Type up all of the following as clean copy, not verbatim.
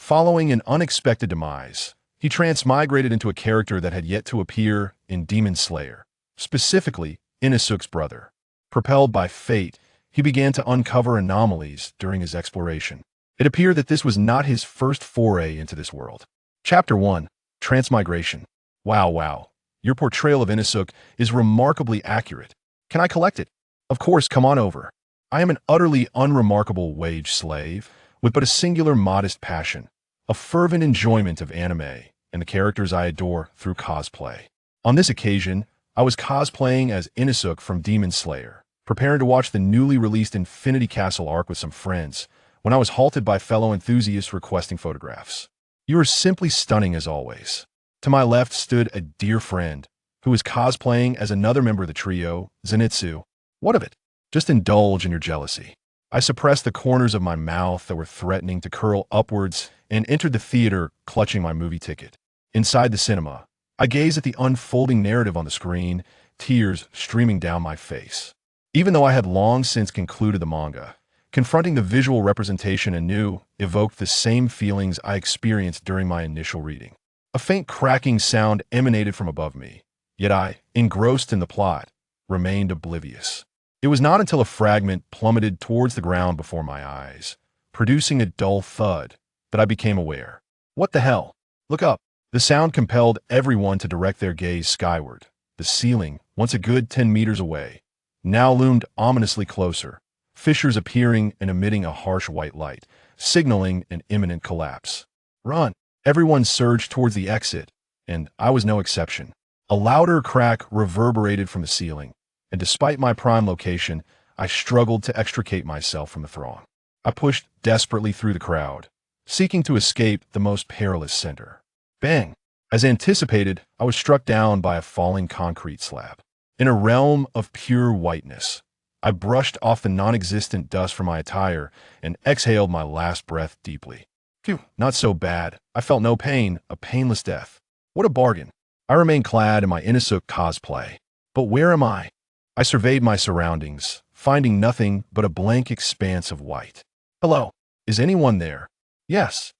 Following an unexpected demise, he transmigrated into a character that had yet to appear in Demon Slayer, specifically Inosuke's brother. Propelled by fate, he began to uncover anomalies during his exploration. It appeared that this was not his first foray into this world. Chapter 1. Transmigration. Wow. Your portrayal of Inosuke is remarkably accurate. Can I collect it? Of course, come on over. I am an utterly unremarkable wage slave, with but a singular modest passion, a fervent enjoyment of anime, and the characters I adore through cosplay. On this occasion, I was cosplaying as Inosuke from Demon Slayer, preparing to watch the newly released Infinity Castle arc with some friends, when I was halted by fellow enthusiasts requesting photographs. You are simply stunning as always. To my left stood a dear friend, who was cosplaying as another member of the trio, Zenitsu. What of it? Just indulge in your jealousy. I suppressed the corners of my mouth that were threatening to curl upwards and entered the theater clutching my movie ticket. Inside the cinema, I gazed at the unfolding narrative on the screen, tears streaming down my face. Even though I had long since concluded the manga, confronting the visual representation anew evoked the same feelings I experienced during my initial reading. A faint cracking sound emanated from above me, yet I, engrossed in the plot, remained oblivious. It was not until a fragment plummeted towards the ground before my eyes, producing a dull thud, that I became aware. What the hell? Look up. The sound compelled everyone to direct their gaze skyward. The ceiling, once a good 10 meters away, now loomed ominously closer, fissures appearing and emitting a harsh white light, signaling an imminent collapse. Run! Everyone surged towards the exit, and I was no exception. A louder crack reverberated from the ceiling, and despite my prime location, I struggled to extricate myself from the throng. I pushed desperately through the crowd, seeking to escape the most perilous center. Bang! As anticipated, I was struck down by a falling concrete slab. In a realm of pure whiteness, I brushed off the non-existent dust from my attire and exhaled my last breath deeply. Phew, not so bad. I felt no pain, a painless death. What a bargain. I remained clad in my Inosuke cosplay. But where am I? I surveyed my surroundings, finding nothing but a blank expanse of white. Hello? Is anyone there? Yes.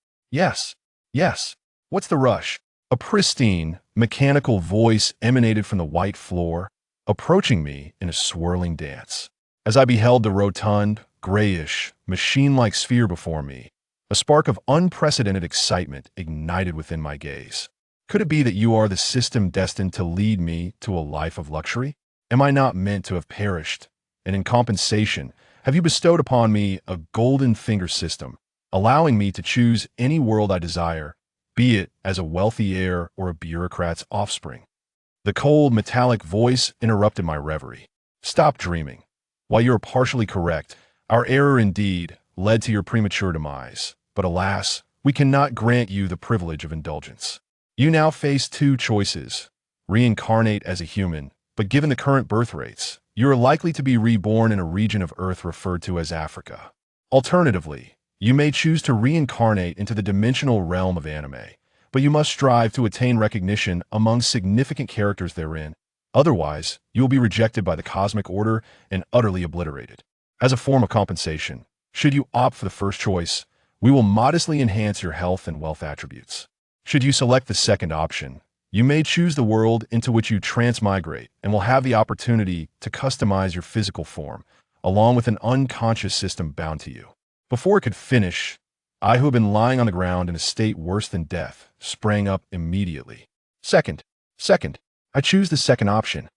What's the rush? A pristine, mechanical voice emanated from the white floor, approaching me in a swirling dance. As I beheld the rotund, grayish, machine-like sphere before me, a spark of unprecedented excitement ignited within my gaze. Could it be that you are the system destined to lead me to a life of luxury? Am I not meant to have perished? And in compensation, have you bestowed upon me a golden finger system, allowing me to choose any world I desire, be it as a wealthy heir or a bureaucrat's offspring? The cold, metallic voice interrupted my reverie. Stop dreaming. While you are partially correct, our error indeed led to your premature demise. But alas, we cannot grant you the privilege of indulgence. You now face two choices. Reincarnate as a human, but given the current birth rates, you are likely to be reborn in a region of Earth referred to as Africa. Alternatively, you may choose to reincarnate into the dimensional realm of anime, but you must strive to attain recognition among significant characters therein. Otherwise, you will be rejected by the cosmic order and utterly obliterated. As a form of compensation, should you opt for the first choice, we will modestly enhance your health and wealth attributes. Should you select the second option, you may choose the world into which you transmigrate and will have the opportunity to customize your physical form, along with an unconscious system bound to you. Before it could finish, I, who had been lying on the ground in a state worse than death, sprang up immediately. Second. I choose the second option.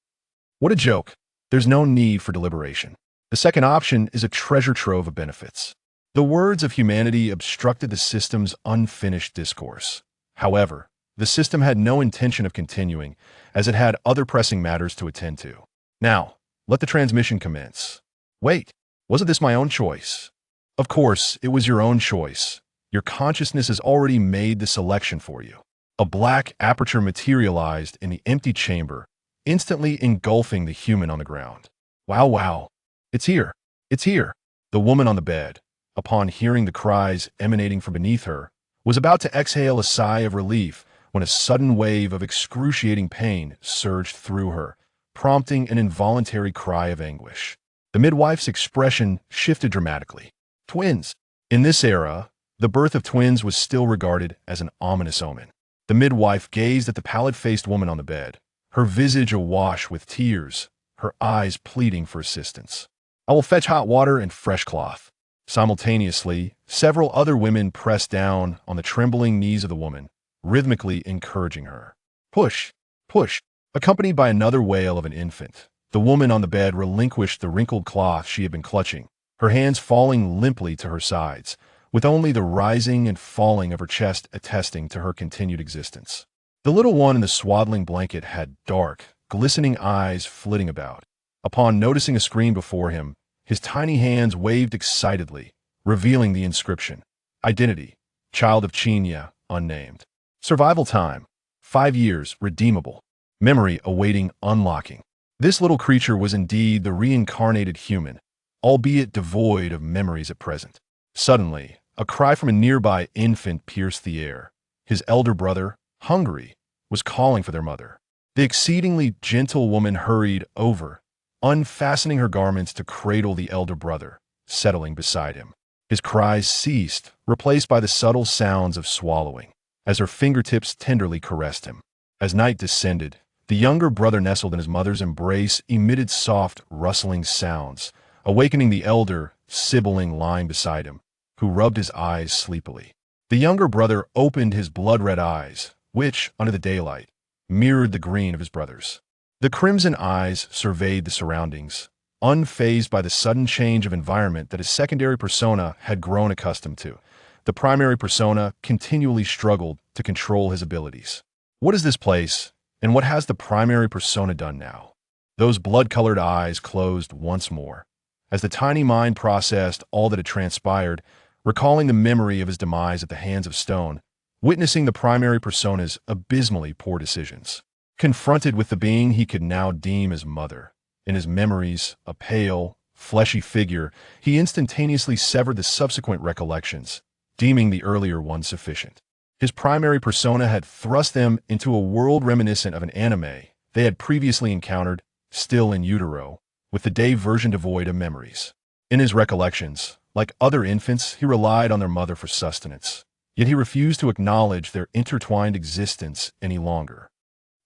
What a joke. There's no need for deliberation. The second option is a treasure trove of benefits. The words of humanity obstructed the system's unfinished discourse. However, the system had no intention of continuing, as it had other pressing matters to attend to. Now, let the transmission commence. Wait, wasn't this my own choice? Of course, it was your own choice. Your consciousness has already made the selection for you. A black aperture materialized in the empty chamber, instantly engulfing the human on the ground. Wow. It's here. The woman on the bed, upon hearing the cries emanating from beneath her, was about to exhale a sigh of relief when a sudden wave of excruciating pain surged through her, prompting an involuntary cry of anguish. The midwife's expression shifted dramatically. Twins. In this era, The birth of twins was still regarded as an ominous omen. The midwife gazed at the pallid-faced woman on the bed, her visage awash with tears, her eyes pleading for assistance. "I will fetch hot water and fresh cloth." Simultaneously, several other women pressed down on the trembling knees of the woman, rhythmically encouraging her. "Push! Push!" Accompanied by another wail of an infant, the woman on the bed relinquished the wrinkled cloth she had been clutching, her hands falling limply to her sides, with only the rising and falling of her chest attesting to her continued existence. The little one in the swaddling blanket had dark, glistening eyes flitting about. Upon noticing a screen before him, his tiny hands waved excitedly, revealing the inscription: Identity, Child of Chinya, unnamed. Survival time, 5 years, redeemable. Memory awaiting unlocking. This little creature was indeed the reincarnated human, albeit devoid of memories at present. Suddenly, a cry from a nearby infant pierced the air. His elder brother, Hungary, was calling for their mother. The exceedingly gentle woman hurried over, unfastening her garments to cradle the elder brother, settling beside him. His cries ceased, replaced by the subtle sounds of swallowing, as her fingertips tenderly caressed him. As night descended, the younger brother nestled in his mother's embrace emitted soft, rustling sounds, awakening the elder, sibling lying beside him, who rubbed his eyes sleepily. The younger brother opened his blood-red eyes, which, under the daylight, mirrored the green of his brother's. The crimson eyes surveyed the surroundings, unfazed by the sudden change of environment that his secondary persona had grown accustomed to. The primary persona continually struggled to control his abilities. What is this place, and what has the primary persona done now? Those blood-colored eyes closed once more, as the tiny mind processed all that had transpired, recalling the memory of his demise at the hands of stone, witnessing the primary persona's abysmally poor decisions. Confronted with the being he could now deem as mother, in his memories, a pale, fleshy figure, he instantaneously severed the subsequent recollections, deeming the earlier one sufficient. His primary persona had thrust them into a world reminiscent of an anime they had previously encountered, still in utero, with the day version devoid of memories. In his recollections, like other infants, he relied on their mother for sustenance, yet he refused to acknowledge their intertwined existence any longer.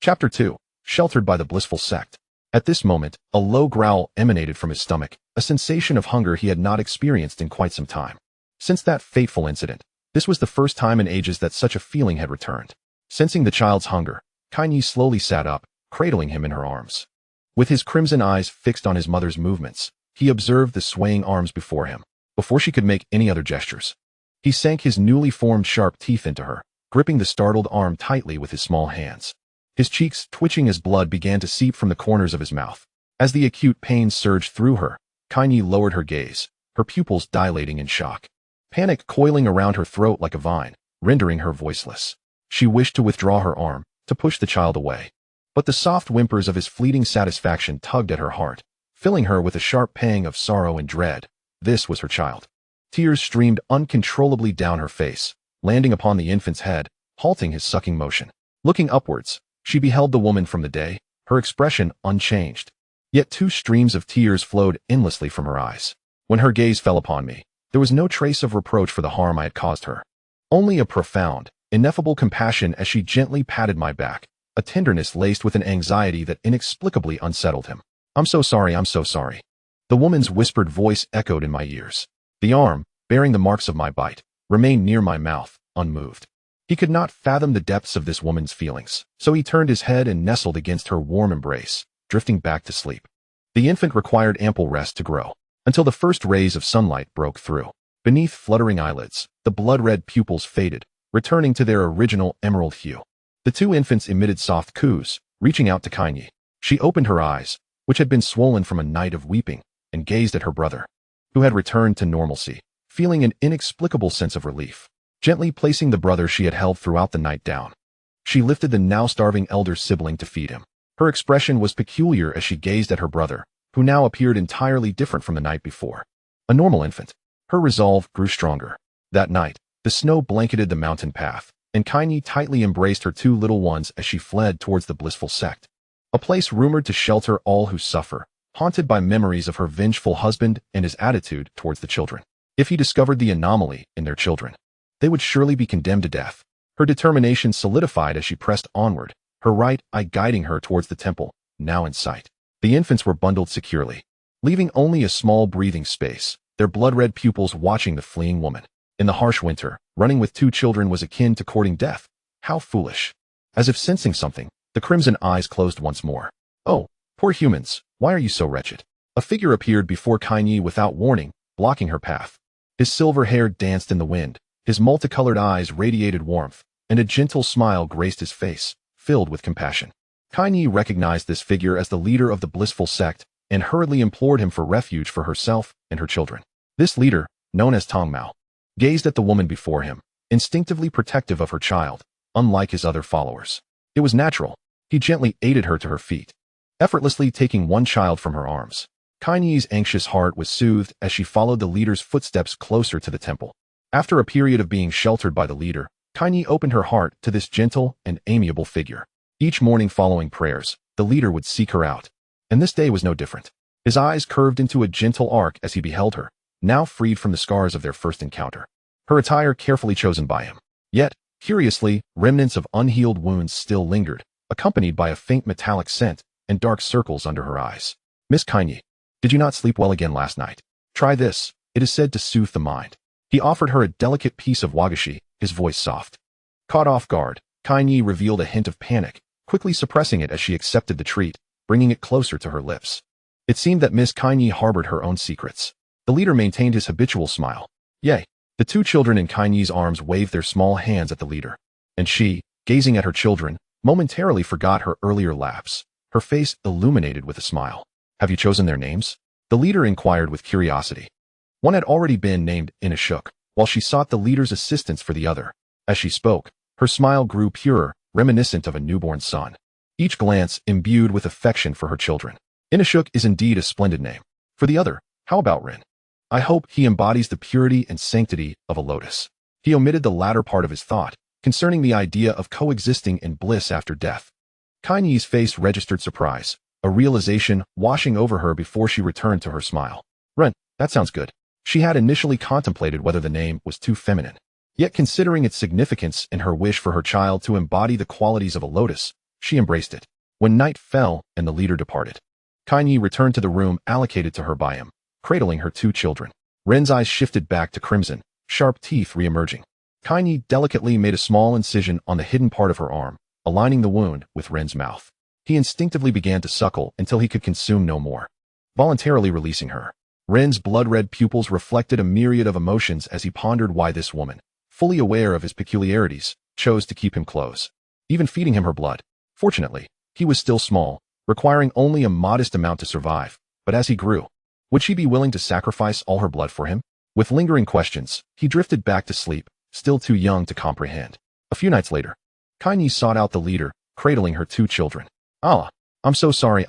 Chapter 2. Sheltered by the Blissful Sect. At this moment, a low growl emanated from his stomach, a sensation of hunger he had not experienced in quite some time. Since that fateful incident, this was the first time in ages that such a feeling had returned. Sensing the child's hunger, Kainyi slowly sat up, cradling him in her arms. With his crimson eyes fixed on his mother's movements, he observed the swaying arms before him. Before she could make any other gestures, he sank his newly formed sharp teeth into her, gripping the startled arm tightly with his small hands. His cheeks twitching as blood began to seep from the corners of his mouth. As the acute pain surged through her, Kainyi lowered her gaze, her pupils dilating in shock. Panic coiling around her throat like a vine, rendering her voiceless. She wished to withdraw her arm, to push the child away. But the soft whimpers of his fleeting satisfaction tugged at her heart, filling her with a sharp pang of sorrow and dread. This was her child. Tears streamed uncontrollably down her face, landing upon the infant's head, halting his sucking motion. Looking upwards, she beheld the woman from the day, her expression unchanged. Yet 2 streams of tears flowed endlessly from her eyes. When her gaze fell upon me, there was no trace of reproach for the harm I had caused her. Only a profound, ineffable compassion as she gently patted my back, a tenderness laced with an anxiety that inexplicably unsettled him. I'm so sorry, I'm so sorry. The woman's whispered voice echoed in my ears. The arm, bearing the marks of my bite, remained near my mouth, unmoved. He could not fathom the depths of this woman's feelings, so he turned his head and nestled against her warm embrace, drifting back to sleep. The infant required ample rest to grow, until the first rays of sunlight broke through. Beneath fluttering eyelids, the blood-red pupils faded, returning to their original emerald hue. The 2 infants emitted soft coos, reaching out to Kainyi. She opened her eyes, which had been swollen from a night of weeping, and gazed at her brother, who had returned to normalcy, feeling an inexplicable sense of relief. Gently placing the brother she had held throughout the night down, she lifted the now starving elder sibling to feed him. Her expression was peculiar as she gazed at her brother, who now appeared entirely different from the night before. A normal infant. Her resolve grew stronger. That night, the snow blanketed the mountain path, and Kainyi tightly embraced her 2 little ones as she fled towards the Blissful Sect, a place rumored to shelter all who suffer, haunted by memories of her vengeful husband and his attitude towards the children. If he discovered the anomaly in their children, they would surely be condemned to death. Her determination solidified as she pressed onward, her right eye guiding her towards the temple, now in sight. The infants were bundled securely, leaving only a small breathing space, their blood-red pupils watching the fleeing woman. In the harsh winter, running with 2 children was akin to courting death. How foolish. As if sensing something, the crimson eyes closed once more. Oh, poor humans, why are you so wretched? A figure appeared before Kaini without warning, blocking her path. His silver hair danced in the wind, his multicolored eyes radiated warmth, and a gentle smile graced his face, filled with compassion. Kaini recognized this figure as the leader of the blissful sect and hurriedly implored him for refuge for herself and her children. This leader, known as Tongmao, gazed at the woman before him, instinctively protective of her child, unlike his other followers. It was natural. He gently aided her to her feet, effortlessly taking one child from her arms. Kaini's anxious heart was soothed as she followed the leader's footsteps closer to the temple. After a period of being sheltered by the leader, Kaini opened her heart to this gentle and amiable figure. Each morning following prayers, the leader would seek her out, and this day was no different. His eyes curved into a gentle arc as he beheld her, now freed from the scars of their first encounter. Her attire carefully chosen by him. Yet, curiously, remnants of unhealed wounds still lingered, accompanied by a faint metallic scent and dark circles under her eyes. Miss Kaini, did you not sleep well again last night? Try this, it is said to soothe the mind. He offered her a delicate piece of wagashi, his voice soft. Caught off guard, Kaini revealed a hint of panic, quickly suppressing it as she accepted the treat, bringing it closer to her lips. It seemed that Miss Kaini harbored her own secrets. The leader maintained his habitual smile. Yay! The 2 children in Kaini's arms waved their small hands at the leader, and she, gazing at her children, momentarily forgot her earlier lapse, her face illuminated with a smile. Have you chosen their names? The leader inquired with curiosity. One had already been named Inosuke, while she sought the leader's assistance for the other. As she spoke, her smile grew purer, reminiscent of a newborn son. Each glance imbued with affection for her children. Inosuke is indeed a splendid name. For the other, how about Rin? I hope he embodies the purity and sanctity of a lotus. He omitted the latter part of his thought, concerning the idea of coexisting in bliss after death. Kaini's face registered surprise, a realization washing over her before she returned to her smile. Rin, that sounds good. She had initially contemplated whether the name was too feminine. Yet considering its significance and her wish for her child to embody the qualities of a lotus, she embraced it. When night fell and the leader departed, Kaini returned to the room allocated to her by him, cradling her 2 children. Ren's eyes shifted back to crimson, sharp teeth re-emerging. Kaini delicately made a small incision on the hidden part of her arm, aligning the wound with Ren's mouth. He instinctively began to suckle until he could consume no more, voluntarily releasing her. Ren's blood-red pupils reflected a myriad of emotions as he pondered why this woman, fully aware of his peculiarities, chose to keep him close, even feeding him her blood. Fortunately, he was still small, requiring only a modest amount to survive, but as he grew, would she be willing to sacrifice all her blood for him? With lingering questions, he drifted back to sleep, still too young to comprehend. A few nights later, Kaini sought out the leader, cradling her 2 children. Ah, I'm so sorry.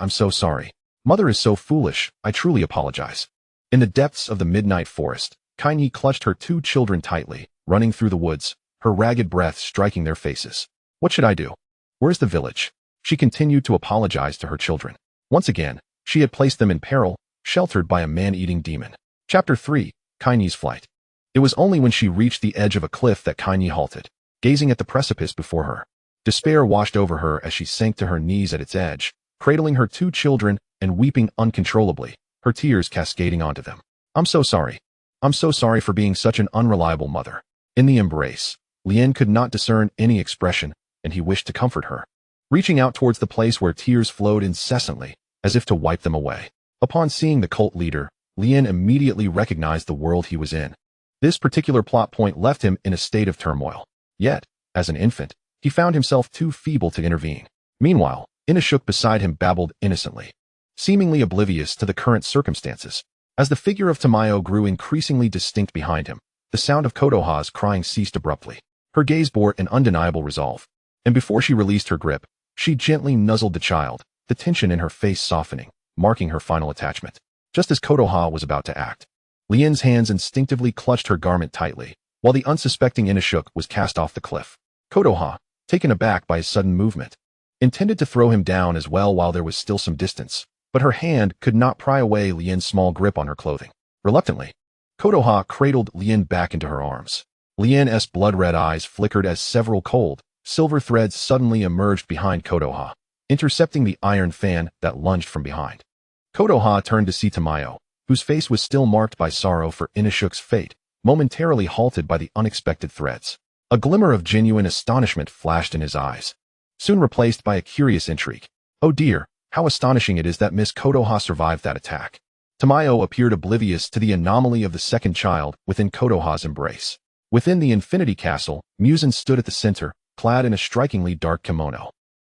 Mother is so foolish, I truly apologize. In the depths of the midnight forest, Kaini clutched her 2 children tightly, running through the woods, her ragged breath striking their faces. What should I do? Where's the village? She continued to apologize to her children. Once again, she had placed them in peril, sheltered by a man-eating demon. Chapter 3, Kaini's Flight. It was only when she reached the edge of a cliff that Kaini halted, gazing at the precipice before her. Despair washed over her as she sank to her knees at its edge, cradling her 2 children and weeping uncontrollably, her tears cascading onto them. I'm so sorry. I'm so sorry for being such an unreliable mother. In the embrace, Lien could not discern any expression, and he wished to comfort her, reaching out towards the place where tears flowed incessantly, as if to wipe them away. Upon seeing the cult leader, Lien immediately recognized the world he was in. This particular plot point left him in a state of turmoil. Yet, as an infant, he found himself too feeble to intervene. Meanwhile, Inosuke beside him babbled innocently, seemingly oblivious to the current circumstances. As the figure of Tamayo grew increasingly distinct behind him, the sound of Kotoha's crying ceased abruptly. Her gaze bore an undeniable resolve, and before she released her grip, she gently nuzzled the child, the tension in her face softening, marking her final attachment. Just as Kotoha was about to act, Lien's hands instinctively clutched her garment tightly, while the unsuspecting Inosuke was cast off the cliff. Kotoha, taken aback by his sudden movement, intended to throw him down as well while there was still some distance, but her hand could not pry away Lien's small grip on her clothing. Reluctantly, Kotoha cradled Lien back into her arms. Lien's blood-red eyes flickered as several cold, silver threads suddenly emerged behind Kotoha, intercepting the iron fan that lunged from behind. Kotoha turned to see Tamayo, whose face was still marked by sorrow for Inosuke's fate, momentarily halted by the unexpected threads. A glimmer of genuine astonishment flashed in his eyes, soon replaced by a curious intrigue. Oh dear, how astonishing it is that Miss Kotoha survived that attack. Tamayo appeared oblivious to the anomaly of the second child within Kotoha's embrace. Within the Infinity Castle, Muzan stood at the center, clad in a strikingly dark kimono.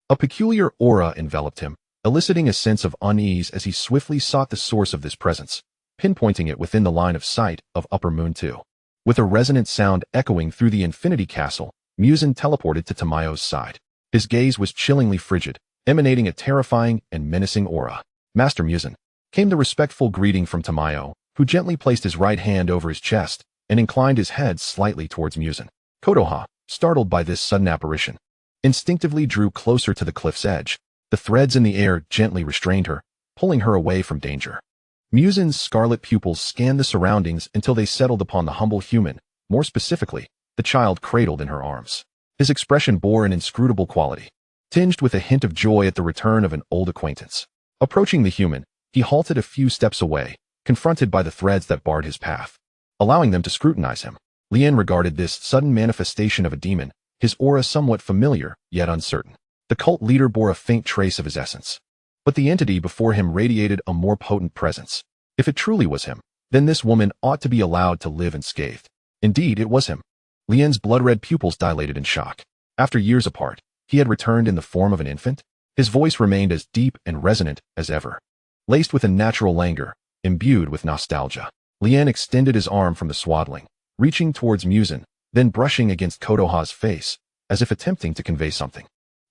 A peculiar aura enveloped him, eliciting a sense of unease as he swiftly sought the source of this presence, pinpointing it within the line of sight of Upper Moon 2. With a resonant sound echoing through the Infinity Castle, Muzan teleported to Tamayo's side. His gaze was chillingly frigid, emanating a terrifying and menacing aura. Master Muzan, came the respectful greeting from Tamayo, who gently placed his right hand over his chest and inclined his head slightly towards Muzan. Kotoha, startled by this sudden apparition, instinctively drew closer to the cliff's edge. The threads in the air gently restrained her, pulling her away from danger. Muzan's scarlet pupils scanned the surroundings until they settled upon the humble human, more specifically, the child cradled in her arms. His expression bore an inscrutable quality, tinged with a hint of joy at the return of an old acquaintance. Approaching the human, he halted a few steps away, confronted by the threads that barred his path, allowing them to scrutinize him. Lien regarded this sudden manifestation of a demon, his aura somewhat familiar, yet uncertain. The cult leader bore a faint trace of his essence, but the entity before him radiated a more potent presence. If it truly was him, then this woman ought to be allowed to live unscathed. Indeed, it was him. Lien's blood-red pupils dilated in shock. After years apart, he had returned in the form of an infant. His voice remained as deep and resonant as ever, laced with a natural languor, imbued with nostalgia. Lien extended his arm from the swaddling, reaching towards Muzan, then brushing against Kotoha's face, as if attempting to convey something.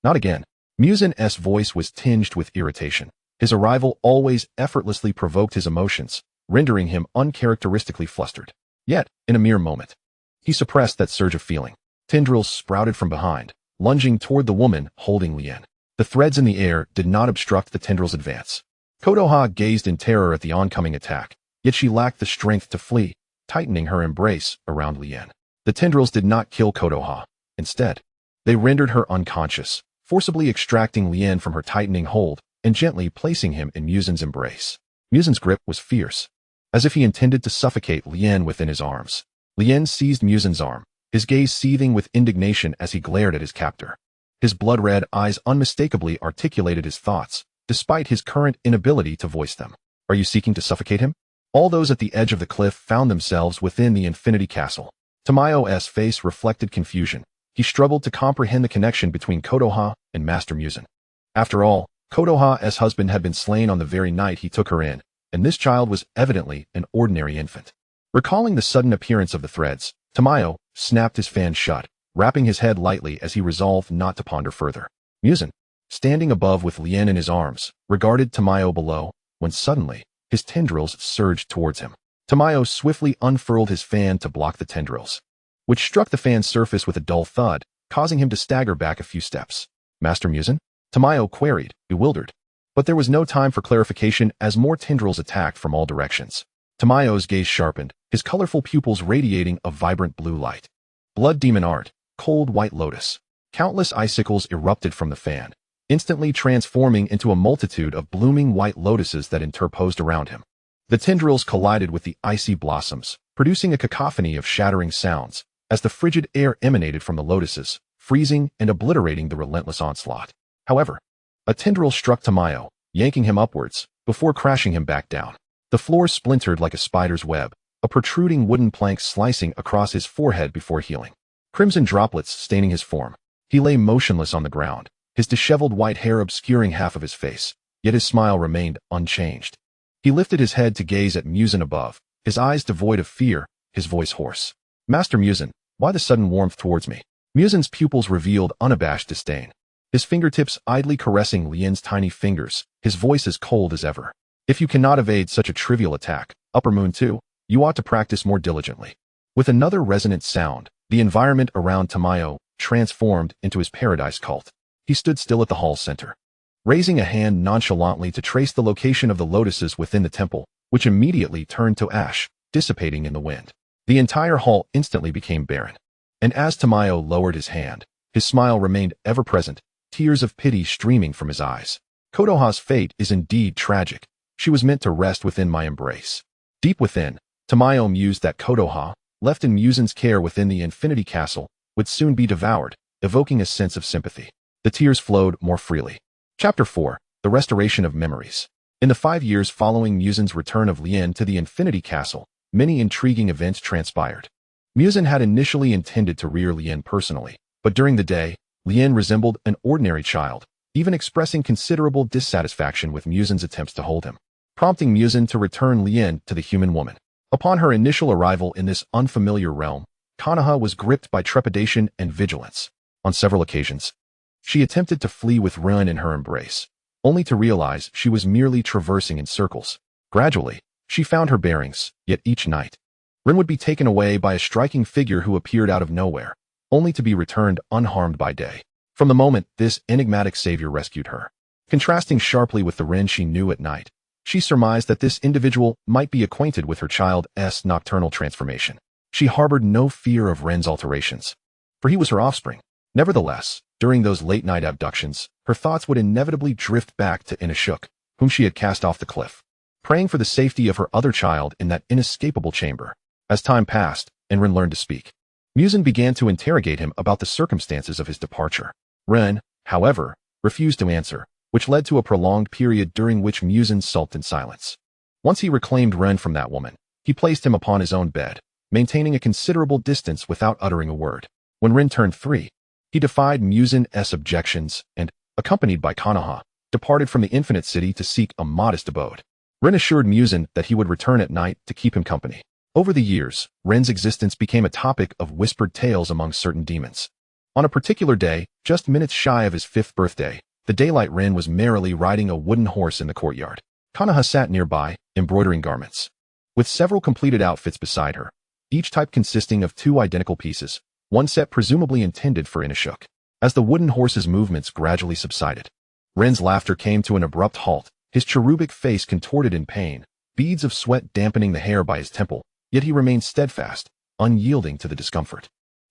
Not again. Muzan's voice was tinged with irritation. His arrival always effortlessly provoked his emotions, rendering him uncharacteristically flustered. Yet, in a mere moment, he suppressed that surge of feeling. Tendrils sprouted from behind, lunging toward the woman holding Lien. The threads in the air did not obstruct the tendrils' advance. Kotoha gazed in terror at the oncoming attack, yet she lacked the strength to flee, tightening her embrace around Lien. The tendrils did not kill Kotoha. Instead, they rendered her unconscious, forcibly extracting Lien from her tightening hold and gently placing him in Muzan's embrace. Muzan's grip was fierce, as if he intended to suffocate Lien within his arms. Lien seized Muzan's arm, his gaze seething with indignation as he glared at his captor. His blood-red eyes unmistakably articulated his thoughts, despite his current inability to voice them. Are you seeking to suffocate him? All those at the edge of the cliff found themselves within the Infinity Castle. Tamayo's face reflected confusion. He struggled to comprehend the connection between Kotoha and Master Muzan. After all, Kotoha's husband had been slain on the very night he took her in, and this child was evidently an ordinary infant. Recalling the sudden appearance of the threads, Tamayo snapped his fan shut, wrapping his head lightly as he resolved not to ponder further. Muzan, standing above with Lien in his arms, regarded Tamayo below, when suddenly, his tendrils surged towards him. Tamayo swiftly unfurled his fan to block the tendrils, which struck the fan's surface with a dull thud, causing him to stagger back a few steps. Master Muzan? Tamayo queried, bewildered. But there was no time for clarification as more tendrils attacked from all directions. Tamayo's gaze sharpened, his colorful pupils radiating a vibrant blue light. Blood demon art, cold white lotus. Countless icicles erupted from the fan, instantly transforming into a multitude of blooming white lotuses that interposed around him. The tendrils collided with the icy blossoms, producing a cacophony of shattering sounds, as the frigid air emanated from the lotuses, freezing and obliterating the relentless onslaught. However, a tendril struck Tamayo, yanking him upwards, before crashing him back down. The floor splintered like a spider's web, a protruding wooden plank slicing across his forehead before healing. Crimson droplets staining his form. He lay motionless on the ground, his disheveled white hair obscuring half of his face, yet his smile remained unchanged. He lifted his head to gaze at Muzan above, his eyes devoid of fear, his voice hoarse. Master Muzan, why the sudden warmth towards me? Muzan's pupils revealed unabashed disdain, his fingertips idly caressing Lien's tiny fingers, his voice as cold as ever. If you cannot evade such a trivial attack, Upper Moon 2, you ought to practice more diligently. With another resonant sound, the environment around Tamayo transformed into his paradise cult. He stood still at the hall center, raising a hand nonchalantly to trace the location of the lotuses within the temple, which immediately turned to ash, dissipating in the wind. The entire hall instantly became barren. And as Tamayo lowered his hand, his smile remained ever present, tears of pity streaming from his eyes. Konoha's fate is indeed tragic. She was meant to rest within my embrace. Deep within, Tamayo mused that Konoha, left in Muzan's care within the Infinity Castle, would soon be devoured, evoking a sense of sympathy. The tears flowed more freely. Chapter 4. The Restoration of Memories. In the 5 years following Muzan's return of Lien to the Infinity Castle, many intriguing events transpired. Muzan had initially intended to rear Lien personally, but during the day, Lien resembled an ordinary child, even expressing considerable dissatisfaction with Muzan's attempts to hold him, prompting Muzan to return Lien to the human woman. Upon her initial arrival in this unfamiliar realm, Konoha was gripped by trepidation and vigilance. On several occasions, she attempted to flee with Ren in her embrace, only to realize she was merely traversing in circles. Gradually, she found her bearings, yet each night, Ren would be taken away by a striking figure who appeared out of nowhere, only to be returned unharmed by day. From the moment this enigmatic savior rescued her, contrasting sharply with the Ren she knew at night, she surmised that this individual might be acquainted with her child's nocturnal transformation. She harbored no fear of Ren's alterations, for he was her offspring. Nevertheless, during those late-night abductions, her thoughts would inevitably drift back to Inosuke, whom she had cast off the cliff, praying for the safety of her other child in that inescapable chamber. As time passed, and Ren learned to speak, Muzan began to interrogate him about the circumstances of his departure. Ren, however, refused to answer, which led to a prolonged period during which Muzan sulked in silence. Once he reclaimed Ren from that woman, he placed him upon his own bed, maintaining a considerable distance without uttering a word. When Ren turned 3, he defied Muzan's objections and, accompanied by Konoha, departed from the Infinite City to seek a modest abode. Ren assured Muzan that he would return at night to keep him company. Over the years, Ren's existence became a topic of whispered tales among certain demons. On a particular day, just minutes shy of his 5th birthday, the daylight Ren was merrily riding a wooden horse in the courtyard. Konoha sat nearby, embroidering garments, with several completed outfits beside her, each type consisting of 2 identical pieces, one set presumably intended for Inosuke. As the wooden horse's movements gradually subsided, Ren's laughter came to an abrupt halt, his cherubic face contorted in pain, beads of sweat dampening the hair by his temple, yet he remained steadfast, unyielding to the discomfort.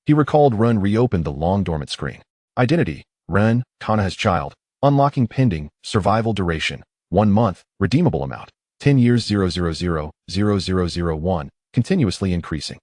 He recalled Ren reopened the long-dormant screen. Identity, Ren, Konoha's child, unlocking pending, survival duration, 1 month, redeemable amount, 10 years 0000001, continuously increasing.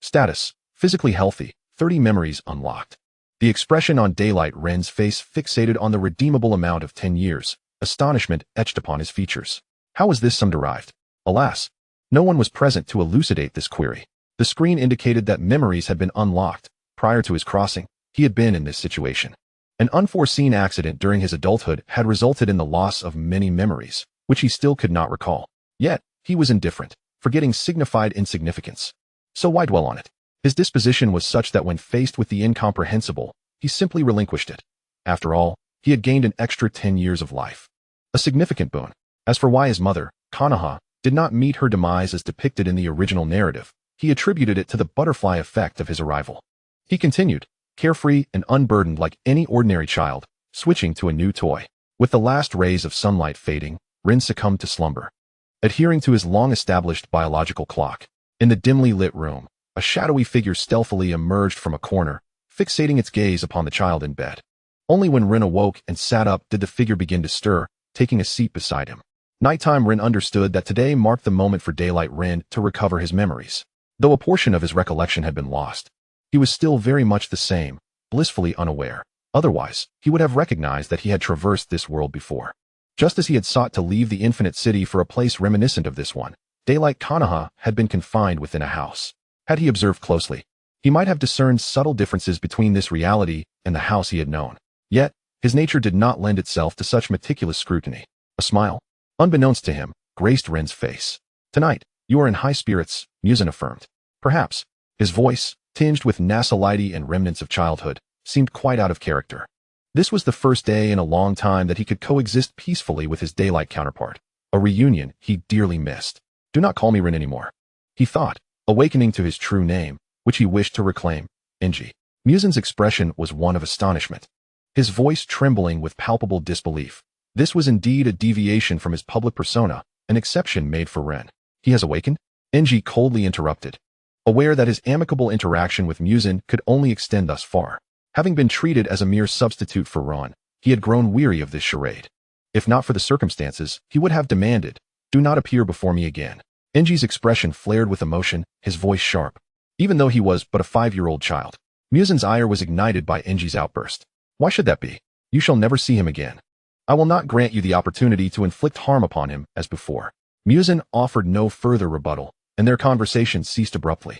Status, physically healthy, 30 memories unlocked. The expression on daylight Ren's face fixated on the redeemable amount of 10 years, astonishment etched upon his features. How was this sum derived? Alas, no one was present to elucidate this query. The screen indicated that memories had been unlocked. Prior to his crossing, he had been in this situation. An unforeseen accident during his adulthood had resulted in the loss of many memories, which he still could not recall. Yet, he was indifferent, forgetting signified insignificance. So why dwell on it? His disposition was such that when faced with the incomprehensible, he simply relinquished it. After all, he had gained an extra 10 years of life. A significant boon. As for why his mother, Konoha, did not meet her demise as depicted in the original narrative, he attributed it to the butterfly effect of his arrival. He continued, carefree and unburdened like any ordinary child, switching to a new toy. With the last rays of sunlight fading, Ren succumbed to slumber. Adhering to his long-established biological clock, in the dimly lit room, a shadowy figure stealthily emerged from a corner, fixating its gaze upon the child in bed. Only when Ren awoke and sat up did the figure begin to stir, taking a seat beside him. Nighttime Ren understood that today marked the moment for daylight Ren to recover his memories. Though a portion of his recollection had been lost, he was still very much the same, blissfully unaware. Otherwise, he would have recognized that he had traversed this world before. Just as he had sought to leave the Infinite City for a place reminiscent of this one, daylight Konoha had been confined within a house. Had he observed closely, he might have discerned subtle differences between this reality and the house he had known. Yet, his nature did not lend itself to such meticulous scrutiny. A smile, unbeknownst to him, graced Ren's face. Tonight, you are in high spirits, Muzan affirmed. Perhaps, his voice, tinged with nasality and remnants of childhood, seemed quite out of character. This was the first day in a long time that he could coexist peacefully with his daylight counterpart, a reunion he dearly missed. Do not call me Ren anymore, he thought, awakening to his true name, which he wished to reclaim, Enichi. Muzan's expression was one of astonishment, his voice trembling with palpable disbelief. This was indeed a deviation from his public persona, an exception made for Ren. He has awakened? Enichi coldly interrupted. aware that his amicable interaction with Muzan could only extend thus far. Having been treated as a mere substitute for Ron, he had grown weary of this charade. If not for the circumstances, he would have demanded, "Do not appear before me again." Enji's expression flared with emotion, his voice sharp. Even though he was but a 5-year-old child, Muzan's ire was ignited by Enji's outburst. "Why should that be? You shall never see him again. I will not grant you the opportunity to inflict harm upon him as before." Muzan offered no further rebuttal, and their conversation ceased abruptly.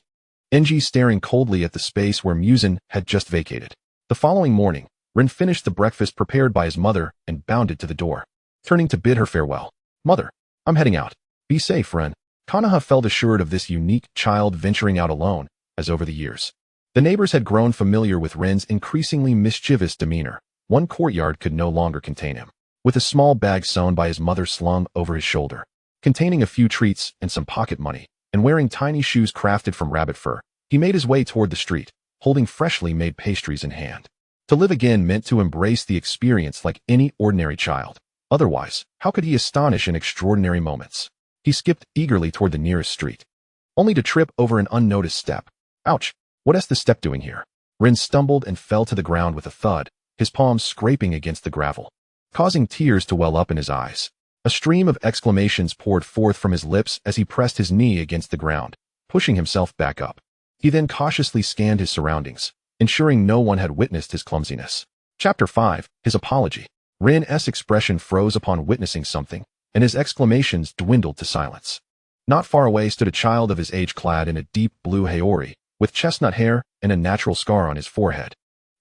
Enji staring coldly at the space where Muzan had just vacated. The following morning, Rin finished the breakfast prepared by his mother and bounded to the door. Turning to bid her farewell. "Mother, I'm heading out. Be safe, Rin." Konoha felt assured of this unique child venturing out alone, as over the years, the neighbors had grown familiar with Rin's increasingly mischievous demeanor. One courtyard could no longer contain him. With a small bag sewn by his mother slung over his shoulder, containing a few treats and some pocket money, and wearing tiny shoes crafted from rabbit fur, he made his way toward the street, holding freshly made pastries in hand. To live again meant to embrace the experience like any ordinary child. Otherwise, how could he astonish in extraordinary moments? He skipped eagerly toward the nearest street, only to trip over an unnoticed step. Ouch! What is the step doing here? Rin stumbled and fell to the ground with a thud, his palms scraping against the gravel, causing tears to well up in his eyes. A stream of exclamations poured forth from his lips as he pressed his knee against the ground, pushing himself back up. He then cautiously scanned his surroundings, ensuring no one had witnessed his clumsiness. Chapter 5, His Apology. Rin's expression froze upon witnessing something, and his exclamations dwindled to silence. Not far away stood a child of his age clad in a deep blue haori, with chestnut hair and a natural scar on his forehead.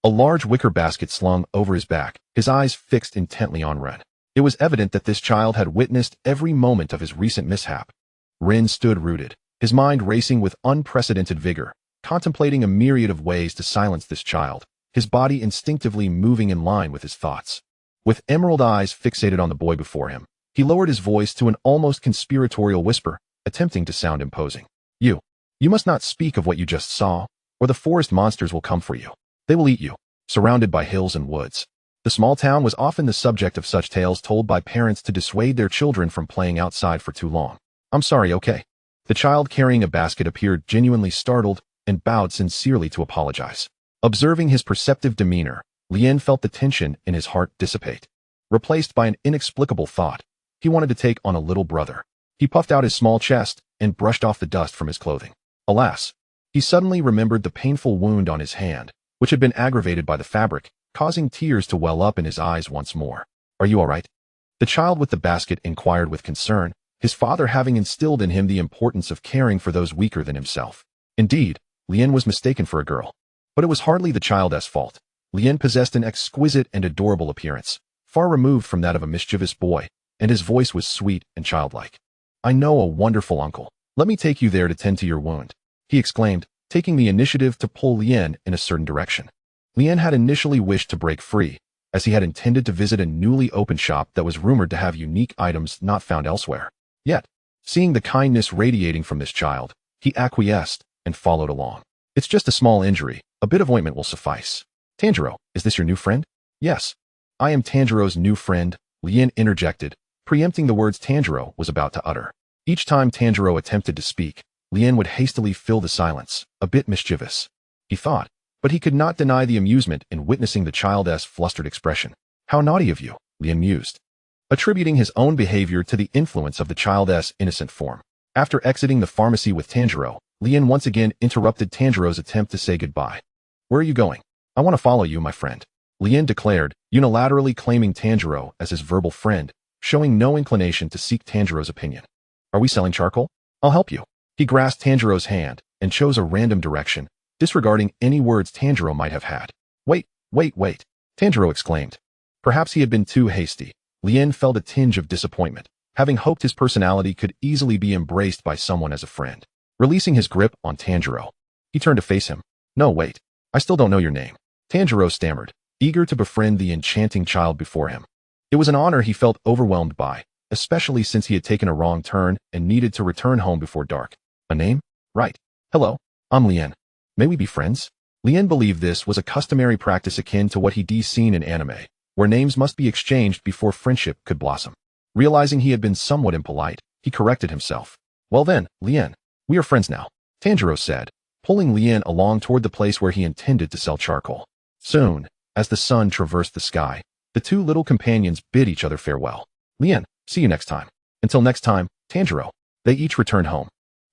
A large wicker basket slung over his back, his eyes fixed intently on Rin. It was evident that this child had witnessed every moment of his recent mishap. Rin stood rooted, his mind racing with unprecedented vigor, contemplating a myriad of ways to silence this child, his body instinctively moving in line with his thoughts. With emerald eyes fixated on the boy before him, he lowered his voice to an almost conspiratorial whisper, attempting to sound imposing. You must not speak of what you just saw, or the forest monsters will come for you. They will eat you." Surrounded by hills and woods, the small town was often the subject of such tales told by parents to dissuade their children from playing outside for too long. "I'm sorry, okay." The child carrying a basket appeared genuinely startled and bowed sincerely to apologize. Observing his perceptive demeanor, Lien felt the tension in his heart dissipate. Replaced by an inexplicable thought, he wanted to take on a little brother. He puffed out his small chest and brushed off the dust from his clothing. Alas, he suddenly remembered the painful wound on his hand, which had been aggravated by the fabric, causing tears to well up in his eyes once more. "Are you all right?" The child with the basket inquired with concern, his father having instilled in him the importance of caring for those weaker than himself. Indeed, Lien was mistaken for a girl. But it was hardly the child's fault. Lien possessed an exquisite and adorable appearance, far removed from that of a mischievous boy, and his voice was sweet and childlike. "I know a wonderful uncle. Let me take you there to tend to your wound," he exclaimed, taking the initiative to pull Lien in a certain direction. Lien had initially wished to break free, as he had intended to visit a newly opened shop that was rumored to have unique items not found elsewhere. Yet, seeing the kindness radiating from this child, he acquiesced and followed along. "It's just a small injury. A bit of ointment will suffice." "Tanjiro, is this your new friend?" "Yes. I am Tanjiro's new friend," Lien interjected, preempting the words Tanjiro was about to utter. Each time Tanjiro attempted to speak, Lien would hastily fill the silence, a bit mischievous, he thought, but he could not deny the amusement in witnessing the child's flustered expression. "How naughty of you," Lien mused, attributing his own behavior to the influence of the child's innocent form. After exiting the pharmacy with Tanjiro, Lien once again interrupted Tanjiro's attempt to say goodbye. "Where are you going?" "I want to follow you, my friend," Lien declared, unilaterally claiming Tanjiro as his verbal friend, showing no inclination to seek Tanjiro's opinion. "Are we selling charcoal? I'll help you." He grasped Tanjiro's hand and chose a random direction, disregarding any words Tanjiro might have had. Wait, Tanjiro exclaimed. Perhaps he had been too hasty. Lien felt a tinge of disappointment, having hoped his personality could easily be embraced by someone as a friend. Releasing his grip on Tanjiro, he turned to face him. "No, wait. I still don't know your name." Tanjiro stammered, eager to befriend the enchanting child before him. It was an honor he felt overwhelmed by, especially since he had taken a wrong turn and needed to return home before dark. "A name? Right. Hello, I'm Lien. May we be friends?" Lien believed this was a customary practice akin to what he'd seen in anime, where names must be exchanged before friendship could blossom. Realizing he had been somewhat impolite, he corrected himself. "Well then, Lien, we are friends now." Tanjiro said, pulling Lien along toward the place where he intended to sell charcoal. Soon, as the sun traversed the sky, the two little companions bid each other farewell. Lien, see you next time. Until next time, Tanjiro. They each returned home.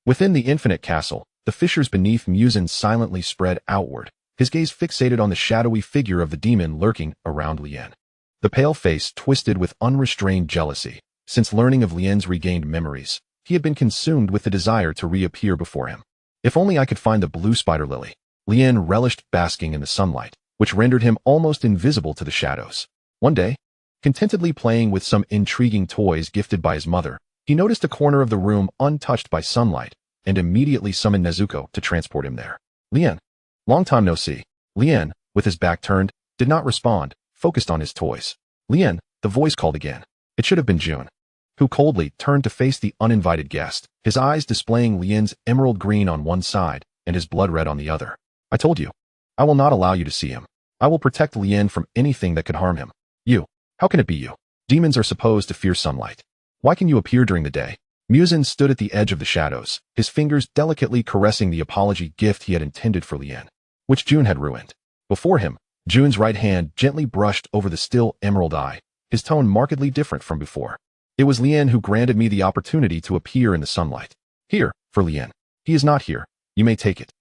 Within the infinite castle, the fissures beneath Muzan silently spread outward, his gaze fixated on the shadowy figure of the demon lurking around Lien. The pale face twisted with unrestrained jealousy. Since learning of Lien's regained memories, he had been consumed with the desire to reappear before him. If only I could find the blue spider lily. Lien relished basking in the sunlight, which rendered him almost invisible to the shadows. One day, contentedly playing with some intriguing toys gifted by his mother, he noticed a corner of the room untouched by sunlight and immediately summoned Nezuko to transport him there. Lien. Long time no see. Lien, with his back turned, did not respond, focused on his toys. Lien, the voice called again. It should have been June, who coldly turned to face the uninvited guest, his eyes displaying Lien's emerald green on one side and his blood red on the other. I told you. I will not allow you to see him. I will protect Lien from anything that could harm him. You. How can it be you? Demons are supposed to fear sunlight. Why can you appear during the day? Muzan stood at the edge of the shadows, his fingers delicately caressing the apology gift he had intended for Lien, which June had ruined. Before him, June's right hand gently brushed over the still emerald eye, his tone markedly different from before. It was Lien who granted me the opportunity to appear in the sunlight. Here, for Lien. He is not here. You may take it.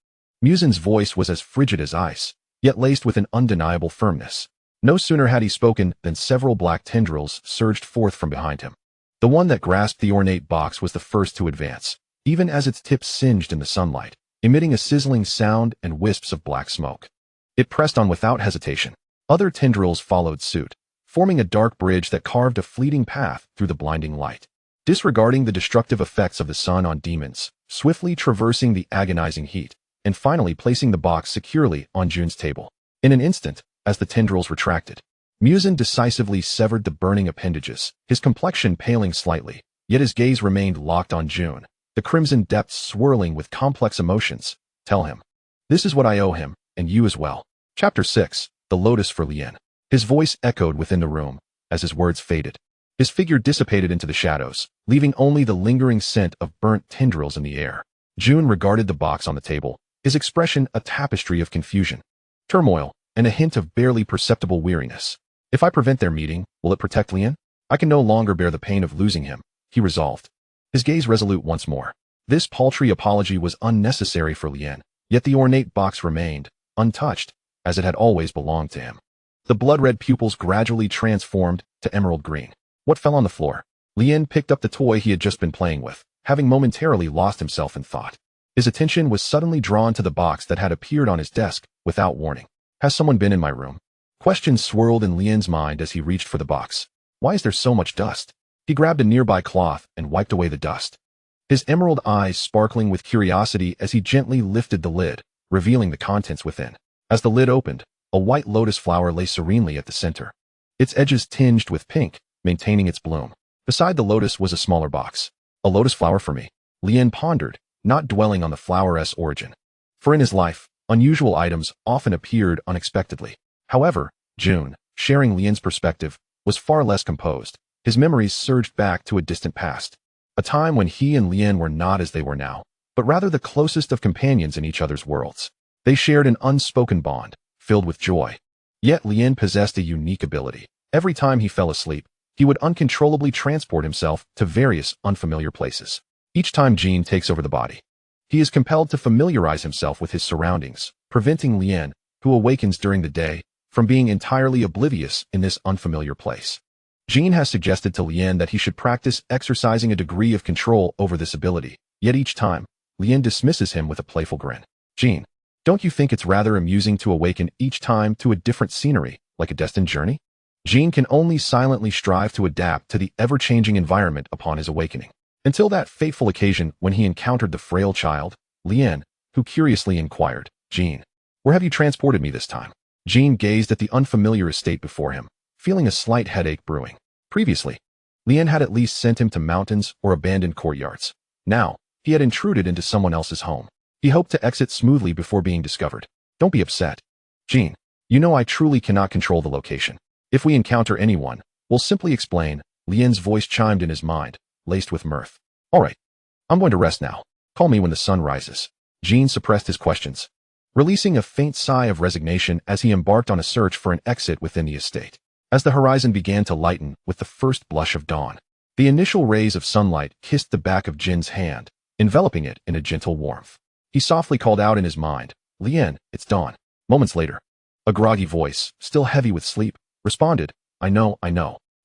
Muzan's voice was as frigid as ice, yet laced with an undeniable firmness. No sooner had he spoken than several black tendrils surged forth from behind him. The one that grasped the ornate box was the first to advance, even as its tip singed in the sunlight, emitting a sizzling sound and wisps of black smoke. It pressed on without hesitation. Other tendrils followed suit, forming a dark bridge that carved a fleeting path through the blinding light. Disregarding the destructive effects of the sun on demons, swiftly traversing the agonizing heat, and finally placing the box securely on June's table. In an instant, as the tendrils retracted, Muzan decisively severed the burning appendages, his complexion paling slightly, yet his gaze remained locked on June, the crimson depths swirling with complex emotions. Tell him. This is what I owe him, and you as well. Chapter 6, The Lotus for Lien. His voice echoed within the room, as his words faded. His figure dissipated into the shadows, leaving only the lingering scent of burnt tendrils in the air. June regarded the box on the table, his expression a tapestry of confusion, turmoil, and a hint of barely perceptible weariness. If I prevent their meeting, will it protect Lien? I can no longer bear the pain of losing him, he resolved. His gaze resolute once more. This paltry apology was unnecessary for Lien, yet the ornate box remained, untouched, as it had always belonged to him. The blood-red pupils gradually transformed to emerald green. What fell on the floor? Lien picked up the toy he had just been playing with, having momentarily lost himself in thought. His attention was suddenly drawn to the box that had appeared on his desk without warning. Has someone been in my room? Questions swirled in Lien's mind as he reached for the box. Why is there so much dust? He grabbed a nearby cloth and wiped away the dust, his emerald eyes sparkling with curiosity as he gently lifted the lid, revealing the contents within. As the lid opened, a white lotus flower lay serenely at the center, its edges tinged with pink, maintaining its bloom. Beside the lotus was a smaller box. A lotus flower for me? Lien pondered, not dwelling on the flower's origin. For in his life, unusual items often appeared unexpectedly. However, June, sharing Lien's perspective, was far less composed. His memories surged back to a distant past, a time when he and Lien were not as they were now, but rather the closest of companions in each other's worlds. They shared an unspoken bond, filled with joy. Yet Lien possessed a unique ability. Every time he fell asleep, he would uncontrollably transport himself to various unfamiliar places. Each time Jean takes over the body, he is compelled to familiarize himself with his surroundings, preventing Lien, who awakens during the day, from being entirely oblivious in this unfamiliar place. Jean has suggested to Lien that he should practice exercising a degree of control over this ability, yet each time, Lien dismisses him with a playful grin. Jean, don't you think it's rather amusing to awaken each time to a different scenery, like a destined journey? Jean can only silently strive to adapt to the ever-changing environment upon his awakening. Until that fateful occasion when he encountered the frail child, Lien, who curiously inquired, Jean, where have you transported me this time? Jean gazed at the unfamiliar estate before him, feeling a slight headache brewing. Previously, Lien had at least sent him to mountains or abandoned courtyards. Now, he had intruded into someone else's home. He hoped to exit smoothly before being discovered. Don't be upset. Jean, you know I truly cannot control the location. If we encounter anyone, we'll simply explain. Lien's voice chimed in his mind, laced with mirth. All right, I'm going to rest now. Call me when the sun rises. Jean suppressed his questions, releasing a faint sigh of resignation as he embarked on a search for an exit within the estate. As the horizon began to lighten with the first blush of dawn, the initial rays of sunlight kissed the back of Jin's hand, enveloping it in a gentle warmth. He softly called out in his mind, "Lien, it's dawn." Moments later, a groggy voice, still heavy with sleep, responded, I know.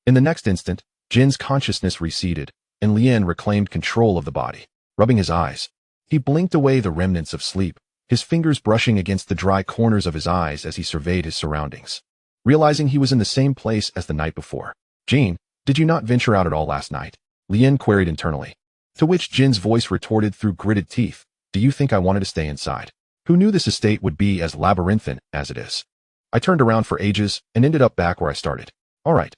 In the next instant, Jin's consciousness receded, and Lien reclaimed control of the body. Rubbing his eyes, he blinked away the remnants of sleep, his fingers brushing against the dry corners of his eyes as he surveyed his surroundings. Realizing he was in the same place as the night before. Jin, did you not venture out at all last night? Lien queried internally. To which Jin's voice retorted through gritted teeth, do you think I wanted to stay inside? Who knew this estate would be as labyrinthine as it is? I turned around for ages and ended up back where I started. All right.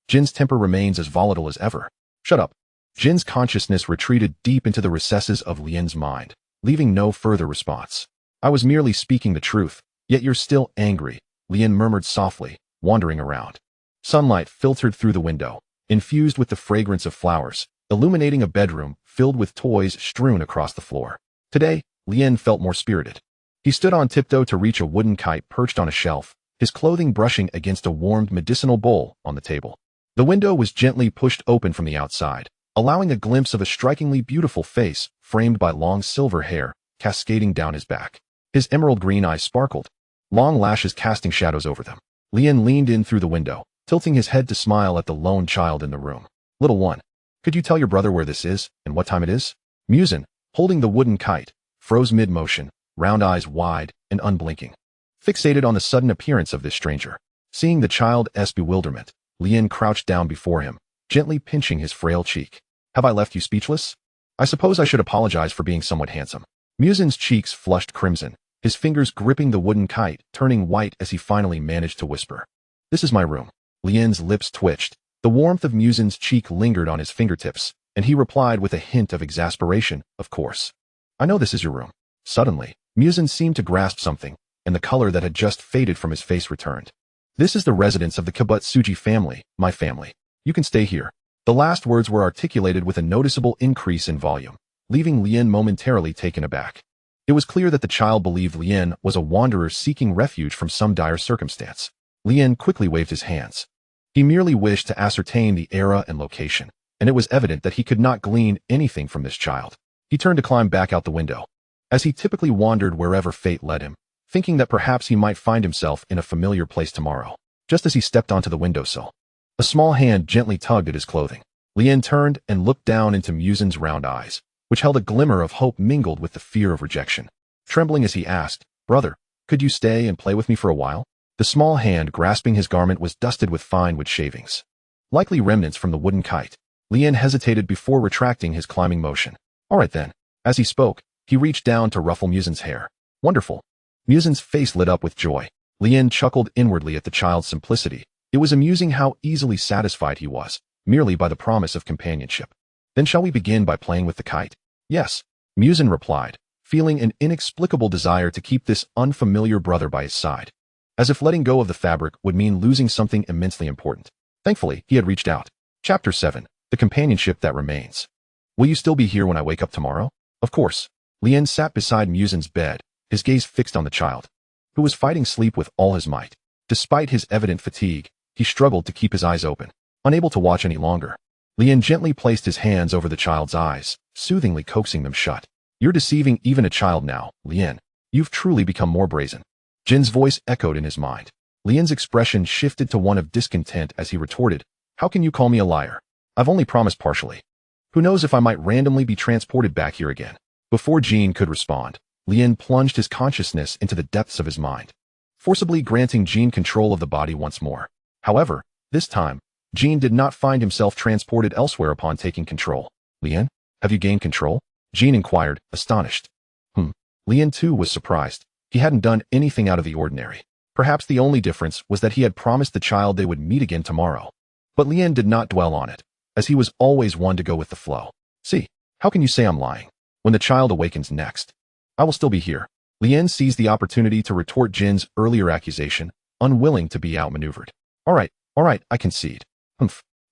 Jin's temper remains as volatile as ever. Shut up. Jin's consciousness retreated deep into the recesses of Lien's mind, leaving no further response. I was merely speaking the truth, yet you're still angry, Lien murmured softly, wandering around. Sunlight filtered through the window, infused with the fragrance of flowers, illuminating a bedroom filled with toys strewn across the floor. Today, Lien felt more spirited. He stood on tiptoe to reach a wooden kite perched on a shelf, his clothing brushing against a warmed medicinal bowl on the table. The window was gently pushed open from the outside, allowing a glimpse of a strikingly beautiful face framed by long silver hair cascading down his back. His emerald green eyes sparkled, long lashes casting shadows over them. Lien leaned in through the window, tilting his head to smile at the lone child in the room. Little one, could you tell your brother where this is and what time it is? Muzan, holding the wooden kite, froze mid-motion, round eyes wide and unblinking, fixated on the sudden appearance of this stranger. Seeing the child's bewilderment, Lien crouched down before him, gently pinching his frail cheek. Have I left you speechless? I suppose I should apologize for being somewhat handsome. Muzan's cheeks flushed crimson, his fingers gripping the wooden kite, turning white as he finally managed to whisper. This is my room. Lien's lips twitched. The warmth of Muzan's cheek lingered on his fingertips, and he replied with a hint of exasperation, of course. I know this is your room. Suddenly, Muzan seemed to grasp something, and the color that had just faded from his face returned. This is the residence of the Kibutsuji family, my family. You can stay here. The last words were articulated with a noticeable increase in volume, leaving Lien momentarily taken aback. It was clear that the child believed Lien was a wanderer seeking refuge from some dire circumstance. Lien quickly waved his hands. He merely wished to ascertain the era and location, and it was evident that he could not glean anything from this child. He turned to climb back out the window, as he typically wandered wherever fate led him, thinking that perhaps he might find himself in a familiar place tomorrow. Just as he stepped onto the windowsill, a small hand gently tugged at his clothing. Lien turned and looked down into Muzan's round eyes, which held a glimmer of hope mingled with the fear of rejection. Trembling as he asked, Brother, could you stay and play with me for a while? The small hand grasping his garment was dusted with fine wood shavings, likely remnants from the wooden kite. Lien hesitated before retracting his climbing motion. All right then. As he spoke, he reached down to ruffle Muzan's hair. Wonderful. Muzan's face lit up with joy. Lien chuckled inwardly at the child's simplicity. It was amusing how easily satisfied he was, merely by the promise of companionship. Then shall we begin by playing with the kite? Yes, Muzan replied, feeling an inexplicable desire to keep this unfamiliar brother by his side, as if letting go of the fabric would mean losing something immensely important. Thankfully, he had reached out. Chapter 7. The Companionship That Remains. Will you still be here when I wake up tomorrow? Of course. Lien sat beside Muzan's bed, his gaze fixed on the child, who was fighting sleep with all his might. Despite his evident fatigue, he struggled to keep his eyes open, unable to watch any longer. Lien gently placed his hands over the child's eyes, soothingly coaxing them shut. You're deceiving even a child now, Lien. You've truly become more brazen. Jin's voice echoed in his mind. Lien's expression shifted to one of discontent as he retorted, How can you call me a liar? I've only promised partially. Who knows if I might randomly be transported back here again? Before Jin could respond, Lien plunged his consciousness into the depths of his mind, forcibly granting Jin control of the body once more. However, this time, Jin did not find himself transported elsewhere upon taking control. Lien, have you gained control? Jin inquired, astonished. Lien too was surprised. He hadn't done anything out of the ordinary. Perhaps the only difference was that he had promised the child they would meet again tomorrow. But Lien did not dwell on it, as he was always one to go with the flow. See, how can you say I'm lying? When the child awakens next, I will still be here. Lien seized the opportunity to retort Jin's earlier accusation, unwilling to be outmaneuvered. All right, I concede.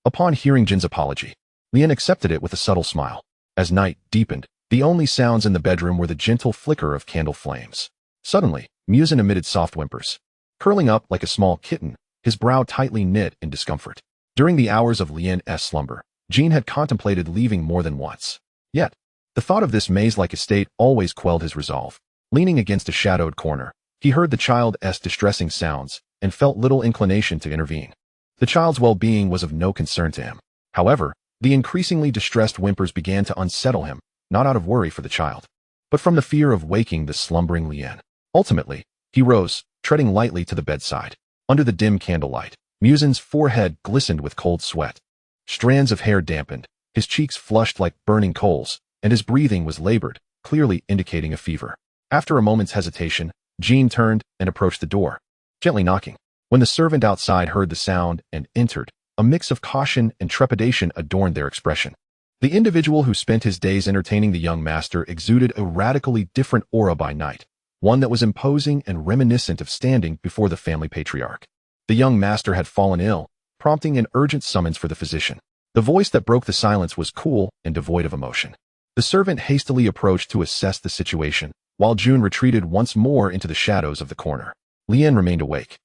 Upon hearing Jin's apology, Lien accepted it with a subtle smile. As night deepened, The only sounds in the bedroom were the gentle flicker of candle flames. Suddenly, Muzan emitted soft whimpers. Curling up like a small kitten, his brow tightly knit in discomfort. During the hours of Lien's slumber, Jean had contemplated leaving more than once. Yet, the thought of this maze-like estate always quelled his resolve. Leaning against a shadowed corner, he heard the child's distressing sounds and felt little inclination to intervene. The child's well-being was of no concern to him. However, the increasingly distressed whimpers began to unsettle him, not out of worry for the child, but from the fear of waking the slumbering Lien. Ultimately, he rose, treading lightly to the bedside. Under the dim candlelight, Muzan's forehead glistened with cold sweat. Strands of hair dampened, his cheeks flushed like burning coals, and his breathing was labored, clearly indicating a fever. After a moment's hesitation, Jean turned and approached the door, gently knocking. When the servant outside heard the sound and entered, a mix of caution and trepidation adorned their expression. The individual who spent his days entertaining the young master exuded a radically different aura by night, one that was imposing and reminiscent of standing before the family patriarch. The young master had fallen ill, prompting an urgent summons for the physician. The voice that broke the silence was cool and devoid of emotion. The servant hastily approached to assess the situation, while June retreated once more into the shadows of the corner. Lien remained awake,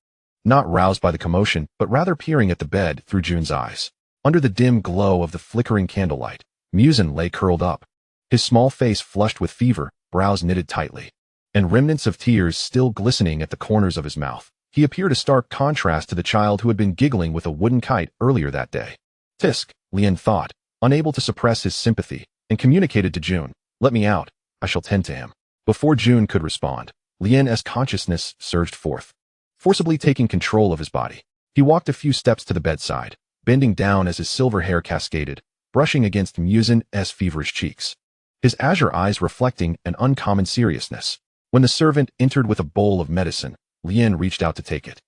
not roused by the commotion, but rather peering at the bed through June's eyes. Under the dim glow of the flickering candlelight, Muzan lay curled up, his small face flushed with fever, brows knitted tightly, and remnants of tears still glistening at the corners of his mouth. He appeared a stark contrast to the child who had been giggling with a wooden kite earlier that day. Tisk, Lien thought, unable to suppress his sympathy, and communicated to June, "Let me out, I shall tend to him." Before June could respond, Lien's consciousness surged forth, forcibly taking control of his body. He walked a few steps to the bedside, bending down as his silver hair cascaded, brushing against Muzan's feverish cheeks, his azure eyes reflecting an uncommon seriousness. When the servant entered with a bowl of medicine, Lien reached out to take it,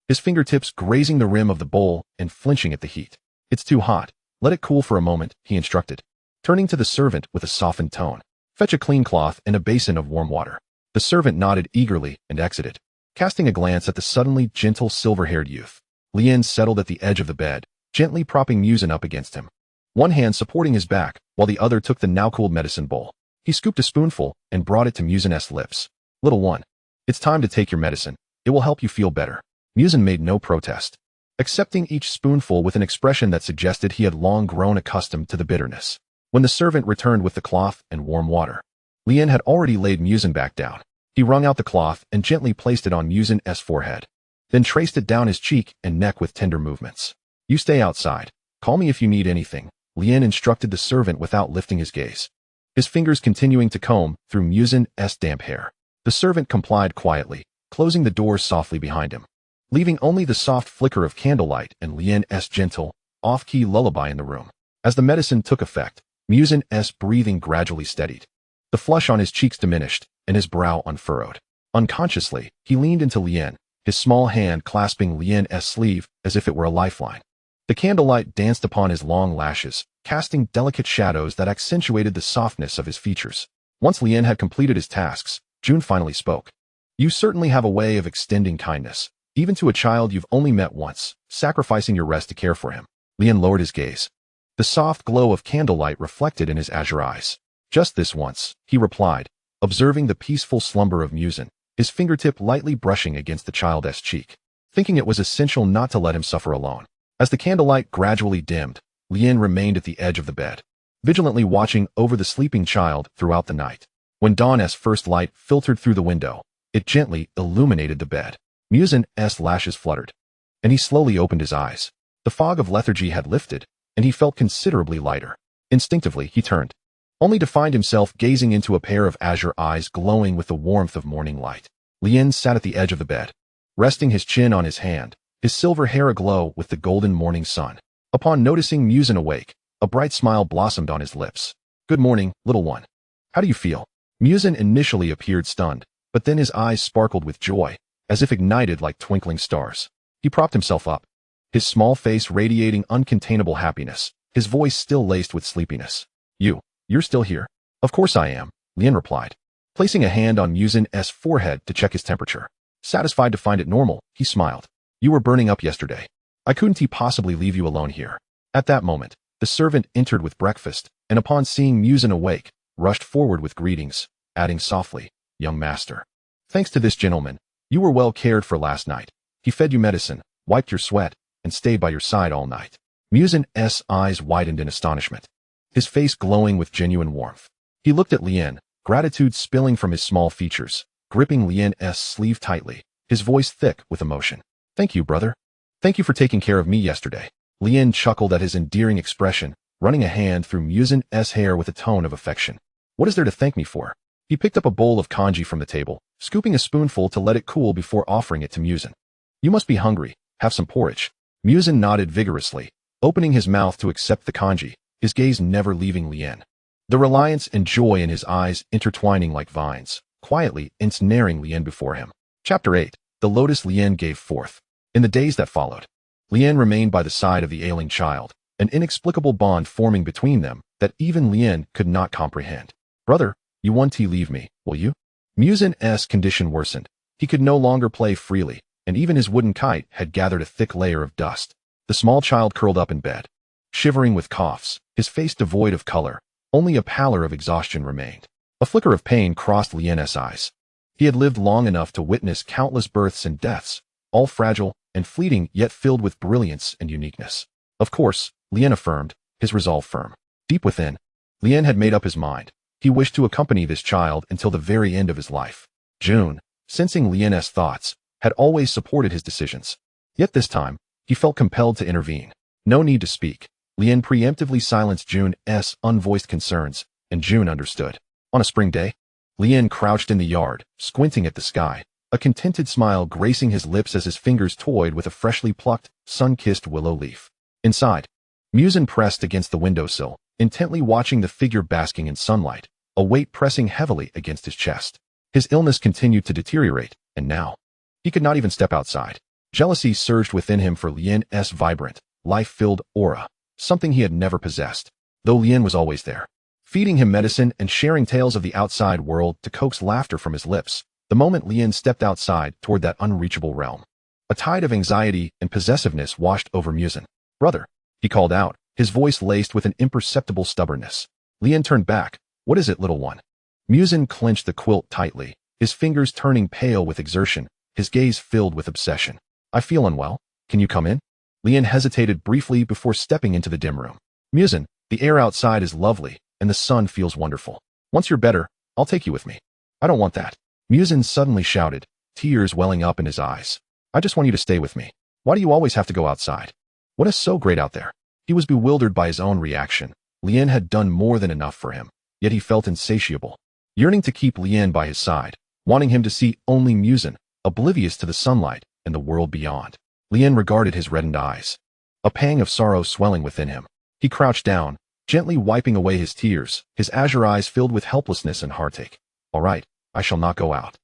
his fingertips grazing the rim of the bowl and flinching at the heat. "It's too hot. Let it cool for a moment," he instructed, turning to the servant with a softened tone. "Fetch a clean cloth and a basin of warm water." The servant nodded eagerly and exited, casting a glance at the suddenly gentle silver-haired youth. Lien settled at the edge of the bed, gently propping Muzan up against him, one hand supporting his back while the other took the now-cooled medicine bowl. He scooped a spoonful and brought it to Muzan's lips. "Little one, it's time to take your medicine. It will help you feel better." Muzan made no protest, accepting each spoonful with an expression that suggested he had long grown accustomed to the bitterness. When the servant returned with the cloth and warm water, Lien had already laid Muzan back down. He wrung out the cloth and gently placed it on Muzan's forehead, then traced it down his cheek and neck with tender movements. "You stay outside. Call me if you need anything," Lien instructed the servant without lifting his gaze, his fingers continuing to comb through Muzan's damp hair. The servant complied quietly, closing the door softly behind him, leaving only the soft flicker of candlelight and Lien's gentle, off-key lullaby in the room. As the medicine took effect, Muzan's breathing gradually steadied. The flush on his cheeks diminished, and his brow unfurrowed. Unconsciously, he leaned into Lien, his small hand clasping Lien's sleeve as if it were a lifeline. The candlelight danced upon his long lashes, casting delicate shadows that accentuated the softness of his features. Once Lien had completed his tasks, June finally spoke. "You certainly have a way of extending kindness, even to a child you've only met once, sacrificing your rest to care for him." Lien lowered his gaze. The soft glow of candlelight reflected in his azure eyes. "Just this once," he replied, observing the peaceful slumber of Muzan, his fingertip lightly brushing against the child's cheek, thinking it was essential not to let him suffer alone. As the candlelight gradually dimmed, Lien remained at the edge of the bed, vigilantly watching over the sleeping child throughout the night. When dawn's first light filtered through the window, it gently illuminated the bed. Muzan's lashes fluttered, and he slowly opened his eyes. The fog of lethargy had lifted, and he felt considerably lighter. Instinctively, he turned, only to find himself gazing into a pair of azure eyes glowing with the warmth of morning light. Lien sat at the edge of the bed, resting his chin on his hand, his silver hair aglow with the golden morning sun. Upon noticing Muzan awake, a bright smile blossomed on his lips. "Good morning, little one. How do you feel?" Muzan initially appeared stunned, but then his eyes sparkled with joy, as if ignited like twinkling stars. He propped himself up, his small face radiating uncontainable happiness, his voice still laced with sleepiness. You're still here?" "Of course I am," Lien replied, placing a hand on Muzan's forehead to check his temperature. Satisfied to find it normal, he smiled. "You were burning up yesterday. I couldn't possibly leave you alone here." At that moment, the servant entered with breakfast, and upon seeing Muzan awake, rushed forward with greetings, adding softly, "Young master. Thanks to this gentleman, you were well cared for last night. He fed you medicine, wiped your sweat, and stayed by your side all night." Muzan's eyes widened in astonishment, his face glowing with genuine warmth. He looked at Lien, gratitude spilling from his small features, gripping Lien's sleeve tightly, his voice thick with emotion. "Thank you, brother. Thank you for taking care of me yesterday." Lien chuckled at his endearing expression, running a hand through Muzan's hair with a tone of affection. "What is there to thank me for?" He picked up a bowl of kanji from the table, scooping a spoonful to let it cool before offering it to Muzan. "You must be hungry. Have some porridge." Muzan nodded vigorously, opening his mouth to accept the kanji, his gaze never leaving Lien. The reliance and joy in his eyes intertwining like vines, quietly ensnaring Lien before him. Chapter 8. The Lotus Lien gave forth. In the days that followed, Lien remained by the side of the ailing child, an inexplicable bond forming between them that even Lien could not comprehend. "Brother, you won't leave me, will you?" Muzan's condition worsened. He could no longer play freely, and even his wooden kite had gathered a thick layer of dust. The small child curled up in bed, shivering with coughs, his face devoid of color. Only a pallor of exhaustion remained. A flicker of pain crossed Lien's eyes. He had lived long enough to witness countless births and deaths, all fragile and fleeting yet filled with brilliance and uniqueness. Of course, Lien affirmed, his resolve firm. Deep within, Lien had made up his mind. He wished to accompany this child until the very end of his life. June, sensing Lien's thoughts, had always supported his decisions. Yet this time, he felt compelled to intervene. No need to speak. Lien preemptively silenced June's unvoiced concerns, and June understood. On a spring day, Lien crouched in the yard, squinting at the sky, a contented smile gracing his lips as his fingers toyed with a freshly plucked, sun-kissed willow leaf. Inside, Muzan pressed against the windowsill, intently watching the figure basking in sunlight, a weight pressing heavily against his chest. His illness continued to deteriorate, and now, he could not even step outside. Jealousy surged within him for Lien's vibrant, life-filled aura, something he had never possessed, though Lien was always there, feeding him medicine and sharing tales of the outside world to coax laughter from his lips. The moment Lien stepped outside toward that unreachable realm, a tide of anxiety and possessiveness washed over Muzan. "Brother," he called out, his voice laced with an imperceptible stubbornness. Lien turned back. "What is it, little one?" Muzan clenched the quilt tightly, his fingers turning pale with exertion, his gaze filled with obsession. "I feel unwell. Can you come in?" Lien hesitated briefly before stepping into the dim room. "Muzan, the air outside is lovely, and the sun feels wonderful. Once you're better, I'll take you with me." "I don't want that," Muzan suddenly shouted, tears welling up in his eyes. "I just want you to stay with me. Why do you always have to go outside? What is so great out there?" He was bewildered by his own reaction. Lien had done more than enough for him, yet he felt insatiable, yearning to keep Lien by his side, wanting him to see only Muzan, oblivious to the sunlight and the world beyond. Lien regarded his reddened eyes, a pang of sorrow swelling within him. He crouched down, gently wiping away his tears, his azure eyes filled with helplessness and heartache. "All right, I shall not go out.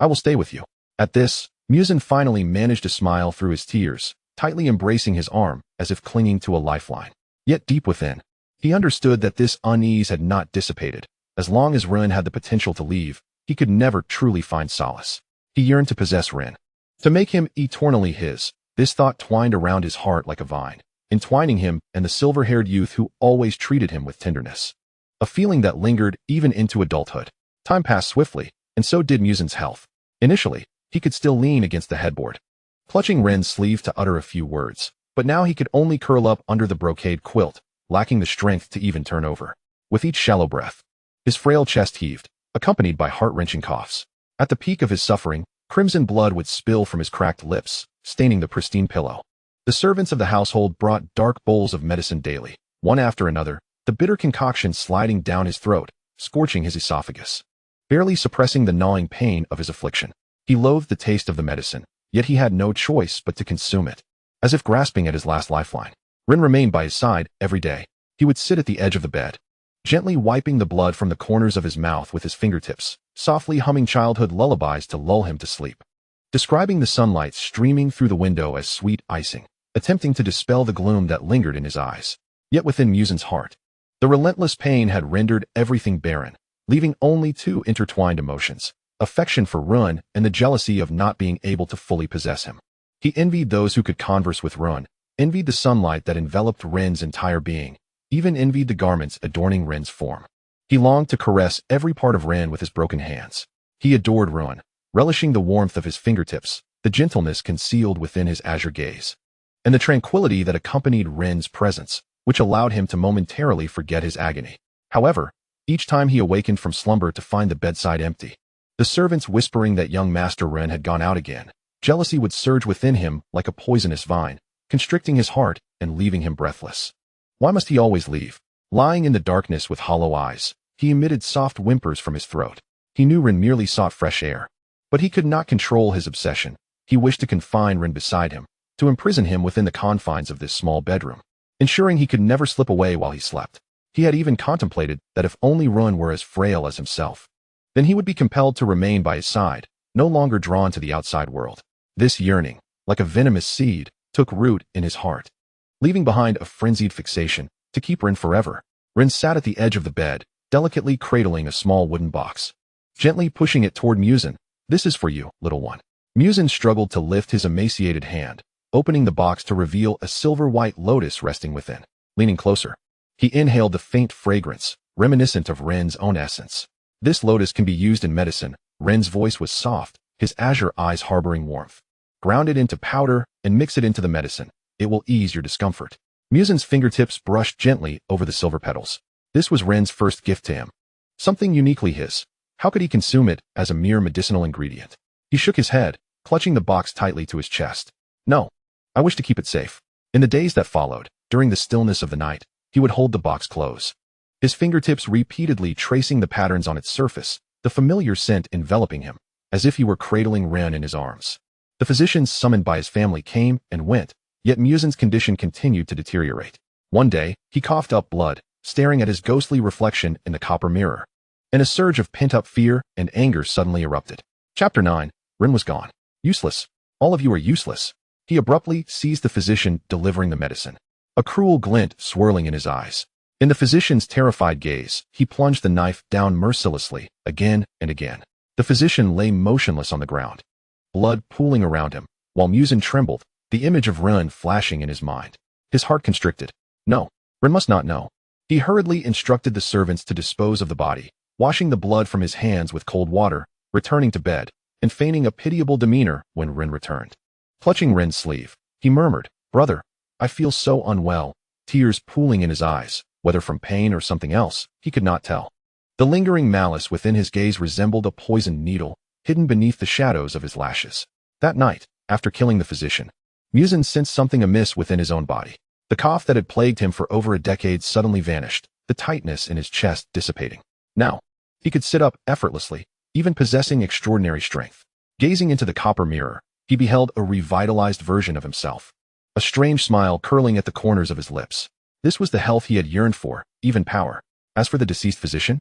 I will stay with you." At this, Muzan finally managed to smile through his tears, tightly embracing his arm as if clinging to a lifeline. Yet deep within, he understood that this unease had not dissipated. As long as Rin had the potential to leave, he could never truly find solace. He yearned to possess Rin, to make him eternally his. This thought twined around his heart like a vine, entwining him and the silver-haired youth who always treated him with tenderness. A feeling that lingered even into adulthood. Time passed swiftly, and so did Muzan's health. Initially, he could still lean against the headboard, clutching Ren's sleeve to utter a few words, but now he could only curl up under the brocade quilt, lacking the strength to even turn over. With each shallow breath, his frail chest heaved, accompanied by heart-wrenching coughs. At the peak of his suffering, crimson blood would spill from his cracked lips, staining the pristine pillow. The servants of the household brought dark bowls of medicine daily, one after another, the bitter concoction sliding down his throat, scorching his esophagus. Barely suppressing the gnawing pain of his affliction, he loathed the taste of the medicine, yet he had no choice but to consume it. As if grasping at his last lifeline, Rin remained by his side every day. He would sit at the edge of the bed, gently wiping the blood from the corners of his mouth with his fingertips, softly humming childhood lullabies to lull him to sleep, describing the sunlight streaming through the window as sweet icing, attempting to dispel the gloom that lingered in his eyes. Yet within Muzan's heart, the relentless pain had rendered everything barren, leaving only two intertwined emotions, affection for Run and the jealousy of not being able to fully possess him. He envied those who could converse with Run, envied the sunlight that enveloped Ren's entire being, even envied the garments adorning Ren's form. He longed to caress every part of Ren with his broken hands. He adored Ren, relishing the warmth of his fingertips, the gentleness concealed within his azure gaze, and the tranquility that accompanied Ren's presence, which allowed him to momentarily forget his agony. However, each time he awakened from slumber to find the bedside empty, the servants whispering that young Master Ren had gone out again, jealousy would surge within him like a poisonous vine, constricting his heart and leaving him breathless. Why must he always leave? Lying in the darkness with hollow eyes, he emitted soft whimpers from his throat. He knew Ren merely sought fresh air. But he could not control his obsession. He wished to confine Ren beside him, to imprison him within the confines of this small bedroom, ensuring he could never slip away while he slept. He had even contemplated that if only Ren were as frail as himself, then he would be compelled to remain by his side, no longer drawn to the outside world. This yearning, like a venomous seed, took root in his heart, leaving behind a frenzied fixation to keep Ren forever. Ren sat at the edge of the bed, delicately cradling a small wooden box, gently pushing it toward Muzan. "This is for you, little one." Muzan struggled to lift his emaciated hand, opening the box to reveal a silver-white lotus resting within. Leaning closer, he inhaled the faint fragrance, reminiscent of Ren's own essence. "This lotus can be used in medicine." Ren's voice was soft, his azure eyes harboring warmth. "Ground it into powder and mix it into the medicine. It will ease your discomfort." Muzan's fingertips brushed gently over the silver petals. This was Ren's first gift to him. Something uniquely his. How could he consume it as a mere medicinal ingredient? He shook his head, clutching the box tightly to his chest. "No, I wish to keep it safe." In the days that followed, during the stillness of the night, he would hold the box close, his fingertips repeatedly tracing the patterns on its surface, the familiar scent enveloping him, as if he were cradling Ren in his arms. The physicians summoned by his family came and went, yet Muzan's condition continued to deteriorate. One day, he coughed up blood, staring at his ghostly reflection in the copper mirror, and a surge of pent-up fear and anger suddenly erupted. Chapter 9. Ren was gone. "Useless. All of you are useless." He abruptly seized the physician delivering the medicine, a cruel glint swirling in his eyes. In the physician's terrified gaze, he plunged the knife down mercilessly, again and again. The physician lay motionless on the ground, blood pooling around him, while Muzan trembled, the image of Ren flashing in his mind. His heart constricted. No, Ren must not know. He hurriedly instructed the servants to dispose of the body, washing the blood from his hands with cold water, returning to bed, and feigning a pitiable demeanor when Ren returned. Clutching Ren's sleeve, he murmured, "Brother, I feel so unwell," tears pooling in his eyes, whether from pain or something else, he could not tell. The lingering malice within his gaze resembled a poisoned needle, hidden beneath the shadows of his lashes. That night, after killing the physician, Muzan sensed something amiss within his own body. The cough that had plagued him for over a decade suddenly vanished, the tightness in his chest dissipating. Now, he could sit up effortlessly, even possessing extraordinary strength. Gazing into the copper mirror, he beheld a revitalized version of himself, a strange smile curling at the corners of his lips. This was the health he had yearned for, even power. As for the deceased physician,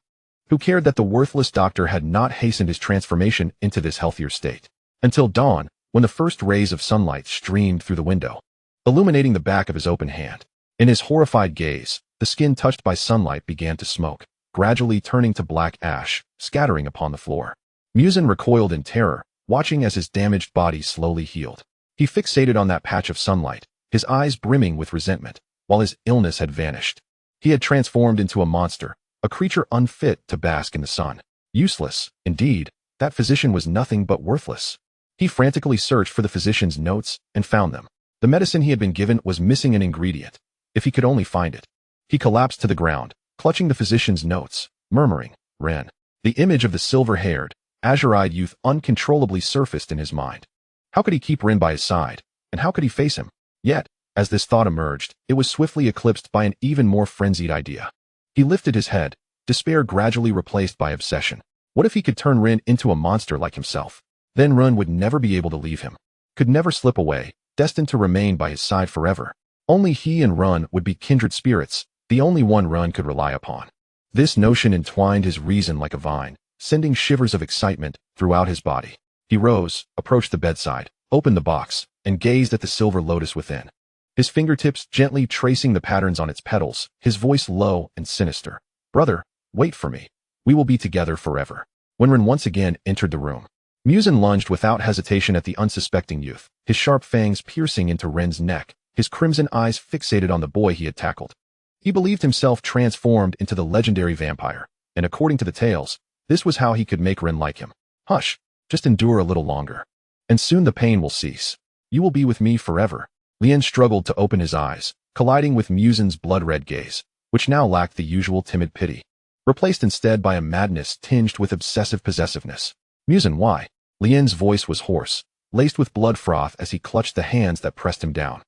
who cared that the worthless doctor had not hastened his transformation into this healthier state? Until dawn, when the first rays of sunlight streamed through the window, illuminating the back of his open hand. In his horrified gaze, the skin touched by sunlight began to smoke, gradually turning to black ash, scattering upon the floor. Muzan recoiled in terror, watching as his damaged body slowly healed. He fixated on that patch of sunlight, his eyes brimming with resentment, while his illness had vanished. He had transformed into a monster, a creature unfit to bask in the sun. Useless, indeed, that physician was nothing but worthless. He frantically searched for the physician's notes and found them. The medicine he had been given was missing an ingredient. If he could only find it. He collapsed to the ground, clutching the physician's notes, murmuring, "Ren." The image of the silver-haired, azure-eyed youth uncontrollably surfaced in his mind. How could he keep Ren by his side, and how could he face him? Yet, as this thought emerged, it was swiftly eclipsed by an even more frenzied idea. He lifted his head, despair gradually replaced by obsession. What if he could turn Ren into a monster like himself? Then Ren would never be able to leave him, could never slip away, destined to remain by his side forever. Only he and Ren would be kindred spirits, the only one Ren could rely upon. This notion entwined his reason like a vine, sending shivers of excitement throughout his body. He rose, approached the bedside, opened the box, and gazed at the silver lotus within. His fingertips gently tracing the patterns on its petals, his voice low and sinister. "Brother, wait for me. We will be together forever." When Ren once again entered the room, Muzan lunged without hesitation at the unsuspecting youth, his sharp fangs piercing into Ren's neck, his crimson eyes fixated on the boy he had tackled. He believed himself transformed into the legendary vampire, and according to the tales, this was how he could make Ren like him. Hush, just endure a little longer. And soon the pain will cease. You will be with me forever. Lien struggled to open his eyes, colliding with Muzan's blood-red gaze, which now lacked the usual timid pity, replaced instead by a madness tinged with obsessive possessiveness. Muzan, why? Lien's voice was hoarse, laced with blood froth as he clutched the hands that pressed him down,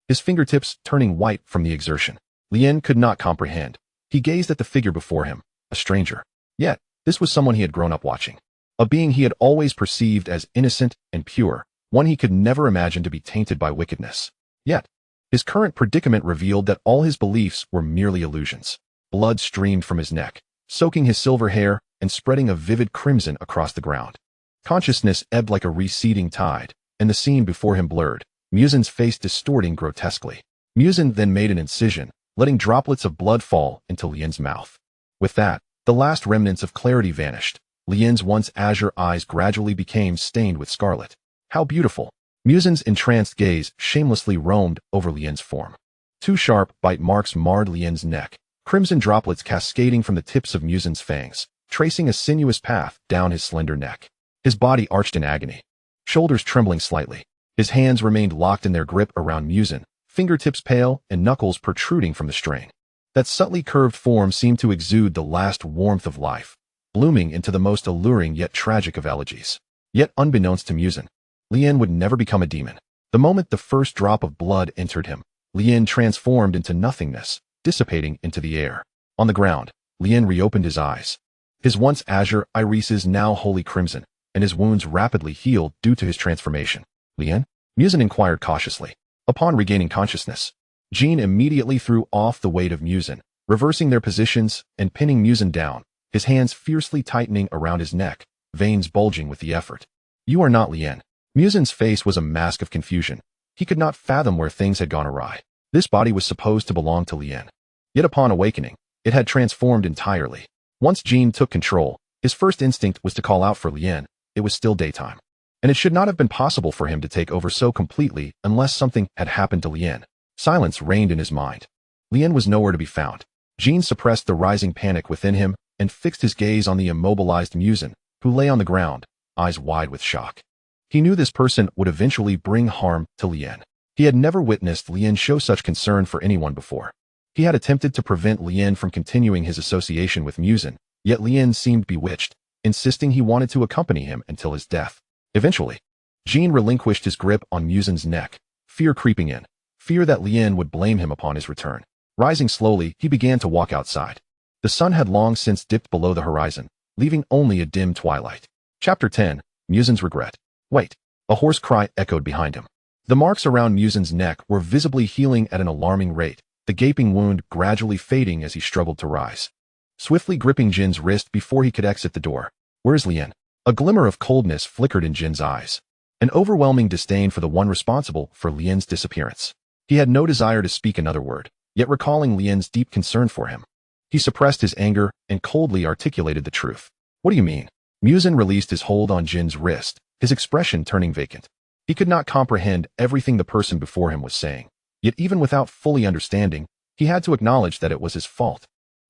his fingertips turning white from the exertion. Lien could not comprehend. He gazed at the figure before him, a stranger. Yet, this was someone he had grown up watching. A being he had always perceived as innocent and pure, one he could never imagine to be tainted by wickedness. Yet, his current predicament revealed that all his beliefs were merely illusions. Blood streamed from his neck, soaking his silver hair and spreading a vivid crimson across the ground. Consciousness ebbed like a receding tide, and the scene before him blurred, Muzan's face distorting grotesquely. Muzan then made an incision, letting droplets of blood fall into Lien's mouth. With that, the last remnants of clarity vanished. Lien's once azure eyes gradually became stained with scarlet. How beautiful! Muzan's entranced gaze shamelessly roamed over Lien's form. 2 sharp bite marks marred Lien's neck, crimson droplets cascading from the tips of Muzan's fangs, tracing a sinuous path down his slender neck. His body arched in agony, shoulders trembling slightly. His hands remained locked in their grip around Muzan, fingertips pale and knuckles protruding from the strain. That subtly curved form seemed to exude the last warmth of life, blooming into the most alluring yet tragic of elegies. Yet unbeknownst to Muzan, Lien would never become a demon. The moment the first drop of blood entered him, Lien transformed into nothingness, dissipating into the air. On the ground, Lien reopened his eyes. His once azure irises now wholly crimson, and his wounds rapidly healed due to his transformation. Lien? Muzan inquired cautiously. Upon regaining consciousness, Jean immediately threw off the weight of Muzan, reversing their positions and pinning Muzan down, his hands fiercely tightening around his neck, veins bulging with the effort. You are not Lien. Muzan's face was a mask of confusion. He could not fathom where things had gone awry. This body was supposed to belong to Lien. Yet upon awakening, it had transformed entirely. Once Jean took control, his first instinct was to call out for Lien. It was still daytime, and it should not have been possible for him to take over so completely unless something had happened to Lien. Silence reigned in his mind. Lien was nowhere to be found. Jean suppressed the rising panic within him and fixed his gaze on the immobilized Muzan, who lay on the ground, eyes wide with shock. He knew this person would eventually bring harm to Lien. He had never witnessed Lien show such concern for anyone before. He had attempted to prevent Lien from continuing his association with Muzan, yet Lien seemed bewitched, insisting he wanted to accompany him until his death. Eventually, Jean relinquished his grip on Muzan's neck, fear creeping in, fear that Lien would blame him upon his return. Rising slowly, he began to walk outside. The sun had long since dipped below the horizon, leaving only a dim twilight. Chapter 10, Muzan's Regret. Wait! A hoarse cry echoed behind him. The marks around Muzan's neck were visibly healing at an alarming rate, the gaping wound gradually fading as he struggled to rise. Swiftly gripping Jin's wrist before he could exit the door. Where's Lien? A glimmer of coldness flickered in Jin's eyes. An overwhelming disdain for the one responsible for Lien's disappearance. He had no desire to speak another word, yet recalling Lien's deep concern for him, he suppressed his anger and coldly articulated the truth. What do you mean? Muzan released his hold on Jin's wrist, his expression turning vacant. He could not comprehend everything the person before him was saying, yet even without fully understanding, he had to acknowledge that it was his fault.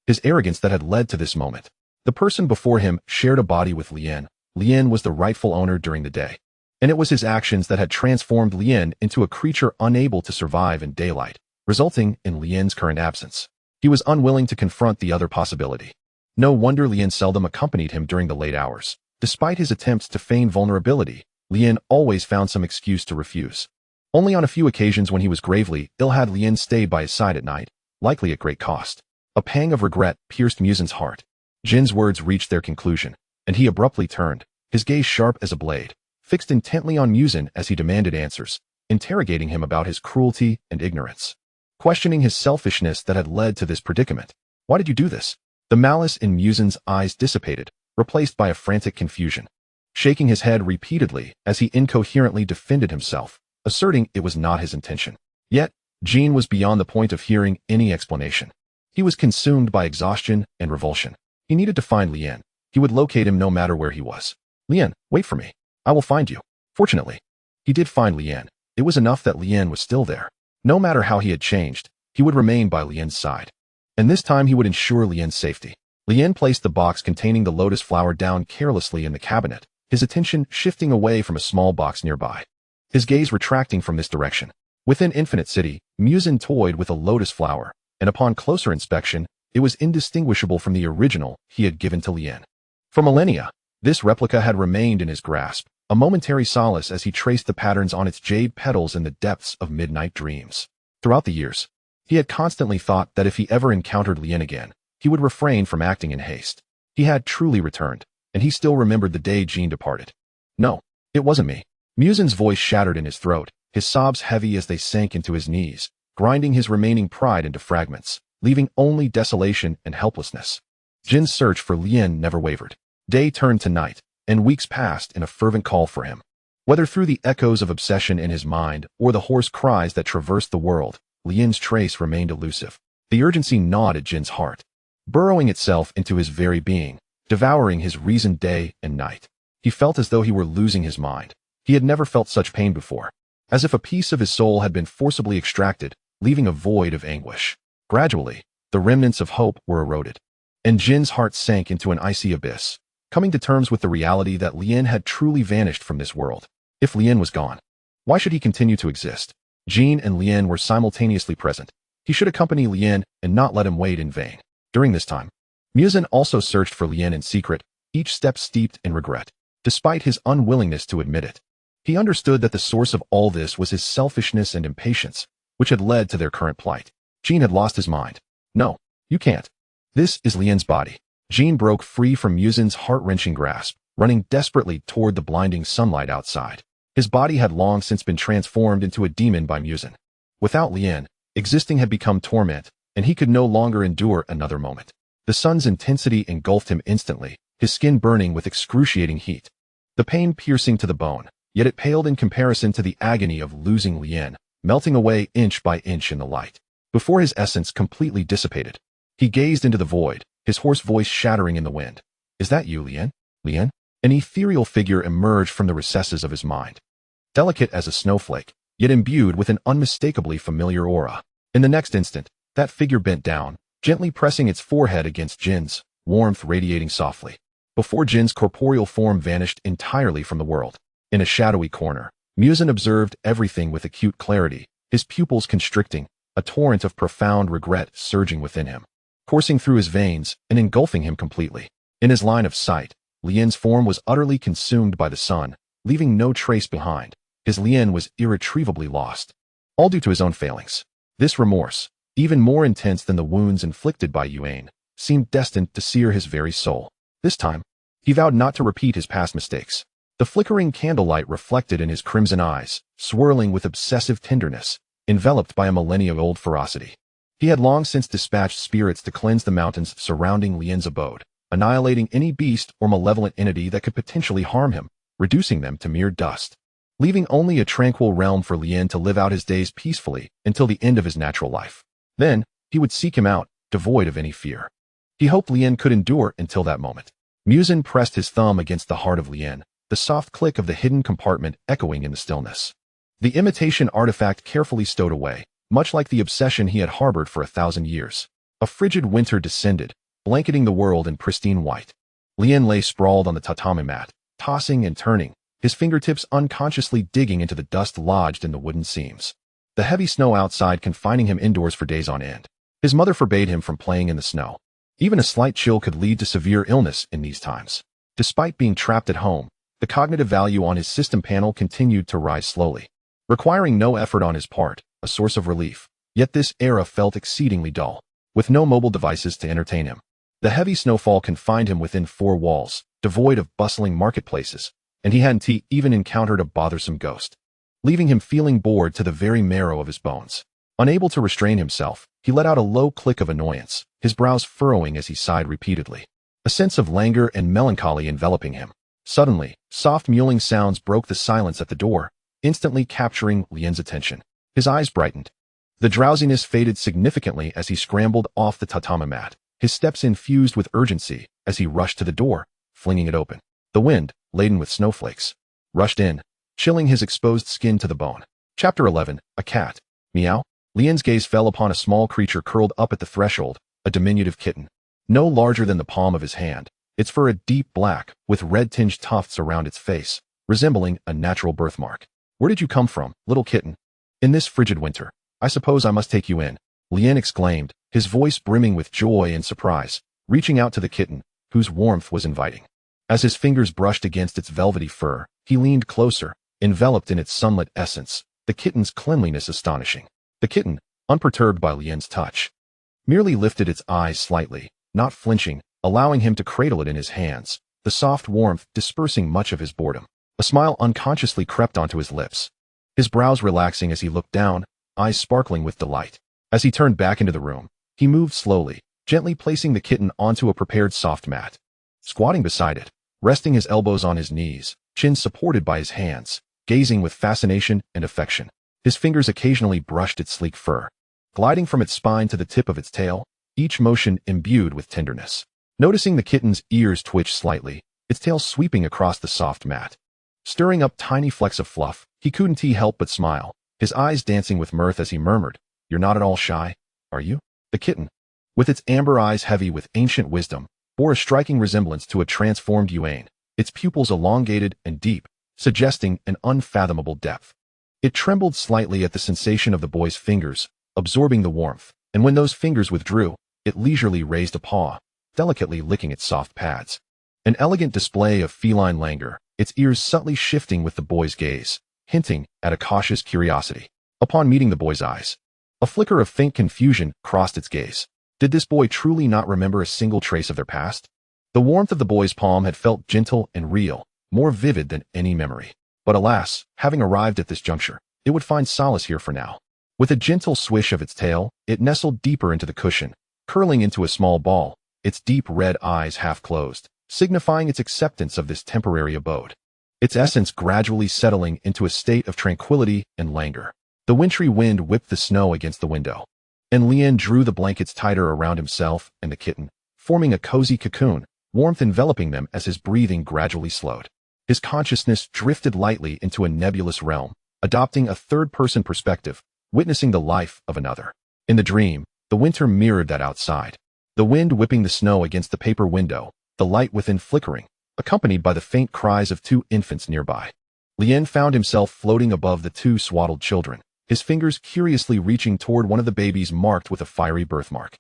His arrogance that had led to this moment. The person before him shared a body with Lien. Lien was the rightful owner during the day, and it was his actions that had transformed Lien into a creature unable to survive in daylight, resulting in Lien's current absence. He was unwilling to confront the other possibility. No wonder Lien seldom accompanied him during the late hours. Despite his attempts to feign vulnerability, Lien always found some excuse to refuse. Only on a few occasions when he was gravely ill had Lien stayed by his side at night, likely at great cost. A pang of regret pierced Muzan's heart. Jin's words reached their conclusion, and he abruptly turned, his gaze sharp as a blade, fixed intently on Muzan as he demanded answers, interrogating him about his cruelty and ignorance, questioning his selfishness that had led to this predicament. Why did you do this? The malice in Muzan's eyes dissipated, replaced by a frantic confusion, shaking his head repeatedly as he incoherently defended himself, asserting it was not his intention. Yet, Jin was beyond the point of hearing any explanation. He was consumed by exhaustion and revulsion. He needed to find Lien. He would locate him no matter where he was. Lien, wait for me. I will find you. Fortunately, he did find Lien. It was enough that Lien was still there. No matter how he had changed, he would remain by Lien's side. And this time he would ensure Lien's safety. Lien placed the box containing the lotus flower down carelessly in the cabinet, his attention shifting away from a small box nearby. His gaze retracting from this direction. Within Infinite City, Muzan toyed with a lotus flower, and upon closer inspection, it was indistinguishable from the original he had given to Lien. For millennia, this replica had remained in his grasp, a momentary solace as he traced the patterns on its jade petals in the depths of midnight dreams. Throughout the years, he had constantly thought that if he ever encountered Lien again, he would refrain from acting in haste. He had truly returned, and he still remembered the day Jean departed. No, it wasn't me. Muzan's voice shattered in his throat, his sobs heavy as they sank into his knees, grinding his remaining pride into fragments, leaving only desolation and helplessness. Jin's search for Lien never wavered. Day turned to night, and weeks passed in a fervent call for him. Whether through the echoes of obsession in his mind or the hoarse cries that traversed the world, Lien's trace remained elusive. The urgency gnawed at Jin's heart, burrowing itself into his very being, devouring his reason day and night. He felt as though he were losing his mind. He had never felt such pain before, as if a piece of his soul had been forcibly extracted, leaving a void of anguish. Gradually, the remnants of hope were eroded, and Jin's heart sank into an icy abyss, coming to terms with the reality that Lien had truly vanished from this world. If Lien was gone, why should he continue to exist? Jean and Lien were simultaneously present. He should accompany Lien and not let him wait in vain. During this time, Muzan also searched for Lien in secret, each step steeped in regret, despite his unwillingness to admit it. He understood that the source of all this was his selfishness and impatience, which had led to their current plight. Jean had lost his mind. No, you can't. This is Lien's body. Jean broke free from Muzan's heart-wrenching grasp, running desperately toward the blinding sunlight outside. His body had long since been transformed into a demon by Muzan. Without Lien, existing had become torment, and he could no longer endure another moment. The sun's intensity engulfed him instantly, his skin burning with excruciating heat. The pain piercing to the bone, yet it paled in comparison to the agony of losing Lien, melting away inch by inch in the light. Before his essence completely dissipated, he gazed into the void, his hoarse voice shattering in the wind. Is that you, Lien? Lien? An ethereal figure emerged from the recesses of his mind. Delicate as a snowflake, yet imbued with an unmistakably familiar aura. In the next instant, that figure bent down, gently pressing its forehead against Jin's, warmth radiating softly. Before Jin's corporeal form vanished entirely from the world. In a shadowy corner, Muzan observed everything with acute clarity, his pupils constricting, a torrent of profound regret surging within him, coursing through his veins and engulfing him completely. In his line of sight, Lien's form was utterly consumed by the sun, leaving no trace behind. His Lien was irretrievably lost, all due to his own failings. This remorse, even more intense than the wounds inflicted by Yuan, seemed destined to sear his very soul. This time, he vowed not to repeat his past mistakes. The flickering candlelight reflected in his crimson eyes, swirling with obsessive tenderness, enveloped by a millennia-old ferocity. He had long since dispatched spirits to cleanse the mountains surrounding Lien's abode, annihilating any beast or malevolent entity that could potentially harm him, reducing them to mere dust, leaving only a tranquil realm for Lien to live out his days peacefully until the end of his natural life. Then, he would seek him out, devoid of any fear. He hoped Lien could endure until that moment. Muzan pressed his thumb against the heart of Lien, the soft click of the hidden compartment echoing in the stillness. The imitation artifact carefully stowed away, much like the obsession he had harbored for 1,000 years. A frigid winter descended, blanketing the world in pristine white. Lien lay sprawled on the tatami mat, tossing and turning, his fingertips unconsciously digging into the dust lodged in the wooden seams. The heavy snow outside confining him indoors for days on end. His mother forbade him from playing in the snow. Even a slight chill could lead to severe illness in these times. Despite being trapped at home, the cognitive value on his system panel continued to rise slowly, requiring no effort on his part, a source of relief. Yet this era felt exceedingly dull, with no mobile devices to entertain him. The heavy snowfall confined him within four walls, devoid of bustling marketplaces, and he hadn't even encountered a bothersome ghost, leaving him feeling bored to the very marrow of his bones. Unable to restrain himself, he let out a low click of annoyance, his brows furrowing as he sighed repeatedly. A sense of languor and melancholy enveloping him. Suddenly, soft mewling sounds broke the silence at the door, instantly capturing Lien's attention. His eyes brightened. The drowsiness faded significantly as he scrambled off the tatami mat, his steps infused with urgency as he rushed to the door, flinging it open. The wind, laden with snowflakes, rushed in, chilling his exposed skin to the bone. Chapter 11, A Cat. Meow. Lien's gaze fell upon a small creature curled up at the threshold, a diminutive kitten. no larger than the palm of his hand, its fur a deep black, with red-tinged tufts around its face, resembling a natural birthmark. Where did you come from, little kitten? In this frigid winter, I suppose I must take you in, Lien exclaimed, his voice brimming with joy and surprise, reaching out to the kitten, whose warmth was inviting. As his fingers brushed against its velvety fur, he leaned closer, enveloped in its sunlit essence, the kitten's cleanliness astonishing. The kitten, unperturbed by Lien's touch, merely lifted its eyes slightly, not flinching, allowing him to cradle it in his hands, the soft warmth dispersing much of his boredom. A smile unconsciously crept onto his lips, his brows relaxing as he looked down, eyes sparkling with delight. As he turned back into the room, he moved slowly, gently placing the kitten onto a prepared soft mat. Squatting beside it, resting his elbows on his knees, chin supported by his hands, gazing with fascination and affection. His fingers occasionally brushed its sleek fur, gliding from its spine to the tip of its tail, each motion imbued with tenderness. Noticing the kitten's ears twitch slightly, its tail sweeping across the soft mat, stirring up tiny flecks of fluff, he couldn't help but smile, his eyes dancing with mirth as he murmured, "You're not at all shy, are you?" The kitten, with its amber eyes heavy with ancient wisdom, bore a striking resemblance to a transformed Yuan, its pupils elongated and deep, suggesting an unfathomable depth. It trembled slightly at the sensation of the boy's fingers, absorbing the warmth, and when those fingers withdrew, it leisurely raised a paw, delicately licking its soft pads. An elegant display of feline languor, its ears subtly shifting with the boy's gaze, hinting at a cautious curiosity. Upon meeting the boy's eyes, a flicker of faint confusion crossed its gaze. Did this boy truly not remember a single trace of their past? The warmth of the boy's palm had felt gentle and real, more vivid than any memory. But alas, having arrived at this juncture, it would find solace here for now. With a gentle swish of its tail, it nestled deeper into the cushion, curling into a small ball, its deep red eyes half closed, signifying its acceptance of this temporary abode. Its essence gradually settling into a state of tranquility and languor. The wintry wind whipped the snow against the window, and Lien drew the blankets tighter around himself and the kitten, forming a cozy cocoon, warmth enveloping them as his breathing gradually slowed. His consciousness drifted lightly into a nebulous realm, adopting a third-person perspective, witnessing the life of another. In the dream, the winter mirrored that outside, the wind whipping the snow against the paper window, the light within flickering, accompanied by the faint cries of two infants nearby. Lien found himself floating above the two swaddled children, his fingers curiously reaching toward one of the babies marked with a fiery birthmark.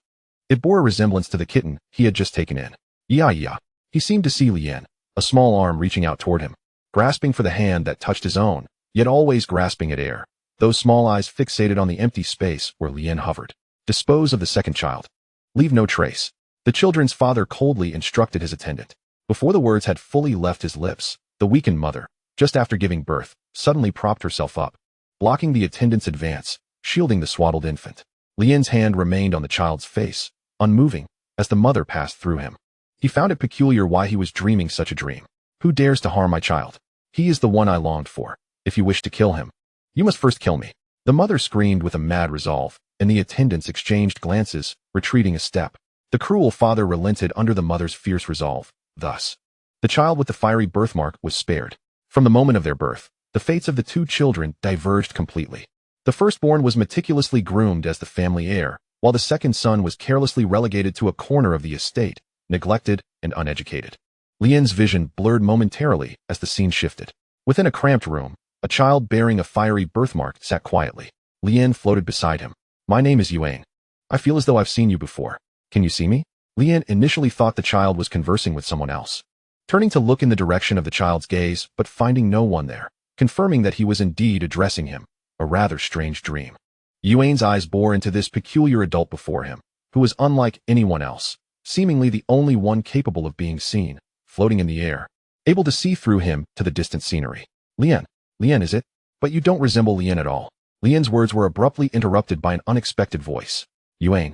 It bore a resemblance to the kitten he had just taken in. Yeah. He seemed to see Lien, a small arm reaching out toward him, grasping for the hand that touched his own, yet always grasping at air, those small eyes fixated on the empty space where Lien hovered. Dispose of the second child. Leave no trace. The children's father coldly instructed his attendant. Before the words had fully left his lips, the weakened mother, just after giving birth, suddenly propped herself up, blocking the attendant's advance, shielding the swaddled infant. Lien's hand remained on the child's face, unmoving, as the mother passed through him. He found it peculiar why he was dreaming such a dream. Who dares to harm my child? He is the one I longed for. If you wish to kill him, you must first kill me. The mother screamed with a mad resolve, and the attendants exchanged glances, retreating a step. The cruel father relented under the mother's fierce resolve. Thus, the child with the fiery birthmark was spared. From the moment of their birth, the fates of the two children diverged completely. The firstborn was meticulously groomed as the family heir, while the second son was carelessly relegated to a corner of the estate, neglected and uneducated. Lien's vision blurred momentarily as the scene shifted. Within a cramped room, a child bearing a fiery birthmark sat quietly. Lien floated beside him. My name is Yuan. I feel as though I've seen you before. Can you see me? Lien initially thought the child was conversing with someone else, turning to look in the direction of the child's gaze, but finding no one there, confirming that he was indeed addressing him, a rather strange dream. Yuan's eyes bore into this peculiar adult before him, who was unlike anyone else, seemingly the only one capable of being seen, floating in the air, able to see through him to the distant scenery. Lien, is it? But you don't resemble Lien at all. Lien's words were abruptly interrupted by an unexpected voice. Yuan,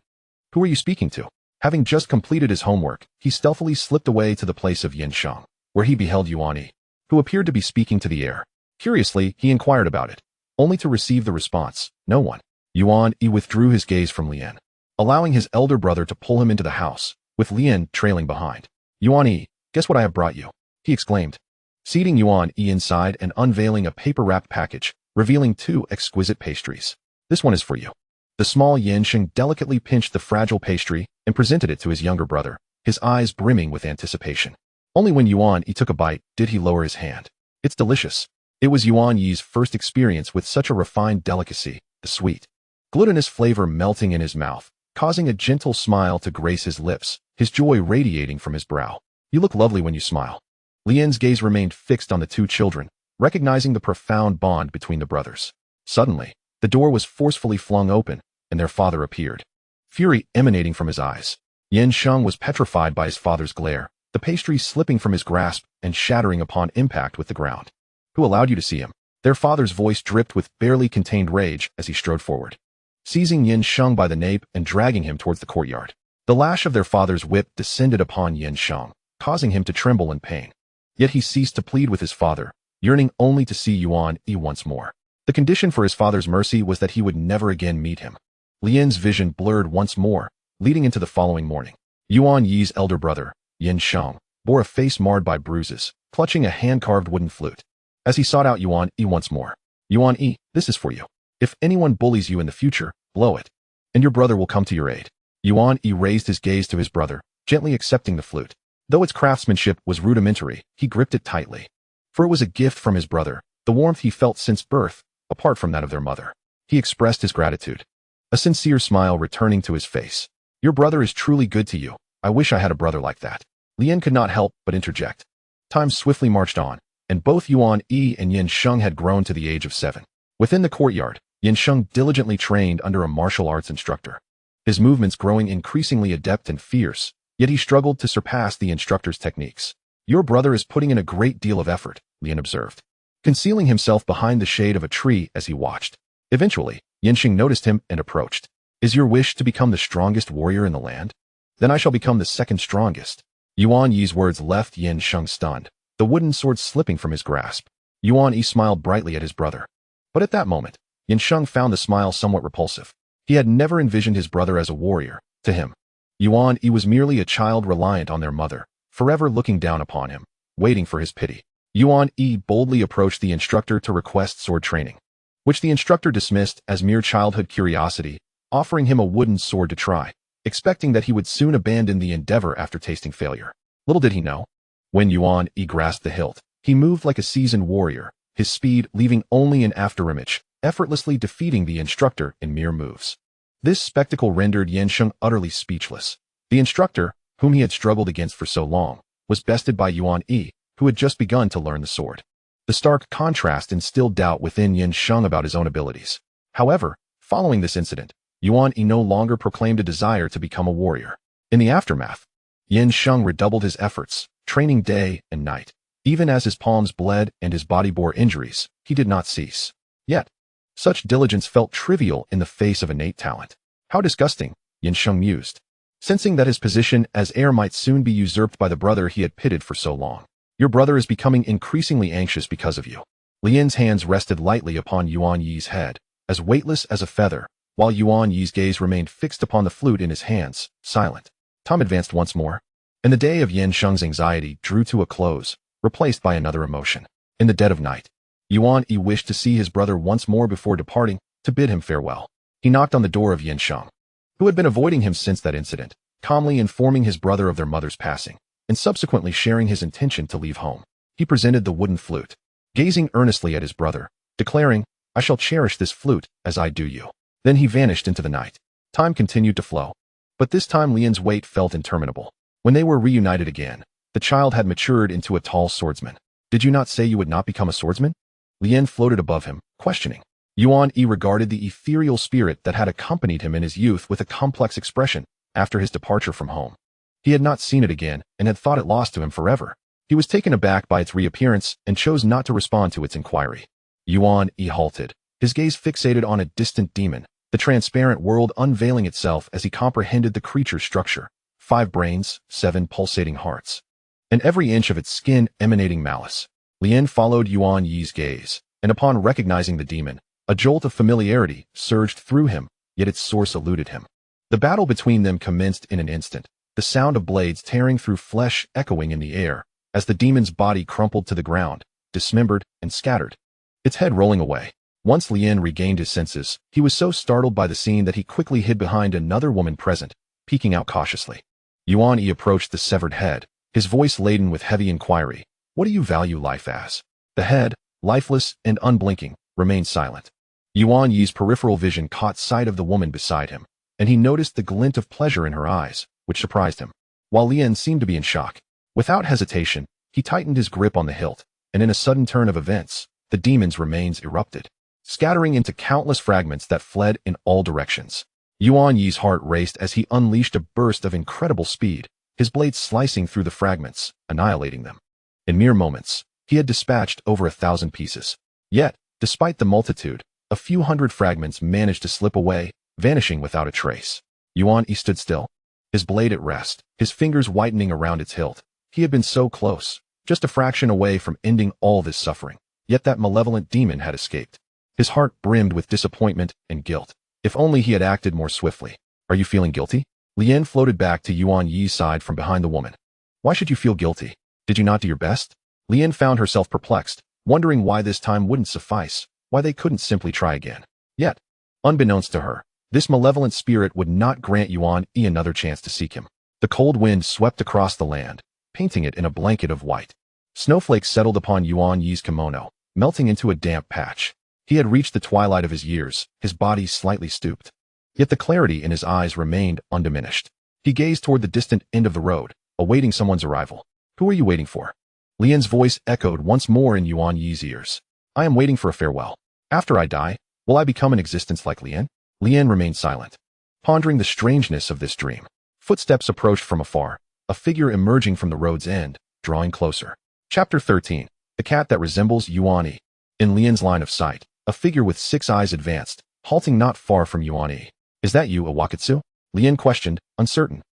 who are you speaking to? Having just completed his homework, he stealthily slipped away to the place of Yansheng, where he beheld Yuan, who appeared to be speaking to the air. Curiously, he inquired about it, only to receive the response, no one. Yuan withdrew his gaze from Lien, allowing his elder brother to pull him into the house, with Lien trailing behind. Yuan, guess what I have brought you? He exclaimed, seating Yuan inside and unveiling a paper-wrapped package, revealing two exquisite pastries. This one is for you. The small Yansheng delicately pinched the fragile pastry and presented it to his younger brother, his eyes brimming with anticipation. Only when Yuan Yi took a bite did he lower his hand. It's delicious. It was Yuan Yi's first experience with such a refined delicacy, the sweet, glutinous flavor melting in his mouth, causing a gentle smile to grace his lips, his joy radiating from his brow. You look lovely when you smile. Lian's gaze remained fixed on the two children, recognizing the profound bond between the brothers. Suddenly, the door was forcefully flung open, and their father appeared. Fury emanating from his eyes. Yen Sheng was petrified by his father's glare, the pastry slipping from his grasp and shattering upon impact with the ground. Who allowed you to see him? Their father's voice dripped with barely contained rage as he strode forward, seizing Yen Sheng by the nape and dragging him towards the courtyard. The lash of their father's whip descended upon Yen Sheng, causing him to tremble in pain. Yet he ceased to plead with his father, yearning only to see Yuan Yi once more. The condition for his father's mercy was that he would never again meet him. Lian's vision blurred once more, leading into the following morning. Yuan Yi's elder brother, Yen Sheng, bore a face marred by bruises, clutching a hand-carved wooden flute. As he sought out Yuan Yi once more. Yuan Yi, this is for you. If anyone bullies you in the future, blow it, and your brother will come to your aid. Yuan Yi raised his gaze to his brother, gently accepting the flute. Though its craftsmanship was rudimentary, he gripped it tightly. For it was a gift from his brother, the warmth he felt since birth, apart from that of their mother. He expressed his gratitude, a sincere smile returning to his face. Your brother is truly good to you. I wish I had a brother like that. Lian could not help but interject. Time swiftly marched on, and both Yuan Yi and Yen Sheng had grown to the age of 7. Within the courtyard, Yen Sheng diligently trained under a martial arts instructor, his movements growing increasingly adept and fierce, yet he struggled to surpass the instructor's techniques. Your brother is putting in a great deal of effort, Lian observed, concealing himself behind the shade of a tree as he watched. Eventually, Yen Sheng noticed him and approached. Is your wish to become the strongest warrior in the land? Then I shall become the second strongest. Yuan Yi's words left Yen Sheng stunned, the wooden sword slipping from his grasp. Yuan Yi smiled brightly at his brother. But at that moment, Yen Sheng found the smile somewhat repulsive. He had never envisioned his brother as a warrior. To him, Yuan Yi was merely a child reliant on their mother, forever looking down upon him, waiting for his pity. Yuan Yi boldly approached the instructor to request sword training, which the instructor dismissed as mere childhood curiosity, offering him a wooden sword to try, expecting that he would soon abandon the endeavor after tasting failure. Little did he know. When Yuan Yi grasped the hilt, he moved like a seasoned warrior, his speed leaving only an afterimage, effortlessly defeating the instructor in mere moves. This spectacle rendered Yen Sheng utterly speechless. The instructor, whom he had struggled against for so long, was bested by Yuan Yi, who had just begun to learn the sword. The stark contrast instilled doubt within Yen Sheng about his own abilities. However, following this incident, Yuan Yi no longer proclaimed a desire to become a warrior. In the aftermath, Yen Sheng redoubled his efforts, training day and night. Even as his palms bled and his body bore injuries, he did not cease. Yet, such diligence felt trivial in the face of innate talent. How disgusting, Yen Sheng mused, sensing that his position as heir might soon be usurped by the brother he had pitted for so long. Your brother is becoming increasingly anxious because of you. Lian's hands rested lightly upon Yuan Yi's head, as weightless as a feather, while Yuan Yi's gaze remained fixed upon the flute in his hands, silent. Time advanced once more, and the day of Yen Sheng's anxiety drew to a close, replaced by another emotion. In the dead of night, Yuan Yi wished to see his brother once more before departing, to bid him farewell. He knocked on the door of Yen Sheng, who had been avoiding him since that incident, calmly informing his brother of their mother's passing, and subsequently sharing his intention to leave home. He presented the wooden flute, gazing earnestly at his brother, declaring, I shall cherish this flute as I do you. Then he vanished into the night. Time continued to flow, but this time Lian's wait felt interminable. When they were reunited again, the child had matured into a tall swordsman. Did you not say you would not become a swordsman? Lian floated above him, questioning. Yuan Yi regarded the ethereal spirit that had accompanied him in his youth with a complex expression after his departure from home. He had not seen it again and had thought it lost to him forever. He was taken aback by its reappearance and chose not to respond to its inquiry. Yuan Yi halted, his gaze fixated on a distant demon, the transparent world unveiling itself as he comprehended the creature's structure. 5 brains, 7 pulsating hearts, and every inch of its skin emanating malice. Lian followed Yuan Yi's gaze, and upon recognizing the demon, a jolt of familiarity surged through him, yet its source eluded him. The battle between them commenced in an instant, the sound of blades tearing through flesh echoing in the air, as the demon's body crumpled to the ground, dismembered and scattered, its head rolling away. Once Lian regained his senses, he was so startled by the scene that he quickly hid behind another woman present, peeking out cautiously. Yuan-Yi approached the severed head, his voice laden with heavy inquiry. What do you value life as? The head, lifeless and unblinking, remained silent. Yuan-Yi's peripheral vision caught sight of the woman beside him, and he noticed the glint of pleasure in her eyes, which surprised him. While Lien seemed to be in shock, without hesitation, he tightened his grip on the hilt, and in a sudden turn of events, the demon's remains erupted, scattering into countless fragments that fled in all directions. Yuan-Yi's heart raced as he unleashed a burst of incredible speed, his blade slicing through the fragments, annihilating them. In mere moments, he had dispatched over 1,000 pieces. Yet, despite the multitude, a few hundred fragments managed to slip away, vanishing without a trace. Yuan-Yi stood still, his blade at rest, his fingers whitening around its hilt. He had been so close, just a fraction away from ending all this suffering. Yet that malevolent demon had escaped. His heart brimmed with disappointment and guilt. If only he had acted more swiftly. Are you feeling guilty? Lien floated back to Yuan-Yi's side from behind the woman. Why should you feel guilty? Did you not do your best? Lien found herself perplexed, wondering why this time wouldn't suffice, why they couldn't simply try again. Yet, unbeknownst to her, this malevolent spirit would not grant Yuan-Yi another chance to seek him. The cold wind swept across the land, painting it in a blanket of white. Snowflakes settled upon Yuan-Yi's kimono, melting into a damp patch. He had reached the twilight of his years, his body slightly stooped. Yet the clarity in his eyes remained undiminished. He gazed toward the distant end of the road, awaiting someone's arrival. Who are you waiting for? Lien's voice echoed once more in Yuan-Yi's ears. I am waiting for a farewell. After I die, will I become an existence like Lien? Lien remained silent, pondering the strangeness of this dream. Footsteps approached from afar, a figure emerging from the road's end, drawing closer. Chapter 13. The cat that resembles Yuan-Yi. In Lien's line of sight, a figure with 6 eyes advanced, halting not far from Yuan-Yi. Is that you, Awakitsu? Lien questioned, uncertain,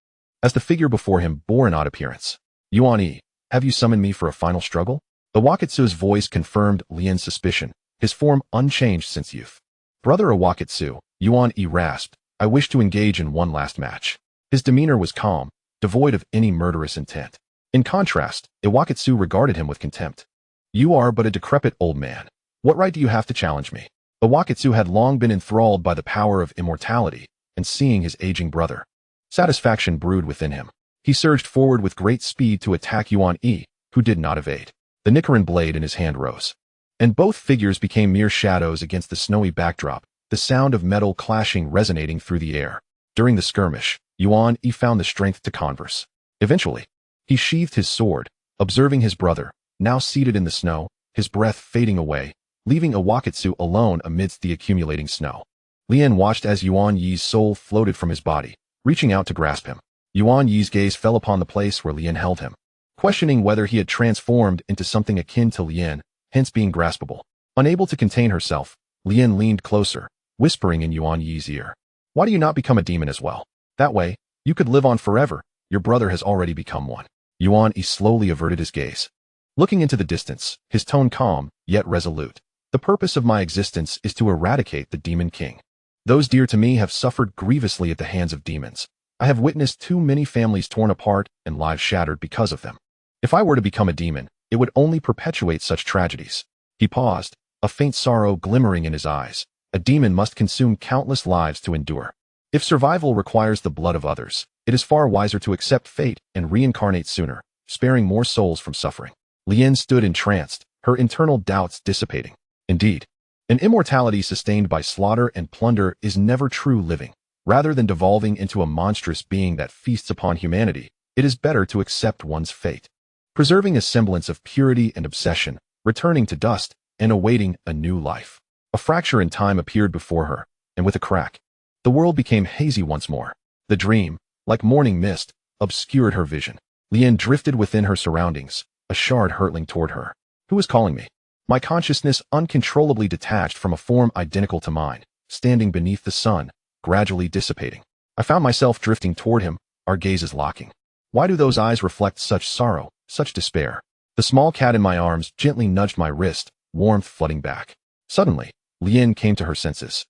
as the figure before him bore an odd appearance. Yuan-Yi, have you summoned me for a final struggle? Awakitsu's voice confirmed Lien's suspicion, his form unchanged since youth. Brother Awakitsu, Yuan-Yi rasped, I wish to engage in one last match. His demeanor was calm, devoid of any murderous intent. In contrast, Awakitsu regarded him with contempt. You are but a decrepit old man. What right do you have to challenge me? Awakitsu had long been enthralled by the power of immortality, and seeing his aging brother, satisfaction brewed within him. He surged forward with great speed to attack Yuan-Yi, who did not evade. The Nichiren blade in his hand rose, and both figures became mere shadows against the snowy backdrop, the sound of metal clashing resonating through the air. During the skirmish, Yuan-Yi found the strength to converse. Eventually, he sheathed his sword, observing his brother, now seated in the snow, his breath fading away, leaving Awakitsu alone amidst the accumulating snow. Lien watched as Yuan-Yi's soul floated from his body, reaching out to grasp him. Yuan-Yi's gaze fell upon the place where Lien held him, questioning whether he had transformed into something akin to Lien, hence being graspable. Unable to contain herself, Lien leaned closer, whispering in Yuan-Yi's ear. Why do you not become a demon as well? That way, you could live on forever. Your brother has already become one. Yuan-Yi slowly averted his gaze, looking into the distance, his tone calm, yet resolute. The purpose of my existence is to eradicate the Demon King. Those dear to me have suffered grievously at the hands of demons. I have witnessed too many families torn apart and lives shattered because of them. If I were to become a demon, it would only perpetuate such tragedies. He paused, a faint sorrow glimmering in his eyes. A demon must consume countless lives to endure. If survival requires the blood of others, it is far wiser to accept fate and reincarnate sooner, sparing more souls from suffering. Lien stood entranced, her internal doubts dissipating. Indeed, an immortality sustained by slaughter and plunder is never true living. Rather than devolving into a monstrous being that feasts upon humanity, it is better to accept one's fate, preserving a semblance of purity and obsession, returning to dust, and awaiting a new life. A fracture in time appeared before her, and with a crack, the world became hazy once more. The dream, like morning mist, obscured her vision. Lien drifted within her surroundings, a shard hurtling toward her. Who is calling me? My consciousness uncontrollably detached from a form identical to mine, standing beneath the sun, gradually dissipating. I found myself drifting toward him, our gazes locking. Why do those eyes reflect such sorrow, such despair? The small cat in my arms gently nudged my wrist, warmth flooding back. Suddenly, Lien came to her senses.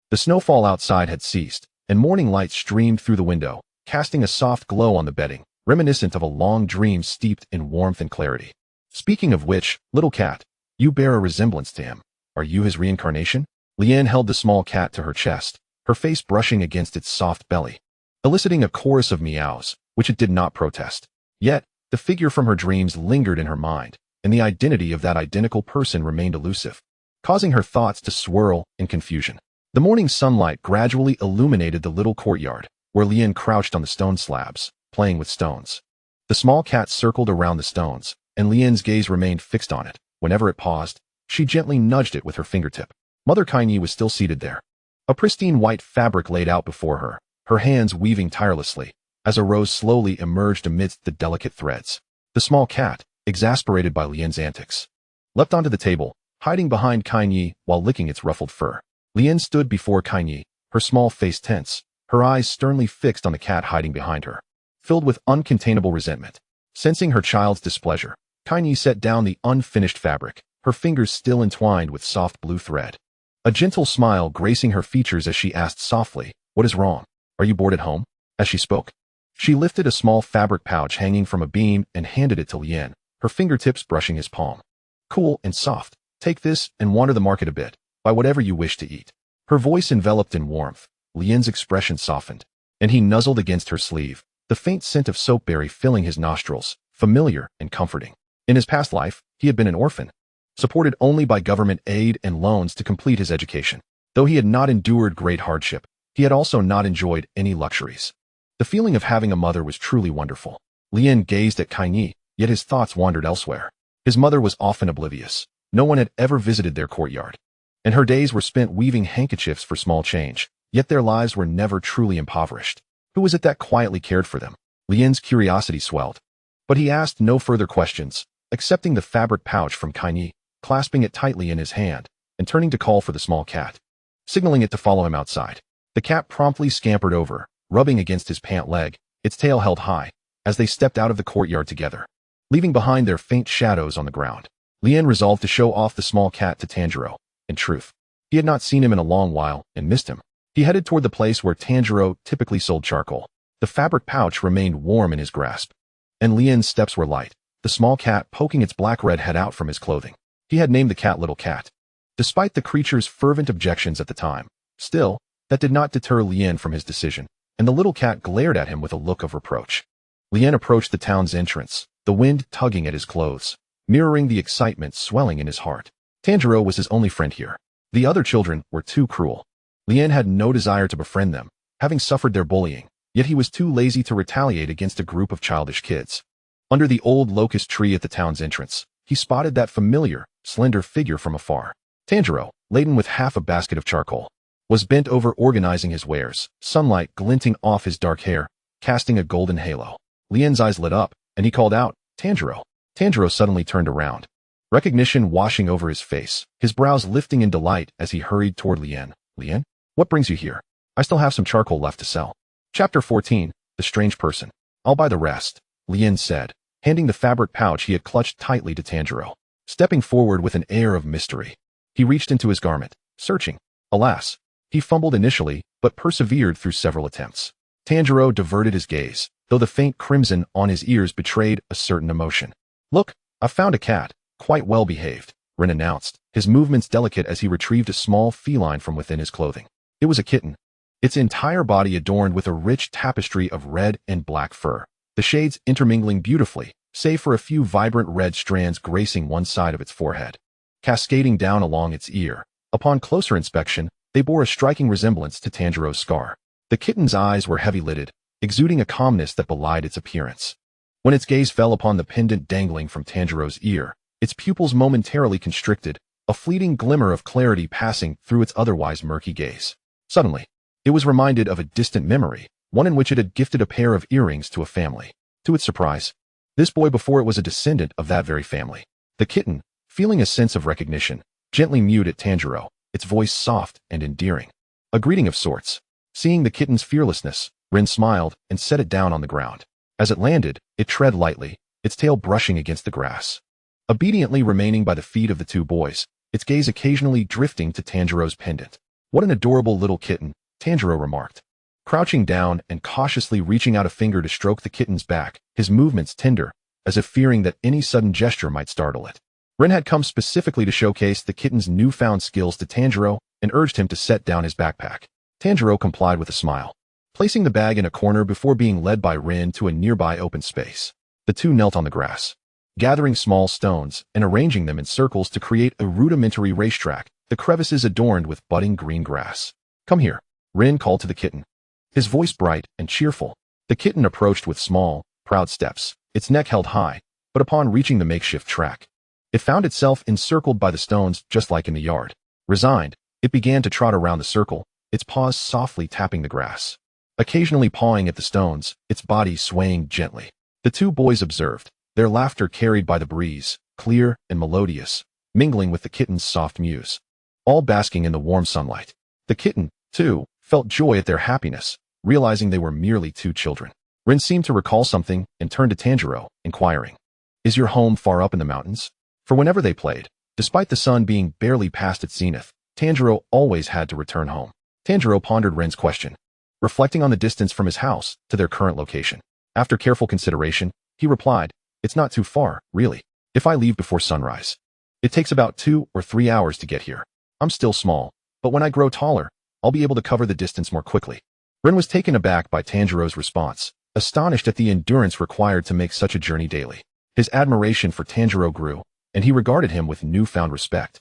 The snowfall outside had ceased, and morning light streamed through the window, casting a soft glow on the bedding, reminiscent of a long dream steeped in warmth and clarity. Speaking of which, little cat, you bear a resemblance to him. Are you his reincarnation? Lien held the small cat to her chest, her face brushing against its soft belly, eliciting a chorus of meows, which it did not protest. Yet, the figure from her dreams lingered in her mind, and the identity of that identical person remained elusive, causing her thoughts to swirl in confusion. The morning sunlight gradually illuminated the little courtyard, where Lien crouched on the stone slabs, playing with stones. The small cat circled around the stones, and Lien's gaze remained fixed on it. Whenever it paused, she gently nudged it with her fingertip. Mother Kainyi was still seated there, a pristine white fabric laid out before her, her hands weaving tirelessly, as a rose slowly emerged amidst the delicate threads. The small cat, exasperated by Lien's antics, leapt onto the table, hiding behind Kainyi while licking its ruffled fur. Lien stood before Kainyi, her small face tense, her eyes sternly fixed on the cat hiding behind her, filled with uncontainable resentment. Sensing her child's displeasure, Kainyi set down the unfinished fabric, her fingers still entwined with soft blue thread. A gentle smile gracing her features as she asked softly, "What is wrong? Are you bored at home?" As she spoke, she lifted a small fabric pouch hanging from a beam and handed it to Lien, her fingertips brushing his palm. "Cool and soft. Take this and wander the market a bit. Buy whatever you wish to eat." Her voice enveloped in warmth. Lien's expression softened, and he nuzzled against her sleeve, the faint scent of soapberry filling his nostrils, familiar and comforting. In his past life, he had been an orphan, supported only by government aid and loans to complete his education. Though he had not endured great hardship, he had also not enjoyed any luxuries. The feeling of having a mother was truly wonderful. Lien gazed at Kainyi, yet his thoughts wandered elsewhere. His mother was often oblivious. No one had ever visited their courtyard, and her days were spent weaving handkerchiefs for small change, yet their lives were never truly impoverished. Who was it that quietly cared for them? Lien's curiosity swelled, but he asked no further questions, accepting the fabric pouch from Kainyi, clasping it tightly in his hand, and turning to call for the small cat, signaling it to follow him outside. The cat promptly scampered over, rubbing against his pant leg, its tail held high, as they stepped out of the courtyard together, leaving behind their faint shadows on the ground. Lien resolved to show off the small cat to Tanjiro. In truth, he had not seen him in a long while and missed him. He headed toward the place where Tanjiro typically sold charcoal. The fabric pouch remained warm in his grasp, and Lien's steps were light, the small cat poking its black-red head out from his clothing. He had named the cat Little Cat, despite the creature's fervent objections at the time. Still, that did not deter Lien from his decision, and the little cat glared at him with a look of reproach. Lien approached the town's entrance, the wind tugging at his clothes, mirroring the excitement swelling in his heart. Tanjiro was his only friend here. The other children were too cruel. Lien had no desire to befriend them, having suffered their bullying, yet he was too lazy to retaliate against a group of childish kids. Under the old locust tree at the town's entrance, he spotted that familiar, slender figure from afar. Tanjiro, laden with half a basket of charcoal, was bent over organizing his wares, sunlight glinting off his dark hair, casting a golden halo. Lien's eyes lit up, and he called out, "Tanjiro." Tanjiro suddenly turned around, recognition washing over his face, his brows lifting in delight as he hurried toward Lien. "Lien? What brings you here? I still have some charcoal left to sell." Chapter 14, The Strange Person. "I'll buy the rest," Lien said, handing the fabric pouch he had clutched tightly to Tanjiro. Stepping forward with an air of mystery, he reached into his garment, searching. Alas, he fumbled initially, but persevered through several attempts. Tanjiro diverted his gaze, though the faint crimson on his ears betrayed a certain emotion. "Look, I've found a cat, quite well behaved," Rin announced, his movements delicate as he retrieved a small feline from within his clothing. It was a kitten, its entire body adorned with a rich tapestry of red and black fur, the shades intermingling beautifully, save for a few vibrant red strands gracing one side of its forehead, cascading down along its ear. Upon closer inspection, they bore a striking resemblance to Tanjiro's scar. The kitten's eyes were heavy-lidded, exuding a calmness that belied its appearance. When its gaze fell upon the pendant dangling from Tanjiro's ear, its pupils momentarily constricted, a fleeting glimmer of clarity passing through its otherwise murky gaze. Suddenly, it was reminded of a distant memory, one in which it had gifted a pair of earrings to a family. To its surprise, this boy before it was a descendant of that very family. The kitten, feeling a sense of recognition, gently mewed at Tanjiro, its voice soft and endearing. A greeting of sorts. Seeing the kitten's fearlessness, Rin smiled and set it down on the ground. As it landed, it tread lightly, its tail brushing against the grass, obediently remaining by the feet of the two boys, its gaze occasionally drifting to Tanjiro's pendant. "What an adorable little kitten," Tanjiro remarked, crouching down and cautiously reaching out a finger to stroke the kitten's back, his movements tender, as if fearing that any sudden gesture might startle it. Rin had come specifically to showcase the kitten's newfound skills to Tanjiro and urged him to set down his backpack. Tanjiro complied with a smile, placing the bag in a corner before being led by Rin to a nearby open space. The two knelt on the grass, gathering small stones and arranging them in circles to create a rudimentary racetrack, the crevices adorned with budding green grass. "Come here," Rin called to the kitten, his voice bright and cheerful. The kitten approached with small, proud steps, its neck held high, but upon reaching the makeshift track, it found itself encircled by the stones just like in the yard. Resigned, it began to trot around the circle, its paws softly tapping the grass, occasionally pawing at the stones, its body swaying gently. The two boys observed, their laughter carried by the breeze, clear and melodious, mingling with the kitten's soft mews, all basking in the warm sunlight. The kitten, too, felt joy at their happiness, realizing they were merely two children. Rin seemed to recall something and turned to Tanjiro, inquiring, "Is your home far up in the mountains?" For whenever they played, despite the sun being barely past its zenith, Tanjiro always had to return home. Tanjiro pondered Rin's question, reflecting on the distance from his house to their current location. After careful consideration, he replied, "It's not too far, really, if I leave before sunrise. It takes about 2 or 3 hours to get here. I'm still small, but when I grow taller, I'll be able to cover the distance more quickly." Rin was taken aback by Tanjiro's response, astonished at the endurance required to make such a journey daily. His admiration for Tanjiro grew, and he regarded him with newfound respect,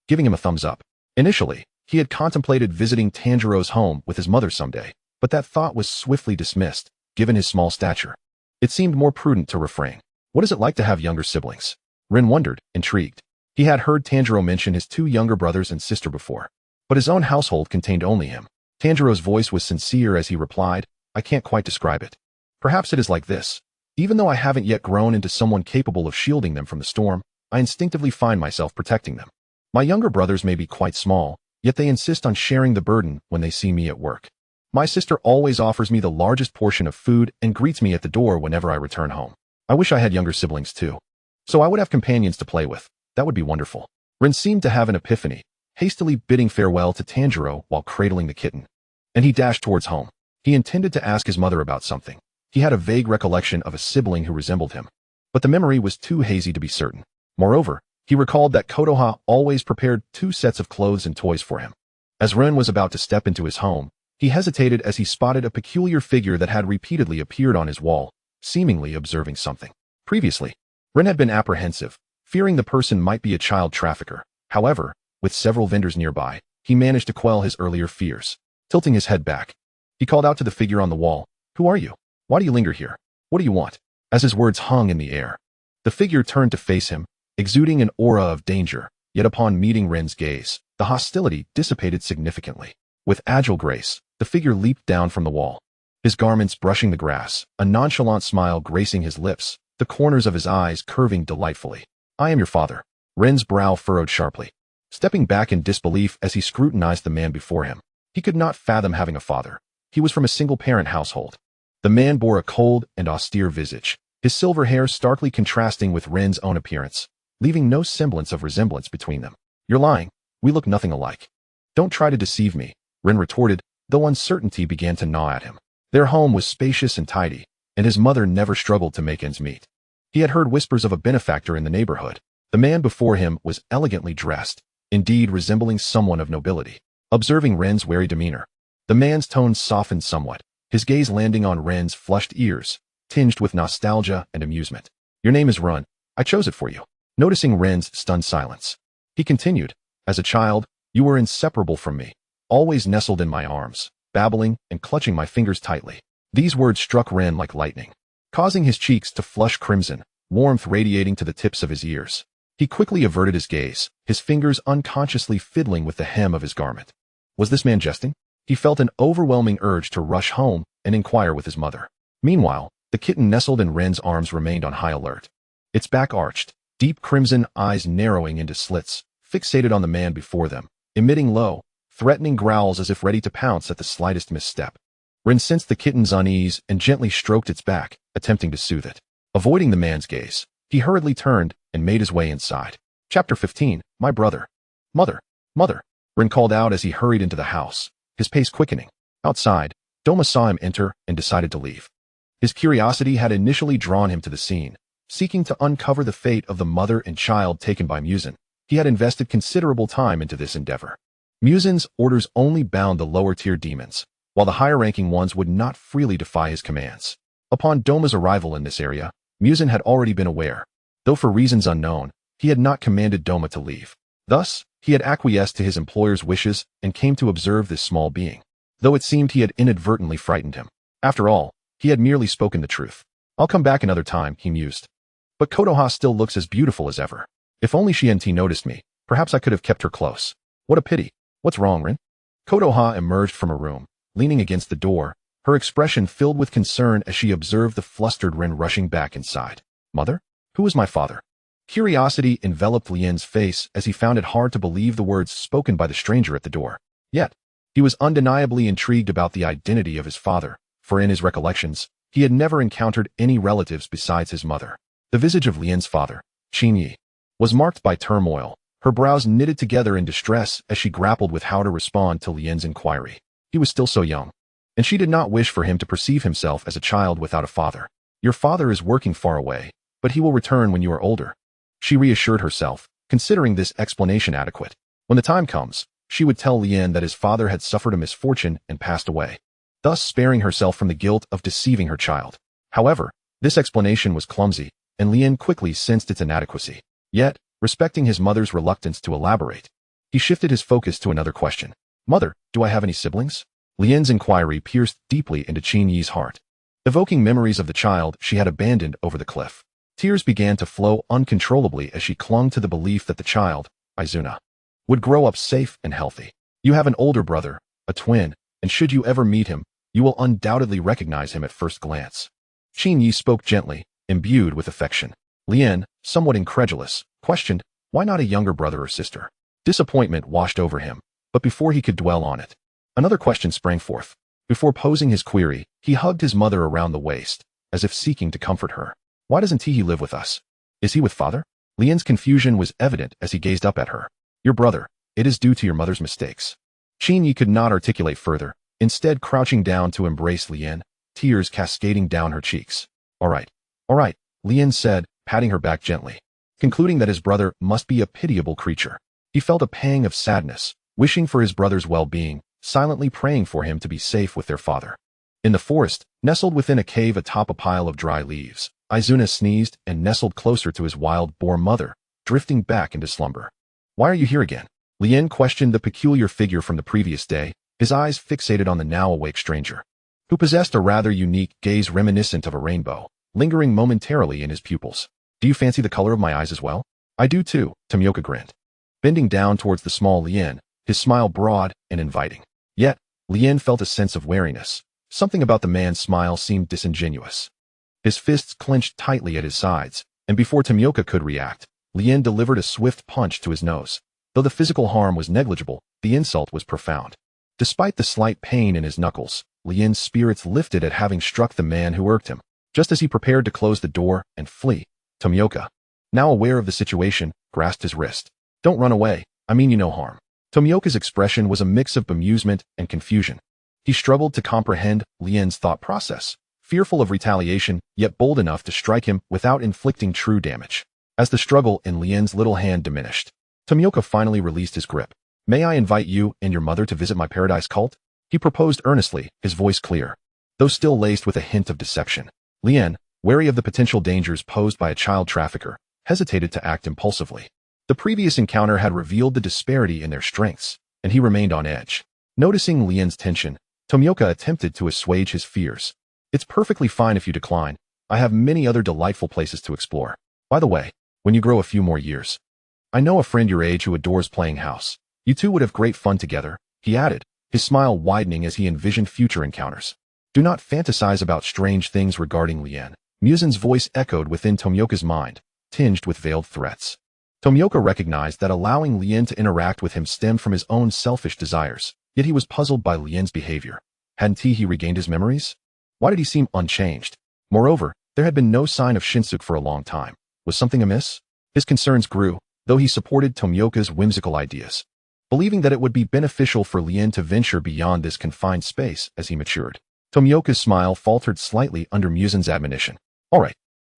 giving him a thumbs up. Initially, he had contemplated visiting Tanjiro's home with his mother someday, but that thought was swiftly dismissed, given his small stature. It seemed more prudent to refrain. What is it like to have younger siblings? Rin wondered, intrigued. He had heard Tanjiro mention his 2 younger brothers and sister before, but his own household contained only him. Tanjiro's voice was sincere as he replied, "I can't quite describe it. Perhaps it is like this. Even though I haven't yet grown into someone capable of shielding them from the storm, I instinctively find myself protecting them. My younger brothers may be quite small, yet they insist on sharing the burden when they see me at work. My sister always offers me the largest portion of food and greets me at the door whenever I return home. I wish I had younger siblings too. So I would have companions to play with. That would be wonderful." Rin seemed to have an epiphany, hastily bidding farewell to Tanjiro while cradling the kitten. And he dashed towards home. He intended to ask his mother about something. He had a vague recollection of a sibling who resembled him, but the memory was too hazy to be certain. Moreover, he recalled that Kotoha always prepared 2 sets of clothes and toys for him. As Rin was about to step into his home, he hesitated as he spotted a peculiar figure that had repeatedly appeared on his wall, seemingly observing something. Previously, Rin had been apprehensive, fearing the person might be a child trafficker. However, with several vendors nearby, he managed to quell his earlier fears. Tilting his head back, he called out to the figure on the wall, "Who are you? Why do you linger here? What do you want?" As his words hung in the air, the figure turned to face him, exuding an aura of danger, yet upon meeting Rin's gaze, the hostility dissipated significantly. With agile grace, the figure leaped down from the wall, his garments brushing the grass, a nonchalant smile gracing his lips, the corners of his eyes curving delightfully. "I am your father." Rin's brow furrowed sharply, stepping back in disbelief as he scrutinized the man before him. He could not fathom having a father. He was from a single-parent household. The man bore a cold and austere visage, his silver hair starkly contrasting with Rin's own appearance, leaving no semblance of resemblance between them. "You're lying. We look nothing alike." "Don't try to deceive me," Rin retorted, though uncertainty began to gnaw at him. Their home was spacious and tidy, and his mother never struggled to make ends meet. He had heard whispers of a benefactor in the neighborhood. The man before him was elegantly dressed, indeed resembling someone of nobility. Observing Ren's wary demeanor, the man's tone softened somewhat, his gaze landing on Ren's flushed ears, tinged with nostalgia and amusement. "Your name is Run. I chose it for you." Noticing Ren's stunned silence, he continued, "As a child, you were inseparable from me, always nestled in my arms, babbling and clutching my fingers tightly." These words struck Ren like lightning, causing his cheeks to flush crimson, warmth radiating to the tips of his ears. He quickly averted his gaze, his fingers unconsciously fiddling with the hem of his garment. Was this man jesting? He felt an overwhelming urge to rush home and inquire with his mother. Meanwhile, the kitten nestled in Ren's arms remained on high alert. Its back arched, deep crimson eyes narrowing into slits, fixated on the man before them, emitting low, threatening growls as if ready to pounce at the slightest misstep. Ren sensed the kitten's unease and gently stroked its back, attempting to soothe it. Avoiding the man's gaze, he hurriedly turned and made his way inside. Chapter 15, My Brother. "Mother, mother," Ren called out as he hurried into the house, his pace quickening. Outside, Doma saw him enter and decided to leave. His curiosity had initially drawn him to the scene. Seeking to uncover the fate of the mother and child taken by Muzan, he had invested considerable time into this endeavor. Muzan's orders only bound the lower-tier demons, while the higher-ranking ones would not freely defy his commands. Upon Doma's arrival in this area, Muzan had already been aware. Though for reasons unknown, he had not commanded Doma to leave. Thus, he had acquiesced to his employer's wishes and came to observe this small being, though it seemed he had inadvertently frightened him. After all, he had merely spoken the truth. I'll come back another time, he mused. But Konoha still looks as beautiful as ever. If only Shienti noticed me, perhaps I could have kept her close. What a pity. What's wrong, Rin? Konoha emerged from a room, leaning against the door, her expression filled with concern as she observed the flustered Rin rushing back inside. Mother? Who is my father? Curiosity enveloped Lien's face as he found it hard to believe the words spoken by the stranger at the door. Yet, he was undeniably intrigued about the identity of his father, for in his recollections, he had never encountered any relatives besides his mother. The visage of Lien's father, Qinyi, was marked by turmoil, her brows knitted together in distress as she grappled with how to respond to Lien's inquiry. He was still so young, and she did not wish for him to perceive himself as a child without a father. Your father is working far away, but he will return when you are older. She reassured herself, considering this explanation adequate. When the time comes, she would tell Lien that his father had suffered a misfortune and passed away, thus sparing herself from the guilt of deceiving her child. However, this explanation was clumsy, and Lien quickly sensed its inadequacy. Yet, respecting his mother's reluctance to elaborate, he shifted his focus to another question. Mother, do I have any siblings? Lien's inquiry pierced deeply into Qinyi's heart, evoking memories of the child she had abandoned over the cliff. Tears began to flow uncontrollably as she clung to the belief that the child, Izuna, would grow up safe and healthy. You have an older brother, a twin, and should you ever meet him, you will undoubtedly recognize him at first glance. Qinyi spoke gently, imbued with affection. Lien, somewhat incredulous, questioned, why not a younger brother or sister? Disappointment washed over him, but before he could dwell on it, another question sprang forth. Before posing his query, he hugged his mother around the waist, as if seeking to comfort her. Why doesn't he live with us? Is he with father? Lien's confusion was evident as he gazed up at her. Your brother, it is due to your mother's mistakes. Qinyi could not articulate further, instead crouching down to embrace Lien, tears cascading down her cheeks. All right, Lien said, patting her back gently, concluding that his brother must be a pitiable creature. He felt a pang of sadness, wishing for his brother's well-being, silently praying for him to be safe with their father. In the forest, nestled within a cave atop a pile of dry leaves, Izuna sneezed and nestled closer to his wild boar mother, drifting back into slumber. Why are you here again? Lien questioned the peculiar figure from the previous day, his eyes fixated on the now-awake stranger, who possessed a rather unique gaze reminiscent of a rainbow, lingering momentarily in his pupils. Do you fancy the color of my eyes as well? I do too, Tomioka grinned, bending down towards the small Lien, his smile broad and inviting. Yet, Lien felt a sense of wariness. Something about the man's smile seemed disingenuous. His fists clenched tightly at his sides, and before Tomioka could react, Lien delivered a swift punch to his nose. Though the physical harm was negligible, the insult was profound. Despite the slight pain in his knuckles, Lien's spirits lifted at having struck the man who irked him. Just as he prepared to close the door and flee, Tomioka, now aware of the situation, grasped his wrist. Don't run away, I mean you no harm. Tomioka's expression was a mix of bemusement and confusion. He struggled to comprehend Lien's thought process, fearful of retaliation, yet bold enough to strike him without inflicting true damage. As the struggle in Lien's little hand diminished, Tomioka finally released his grip. May I invite you and your mother to visit my paradise cult? He proposed earnestly, his voice clear, though still laced with a hint of deception. Lien, wary of the potential dangers posed by a child trafficker, hesitated to act impulsively. The previous encounter had revealed the disparity in their strengths, and he remained on edge. Noticing Lien's tension, Tomioka attempted to assuage his fears. It's perfectly fine if you decline. I have many other delightful places to explore. By the way, when you grow a few more years, I know a friend your age who adores playing house. You two would have great fun together, he added, his smile widening as he envisioned future encounters. Do not fantasize about strange things regarding Lien. Muzan's voice echoed within Tomioka's mind, tinged with veiled threats. Tomioka recognized that allowing Lien to interact with him stemmed from his own selfish desires, yet he was puzzled by Lien's behavior. Hadn't he regained his memories? Why did he seem unchanged? Moreover, there had been no sign of Shinsuke for a long time. Was something amiss? His concerns grew, though he supported Tomioka's whimsical ideas, believing that it would be beneficial for Lien to venture beyond this confined space as he matured. Tomioka's smile faltered slightly under Muzan's admonition. All right,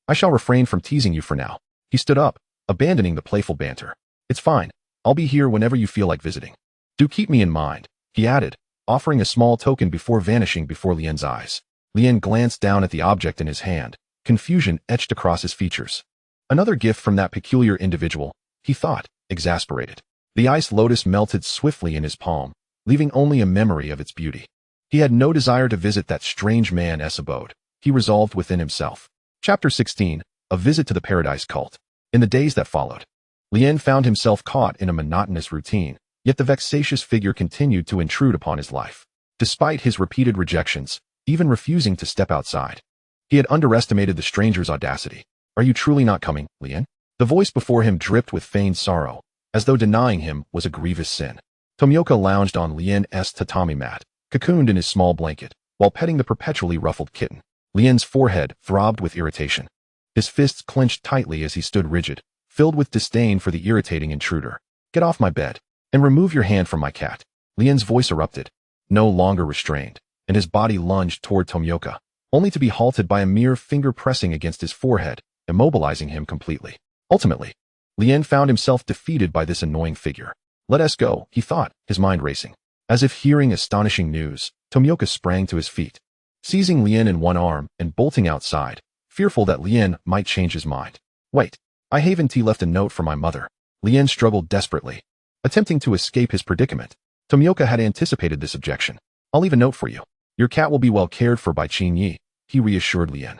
I shall refrain from teasing you for now. He stood up, abandoning the playful banter. It's fine. I'll be here whenever you feel like visiting. Do keep me in mind, he added, offering a small token before vanishing before Lien's eyes. Lien glanced down at the object in his hand, confusion etched across his features. Another gift from that peculiar individual, he thought, exasperated. The ice lotus melted swiftly in his palm, leaving only a memory of its beauty. He had no desire to visit that strange man's abode, he resolved within himself. Chapter 16, A Visit to the Paradise Cult. In the days that followed, Lien found himself caught in a monotonous routine, yet the vexatious figure continued to intrude upon his life. Despite his repeated rejections, even refusing to step outside, he had underestimated the stranger's audacity. Are you truly not coming, Lien? The voice before him dripped with feigned sorrow, as though denying him was a grievous sin. Tomioka lounged on Lien's tatami mat, cocooned in his small blanket, while petting the perpetually ruffled kitten. Lien's forehead throbbed with irritation. His fists clenched tightly as he stood rigid, filled with disdain for the irritating intruder. Get off my bed, and remove your hand from my cat. Lien's voice erupted, no longer restrained, and his body lunged toward Tomioka, only to be halted by a mere finger pressing against his forehead, immobilizing him completely. Ultimately, Lien found himself defeated by this annoying figure. Let us go, he thought, his mind racing. As if hearing astonishing news, Tomioka sprang to his feet, seizing Lien in one arm and bolting outside, fearful that Lien might change his mind. Wait, I haven't left a note for my mother. Lien struggled desperately, attempting to escape his predicament. Tomioka had anticipated this objection. I'll leave a note for you. Your cat will be well cared for by Qin Yi, he reassured Lien,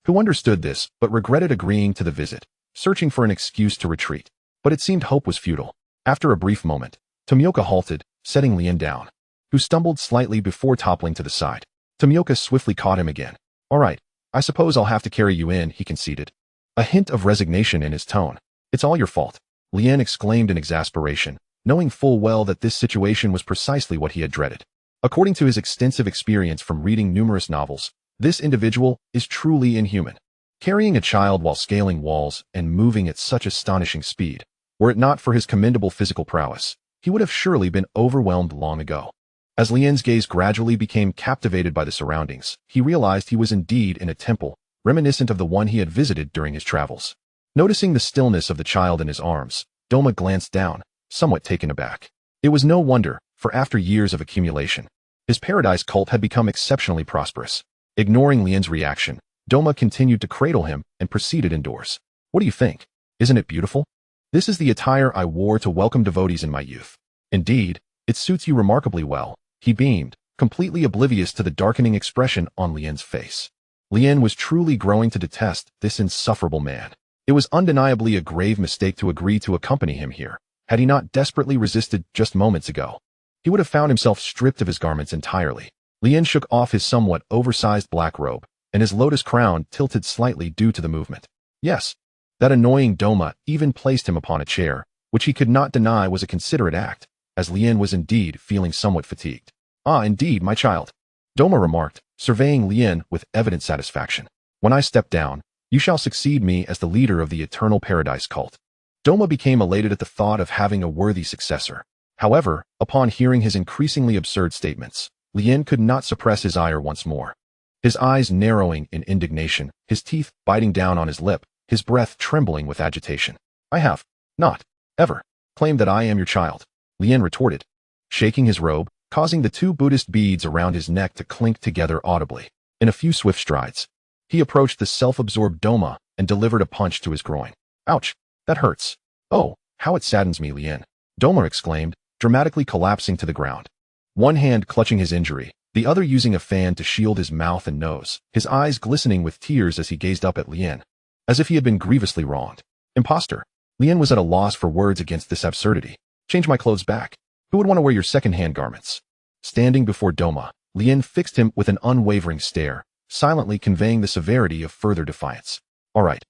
who understood this but regretted agreeing to the visit, searching for an excuse to retreat. But it seemed hope was futile. After a brief moment, Tomioka halted, setting Lien down, who stumbled slightly before toppling to the side. Tomioka swiftly caught him again. All right, I suppose I'll have to carry you in, he conceded, a hint of resignation in his tone. It's all your fault, Lien exclaimed in exasperation, knowing full well that this situation was precisely what he had dreaded. According to his extensive experience from reading numerous novels, this individual is truly inhuman. Carrying a child while scaling walls and moving at such astonishing speed, were it not for his commendable physical prowess, he would have surely been overwhelmed long ago. As Lien's gaze gradually became captivated by the surroundings, he realized he was indeed in a temple, reminiscent of the one he had visited during his travels. Noticing the stillness of the child in his arms, Doma glanced down, somewhat taken aback. It was no wonder, for after years of accumulation, his paradise cult had become exceptionally prosperous. Ignoring Lien's reaction, Doma continued to cradle him and proceeded indoors. What do you think? Isn't it beautiful? This is the attire I wore to welcome devotees in my youth. Indeed, it suits you remarkably well, he beamed, completely oblivious to the darkening expression on Lien's face. Lien was truly growing to detest this insufferable man. It was undeniably a grave mistake to agree to accompany him here. Had he not desperately resisted just moments ago, he would have found himself stripped of his garments entirely. Lien shook off his somewhat oversized black robe, and his lotus crown tilted slightly due to the movement. Yes, that annoying Doma even placed him upon a chair, which he could not deny was a considerate act, as Lien was indeed feeling somewhat fatigued. Ah, indeed, my child, Doma remarked, surveying Lien with evident satisfaction. When I step down, you shall succeed me as the leader of the Eternal Paradise Cult. Doma became elated at the thought of having a worthy successor. However, upon hearing his increasingly absurd statements, Lien could not suppress his ire once more. His eyes narrowing in indignation, his teeth biting down on his lip, his breath trembling with agitation. I have not ever claimed that I am your child, Lien retorted, shaking his robe, causing the two Buddhist beads around his neck to clink together audibly. In a few swift strides, he approached the self-absorbed Doma and delivered a punch to his groin. Ouch, that hurts. Oh, how it saddens me, Lien, Doma exclaimed, dramatically collapsing to the ground. One hand clutching his injury, the other using a fan to shield his mouth and nose, his eyes glistening with tears as he gazed up at Lien, as if he had been grievously wronged. Imposter. Lien was at a loss for words against this absurdity. Change my clothes back. Who would want to wear your second-hand garments? Standing before Doma, Lien fixed him with an unwavering stare, silently conveying the severity of further defiance. All right.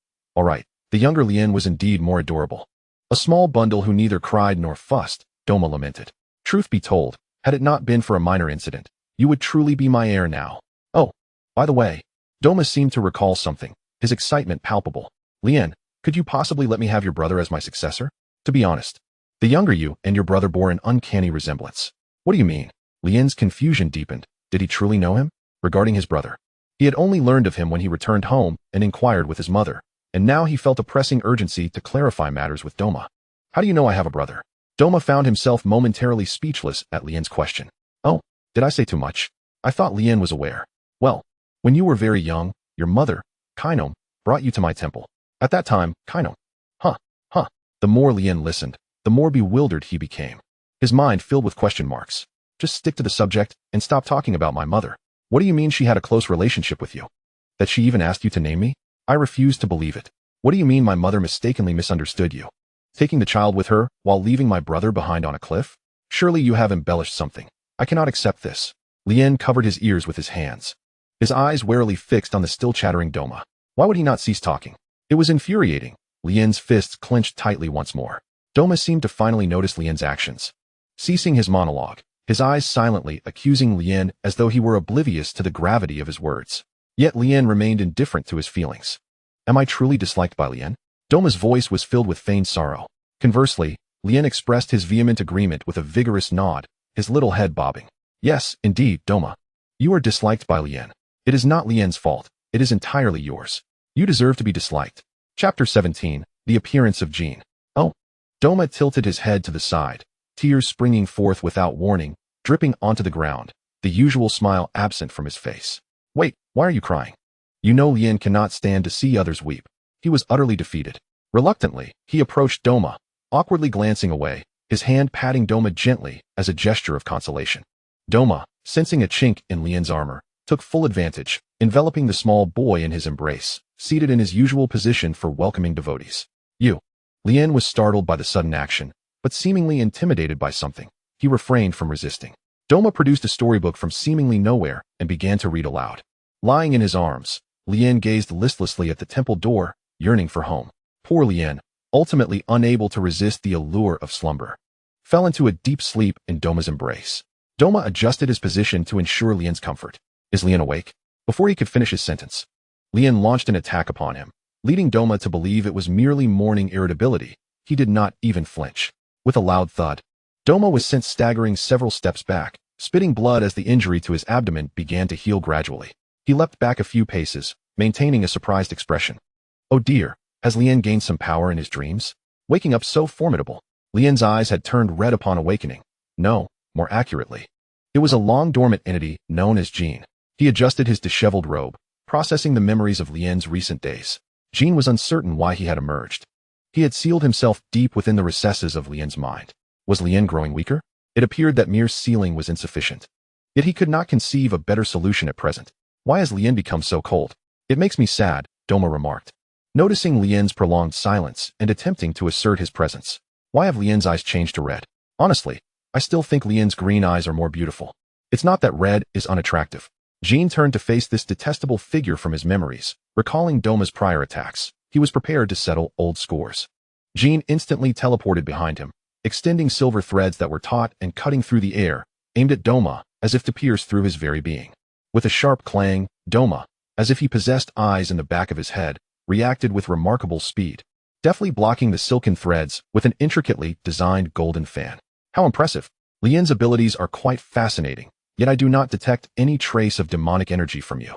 The younger Lien was indeed more adorable. A small bundle who neither cried nor fussed, Doma lamented. Truth be told, had it not been for a minor incident, you would truly be my heir now. Oh, by the way, Doma seemed to recall something, his excitement palpable. Lien, could you possibly let me have your brother as my successor? To be honest, the younger you and your brother bore an uncanny resemblance. What do you mean? Lien's confusion deepened. Did he truly know him? Regarding his brother, he had only learned of him when he returned home and inquired with his mother, and now he felt a pressing urgency to clarify matters with Doma. How do you know I have a brother? Doma found himself momentarily speechless at Lien's question. Oh, Did I say too much? I thought Lien was aware. Well, when you were very young, your mother, Kainom, brought you to my temple. At that time, Kainom. Huh. The more Lien listened, the more bewildered he became. His mind filled with question marks. Just stick to the subject and stop talking about my mother. What do you mean she had a close relationship with you? That she even asked you to name me? I refuse to believe it. What do you mean my mother mistakenly misunderstood you? Taking the child with her while leaving my brother behind on a cliff? Surely you have embellished something. I cannot accept this. Lien covered his ears with his hands. His eyes warily fixed on the still chattering Doma. Why would he not cease talking? It was infuriating. Lien's fists clenched tightly once more. Doma seemed to finally notice Lien's actions. Ceasing his monologue, his eyes silently accusing Lien as though he were oblivious to the gravity of his words. Yet Lien remained indifferent to his feelings. Am I truly disliked by Lien? Doma's voice was filled with feigned sorrow. Conversely, Lien expressed his vehement agreement with a vigorous nod, his little head bobbing. Yes, indeed, Doma. You are disliked by Lien. It is not Lien's fault. It is entirely yours. You deserve to be disliked. Chapter 17, The Appearance of Jean. Oh. Doma tilted his head to the side, tears springing forth without warning, dripping onto the ground, the usual smile absent from his face. Wait, why are you crying? You know Lien cannot stand to see others weep. He was utterly defeated. Reluctantly, he approached Doma, awkwardly glancing away, his hand patting Doma gently as a gesture of consolation. Doma, sensing a chink in Lien's armor, took full advantage, enveloping the small boy in his embrace, seated in his usual position for welcoming devotees. You. Lien was startled by the sudden action, but seemingly intimidated by something. He refrained from resisting. Doma produced a storybook from seemingly nowhere and began to read aloud. Lying in his arms, Lien gazed listlessly at the temple door, yearning for home. Poor Lien, ultimately unable to resist the allure of slumber, fell into a deep sleep in Doma's embrace. Doma adjusted his position to ensure Lien's comfort. Is Lien awake? Before he could finish his sentence, Lien launched an attack upon him, leading Doma to believe it was merely morning irritability. He did not even flinch. With a loud thud, Doma was sent staggering several steps back, spitting blood as the injury to his abdomen began to heal gradually. He leapt back a few paces, maintaining a surprised expression. Oh dear, has Lien gained some power in his dreams? Waking up so formidable. Lien's eyes had turned red upon awakening. No, more accurately, it was a long-dormant entity known as Jean. He adjusted his disheveled robe, processing the memories of Lien's recent days. Jean was uncertain why he had emerged. He had sealed himself deep within the recesses of Lien's mind. Was Lien growing weaker? It appeared that mere sealing was insufficient. Yet he could not conceive a better solution at present. Why has Lien become so cold? It makes me sad, Doma remarked, noticing Lien's prolonged silence and attempting to assert his presence. Why have Lien's eyes changed to red? Honestly, I still think Lien's green eyes are more beautiful. It's not that red is unattractive. Jean turned to face this detestable figure from his memories, recalling Doma's prior attacks. He was prepared to settle old scores. Jean instantly teleported behind him, extending silver threads that were taut and cutting through the air, aimed at Doma, as if to pierce through his very being. With a sharp clang, Doma, as if he possessed eyes in the back of his head, reacted with remarkable speed, deftly blocking the silken threads with an intricately designed golden fan. How impressive! Lien's abilities are quite fascinating, yet I do not detect any trace of demonic energy from you.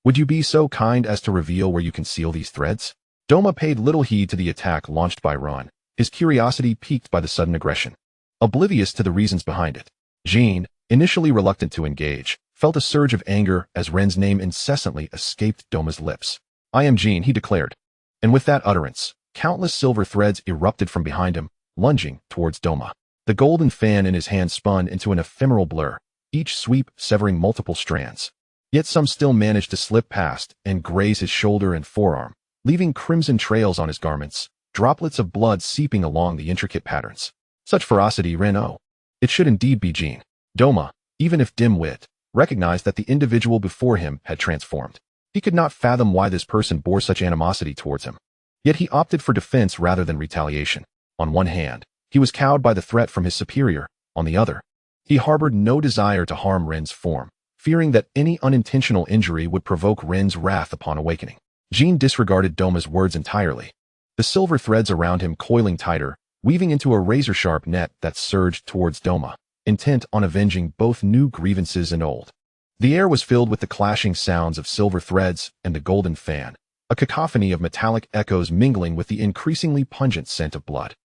Would you be so kind as to reveal where you conceal these threads? Doma paid little heed to the attack launched by Ron, his curiosity piqued by the sudden aggression. Oblivious to the reasons behind it, Jean, initially reluctant to engage, felt a surge of anger as Ren's name incessantly escaped Doma's lips. I am Jean, he declared. And with that utterance, countless silver threads erupted from behind him, lunging towards Doma. The golden fan in his hand spun into an ephemeral blur, each sweep severing multiple strands. Yet some still managed to slip past and graze his shoulder and forearm, leaving crimson trails on his garments, droplets of blood seeping along the intricate patterns. Such ferocity, Ren. It should indeed be Jean. Doma, even if dim-wit, recognized that the individual before him had transformed. He could not fathom why this person bore such animosity towards him. Yet he opted for defense rather than retaliation. On one hand, he was cowed by the threat from his superior. On the other, he harbored no desire to harm Ren's form, fearing that any unintentional injury would provoke Ren's wrath upon awakening. Jean disregarded Doma's words entirely, the silver threads around him coiling tighter, weaving into a razor-sharp net that surged towards Doma, intent on avenging both new grievances and old. The air was filled with the clashing sounds of silver threads and the golden fan, a cacophony of metallic echoes mingling with the increasingly pungent scent of blood.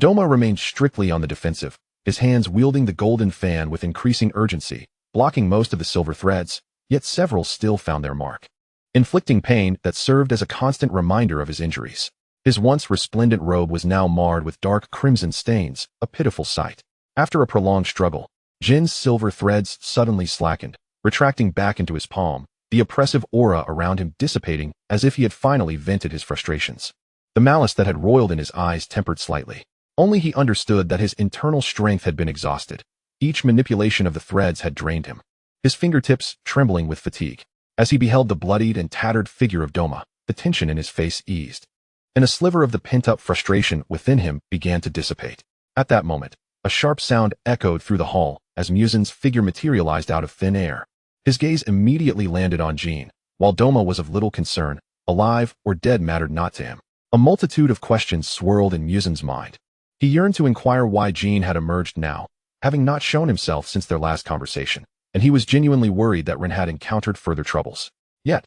Doma remained strictly on the defensive, his hands wielding the golden fan with increasing urgency, blocking most of the silver threads, yet several still found their mark, inflicting pain that served as a constant reminder of his injuries. His once resplendent robe was now marred with dark crimson stains, a pitiful sight. After a prolonged struggle, Jin's silver threads suddenly slackened, retracting back into his palm, the oppressive aura around him dissipating as if he had finally vented his frustrations. The malice that had roiled in his eyes tempered slightly. Only he understood that his internal strength had been exhausted. Each manipulation of the threads had drained him, his fingertips trembling with fatigue. As he beheld the bloodied and tattered figure of Doma, the tension in his face eased, and a sliver of the pent-up frustration within him began to dissipate. At that moment, a sharp sound echoed through the hall as Muzan's figure materialized out of thin air. His gaze immediately landed on Jin. While Doma was of little concern, alive or dead mattered not to him. A multitude of questions swirled in Muzan's mind. He yearned to inquire why Jin had emerged now, having not shown himself since their last conversation, and he was genuinely worried that Ren had encountered further troubles. Yet,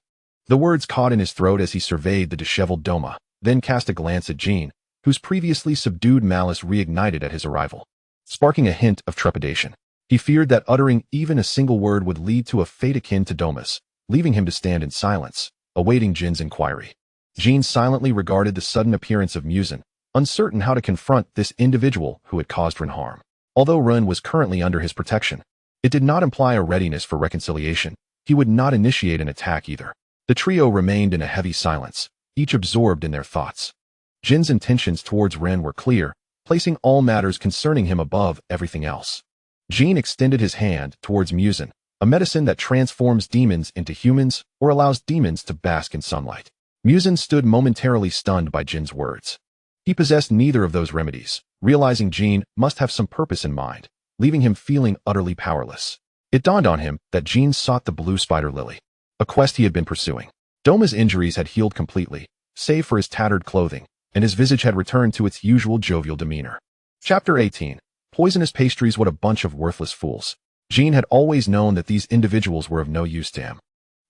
the words caught in his throat as he surveyed the disheveled Doma, then cast a glance at Jin, whose previously subdued malice reignited at his arrival, sparking a hint of trepidation. He feared that uttering even a single word would lead to a fate akin to Doma's, leaving him to stand in silence, awaiting Jin's inquiry. Jin silently regarded the sudden appearance of Muzan, uncertain how to confront this individual who had caused Ren harm. Although Ren was currently under his protection, it did not imply a readiness for reconciliation. He would not initiate an attack either. The trio remained in a heavy silence, each absorbed in their thoughts. Jin's intentions towards Ren were clear, placing all matters concerning him above everything else. Jin extended his hand towards Muzan, a medicine that transforms demons into humans or allows demons to bask in sunlight. Muzan stood momentarily stunned by Jin's words. He possessed neither of those remedies, realizing Jin must have some purpose in mind, leaving him feeling utterly powerless. It dawned on him that Jin sought the blue spider lily, a quest he had been pursuing. Doma's injuries had healed completely, save for his tattered clothing, and his visage had returned to its usual jovial demeanor. Chapter 18. Poisonous pastries. What a bunch of worthless fools. Jin had always known that these individuals were of no use to him.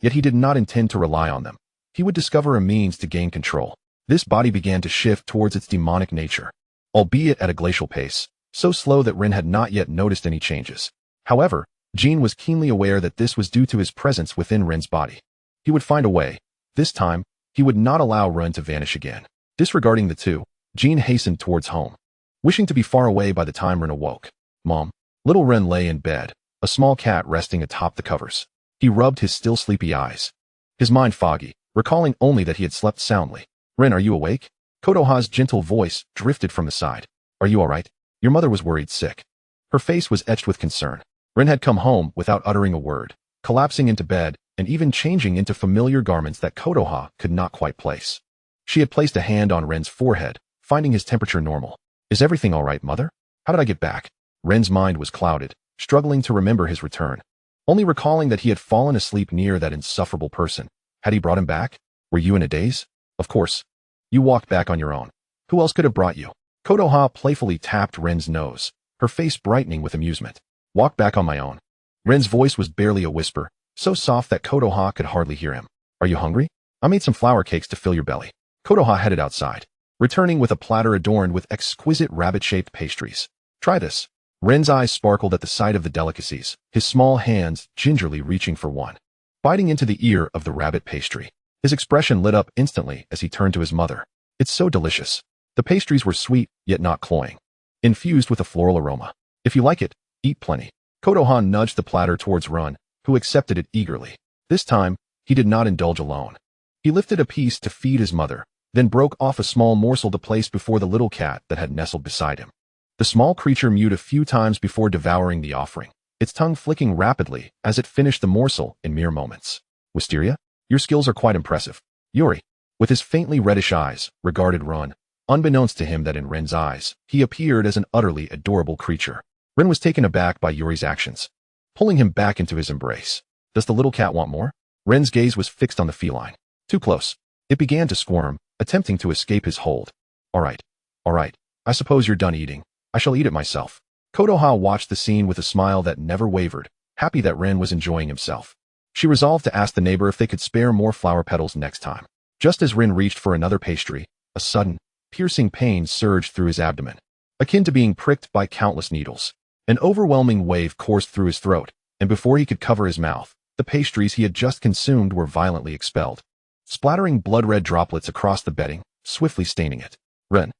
Yet he did not intend to rely on them. He would discover a means to gain control. This body began to shift towards its demonic nature, albeit at a glacial pace, so slow that Ren had not yet noticed any changes. However, Jin was keenly aware that this was due to his presence within Ren's body. He would find a way. This time, he would not allow Ren to vanish again. Disregarding the two, Jin hastened towards home, wishing to be far away by the time Ren awoke. Mom. Little Ren lay in bed, a small cat resting atop the covers. He rubbed his still sleepy eyes, his mind foggy, recalling only that he had slept soundly. Ren, are you awake? Kotoha's gentle voice drifted from the side. Are you all right? Your mother was worried sick. Her face was etched with concern. Ren had come home without uttering a word, collapsing into bed and even changing into familiar garments that Kotoha could not quite place. She had placed a hand on Ren's forehead, finding his temperature normal. Is everything all right, mother? How did I get back? Ren's mind was clouded, struggling to remember his return, only recalling that he had fallen asleep near that insufferable person. Had he brought him back? Were you in a daze? Of course. You walked back on your own. Who else could have brought you? Kotoha playfully tapped Ren's nose, her face brightening with amusement. Walked back on my own. Ren's voice was barely a whisper, so soft that Kotoha could hardly hear him. Are you hungry? I made some flour cakes to fill your belly. Kotoha headed outside, returning with a platter adorned with exquisite rabbit-shaped pastries. Try this. Ren's eyes sparkled at the sight of the delicacies, his small hands gingerly reaching for one, biting into the ear of the rabbit pastry. His expression lit up instantly as he turned to his mother. It's so delicious. The pastries were sweet, yet not cloying, infused with a floral aroma. If you like it, eat plenty. Kotoha nudged the platter towards Ren, who accepted it eagerly. This time, he did not indulge alone. He lifted a piece to feed his mother, then broke off a small morsel to place before the little cat that had nestled beside him. The small creature mewed a few times before devouring the offering, its tongue flicking rapidly as it finished the morsel in mere moments. Wisteria? Your skills are quite impressive. Yuri, with his faintly reddish eyes, regarded Ren, unbeknownst to him that in Ren's eyes, he appeared as an utterly adorable creature. Ren was taken aback by Yuri's actions, pulling him back into his embrace. Does the little cat want more? Ren's gaze was fixed on the feline. Too close. It began to squirm, attempting to escape his hold. All right. I suppose you're done eating. I shall eat it myself. Kotoha watched the scene with a smile that never wavered, happy that Ren was enjoying himself. She resolved to ask the neighbor if they could spare more flower petals next time. Just as Ren reached for another pastry, a sudden, piercing pain surged through his abdomen, akin to being pricked by countless needles. An overwhelming wave coursed through his throat, and before he could cover his mouth, the pastries he had just consumed were violently expelled, splattering blood-red droplets across the bedding, swiftly staining it. Ren,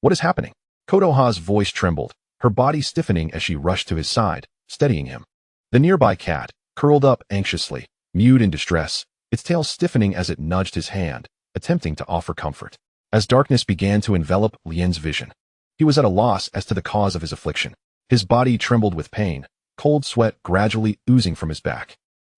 what is happening? Kotoha's voice trembled, her body stiffening as she rushed to his side, steadying him. The nearby cat, curled up anxiously, mewed in distress, its tail stiffening as it nudged his hand, attempting to offer comfort. As darkness began to envelop Lien's vision, he was at a loss as to the cause of his affliction. His body trembled with pain, cold sweat gradually oozing from his back,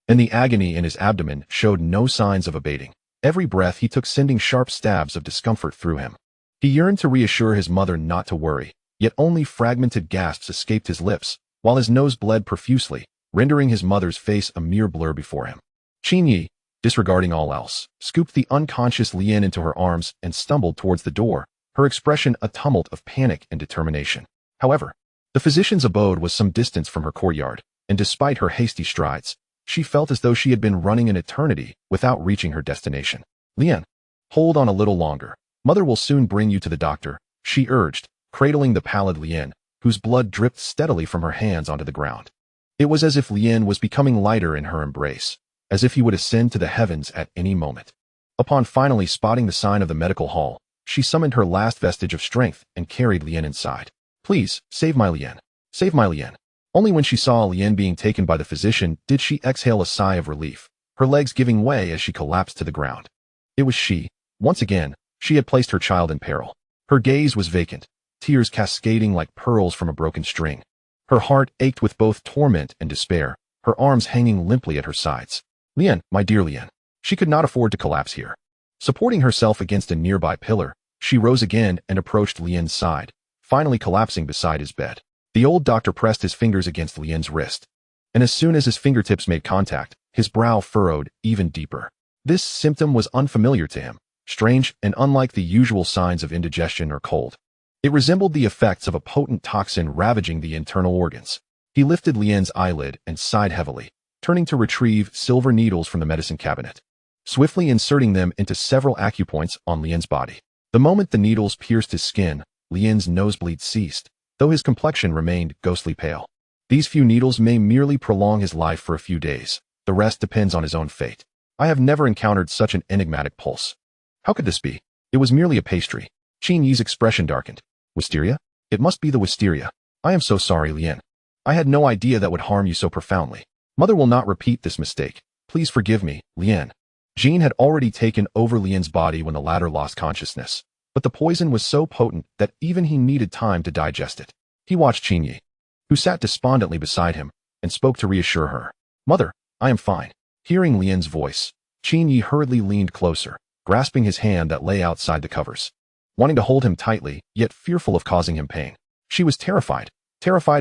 and the agony in his abdomen showed no signs of abating. Every breath he took sending sharp stabs of discomfort through him. He yearned to reassure his mother not to worry, yet only fragmented gasps escaped his lips, while his nose bled profusely, rendering his mother's face a mere blur before him. Qingyi, disregarding all else, scooped the unconscious Lien into her arms and stumbled towards the door, her expression a tumult of panic and determination. However, the physician's abode was some distance from her courtyard, and despite her hasty strides, she felt as though she had been running an eternity without reaching her destination. Lien, hold on a little longer. Mother will soon bring you to the doctor, she urged, cradling the pallid Lien, whose blood dripped steadily from her hands onto the ground. It was as if Lien was becoming lighter in her embrace, as if he would ascend to the heavens at any moment. Upon finally spotting the sign of the medical hall, she summoned her last vestige of strength and carried Lien inside. Please, save my Lien. Save my Lien. Only when she saw Lien being taken by the physician did she exhale a sigh of relief, her legs giving way as she collapsed to the ground. It was she. Once again, she had placed her child in peril. Her gaze was vacant, tears cascading like pearls from a broken string. Her heart ached with both torment and despair, her arms hanging limply at her sides. Lien, my dear Lien. She could not afford to collapse here. Supporting herself against a nearby pillar, she rose again and approached Lien's side, finally collapsing beside his bed. The old doctor pressed his fingers against Lien's wrist, and as soon as his fingertips made contact, his brow furrowed even deeper. This symptom was unfamiliar to him, strange and unlike the usual signs of indigestion or cold. It resembled the effects of a potent toxin ravaging the internal organs. He lifted Lien's eyelid and sighed heavily, turning to retrieve silver needles from the medicine cabinet, swiftly inserting them into several acupoints on Lien's body. The moment the needles pierced his skin, Lien's nosebleed ceased, though his complexion remained ghostly pale. These few needles may merely prolong his life for a few days. The rest depends on his own fate. I have never encountered such an enigmatic pulse. How could this be? It was merely a pastry. Qingyi's expression darkened. Wisteria? It must be the wisteria. I am so sorry, Lien. I had no idea that would harm you so profoundly. Mother will not repeat this mistake. Please forgive me, Lien. Jean had already taken over Lien's body when the latter lost consciousness, but the poison was so potent that even he needed time to digest it. He watched Qingyi, who sat despondently beside him, and spoke to reassure her. Mother, I am fine. Hearing Lien's voice, Qingyi hurriedly leaned closer, grasping his hand that lay outside the covers, wanting to hold him tightly, yet fearful of causing him pain. She was terrified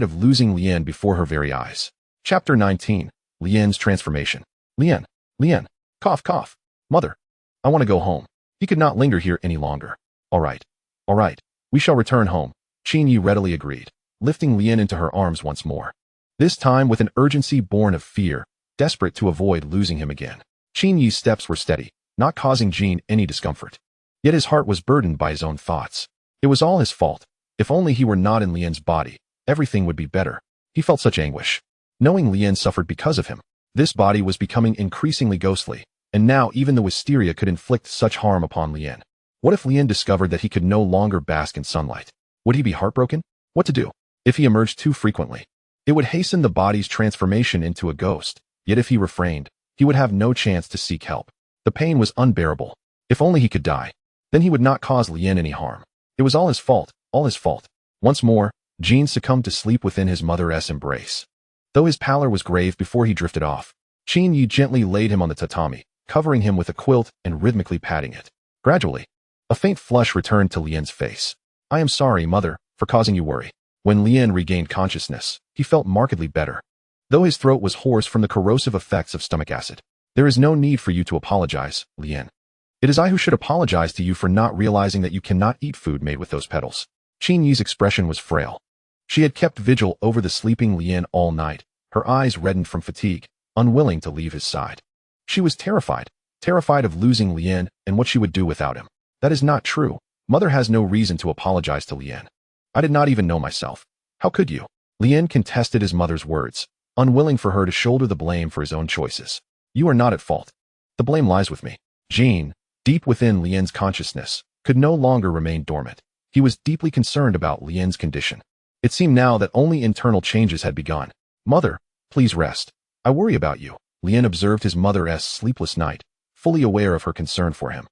of losing Lien before her very eyes. Chapter 19, Lien's Transformation. Lien, cough, cough. Mother, I want to go home. He could not linger here any longer. All right, we shall return home, Qingyi readily agreed, lifting Lien into her arms once more. This time with an urgency born of fear, desperate to avoid losing him again. Qingyi's steps were steady, not causing Jean any discomfort. Yet his heart was burdened by his own thoughts. It was all his fault. If only he were not in Lien's body, everything would be better. He felt such anguish, knowing Lien suffered because of him. This body was becoming increasingly ghostly, and now even the wisteria could inflict such harm upon Lien. What if Lien discovered that he could no longer bask in sunlight? Would he be heartbroken? What to do? If he emerged too frequently, it would hasten the body's transformation into a ghost. Yet if he refrained, he would have no chance to seek help. The pain was unbearable. If only he could die. Then he would not cause Lien any harm. It was all his fault, all his fault. Once more, Jean succumbed to sleep within his mother's embrace. Though his pallor was grave before he drifted off, Qingyi gently laid him on the tatami, covering him with a quilt and rhythmically patting it. Gradually, a faint flush returned to Lien's face. I am sorry, mother, for causing you worry. When Lien regained consciousness, he felt markedly better, though his throat was hoarse from the corrosive effects of stomach acid. There is no need for you to apologize, Lien. It is I who should apologize to you for not realizing that you cannot eat food made with those petals. Qingyi's expression was frail. She had kept vigil over the sleeping Lien all night, her eyes reddened from fatigue, unwilling to leave his side. She was terrified of losing Lien and what she would do without him. That is not true. Mother has no reason to apologize to Lien. I did not even know myself. How could you? Lien contested his mother's words, unwilling for her to shoulder the blame for his own choices. You are not at fault. The blame lies with me. Jean, deep within Lien's consciousness, could no longer remain dormant. He was deeply concerned about Lien's condition. It seemed now that only internal changes had begun. Mother, please rest. I worry about you. Lien observed his mother's sleepless night, fully aware of her concern for him.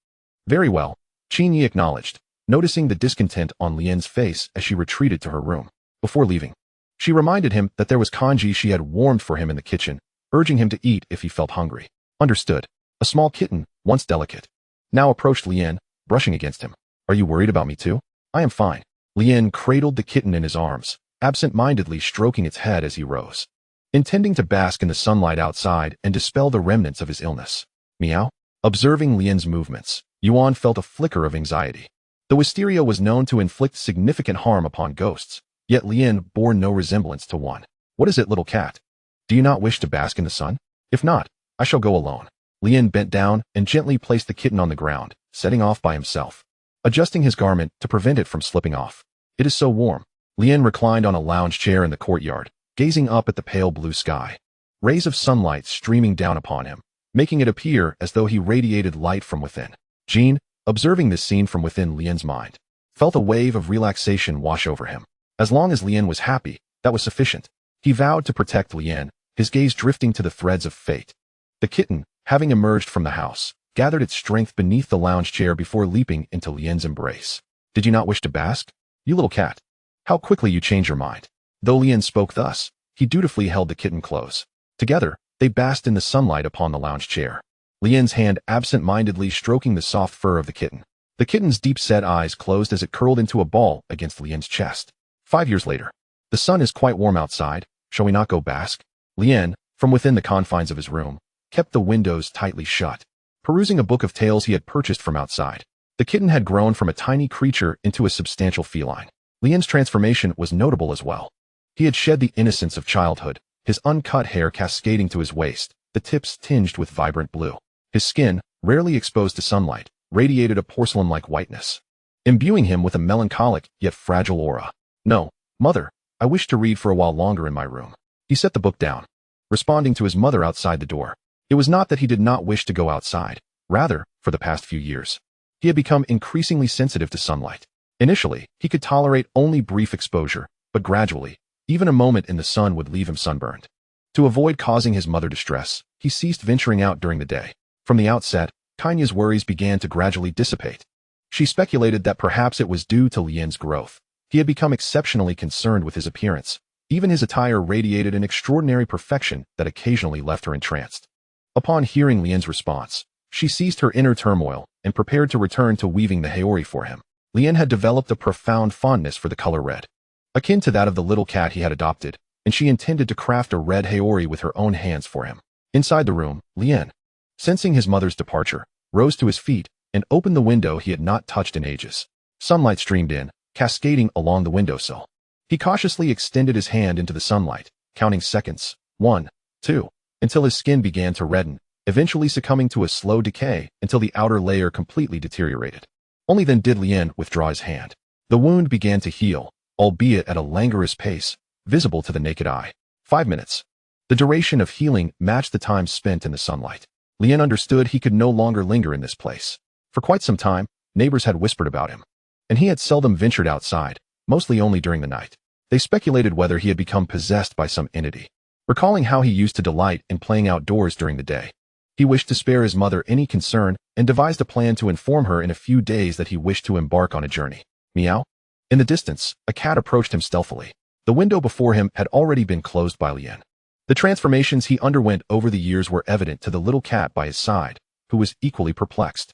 Very well, Qin Yi acknowledged, noticing the discontent on Lien's face as she retreated to her room. Before leaving, she reminded him that there was kanji she had warmed for him in the kitchen, urging him to eat if he felt hungry. Understood. A small kitten, once delicate, now approached Lien, brushing against him. Are you worried about me too? I am fine. Lien cradled the kitten in his arms, absent-mindedly stroking its head as he rose, intending to bask in the sunlight outside and dispel the remnants of his illness. Meow? Observing Lien's movements, Yuan felt a flicker of anxiety. The wisteria was known to inflict significant harm upon ghosts, yet Lien bore no resemblance to one. What is it, little cat? Do you not wish to bask in the sun? If not, I shall go alone. Lien bent down and gently placed the kitten on the ground, setting off by himself, adjusting his garment to prevent it from slipping off. It is so warm. Lien reclined on a lounge chair in the courtyard, gazing up at the pale blue sky. Rays of sunlight streaming down upon him, making it appear as though he radiated light from within. Jean, observing this scene from within Lien's mind, felt a wave of relaxation wash over him. As long as Lien was happy, that was sufficient. He vowed to protect Lien, his gaze drifting to the threads of fate. The kitten, having emerged from the house, gathered its strength beneath the lounge chair before leaping into Lien's embrace. Did you not wish to bask? You little cat. How quickly you change your mind. Though Lien spoke thus, he dutifully held the kitten close. Together, they basked in the sunlight upon the lounge chair. Lien's hand absent-mindedly stroking the soft fur of the kitten. The kitten's deep-set eyes closed as it curled into a ball against Lien's chest. 5 years later. The sun is quite warm outside. Shall we not go bask? Lien, from within the confines of his room, kept the windows tightly shut, perusing a book of tales he had purchased from outside. The kitten had grown from a tiny creature into a substantial feline. Lien's transformation was notable as well. He had shed the innocence of childhood, his uncut hair cascading to his waist, the tips tinged with vibrant blue. His skin, rarely exposed to sunlight, radiated a porcelain-like whiteness, imbuing him with a melancholic yet fragile aura. No, mother, I wish to read for a while longer in my room. He set the book down, responding to his mother outside the door. It was not that he did not wish to go outside. Rather, for the past few years, he had become increasingly sensitive to sunlight. Initially, he could tolerate only brief exposure, but gradually, even a moment in the sun would leave him sunburned. To avoid causing his mother distress, he ceased venturing out during the day. From the outset, Kanya's worries began to gradually dissipate. She speculated that perhaps it was due to Lien's growth. He had become exceptionally concerned with his appearance. Even his attire radiated an extraordinary perfection that occasionally left her entranced. Upon hearing Lien's response, she ceased her inner turmoil and prepared to return to weaving the haori for him. Lien had developed a profound fondness for the color red, akin to that of the little cat he had adopted, and she intended to craft a red haori with her own hands for him. Inside the room, Lien, sensing his mother's departure, rose to his feet and opened the window he had not touched in ages. Sunlight streamed in, cascading along the windowsill. He cautiously extended his hand into the sunlight, counting seconds, 1, 2, until his skin began to redden, eventually succumbing to a slow decay until the outer layer completely deteriorated. Only then did Lien withdraw his hand. The wound began to heal, albeit at a languorous pace, visible to the naked eye. 5 minutes. The duration of healing matched the time spent in the sunlight. Lien understood he could no longer linger in this place. For quite some time, neighbors had whispered about him, and he had seldom ventured outside, mostly only during the night. They speculated whether he had become possessed by some entity. Recalling how he used to delight in playing outdoors during the day, he wished to spare his mother any concern and devised a plan to inform her in a few days that he wished to embark on a journey. Meow? In the distance, a cat approached him stealthily. The window before him had already been closed by Lien. The transformations he underwent over the years were evident to the little cat by his side, who was equally perplexed.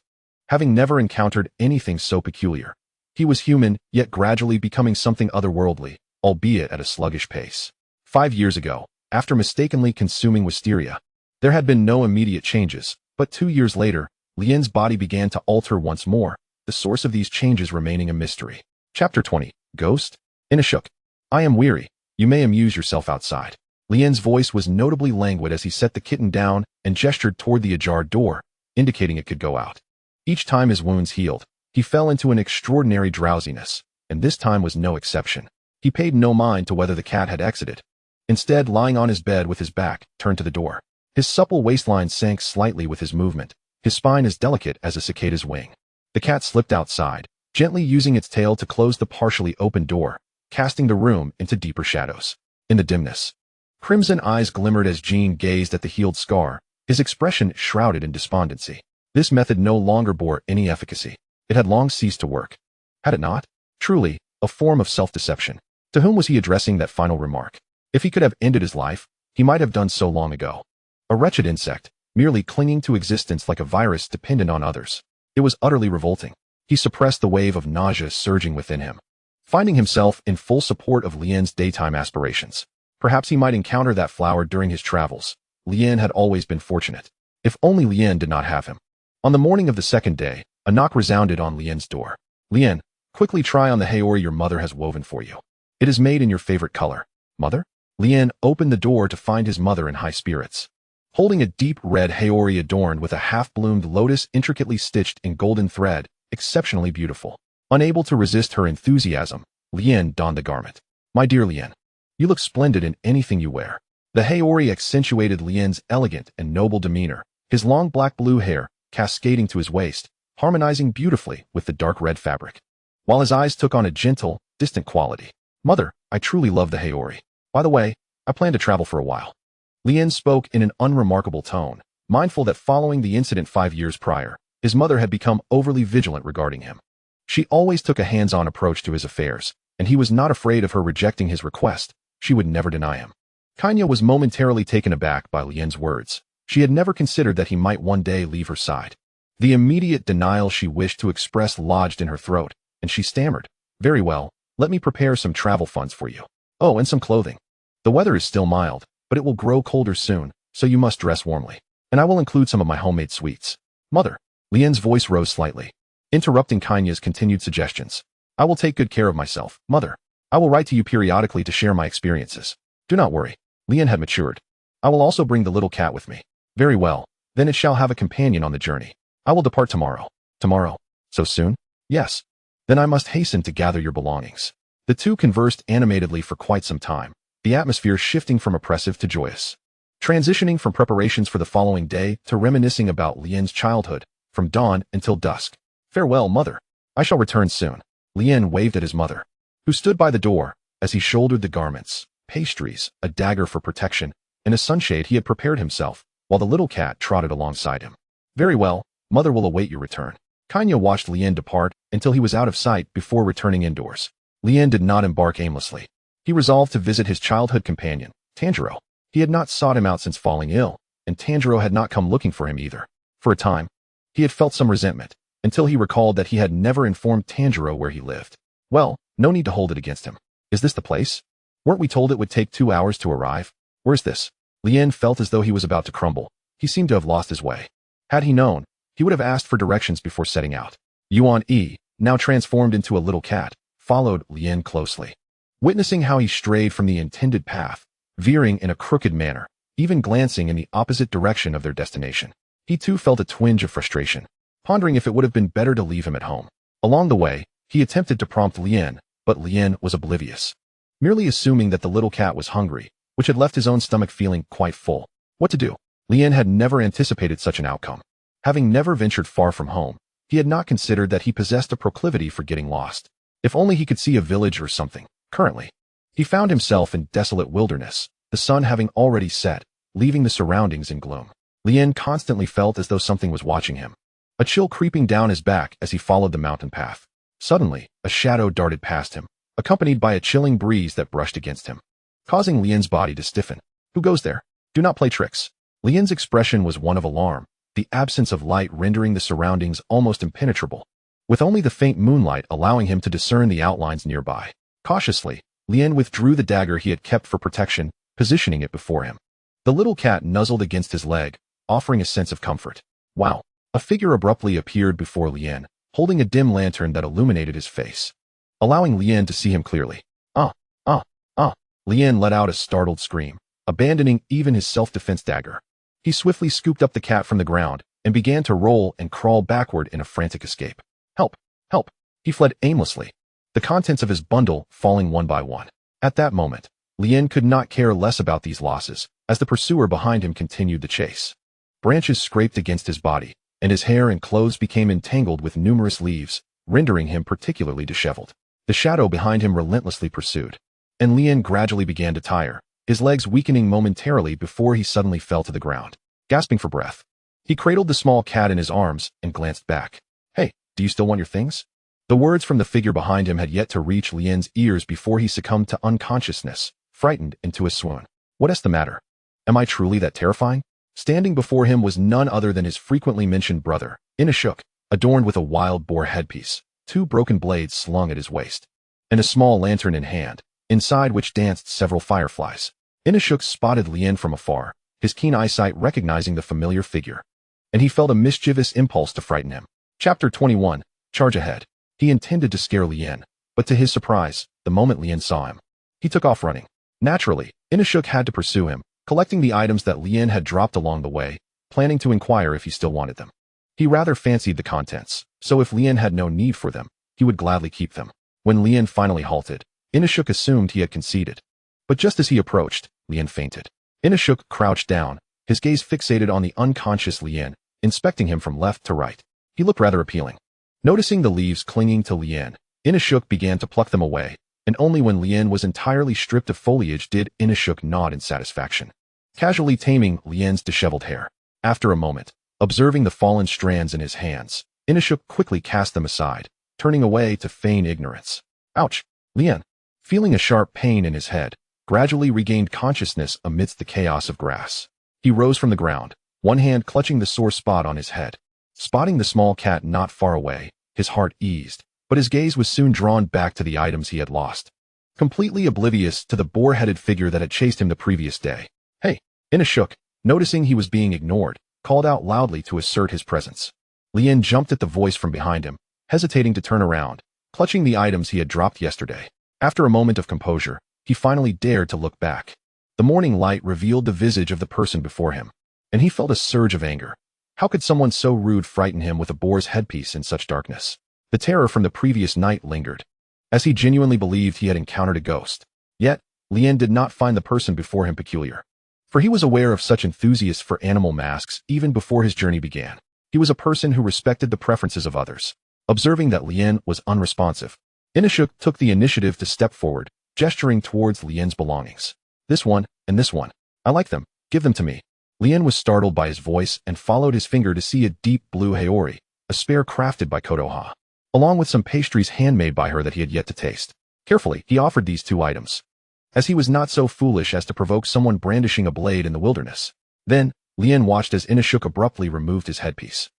Having never encountered anything so peculiar, he was human, yet gradually becoming something otherworldly, albeit at a sluggish pace. 5 years ago, after mistakenly consuming wisteria, there had been no immediate changes, but 2 years later, Lien's body began to alter once more, the source of these changes remaining a mystery. Chapter 20. Ghost? Inosuke. I am weary. You may amuse yourself outside. Lien's voice was notably languid as he set the kitten down and gestured toward the ajar door, indicating it could go out. Each time his wounds healed, he fell into an extraordinary drowsiness, and this time was no exception. He paid no mind to whether the cat had exited. instead lying on his bed with his back turned to the door. His supple waistline sank slightly with his movement, his spine as delicate as a cicada's wing. The cat slipped outside, gently using its tail to close the partially open door, casting the room into deeper shadows. In the dimness, crimson eyes glimmered as Jean gazed at the healed scar, his expression shrouded in despondency. This method no longer bore any efficacy. It had long ceased to work. Had it not? Truly, a form of self-deception. To whom was he addressing that final remark? If he could have ended his life, he might have done so long ago. A wretched insect, merely clinging to existence like a virus dependent on others. It was utterly revolting. He suppressed the wave of nausea surging within him. Finding himself in full support of Lien's daytime aspirations. Perhaps he might encounter that flower during his travels. Lien had always been fortunate. If only Lien did not have him. On the morning of the second day, a knock resounded on Lien's door. Lien, quickly try on the haori your mother has woven for you. It is made in your favorite color. Mother? Lien opened the door to find his mother in high spirits. Holding a deep red haori adorned with a half-bloomed lotus intricately stitched in golden thread, exceptionally beautiful. Unable to resist her enthusiasm, Lien donned the garment. My dear Lien, you look splendid in anything you wear. The haori accentuated Lien's elegant and noble demeanor, his long black-blue hair cascading to his waist, harmonizing beautifully with the dark red fabric, while his eyes took on a gentle, distant quality. Mother, I truly love the haori. By the way, I plan to travel for a while. Lien spoke in an unremarkable tone, mindful that following the incident 5 years prior, his mother had become overly vigilant regarding him. She always took a hands-on approach to his affairs, and he was not afraid of her rejecting his request. She would never deny him. Kanya was momentarily taken aback by Lien's words. She had never considered that he might one day leave her side. The immediate denial she wished to express lodged in her throat, and she stammered, Very well, let me prepare some travel funds for you. Oh, and some clothing. The weather is still mild, but it will grow colder soon, so you must dress warmly. And I will include some of my homemade sweets. Mother. Lien's voice rose slightly, interrupting Kanya's continued suggestions. I will take good care of myself, Mother. I will write to you periodically to share my experiences. Do not worry. Lien had matured. I will also bring the little cat with me. Very well, then it shall have a companion on the journey. I will depart tomorrow. Tomorrow? So soon? Yes. Then I must hasten to gather your belongings. The two conversed animatedly for quite some time, the atmosphere shifting from oppressive to joyous. Transitioning from preparations for the following day to reminiscing about Lien's childhood, from dawn until dusk. Farewell, Mother. I shall return soon. Lien waved at his mother, who stood by the door, as he shouldered the garments, pastries, a dagger for protection, and a sunshade he had prepared himself, while the little cat trotted alongside him. Very well, Mother will await your return. Kanya watched Lien depart until he was out of sight before returning indoors. Lien did not embark aimlessly. He resolved to visit his childhood companion, Tanjiro. He had not sought him out since falling ill, and Tanjiro had not come looking for him either. For a time, he had felt some resentment, until he recalled that he had never informed Tanjiro where he lived. Well, no need to hold it against him. Is this the place? Weren't we told it would take 2 hours to arrive? Where's this? Lien felt as though he was about to crumble. He seemed to have lost his way. Had he known, he would have asked for directions before setting out. Yuan-E, now transformed into a little cat, followed Lien closely. Witnessing how he strayed from the intended path, veering in a crooked manner, even glancing in the opposite direction of their destination, he too felt a twinge of frustration, pondering if it would have been better to leave him at home. Along the way, he attempted to prompt Lien, but Lien was oblivious, merely assuming that the little cat was hungry, which had left his own stomach feeling quite full. What to do? Lien had never anticipated such an outcome. Having never ventured far from home, he had not considered that he possessed a proclivity for getting lost. If only he could see a village or something. Currently, he found himself in desolate wilderness, the sun having already set, leaving the surroundings in gloom. Lien constantly felt as though something was watching him, a chill creeping down his back as he followed the mountain path. Suddenly, a shadow darted past him, accompanied by a chilling breeze that brushed against him, causing Lien's body to stiffen. Who goes there? Do not play tricks. Lien's expression was one of alarm, the absence of light rendering the surroundings almost impenetrable, with only the faint moonlight allowing him to discern the outlines nearby. Cautiously, Lien withdrew the dagger he had kept for protection, positioning it before him. The little cat nuzzled against his leg, offering a sense of comfort. Wow! A figure abruptly appeared before Lien, holding a dim lantern that illuminated his face, allowing Lien to see him clearly. Lien let out a startled scream, abandoning even his self-defense dagger. He swiftly scooped up the cat from the ground and began to roll and crawl backward in a frantic escape. Help! Help! He fled aimlessly, the contents of his bundle falling one by one. At that moment, Lien could not care less about these losses, as the pursuer behind him continued the chase. Branches scraped against his body, and his hair and clothes became entangled with numerous leaves, rendering him particularly disheveled. The shadow behind him relentlessly pursued, and Lien gradually began to tire, his legs weakening momentarily before he suddenly fell to the ground, gasping for breath. He cradled the small cat in his arms and glanced back. "Hey, do you still want your things?" The words from the figure behind him had yet to reach Lien's ears before he succumbed to unconsciousness, frightened into a swoon. "What's the matter? Am I truly that terrifying?" Standing before him was none other than his frequently mentioned brother, Inosuke, adorned with a wild boar headpiece, 2 broken blades slung at his waist, and a small lantern in hand, inside which danced several fireflies. Inosuke spotted Lien from afar, his keen eyesight recognizing the familiar figure, and he felt a mischievous impulse to frighten him. Chapter 21. Charge ahead. He intended to scare Lien, but to his surprise, the moment Lien saw him, he took off running. Naturally, Inosuke had to pursue him, collecting the items that Lien had dropped along the way, planning to inquire if he still wanted them. He rather fancied the contents, so if Lien had no need for them, he would gladly keep them. When Lien finally halted, Inosuke assumed he had conceded. But just as he approached, Lien fainted. Inosuke crouched down, his gaze fixated on the unconscious Lien, inspecting him from left to right. He looked rather appealing. Noticing the leaves clinging to Lien, Inosuke began to pluck them away, and only when Lien was entirely stripped of foliage did Inosuke nod in satisfaction, casually taming Lien's disheveled hair. After a moment, observing the fallen strands in his hands, Inosuke quickly cast them aside, turning away to feign ignorance. Ouch! Lien, feeling a sharp pain in his head, gradually regained consciousness amidst the chaos of grass. He rose from the ground, one hand clutching the sore spot on his head. Spotting the small cat not far away, his heart eased, but his gaze was soon drawn back to the items he had lost, completely oblivious to the boar-headed figure that had chased him the previous day. "Hey!" Inosuke, noticing he was being ignored, called out loudly to assert his presence. Lien jumped at the voice from behind him, hesitating to turn around, clutching the items he had dropped yesterday. After a moment of composure, he finally dared to look back. The morning light revealed the visage of the person before him, and he felt a surge of anger. How could someone so rude frighten him with a boar's headpiece in such darkness? The terror from the previous night lingered, as he genuinely believed he had encountered a ghost. Yet, Lien did not find the person before him peculiar, for he was aware of such enthusiasts for animal masks even before his journey began. He was a person who respected the preferences of others. Observing that Lien was unresponsive, Inosuke took the initiative to step forward, gesturing towards Lien's belongings. "This one, and this one. I like them. Give them to me." Lien was startled by his voice and followed his finger to see a deep blue haori, a spare crafted by Kotoha, along with some pastries handmade by her that he had yet to taste. Carefully, he offered these 2 items, as he was not so foolish as to provoke someone brandishing a blade in the wilderness. Then, Lien watched as Inosuke abruptly removed his headpiece,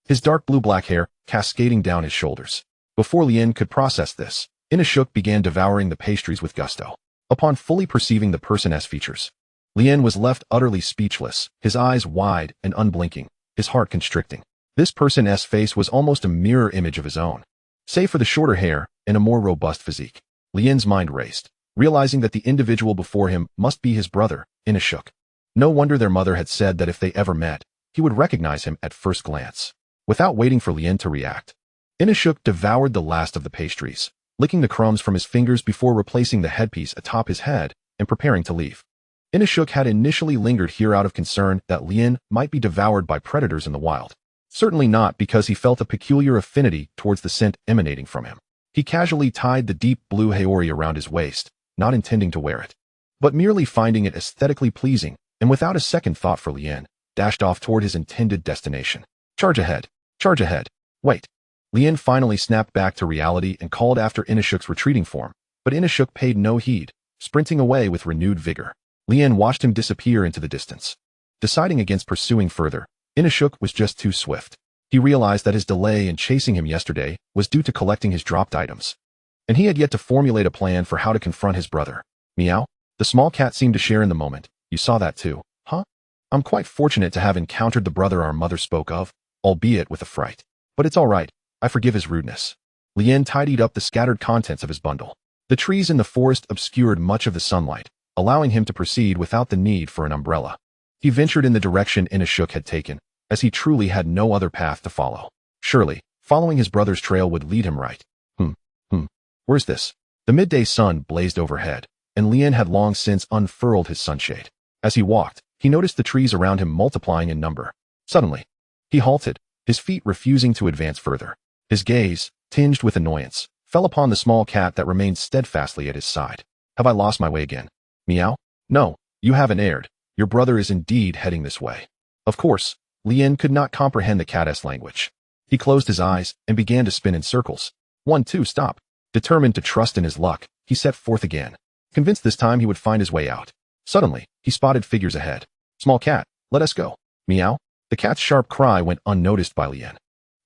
his dark blue-black hair cascading down his shoulders. Before Lien could process this, Inosuke began devouring the pastries with gusto. Upon fully perceiving the person's features, Lien was left utterly speechless, his eyes wide and unblinking, his heart constricting. This person's face was almost a mirror image of his own, save for the shorter hair and a more robust physique. Lien's mind raced, realizing that the individual before him must be his brother, Inosuke. No wonder their mother had said that if they ever met, he would recognize him at first glance. Without waiting for Lien to react, Inosuke devoured the last of the pastries, licking the crumbs from his fingers before replacing the headpiece atop his head and preparing to leave. Inosuke had initially lingered here out of concern that Lien might be devoured by predators in the wild. Certainly not because he felt a peculiar affinity towards the scent emanating from him. He casually tied the deep blue haori around his waist, not intending to wear it, but merely finding it aesthetically pleasing, and without a second thought for Lien, dashed off toward his intended destination. "Charge ahead! Charge ahead! Wait!" Lien finally snapped back to reality and called after Inosuke's retreating form, but Inosuke paid no heed, sprinting away with renewed vigor. Lien watched him disappear into the distance. Deciding against pursuing further, Inosuke was just too swift. He realized that his delay in chasing him yesterday was due to collecting his dropped items, and he had yet to formulate a plan for how to confront his brother. "Meow?" The small cat seemed to share in the moment. "You saw that too, huh? I'm quite fortunate to have encountered the brother our mother spoke of, albeit with a fright. But it's all right, I forgive his rudeness." Lien tidied up the scattered contents of his bundle. The trees in the forest obscured much of the sunlight, allowing him to proceed without the need for an umbrella. He ventured in the direction Inosuke had taken, as he truly had no other path to follow. Surely, following his brother's trail would lead him right. Where's this? The midday sun blazed overhead, and Lien had long since unfurled his sunshade. As he walked, he noticed the trees around him multiplying in number. Suddenly, he halted, his feet refusing to advance further. His gaze, tinged with annoyance, fell upon the small cat that remained steadfastly at his side. Have I lost my way again? Meow? No, you haven't erred. Your brother is indeed heading this way. Of course, Lien could not comprehend the cat's language. He closed his eyes and began to spin in circles. 1, 2, stop. Determined to trust in his luck, he set forth again. Convinced this time he would find his way out. Suddenly, he spotted figures ahead. Small cat, let us go. Meow. The cat's sharp cry went unnoticed by Lien.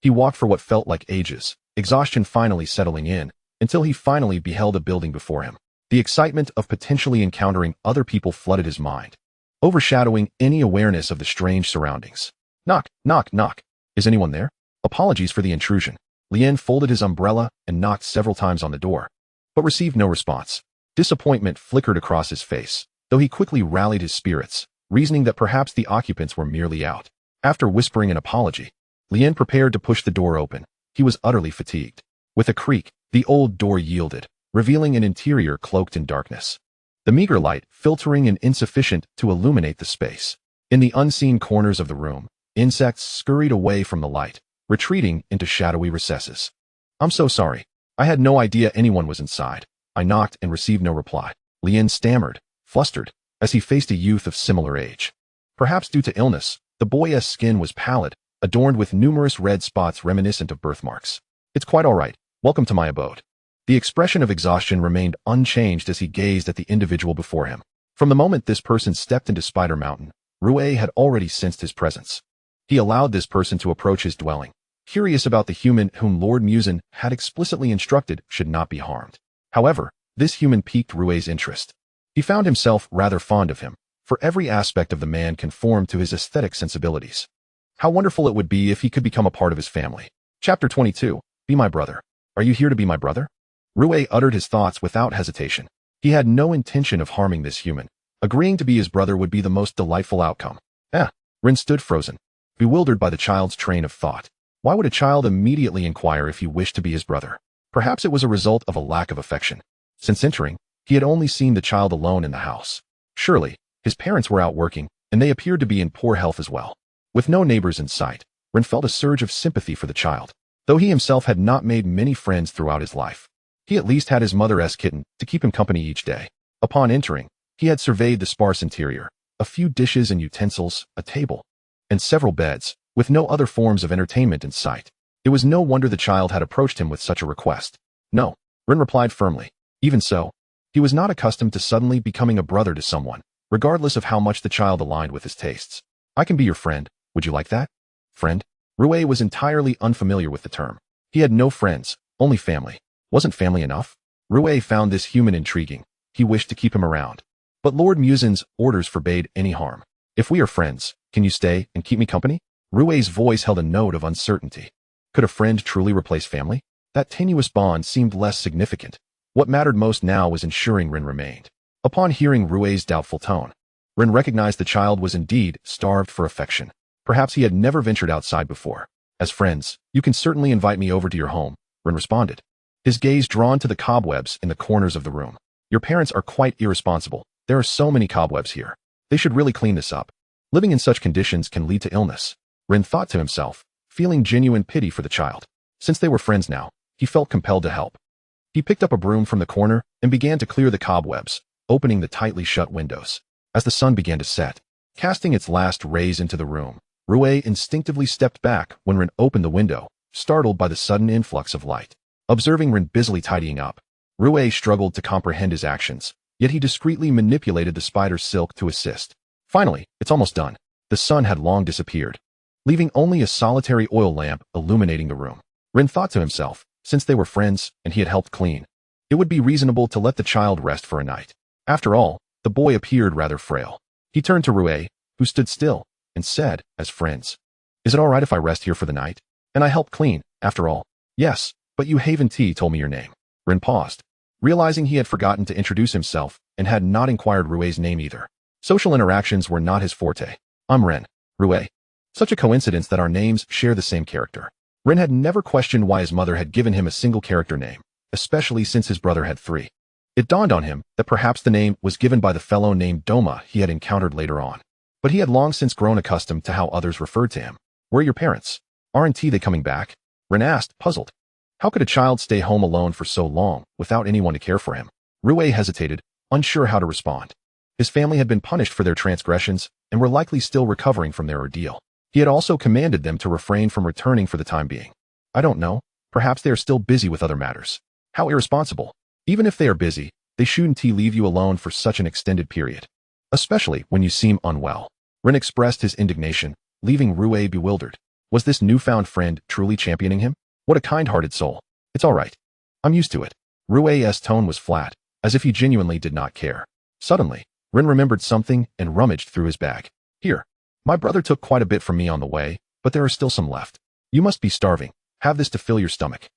He walked for what felt like ages, exhaustion finally settling in, until he finally beheld a building before him. The excitement of potentially encountering other people flooded his mind, overshadowing any awareness of the strange surroundings. Knock, knock, knock. Is anyone there? Apologies for the intrusion. Lien folded his umbrella and knocked several times on the door, but received no response. Disappointment flickered across his face, though he quickly rallied his spirits, reasoning that perhaps the occupants were merely out. After whispering an apology, Lien prepared to push the door open. He was utterly fatigued. With a creak, the old door yielded, revealing an interior cloaked in darkness. The meager light filtering and insufficient to illuminate the space. In the unseen corners of the room, insects scurried away from the light, retreating into shadowy recesses. I'm so sorry. I had no idea anyone was inside. I knocked and received no reply. Lien stammered, flustered, as he faced a youth of similar age. Perhaps due to illness, the boy's skin was pallid, adorned with numerous red spots reminiscent of birthmarks. It's quite all right. Welcome to my abode. The expression of exhaustion remained unchanged as he gazed at the individual before him. From the moment this person stepped into Spider Mountain, Rue had already sensed his presence. He allowed this person to approach his dwelling, curious about the human whom Lord Muzan had explicitly instructed should not be harmed. However, this human piqued Rue's interest. He found himself rather fond of him, for every aspect of the man conformed to his aesthetic sensibilities. How wonderful it would be if he could become a part of his family. Chapter 22. Be my brother. Are you here to be my brother? Rue uttered his thoughts without hesitation. He had no intention of harming this human. Agreeing to be his brother would be the most delightful outcome. Rin stood frozen, bewildered by the child's train of thought. Why would a child immediately inquire if he wished to be his brother? Perhaps it was a result of a lack of affection. Since entering, he had only seen the child alone in the house. Surely, his parents were out working, and they appeared to be in poor health as well. With no neighbors in sight, Rin felt a surge of sympathy for the child. Though he himself had not made many friends throughout his life, he at least had his mother's kitten to keep him company each day. Upon entering, he had surveyed the sparse interior, a few dishes and utensils, a table, and several beds, with no other forms of entertainment in sight. It was no wonder the child had approached him with such a request. No, Rin replied firmly. Even so, he was not accustomed to suddenly becoming a brother to someone, regardless of how much the child aligned with his tastes. I can be your friend. Would you like that? Friend? Rue was entirely unfamiliar with the term. He had no friends, only family. Wasn't family enough? Rue found this human intriguing. He wished to keep him around. But Lord Muzan's orders forbade any harm. If we are friends, can you stay and keep me company? Rue's voice held a note of uncertainty. Could a friend truly replace family? That tenuous bond seemed less significant. What mattered most now was ensuring Rin remained. Upon hearing Rue's doubtful tone, Rin recognized the child was indeed starved for affection. Perhaps he had never ventured outside before. As friends, you can certainly invite me over to your home, Rin responded, his gaze drawn to the cobwebs in the corners of the room. Your parents are quite irresponsible. There are so many cobwebs here. They should really clean this up. Living in such conditions can lead to illness, Rin thought to himself, feeling genuine pity for the child. Since they were friends now, he felt compelled to help. He picked up a broom from the corner and began to clear the cobwebs, opening the tightly shut windows. As the sun began to set, casting its last rays into the room, Rue instinctively stepped back when Rin opened the window, startled by the sudden influx of light. Observing Rin busily tidying up, Rue struggled to comprehend his actions, yet he discreetly manipulated the spider's silk to assist. Finally, it's almost done. The sun had long disappeared, leaving only a solitary oil lamp illuminating the room. Rin thought to himself, since they were friends and he had helped clean, it would be reasonable to let the child rest for a night. After all, the boy appeared rather frail. He turned to Rue, who stood still, and said, as friends, "Is it all right if I rest here for the night? And I help clean, after all." "Yes, but you Haven T told me your name." Rin paused, realizing he had forgotten to introduce himself and had not inquired Rue's name either. Social interactions were not his forte. "I'm Ren. Rue." Such a coincidence that our names share the same character. Rin had never questioned why his mother had given him a single character name, especially since his brother had 3. It dawned on him that perhaps the name was given by the fellow named Doma he had encountered later on. But he had long since grown accustomed to how others referred to him. Where are your parents? Aren't they coming back? Rin asked, puzzled. How could a child stay home alone for so long without anyone to care for him? Rue hesitated, unsure how to respond. His family had been punished for their transgressions and were likely still recovering from their ordeal. He had also commanded them to refrain from returning for the time being. I don't know. Perhaps they are still busy with other matters. How irresponsible. Even if they are busy, they shouldn't leave you alone for such an extended period. Especially when you seem unwell. Rin expressed his indignation, leaving Rue bewildered. Was this newfound friend truly championing him? What a kind-hearted soul. It's all right. I'm used to it. Rue's tone was flat, as if he genuinely did not care. Suddenly, Rin remembered something and rummaged through his bag. Here. My brother took quite a bit from me on the way, but there are still some left. You must be starving. Have this to fill your stomach.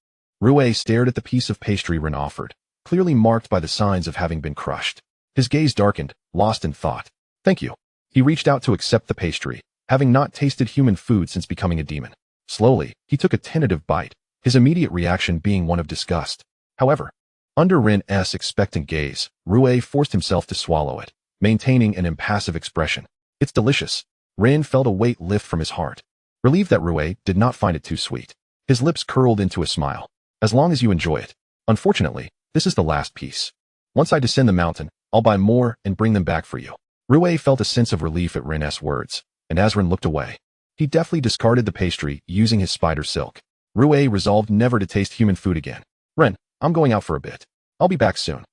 Rue stared at the piece of pastry Rin offered, clearly marked by the signs of having been crushed. His gaze darkened, lost in thought. Thank you. He reached out to accept the pastry, having not tasted human food since becoming a demon. Slowly, he took a tentative bite, his immediate reaction being one of disgust. However, under Rin's expectant gaze, Rue forced himself to swallow it, maintaining an impassive expression. It's delicious. Rin felt a weight lift from his heart, relieved that Rue did not find it too sweet. His lips curled into a smile. As long as you enjoy it. Unfortunately, this is the last piece. Once I descend the mountain, I'll buy more and bring them back for you. Rue felt a sense of relief at Rin's words, and as Rin looked away, he deftly discarded the pastry using his spider silk. Rue resolved never to taste human food again. Rin, I'm going out for a bit. I'll be back soon.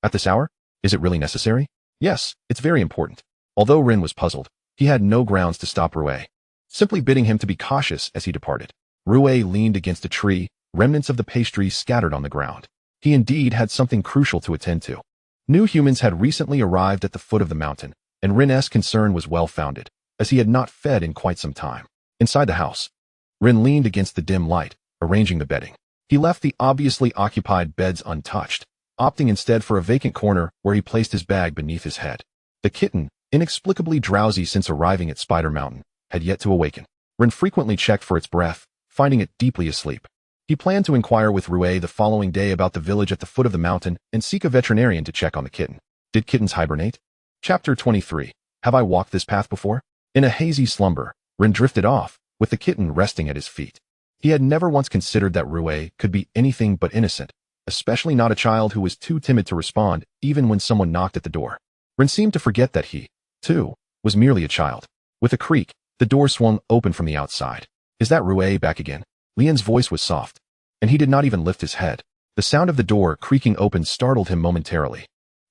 At this hour? Is it really necessary? Yes, it's very important. Although Rin was puzzled, he had no grounds to stop Rue, simply bidding him to be cautious as he departed. Rue leaned against a tree, remnants of the pastry scattered on the ground. He indeed had something crucial to attend to. New humans had recently arrived at the foot of the mountain, and Rin's concern was well-founded, as he had not fed in quite some time. Inside the house, Rin leaned against the dim light, arranging the bedding. He left the obviously occupied beds untouched, opting instead for a vacant corner where he placed his bag beneath his head. The kitten, inexplicably drowsy since arriving at Spider Mountain, had yet to awaken. Rin frequently checked for its breath, finding it deeply asleep. He planned to inquire with Rue the following day about the village at the foot of the mountain and seek a veterinarian to check on the kitten. Did kittens hibernate? Chapter 23. Have I walked this path before? In a hazy slumber, Rin drifted off, with the kitten resting at his feet. He had never once considered that Rue could be anything but innocent, especially not a child who was too timid to respond even when someone knocked at the door. Rin seemed to forget that he, too, was merely a child. With a creak, the door swung open from the outside. Is that Rue back again? Lian's voice was soft, and he did not even lift his head. The sound of the door creaking open startled him momentarily.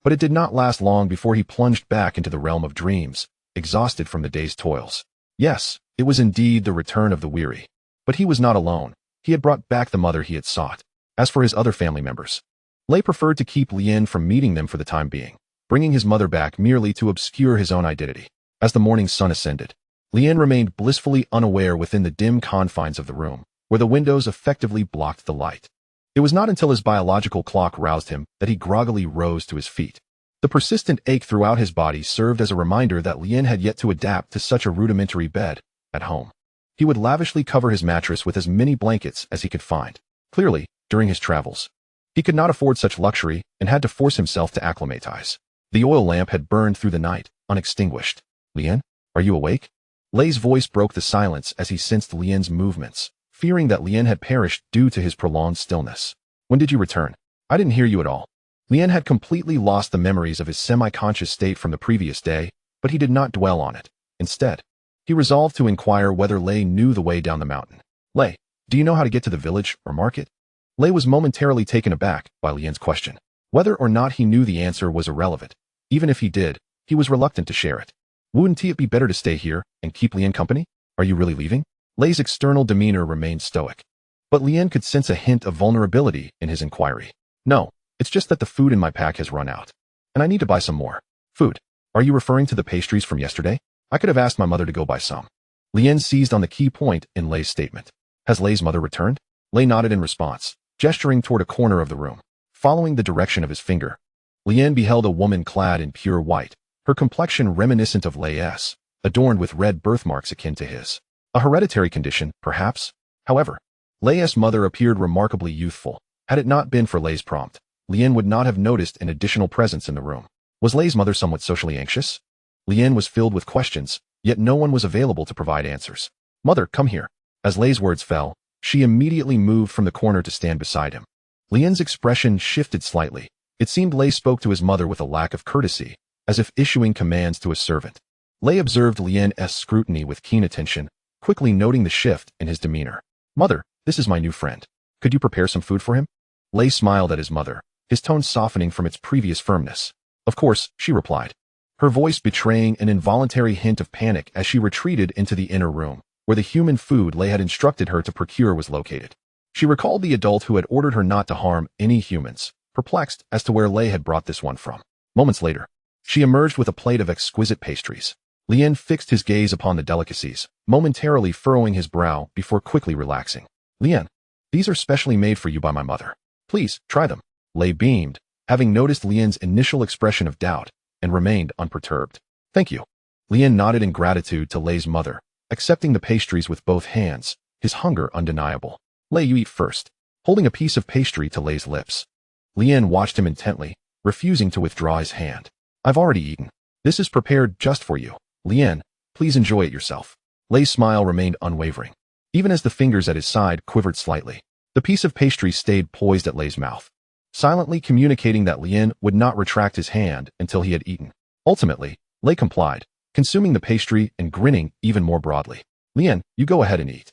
But it did not last long before he plunged back into the realm of dreams, exhausted from the day's toils. Yes, it was indeed the return of the weary. But he was not alone. He had brought back the mother he had sought. As for his other family members, Lei preferred to keep Lian from meeting them for the time being, bringing his mother back merely to obscure his own identity. As the morning sun ascended, Lian remained blissfully unaware within the dim confines of the room, where the windows effectively blocked the light. It was not until his biological clock roused him that he groggily rose to his feet. The persistent ache throughout his body served as a reminder that Lian had yet to adapt to such a rudimentary bed at home. He would lavishly cover his mattress with as many blankets as he could find. Clearly, during his travels, he could not afford such luxury and had to force himself to acclimatize. The oil lamp had burned through the night, unextinguished. Lian, are you awake? Lei's voice broke the silence as he sensed Lian's movements, fearing that Lian had perished due to his prolonged stillness. When did you return? I didn't hear you at all. Lian had completely lost the memories of his semi-conscious state from the previous day, but he did not dwell on it. Instead, he resolved to inquire whether Lei knew the way down the mountain. Lei, do you know how to get to the village or market? Lei was momentarily taken aback by Lian's question. Whether or not he knew the answer was irrelevant. Even if he did, he was reluctant to share it. Wouldn't it be better to stay here and keep Lian company? Are you really leaving? Lei's external demeanor remained stoic, but Lian could sense a hint of vulnerability in his inquiry. No, it's just that the food in my pack has run out, and I need to buy some more. Food? Are you referring to the pastries from yesterday? I could have asked my mother to go buy some. Lian seized on the key point in Lei's statement. Has Lei's mother returned? Lei nodded in response, gesturing toward a corner of the room. Following the direction of his finger, Lian beheld a woman clad in pure white, her complexion reminiscent of Lei's, adorned with red birthmarks akin to his. A hereditary condition, perhaps? However, Lei's mother appeared remarkably youthful, had it not been for Lei's prompt, Lien would not have noticed an additional presence in the room. Was Lei's mother somewhat socially anxious? Lien was filled with questions, yet no one was available to provide answers. Mother, come here. As Lei's words fell, she immediately moved from the corner to stand beside him. Lien's expression shifted slightly. It seemed Lei spoke to his mother with a lack of courtesy, as if issuing commands to a servant. Lei observed Lien's scrutiny with keen attention, quickly noting the shift in his demeanor. Mother, this is my new friend. Could you prepare some food for him? Lei smiled at his mother, his tone softening from its previous firmness. Of course, she replied, her voice betraying an involuntary hint of panic as she retreated into the inner room, where the human food Lei had instructed her to procure was located. She recalled the adult who had ordered her not to harm any humans, perplexed as to where Lei had brought this one from. Moments later, she emerged with a plate of exquisite pastries. Lien fixed his gaze upon the delicacies, momentarily furrowing his brow before quickly relaxing. Lien, these are specially made for you by my mother. Please, try them. Lei beamed, having noticed Lien's initial expression of doubt, and remained unperturbed. Thank you. Lien nodded in gratitude to Lei's mother, accepting the pastries with both hands, his hunger undeniable. Lei, you eat first. Holding a piece of pastry to Lei's lips. Lien watched him intently, refusing to withdraw his hand. I've already eaten. This is prepared just for you. Lien, please enjoy it yourself. Lei's smile remained unwavering, even as the fingers at his side quivered slightly. The piece of pastry stayed poised at Lei's mouth, silently communicating that Lien would not retract his hand until he had eaten. Ultimately, Lei complied, consuming the pastry and grinning even more broadly. Lien, you go ahead and eat.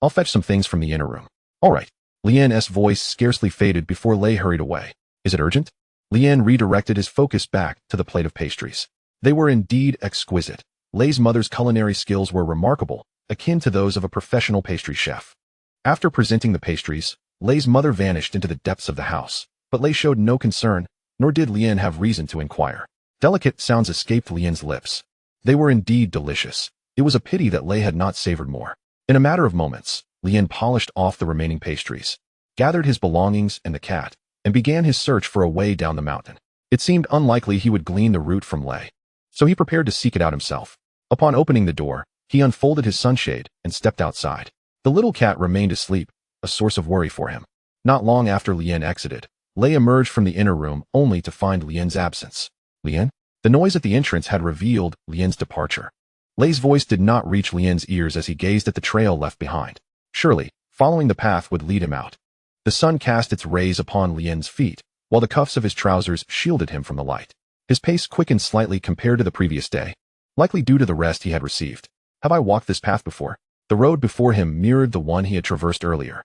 I'll fetch some things from the inner room. All right. Lien's voice scarcely faded before Lei hurried away. Is it urgent? Lien redirected his focus back to the plate of pastries. They were indeed exquisite. Lei's mother's culinary skills were remarkable, akin to those of a professional pastry chef. After presenting the pastries, Lei's mother vanished into the depths of the house, but Lei showed no concern, nor did Lien have reason to inquire. Delicate sounds escaped Lien's lips. They were indeed delicious. It was a pity that Lei had not savored more. In a matter of moments, Lien polished off the remaining pastries, gathered his belongings and the cat, and began his search for a way down the mountain. It seemed unlikely he would glean the route from Lei, so he prepared to seek it out himself. Upon opening the door, he unfolded his sunshade and stepped outside. The little cat remained asleep, a source of worry for him. Not long after Lien exited, Lei emerged from the inner room only to find Lien's absence. Lien? The noise at the entrance had revealed Lien's departure. Lei's voice did not reach Lien's ears as he gazed at the trail left behind. Surely, following the path would lead him out. The sun cast its rays upon Lien's feet, while the cuffs of his trousers shielded him from the light. His pace quickened slightly compared to the previous day, likely due to the rest he had received. Have I walked this path before? The road before him mirrored the one he had traversed earlier.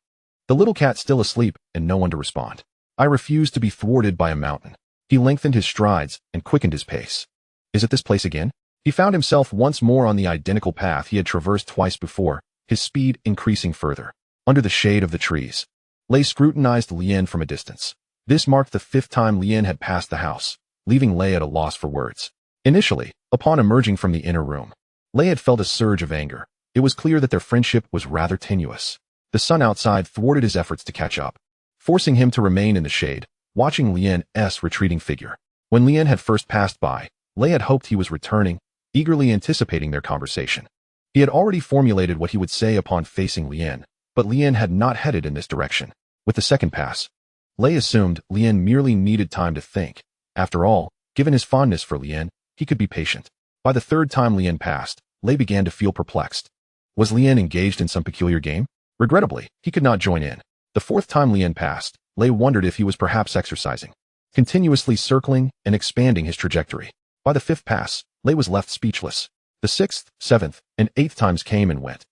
The little cat still asleep and no one to respond. I refused to be thwarted by a mountain. He lengthened his strides and quickened his pace. Is it this place again? He found himself once more on the identical path he had traversed twice before, his speed increasing further. Under the shade of the trees, Lei scrutinized Lien from a distance. This marked the 5th time Lien had passed the house, leaving Lei at a loss for words. Initially, upon emerging from the inner room, Lei had felt a surge of anger. It was clear that their friendship was rather tenuous. The sun outside thwarted his efforts to catch up, forcing him to remain in the shade, watching Lien's retreating figure. When Lien had first passed by, Lei had hoped he was returning, eagerly anticipating their conversation. He had already formulated what he would say upon facing Lien, but Lien had not headed in this direction. With the second pass, Lei assumed Lien merely needed time to think. After all, given his fondness for Lien, he could be patient. By the 3rd time Lien passed, Lei began to feel perplexed. Was Lien engaged in some peculiar game? Regrettably, he could not join in. The 4th time Lien passed, Lei wondered if he was perhaps exercising, continuously circling and expanding his trajectory. By the 5th pass, Lei was left speechless. The 6th, 7th, and 8th times came and went,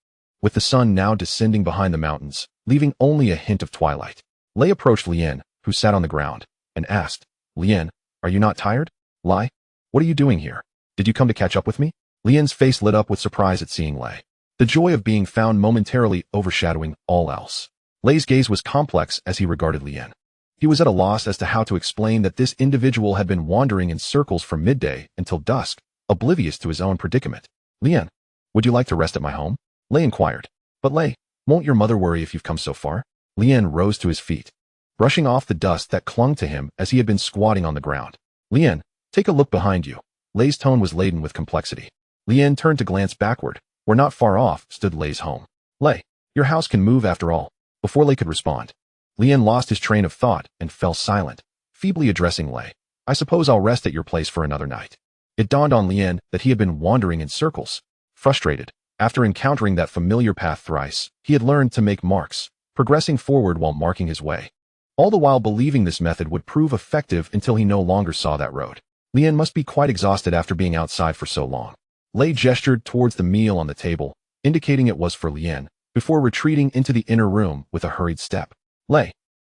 with the sun now descending behind the mountains, leaving only a hint of twilight. Lei approached Lien, who sat on the ground, and asked, Lien, are you not tired? Lei, what are you doing here? Did you come to catch up with me? Lien's face lit up with surprise at seeing Lei, the joy of being found momentarily overshadowing all else. Lei's gaze was complex as he regarded Lien. He was at a loss as to how to explain that this individual had been wandering in circles from midday until dusk, oblivious to his own predicament. Lien, would you like to rest at my home? Lei inquired. But Lei, won't your mother worry if you've come so far? Lien rose to his feet, brushing off the dust that clung to him as he had been squatting on the ground. Lien, take a look behind you. Lei's tone was laden with complexity. Lien turned to glance backward, where not far off stood Lei's home. Lei, your house can move after all. Before Lei could respond, Lien lost his train of thought and fell silent, feebly addressing Lei. I suppose I'll rest at your place for another night. It dawned on Lien that he had been wandering in circles. Frustrated, after encountering that familiar path thrice, he had learned to make marks, progressing forward while marking his way. All the while believing this method would prove effective until he no longer saw that road. Lien must be quite exhausted after being outside for so long. Lei gestured towards the meal on the table, indicating it was for Lien, before retreating into the inner room with a hurried step. Lei.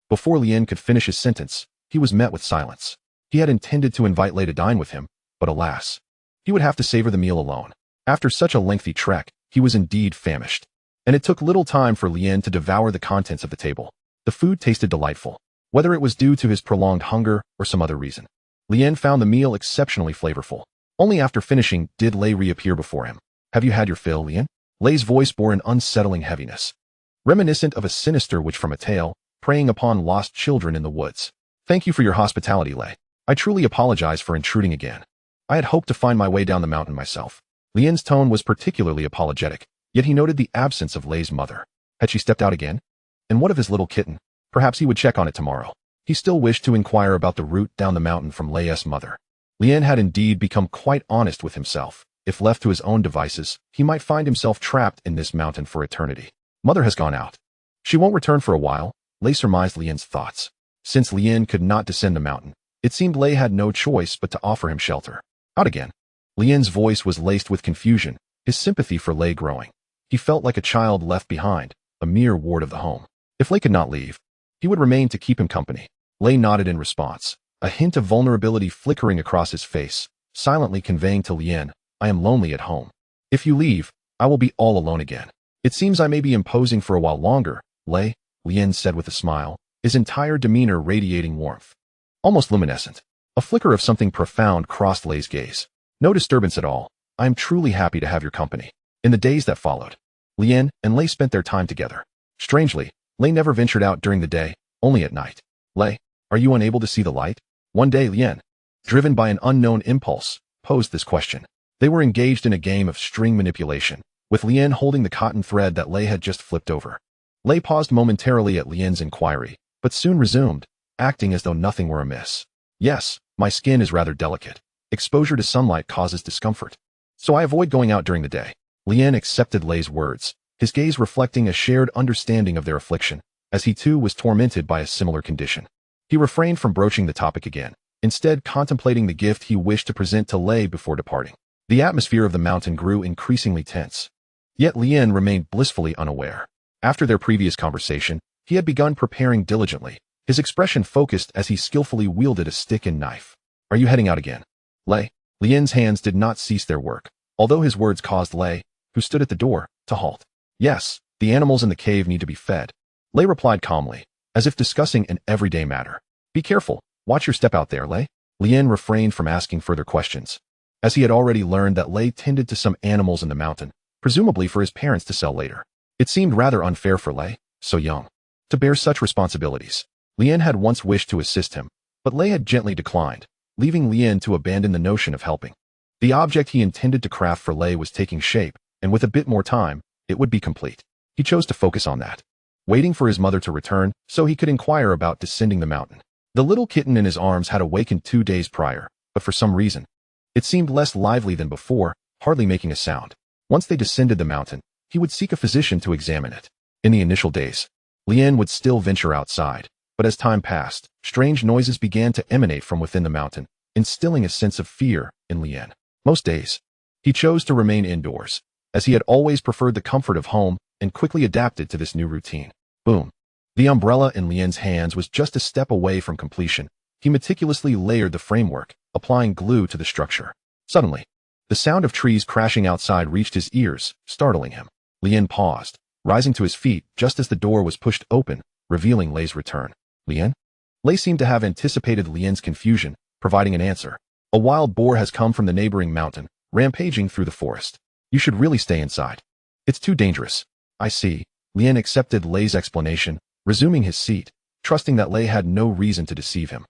Before Lien could finish his sentence, he was met with silence. He had intended to invite Lei to dine with him, but alas, he would have to savor the meal alone. After such a lengthy trek, he was indeed famished, and it took little time for Lien to devour the contents of the table. The food tasted delightful, whether it was due to his prolonged hunger or some other reason. Lien found the meal exceptionally flavorful. Only after finishing did Lei reappear before him. Have you had your fill, Lien? Lei's voice bore an unsettling heaviness, reminiscent of a sinister witch from a tale, preying upon lost children in the woods. Thank you for your hospitality, Lei. I truly apologize for intruding again. I had hoped to find my way down the mountain myself. Lien's tone was particularly apologetic, yet he noted the absence of Lei's mother. Had she stepped out again? And what of his little kitten? Perhaps he would check on it tomorrow. He still wished to inquire about the route down the mountain from Lei's mother. Lien had indeed become quite honest with himself. If left to his own devices, he might find himself trapped in this mountain for eternity. Mother has gone out. She won't return for a while, Lei surmised Lien's thoughts. Since Lien could not descend the mountain, it seemed Lei had no choice but to offer him shelter. Out again. Lien's voice was laced with confusion, his sympathy for Lei growing. He felt like a child left behind, a mere ward of the home. If Lei could not leave, he would remain to keep him company. Lei nodded in response, a hint of vulnerability flickering across his face, silently conveying to Lien, I am lonely at home. If you leave, I will be all alone again. It seems I may be imposing for a while longer, Lei, Lien said with a smile, his entire demeanor radiating warmth. Almost luminescent. A flicker of something profound crossed Lei's gaze. No disturbance at all. I am truly happy to have your company. In the days that followed, Lien and Lei spent their time together. Strangely, Lei never ventured out during the day, only at night. Lei, are you unable to see the light? One day Lien, driven by an unknown impulse, posed this question. They were engaged in a game of string manipulation, with Lien holding the cotton thread that Lei had just flipped over. Lei paused momentarily at Lien's inquiry, but soon resumed, acting as though nothing were amiss. Yes, my skin is rather delicate. Exposure to sunlight causes discomfort, so I avoid going out during the day. Lien accepted Lei's words, his gaze reflecting a shared understanding of their affliction, as he too was tormented by a similar condition. He refrained from broaching the topic again, instead contemplating the gift he wished to present to Lei before departing. The atmosphere of the mountain grew increasingly tense. Yet Lien remained blissfully unaware. After their previous conversation, he had begun preparing diligently, his expression focused as he skillfully wielded a stick and knife. Are you heading out again? Lei. Lien's hands did not cease their work, although his words caused Lei, who stood at the door, to halt. Yes, the animals in the cave need to be fed. Lei replied calmly, as if discussing an everyday matter. Be careful, watch your step out there, Lei. Lien refrained from asking further questions, as he had already learned that Lei tended to some animals in the mountain, presumably for his parents to sell later. It seemed rather unfair for Lei, so young, to bear such responsibilities. Lien had once wished to assist him, but Lei had gently declined, leaving Lien to abandon the notion of helping. The object he intended to craft for Lei was taking shape, and with a bit more time, it would be complete. He chose to focus on that, waiting for his mother to return so he could inquire about descending the mountain. The little kitten in his arms had awakened 2 days prior, but for some reason, it seemed less lively than before, hardly making a sound. Once they descended the mountain, he would seek a physician to examine it. In the initial days, Lien would still venture outside, but as time passed, strange noises began to emanate from within the mountain, instilling a sense of fear in Lien. Most days, he chose to remain indoors, as he had always preferred the comfort of home and quickly adapted to this new routine. Boom. The umbrella in Lien's hands was just a step away from completion. He meticulously layered the framework, applying glue to the structure. Suddenly, the sound of trees crashing outside reached his ears, startling him. Lien paused, rising to his feet just as the door was pushed open, revealing Lei's return. Lien? Lei seemed to have anticipated Lien's confusion, providing an answer. A wild boar has come from the neighboring mountain, rampaging through the forest. You should really stay inside. It's too dangerous. I see. Lien accepted Lei's explanation, resuming his seat, trusting that Lei had no reason to deceive him,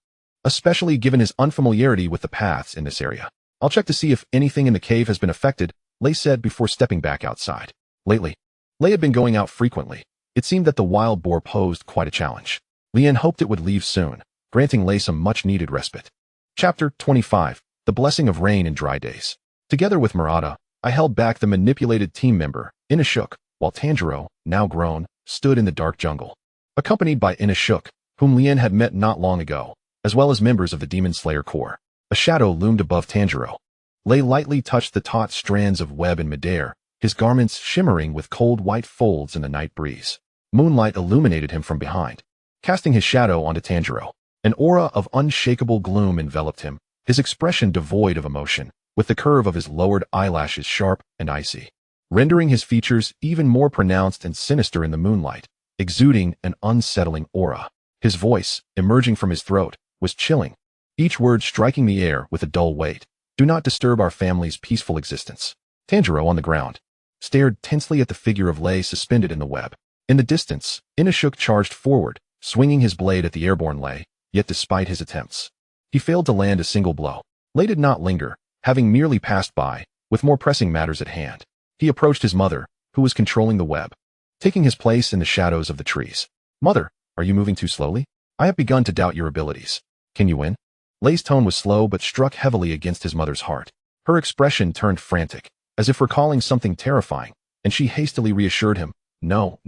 especially given his unfamiliarity with the paths in this area. I'll check to see if anything in the cave has been affected, Lei said before stepping back outside. Lately, Lei had been going out frequently. It seemed that the wild boar posed quite a challenge. Lien hoped it would leave soon, granting Lei some much-needed respite. Chapter 25. The Blessing of Rain in Dry Days. Together with Murata, I held back the manipulated team member, Inosuke, while Tanjiro, now grown, stood in the dark jungle. Accompanied by Inosuke, whom Lien had met not long ago, as well as members of the Demon Slayer Corps. A shadow loomed above Tanjiro. Lei lightly touched the taut strands of web in midair, his garments shimmering with cold white folds in the night breeze. Moonlight illuminated him from behind, casting his shadow onto Tanjiro. An aura of unshakable gloom enveloped him, his expression devoid of emotion, with the curve of his lowered eyelashes sharp and icy, rendering his features even more pronounced and sinister in the moonlight, exuding an unsettling aura. His voice, emerging from his throat, was chilling, each word striking the air with a dull weight. Do not disturb our family's peaceful existence. Tanjiro, on the ground, stared tensely at the figure of Lei suspended in the web. In the distance, Inosuke charged forward, swinging his blade at the airborne Lei, yet despite his attempts, he failed to land a single blow. Lei did not linger, having merely passed by, with more pressing matters at hand. He approached his mother, who was controlling the web, taking his place in the shadows of the trees. Mother, are you moving too slowly? I have begun to doubt your abilities. Can you win? Lei's tone was slow but struck heavily against his mother's heart. Her expression turned frantic, as if recalling something terrifying, and she hastily reassured him, No,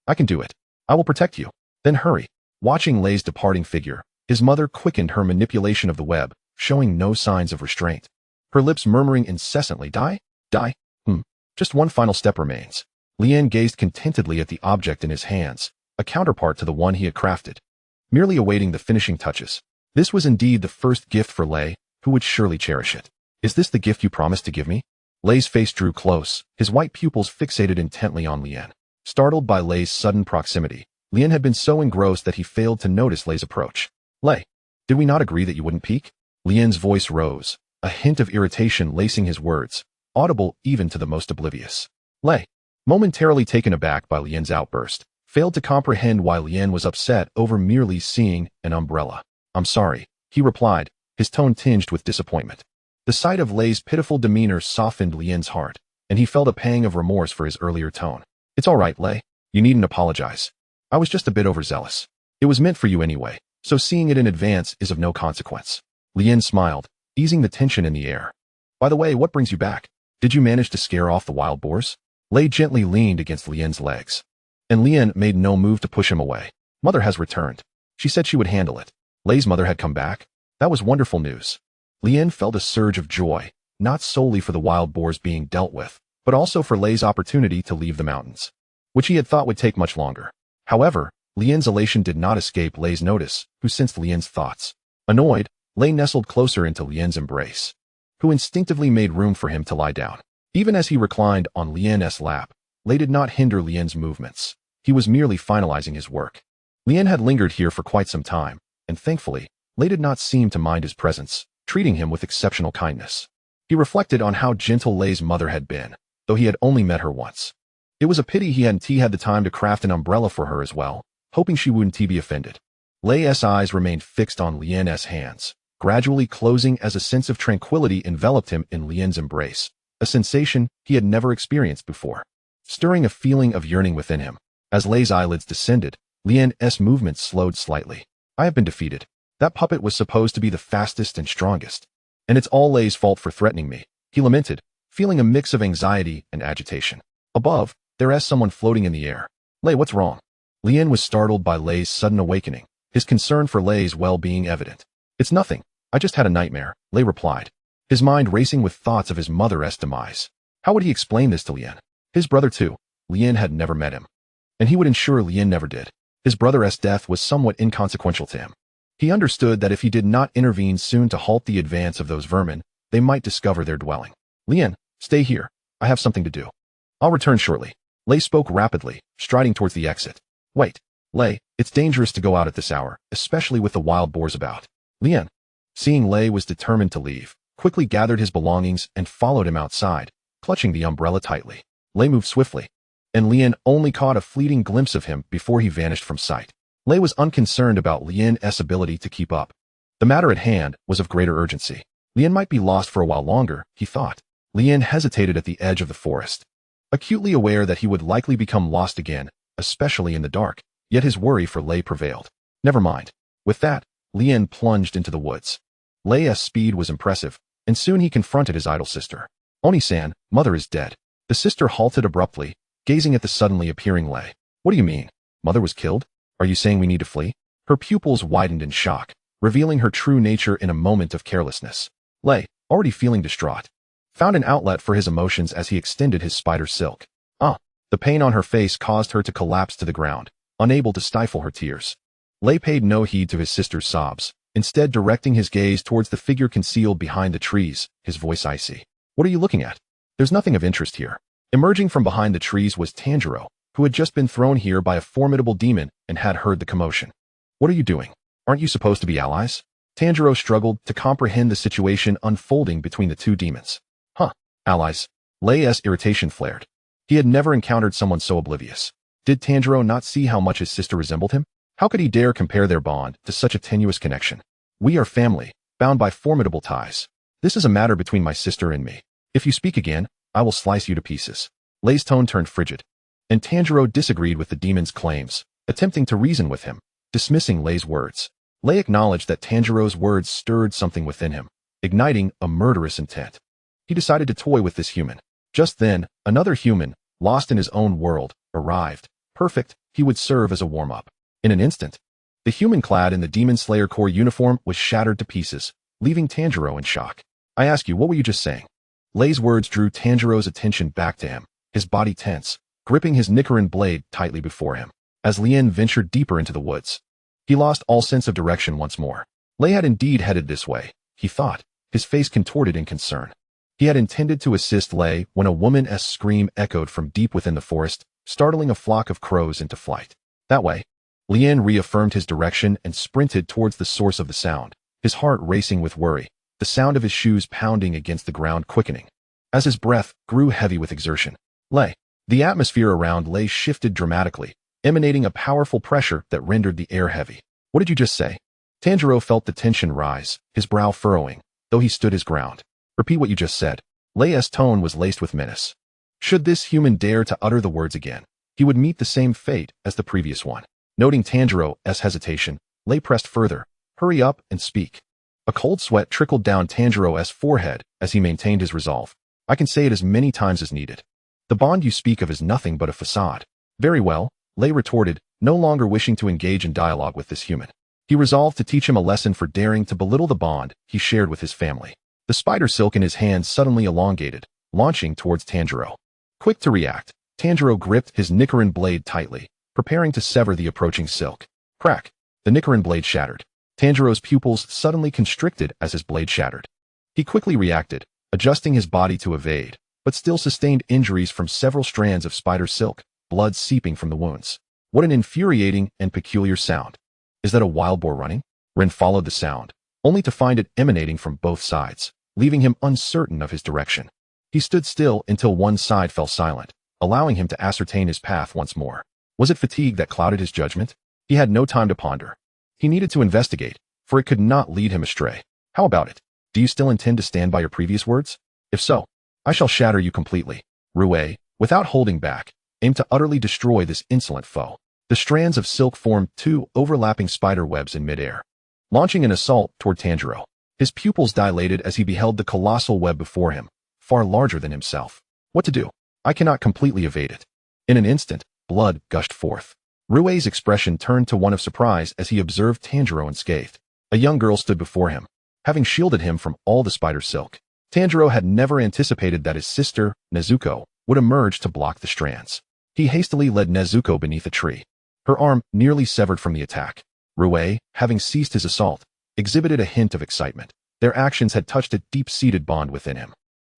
I can do it. I will protect you. Then hurry. Watching Lei's departing figure, his mother quickened her manipulation of the web, showing no signs of restraint. Her lips murmuring incessantly, Die? Just one final step remains. Lien gazed contentedly at the object in his hands, a counterpart to the one he had crafted, merely awaiting the finishing touches. This was indeed the first gift for Lei, who would surely cherish it. Is this the gift you promised to give me? Lei's face drew close, his white pupils fixated intently on Lien. Startled by Lei's sudden proximity, Lien had been so engrossed that he failed to notice Lei's approach. Lei, did we not agree that you wouldn't peek? Lien's voice rose, a hint of irritation lacing his words, audible even to the most oblivious. Lei, momentarily taken aback by Lien's outburst, failed to comprehend why Lien was upset over merely seeing an umbrella. I'm sorry, he replied, his tone tinged with disappointment. The sight of Lei's pitiful demeanor softened Lien's heart, and he felt a pang of remorse for his earlier tone. It's all right, Lei. You needn't apologize. I was just a bit overzealous. It was meant for you anyway, so seeing it in advance is of no consequence. Lien smiled, easing the tension in the air. By the way, what brings you back? Did you manage to scare off the wild boars? Lei gently leaned against Lien's legs, and Lien made no move to push him away. Mother has returned. She said she would handle it. Lei's mother had come back. That was wonderful news. Lien felt a surge of joy, not solely for the wild boars being dealt with, but also for Lei's opportunity to leave the mountains, which he had thought would take much longer. However, Lien's elation did not escape Lei's notice, who sensed Lien's thoughts. Annoyed, Lei nestled closer into Lien's embrace, who instinctively made room for him to lie down. Even as he reclined on Lien's lap, Lei did not hinder Lien's movements. He was merely finalizing his work. Lien had lingered here for quite some time, and thankfully, Lei did not seem to mind his presence, treating him with exceptional kindness. He reflected on how gentle Lei's mother had been, though he had only met her once. It was a pity he hadn't had the time to craft an umbrella for her as well, hoping she wouldn't be offended. Lei's eyes remained fixed on Lien's hands, gradually closing as a sense of tranquility enveloped him in Lien's embrace, a sensation he had never experienced before, stirring a feeling of yearning within him. As Lei's eyelids descended, Lien's movements slowed slightly. I have been defeated. That puppet was supposed to be the fastest and strongest, and it's all Lei's fault for threatening me, he lamented, feeling a mix of anxiety and agitation. Above, there is someone floating in the air. Lei, what's wrong? Lien was startled by Lei's sudden awakening, his concern for Lei's well-being evident. It's nothing. I just had a nightmare, Lei replied, his mind racing with thoughts of his mother's demise. How would he explain this to Lien? His brother too. Lien had never met him, and he would ensure Lien never did. His brother's death was somewhat inconsequential to him. He understood that if he did not intervene soon to halt the advance of those vermin, they might discover their dwelling. Lien, stay here. I have something to do. I'll return shortly. Lei spoke rapidly, striding towards the exit. Wait, Lei, it's dangerous to go out at this hour, especially with the wild boars about. Lien, seeing Lei was determined to leave, quickly gathered his belongings and followed him outside, clutching the umbrella tightly. Lei moved swiftly, and Lien only caught a fleeting glimpse of him before he vanished from sight. Lei was unconcerned about Lien's ability to keep up. The matter at hand was of greater urgency. Lien might be lost for a while longer, he thought. Lien hesitated at the edge of the forest, acutely aware that he would likely become lost again, especially in the dark, yet his worry for Lei prevailed. Never mind. With that, Lien plunged into the woods. Lei's speed was impressive, and soon he confronted his idol sister. Oni-san, mother is dead. The sister halted abruptly, gazing at the suddenly appearing Lei. What do you mean? Mother was killed? Are you saying we need to flee? Her pupils widened in shock, revealing her true nature in a moment of carelessness. Lei, already feeling distraught, found an outlet for his emotions as he extended his spider silk. The pain on her face caused her to collapse to the ground, unable to stifle her tears. Lei paid no heed to his sister's sobs, instead directing his gaze towards the figure concealed behind the trees, his voice icy. What are you looking at? There's nothing of interest here. Emerging from behind the trees was Tanjiro, who had just been thrown here by a formidable demon and had heard the commotion. What are you doing? Aren't you supposed to be allies? Tanjiro struggled to comprehend the situation unfolding between the two demons. Allies. Lei's irritation flared. He had never encountered someone so oblivious. Did Tanjiro not see how much his sister resembled him? How could he dare compare their bond to such a tenuous connection? We are family, bound by formidable ties. This is a matter between my sister and me. If you speak again, I will slice you to pieces. Lei's tone turned frigid, and Tanjiro disagreed with the demon's claims, attempting to reason with him, dismissing Lei's words. Lei acknowledged that Tanjiro's words stirred something within him, igniting a murderous intent. He decided to toy with this human. Just then, another human, lost in his own world, arrived. Perfect, he would serve as a warm-up. In an instant, the human clad in the Demon Slayer Corps uniform was shattered to pieces, leaving Tanjiro in shock. I ask you, what were you just saying? Lei's words drew Tanjiro's attention back to him, his body tense, gripping his Nichiren blade tightly before him. As Lien ventured deeper into the woods, he lost all sense of direction once more. Lei had indeed headed this way, he thought, his face contorted in concern. He had intended to assist Lei when a woman's scream echoed from deep within the forest, startling a flock of crows into flight. That way, Lien reaffirmed his direction and sprinted towards the source of the sound, his heart racing with worry, the sound of his shoes pounding against the ground quickening. As his breath grew heavy with exertion, the atmosphere around Lei shifted dramatically, emanating a powerful pressure that rendered the air heavy. What did you just say? Tanjiro felt the tension rise, his brow furrowing, though he stood his ground. Repeat what you just said. Lei's tone was laced with menace. Should this human dare to utter the words again, he would meet the same fate as the previous one. Noting Tanjiro's hesitation, Lei pressed further. Hurry up and speak. A cold sweat trickled down Tanjiro's forehead as he maintained his resolve. I can say it as many times as needed. The bond you speak of is nothing but a facade. Very well, Lei retorted, no longer wishing to engage in dialogue with this human. He resolved to teach him a lesson for daring to belittle the bond he shared with his family. The spider silk in his hand suddenly elongated, launching towards Tanjiro. Quick to react, Tanjiro gripped his Nichiren blade tightly, preparing to sever the approaching silk. Crack! The Nichiren blade shattered. Tanjiro's pupils suddenly constricted as his blade shattered. He quickly reacted, adjusting his body to evade, but still sustained injuries from several strands of spider silk, blood seeping from the wounds. What an infuriating and peculiar sound. Is that a wild boar running? Ren followed the sound, only to find it emanating from both sides, leaving him uncertain of his direction. He stood still until one side fell silent, allowing him to ascertain his path once more. Was it fatigue that clouded his judgment? He had no time to ponder. He needed to investigate, for it could not lead him astray. How about it? Do you still intend to stand by your previous words? If so, I shall shatter you completely. Rue, without holding back, aimed to utterly destroy this insolent foe. The strands of silk formed two overlapping spider webs in midair, launching an assault toward Tanjiro. His pupils dilated as he beheld the colossal web before him, far larger than himself. What to do? I cannot completely evade it. In an instant, blood gushed forth. Rue's expression turned to one of surprise as he observed Tanjiro unscathed. A young girl stood before him, having shielded him from all the spider silk. Tanjiro had never anticipated that his sister, Nezuko, would emerge to block the strands. He hastily led Nezuko beneath a tree, her arm nearly severed from the attack. Rue, having ceased his assault, exhibited a hint of excitement. Their actions had touched a deep-seated bond within him.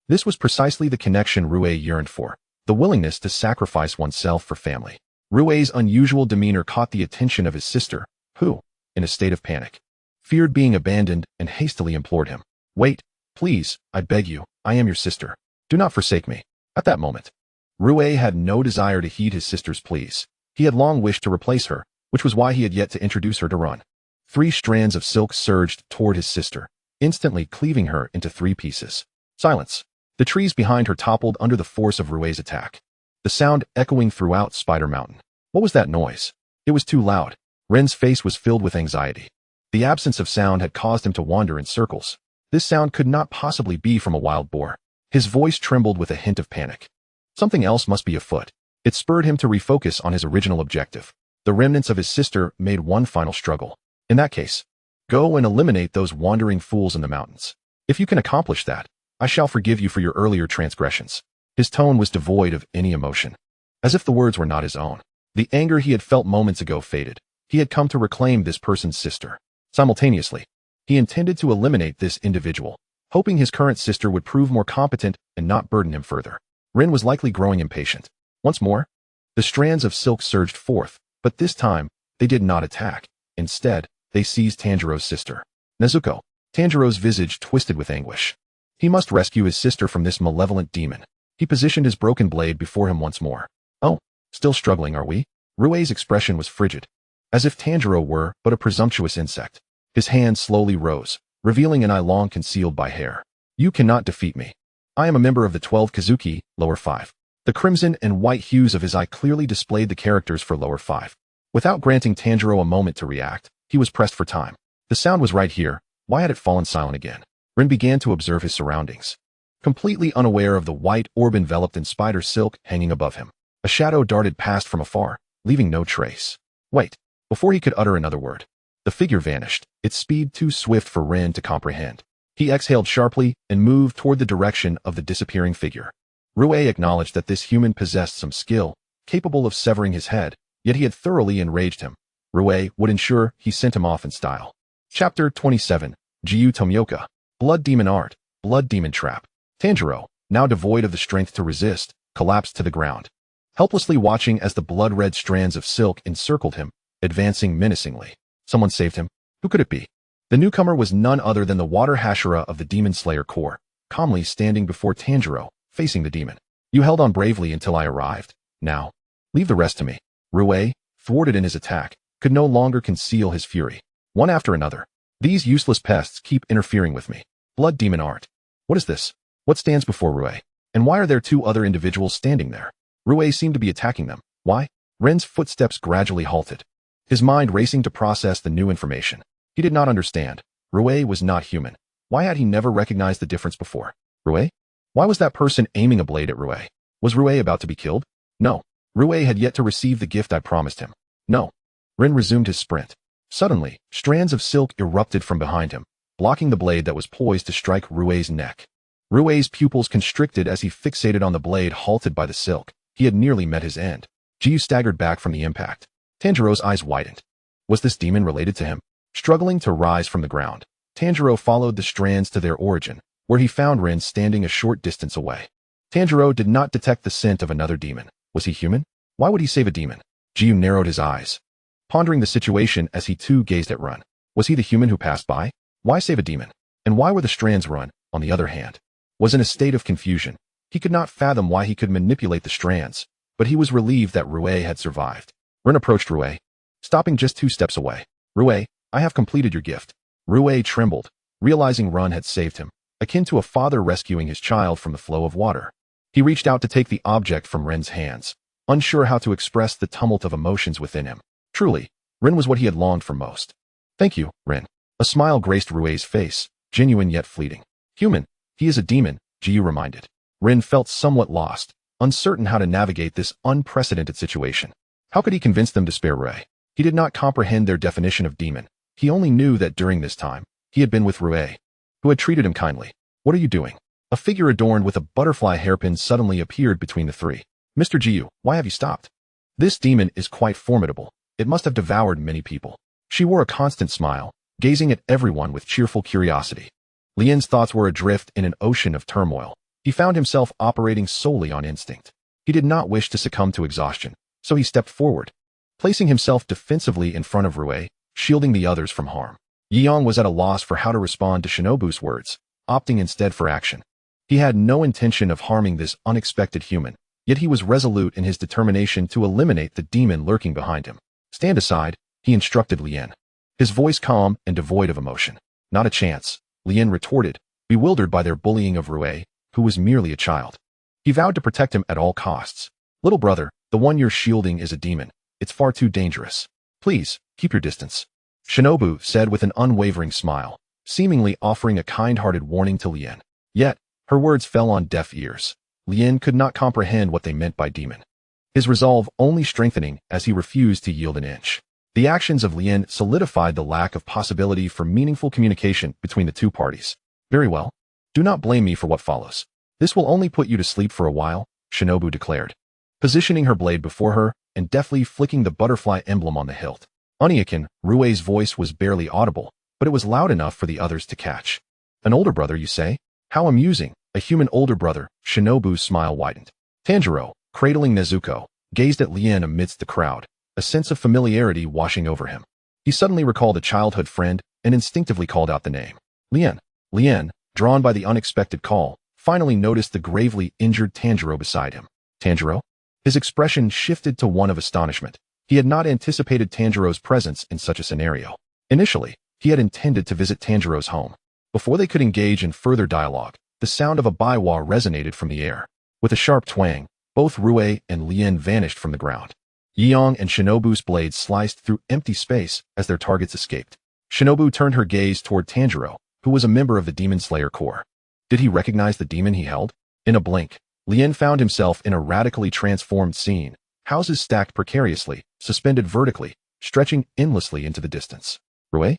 This was precisely the connection Rue yearned for, the willingness to sacrifice oneself for family. Rue's unusual demeanor caught the attention of his sister, who, in a state of panic, feared being abandoned and hastily implored him. Wait, please, I beg you, I am your sister. Do not forsake me. At that moment, Rue had no desire to heed his sister's pleas. He had long wished to replace her, which was why he had yet to introduce her to Run. 3 strands of silk surged toward his sister, instantly cleaving her into 3 pieces. Silence. The trees behind her toppled under the force of Rue's attack, the sound echoing throughout Spider Mountain. What was that noise? It was too loud. Ren's face was filled with anxiety. The absence of sound had caused him to wander in circles. This sound could not possibly be from a wild boar. His voice trembled with a hint of panic. Something else must be afoot. It spurred him to refocus on his original objective. The remnants of his sister made one final struggle. In that case, go and eliminate those wandering fools in the mountains. If you can accomplish that, I shall forgive you for your earlier transgressions. His tone was devoid of any emotion. As if the words were not his own. The anger he had felt moments ago faded. He had come to reclaim this person's sister. Simultaneously, he intended to eliminate this individual, hoping his current sister would prove more competent and not burden him further. Rin was likely growing impatient. Once more, the strands of silk surged forth, but this time, they did not attack. Instead, they seized Tanjiro's sister. Nezuko. Tanjiro's visage twisted with anguish. He must rescue his sister from this malevolent demon. He positioned his broken blade before him once more. Oh, still struggling, are we? Rue's expression was frigid, as if Tanjiro were but a presumptuous insect. His hand slowly rose, revealing an eye long concealed by hair. You cannot defeat me. I am a member of the 12 Kazuki, lower 5. The crimson and white hues of his eye clearly displayed the characters for lower 5. Without granting Tanjiro a moment to react, he was pressed for time. The sound was right here. Why had it fallen silent again? Rin began to observe his surroundings, completely unaware of the white orb enveloped in spider silk hanging above him. A shadow darted past from afar, leaving no trace. Wait. Before he could utter another word, the figure vanished, its speed too swift for Rin to comprehend. He exhaled sharply and moved toward the direction of the disappearing figure. Rue acknowledged that this human possessed some skill, capable of severing his head, yet he had thoroughly enraged him. Rue would ensure he sent him off in style. Chapter 27. Jiu Tomioka. Blood Demon Art. Blood Demon Trap. Tanjiro, now devoid of the strength to resist, collapsed to the ground, helplessly watching as the blood-red strands of silk encircled him, advancing menacingly. Someone saved him. Who could it be? The newcomer was none other than the Water Hashira of the Demon Slayer Corps, calmly standing before Tanjiro, facing the demon. You held on bravely until I arrived. Now, leave the rest to me. Rue, thwarted in his attack, could no longer conceal his fury. One after another, these useless pests keep interfering with me. Blood Demon Art. What is this? What stands before Rue? And why are there two other individuals standing there? Rue seemed to be attacking them. Why? Ren's footsteps gradually halted, his mind racing to process the new information. He did not understand. Rue was not human. Why had he never recognized the difference before? Rue? Why was that person aiming a blade at Rue? Was Rue about to be killed? No. Rue had yet to receive the gift I promised him. No. Rin resumed his sprint. Suddenly, strands of silk erupted from behind him, blocking the blade that was poised to strike Rue's neck. Rue's pupils constricted as he fixated on the blade halted by the silk. He had nearly met his end. Jiu staggered back from the impact. Tanjiro's eyes widened. Was this demon related to him? Struggling to rise from the ground, Tanjiro followed the strands to their origin, where he found Rin standing a short distance away. Tanjiro did not detect the scent of another demon. Was he human? Why would he save a demon? Jiu narrowed his eyes, pondering the situation as he too gazed at Rin. Was he the human who passed by? Why save a demon? And why were the strands Rin, on the other hand, was in a state of confusion? He could not fathom why he could manipulate the strands, but he was relieved that Rue had survived. Rin approached Rue, stopping just 2 steps away. Rue, I have completed your gift. Rue trembled, realizing Rin had saved him, akin to a father rescuing his child from the flow of water. He reached out to take the object from Rin's hands, unsure how to express the tumult of emotions within him. Truly, Rin was what he had longed for most. Thank you, Rin. A smile graced Rue's face, genuine yet fleeting. Human, he is a demon, Jiu reminded. Rin felt somewhat lost, uncertain how to navigate this unprecedented situation. How could he convince them to spare Rue? He did not comprehend their definition of demon. He only knew that during this time, he had been with Rue, who had treated him kindly. What are you doing? A figure adorned with a butterfly hairpin suddenly appeared between the three. Mr. Jiu, why have you stopped? This demon is quite formidable. It must have devoured many people. She wore a constant smile, gazing at everyone with cheerful curiosity. Lien's thoughts were adrift in an ocean of turmoil. He found himself operating solely on instinct. He did not wish to succumb to exhaustion, so he stepped forward, placing himself defensively in front of Rue, shielding the others from harm. Yeong was at a loss for how to respond to Shinobu's words, opting instead for action. He had no intention of harming this unexpected human, yet he was resolute in his determination to eliminate the demon lurking behind him. Stand aside, he instructed Lien, his voice calm and devoid of emotion. Not a chance, Lien retorted, bewildered by their bullying of Rue, who was merely a child. He vowed to protect him at all costs. Little brother, the one you're shielding is a demon. It's far too dangerous. Please, keep your distance. Shinobu said with an unwavering smile, seemingly offering a kind-hearted warning to Lien. Yet, her words fell on deaf ears. Lien could not comprehend what they meant by demon. His resolve only strengthening as he refused to yield an inch. The actions of Lien solidified the lack of possibility for meaningful communication between the two parties. Very well. Do not blame me for what follows. This will only put you to sleep for a while, Shinobu declared, positioning her blade before her and deftly flicking the butterfly emblem on the hilt. Oniakin, Rue's voice was barely audible, but it was loud enough for the others to catch. An older brother, you say? How amusing, a human older brother, Shinobu's smile widened. Tanjiro, cradling Nezuko, gazed at Lien amidst the crowd, a sense of familiarity washing over him. He suddenly recalled a childhood friend and instinctively called out the name. Lien. Lien, drawn by the unexpected call, finally noticed the gravely injured Tanjiro beside him. Tanjiro? His expression shifted to one of astonishment. He had not anticipated Tanjiro's presence in such a scenario. Initially, he had intended to visit Tanjiro's home. Before they could engage in further dialogue, the sound of a baiwa resonated from the air. With a sharp twang, both Rue and Lien vanished from the ground. Yeong and Shinobu's blades sliced through empty space as their targets escaped. Shinobu turned her gaze toward Tanjiro, who was a member of the Demon Slayer Corps. Did he recognize the demon he held? In a blink, Lien found himself in a radically transformed scene, houses stacked precariously, suspended vertically, stretching endlessly into the distance. Rue?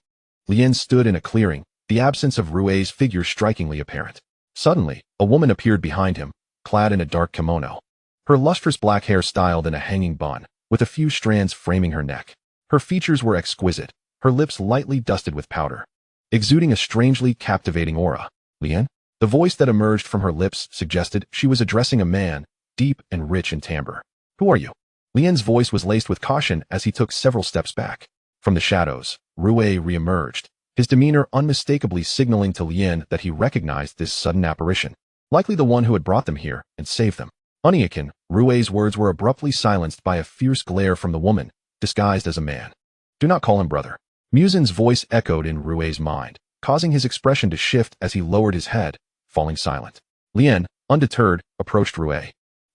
Lien stood in a clearing, the absence of Rue's figure strikingly apparent. Suddenly, a woman appeared behind him, clad in a dark kimono. Her lustrous black hair styled in a hanging bun, with a few strands framing her neck. Her features were exquisite, her lips lightly dusted with powder, exuding a strangely captivating aura. Lien? The voice that emerged from her lips suggested she was addressing a man, deep and rich in timbre. Who are you? Lien's voice was laced with caution as he took several steps back. From the shadows, Rue re-emerged, his demeanor unmistakably signaling to Lien that he recognized this sudden apparition, likely the one who had brought them here and saved them. Oniakin, Rue's words were abruptly silenced by a fierce glare from the woman, disguised as a man. Do not call him brother. Muzan's voice echoed in Rue's mind, causing his expression to shift as he lowered his head, falling silent. Lien, undeterred, approached Rue,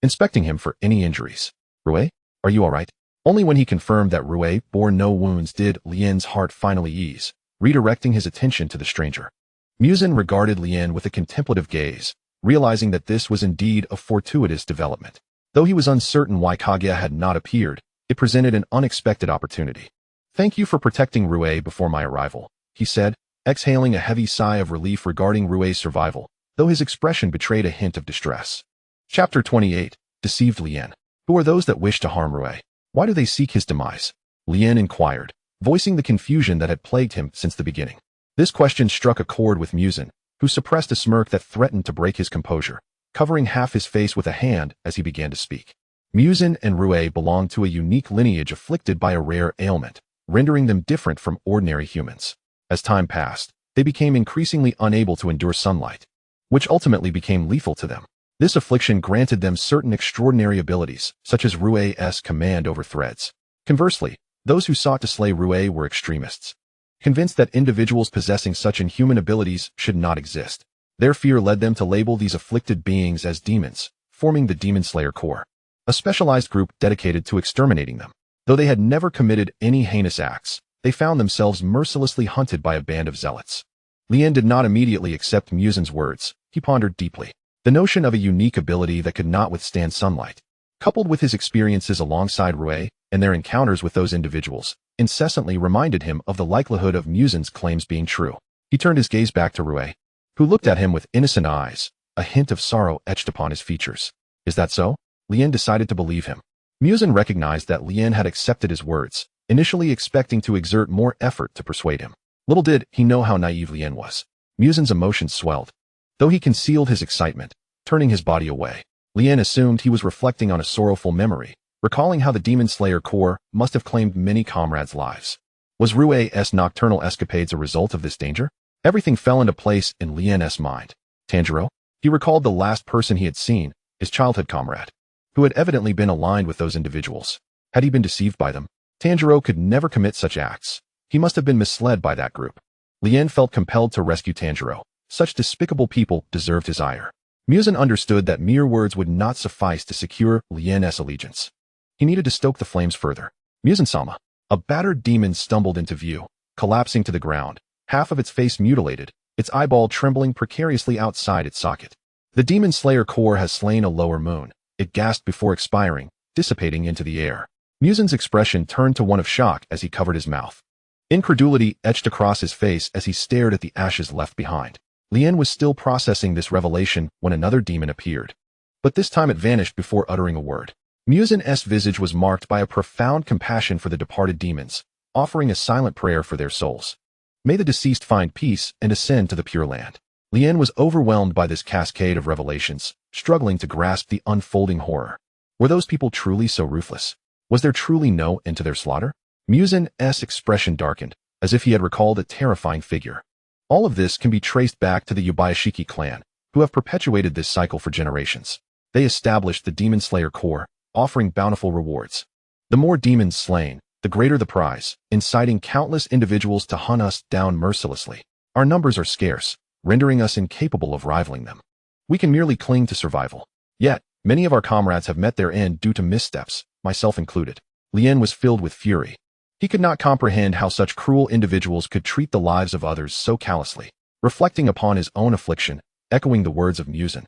inspecting him for any injuries. Rue, are you all right? Only when he confirmed that Rue bore no wounds did Lien's heart finally ease, redirecting his attention to the stranger. Muzan regarded Lien with a contemplative gaze, realizing that this was indeed a fortuitous development. Though he was uncertain why Kaguya had not appeared, it presented an unexpected opportunity. Thank you for protecting Rue before my arrival, he said, exhaling a heavy sigh of relief regarding Rue's survival, though his expression betrayed a hint of distress. Chapter 28, Deceived Lien. Who are those that wish to harm Rue? Why do they seek his demise? Lien inquired, voicing the confusion that had plagued him since the beginning. This question struck a chord with Muzan, who suppressed a smirk that threatened to break his composure, covering half his face with a hand as he began to speak. Muzan and Rue belonged to a unique lineage afflicted by a rare ailment, rendering them different from ordinary humans. As time passed, they became increasingly unable to endure sunlight, which ultimately became lethal to them. This affliction granted them certain extraordinary abilities, such as Rue's command over threads. Conversely, those who sought to slay Rue were extremists, convinced that individuals possessing such inhuman abilities should not exist. Their fear led them to label these afflicted beings as demons, forming the Demon Slayer Corps, a specialized group dedicated to exterminating them. Though they had never committed any heinous acts, they found themselves mercilessly hunted by a band of zealots. Lien did not immediately accept Muzan's words. He pondered deeply. The notion of a unique ability that could not withstand sunlight, coupled with his experiences alongside Rue and their encounters with those individuals, incessantly reminded him of the likelihood of Muzan's claims being true. He turned his gaze back to Rue, who looked at him with innocent eyes, a hint of sorrow etched upon his features. Is that so? Lien decided to believe him. Muzan recognized that Lien had accepted his words, initially expecting to exert more effort to persuade him. Little did he know how naive Lien was. Muzan's emotions swelled, though he concealed his excitement, turning his body away. Lien assumed he was reflecting on a sorrowful memory, recalling how the Demon Slayer Corps must have claimed many comrades' lives. Was Rue's nocturnal escapades a result of this danger? Everything fell into place in Lien's mind. Tanjiro? He recalled the last person he had seen, his childhood comrade, who had evidently been aligned with those individuals. Had he been deceived by them? Tanjiro could never commit such acts. He must have been misled by that group. Lien felt compelled to rescue Tanjiro. Such despicable people deserved his ire. Muzan understood that mere words would not suffice to secure Lien's allegiance. He needed to stoke the flames further. Muzan-sama. A battered demon stumbled into view, collapsing to the ground, half of its face mutilated, its eyeball trembling precariously outside its socket. The Demon Slayer core has slain a lower moon, it gasped before expiring, dissipating into the air. Muzan's expression turned to one of shock as he covered his mouth. Incredulity etched across his face as he stared at the ashes left behind. Lien was still processing this revelation when another demon appeared. But this time it vanished before uttering a word. Muzan's visage was marked by a profound compassion for the departed demons, offering a silent prayer for their souls. May the deceased find peace and ascend to the Pure Land. Lien was overwhelmed by this cascade of revelations, struggling to grasp the unfolding horror. Were those people truly so ruthless? Was there truly no end to their slaughter? Muzan's expression darkened, as if he had recalled a terrifying figure. All of this can be traced back to the Yubayashiki clan, who have perpetuated this cycle for generations. They established the Demon Slayer core, offering bountiful rewards. The more demons slain, the greater the prize, inciting countless individuals to hunt us down mercilessly. Our numbers are scarce, rendering us incapable of rivaling them. We can merely cling to survival. Yet, many of our comrades have met their end due to missteps, myself included. Lien was filled with fury. He could not comprehend how such cruel individuals could treat the lives of others so callously. Reflecting upon his own affliction, echoing the words of Muzan,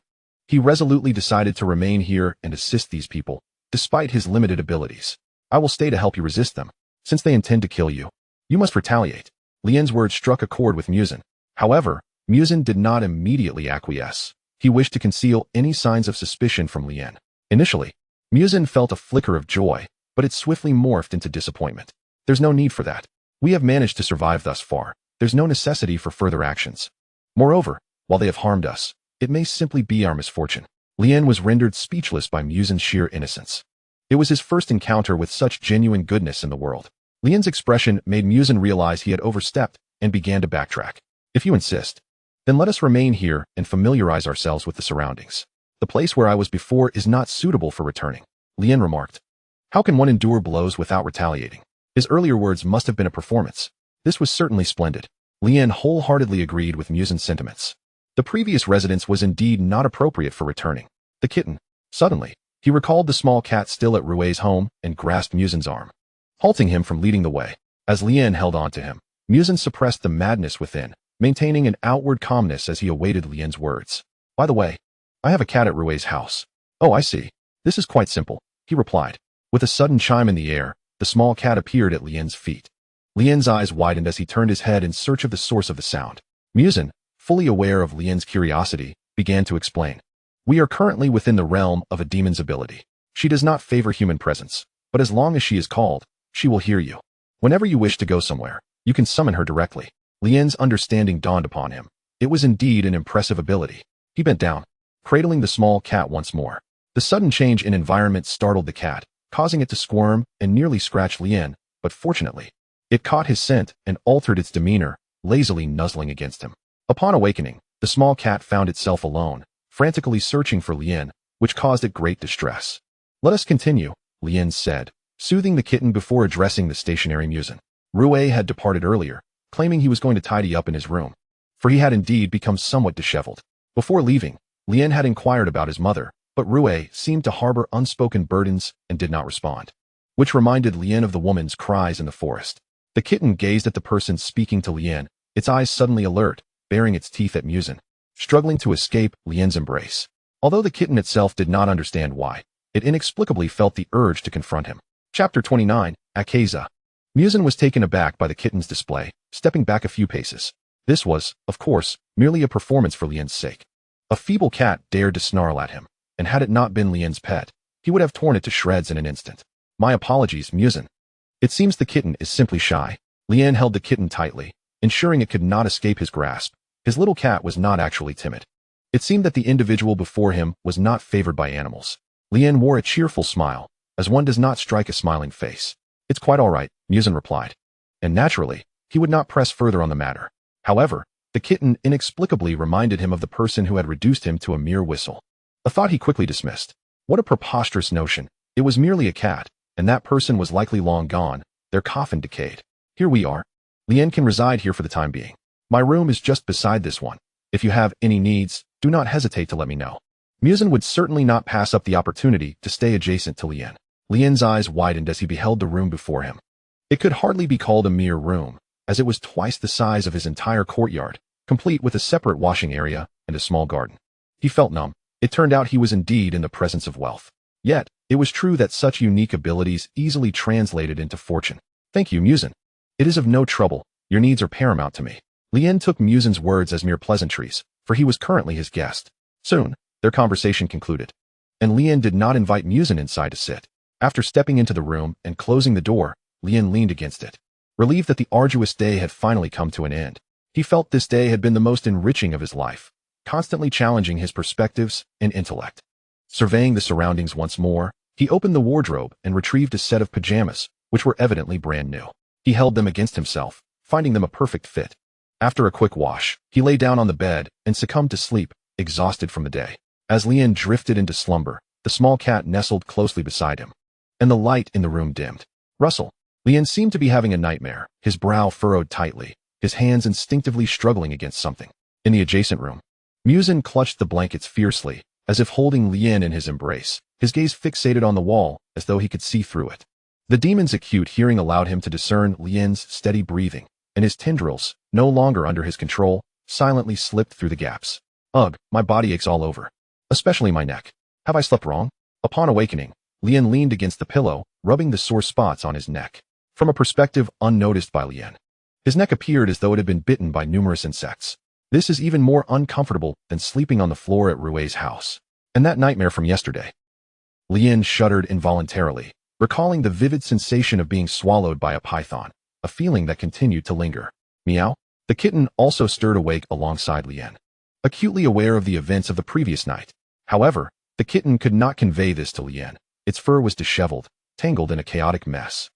he resolutely decided to remain here and assist these people, despite his limited abilities. I will stay to help you resist them. Since they intend to kill you, you must retaliate. Lien's words struck a chord with Muzan. However, Muzan did not immediately acquiesce. He wished to conceal any signs of suspicion from Lien. Initially, Muzan felt a flicker of joy, but it swiftly morphed into disappointment. There's no need for that. We have managed to survive thus far. There's no necessity for further actions. Moreover, while they have harmed us, it may simply be our misfortune. Lien was rendered speechless by Muzan's sheer innocence. It was his first encounter with such genuine goodness in the world. Lien's expression made Muzan realize he had overstepped and began to backtrack. If you insist, then let us remain here and familiarize ourselves with the surroundings. The place where I was before is not suitable for returning, Lien remarked. How can one endure blows without retaliating? His earlier words must have been a performance. This was certainly splendid. Lien wholeheartedly agreed with Muzan's sentiments. The previous residence was indeed not appropriate for returning. The kitten. Suddenly, he recalled the small cat still at Rue's home and grasped Muzan's arm, halting him from leading the way. As Lien held on to him, Muzan suppressed the madness within, maintaining an outward calmness as he awaited Lien's words. By the way, I have a cat at Rue's house. Oh, I see. This is quite simple, he replied. With a sudden chime in the air, the small cat appeared at Lien's feet. Lien's eyes widened as he turned his head in search of the source of the sound. Muzan, fully aware of Lien's curiosity, began to explain. We are currently within the realm of a demon's ability. She does not favor human presence, but as long as she is called, she will hear you. Whenever you wish to go somewhere, you can summon her directly. Lien's understanding dawned upon him. It was indeed an impressive ability. He bent down, cradling the small cat once more. The sudden change in environment startled the cat, causing it to squirm and nearly scratch Lien, but fortunately, it caught his scent and altered its demeanor, lazily nuzzling against him. Upon awakening, the small cat found itself alone, frantically searching for Lien, which caused it great distress. Let us continue, Lien said, soothing the kitten before addressing the stationary Muzan. Rue had departed earlier, claiming he was going to tidy up in his room, for he had indeed become somewhat disheveled. Before leaving, Lien had inquired about his mother, but Rue seemed to harbor unspoken burdens and did not respond, which reminded Lien of the woman's cries in the forest. The kitten gazed at the person speaking to Lien, its eyes suddenly alert, baring its teeth at Muzan, struggling to escape Lien's embrace. Although the kitten itself did not understand why, it inexplicably felt the urge to confront him. Chapter 29, Akeza. Muzan was taken aback by the kitten's display, stepping back a few paces. This was, of course, merely a performance for Lien's sake. A feeble cat dared to snarl at him, and had it not been Lien's pet, he would have torn it to shreds in an instant. My apologies, Muzan. It seems the kitten is simply shy. Lien held the kitten tightly, ensuring it could not escape his grasp. His little cat was not actually timid. It seemed that the individual before him was not favored by animals. Lien wore a cheerful smile, as one does not strike a smiling face. It's quite all right, Muzan replied. And naturally, he would not press further on the matter. However, the kitten inexplicably reminded him of the person who had reduced him to a mere whistle. A thought he quickly dismissed. What a preposterous notion. It was merely a cat, and that person was likely long gone, their coffin decayed. Here we are. Lien can reside here for the time being. My room is just beside this one. If you have any needs, do not hesitate to let me know. Muzan would certainly not pass up the opportunity to stay adjacent to Lien. Lien's eyes widened as he beheld the room before him. It could hardly be called a mere room. as it was twice the size of his entire courtyard, complete with a separate washing area and a small garden. He felt numb. It turned out he was indeed in the presence of wealth. Yet, it was true that such unique abilities easily translated into fortune. Thank you, Muzan. It is of no trouble. Your needs are paramount to me. Lien took Muzan's words as mere pleasantries, for he was currently his guest. Soon, their conversation concluded, and Lien did not invite Muzan inside to sit. After stepping into the room and closing the door, Lien leaned against it. Relieved that the arduous day had finally come to an end, he felt this day had been the most enriching of his life, constantly challenging his perspectives and intellect. Surveying the surroundings once more, he opened the wardrobe and retrieved a set of pajamas, which were evidently brand new. He held them against himself, finding them a perfect fit. After a quick wash, he lay down on the bed and succumbed to sleep, exhausted from the day. As Lien drifted into slumber, the small cat nestled closely beside him, and the light in the room dimmed. Russell. Lien seemed to be having a nightmare, his brow furrowed tightly, his hands instinctively struggling against something. In the adjacent room, Muzan clutched the blankets fiercely, as if holding Lien in his embrace, his gaze fixated on the wall, as though he could see through it. The demon's acute hearing allowed him to discern Lien's steady breathing, and his tendrils, no longer under his control, silently slipped through the gaps. Ugh, my body aches all over. Especially my neck. Have I slept wrong? Upon awakening, Lien leaned against the pillow, rubbing the sore spots on his neck. From a perspective unnoticed by Lien, his neck appeared as though it had been bitten by numerous insects. This is even more uncomfortable than sleeping on the floor at Rue's house. And that nightmare from yesterday. Lien shuddered involuntarily, recalling the vivid sensation of being swallowed by a python, a feeling that continued to linger. Meow. The kitten also stirred awake alongside Lien, acutely aware of the events of the previous night. However, the kitten could not convey this to Lien. Its fur was disheveled, tangled in a chaotic mess.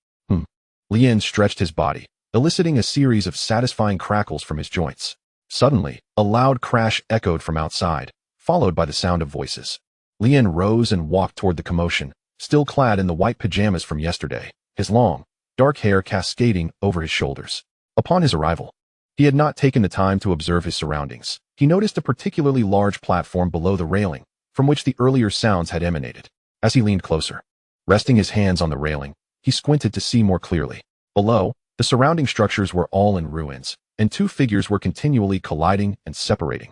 Lien stretched his body, eliciting a series of satisfying crackles from his joints. Suddenly, a loud crash echoed from outside, followed by the sound of voices. Lien rose and walked toward the commotion, still clad in the white pajamas from yesterday, his long, dark hair cascading over his shoulders. Upon his arrival, he had not taken the time to observe his surroundings. He noticed a particularly large platform below the railing, from which the earlier sounds had emanated. As he leaned closer, resting his hands on the railing, he squinted to see more clearly. Below, the surrounding structures were all in ruins, and two figures were continually colliding and separating,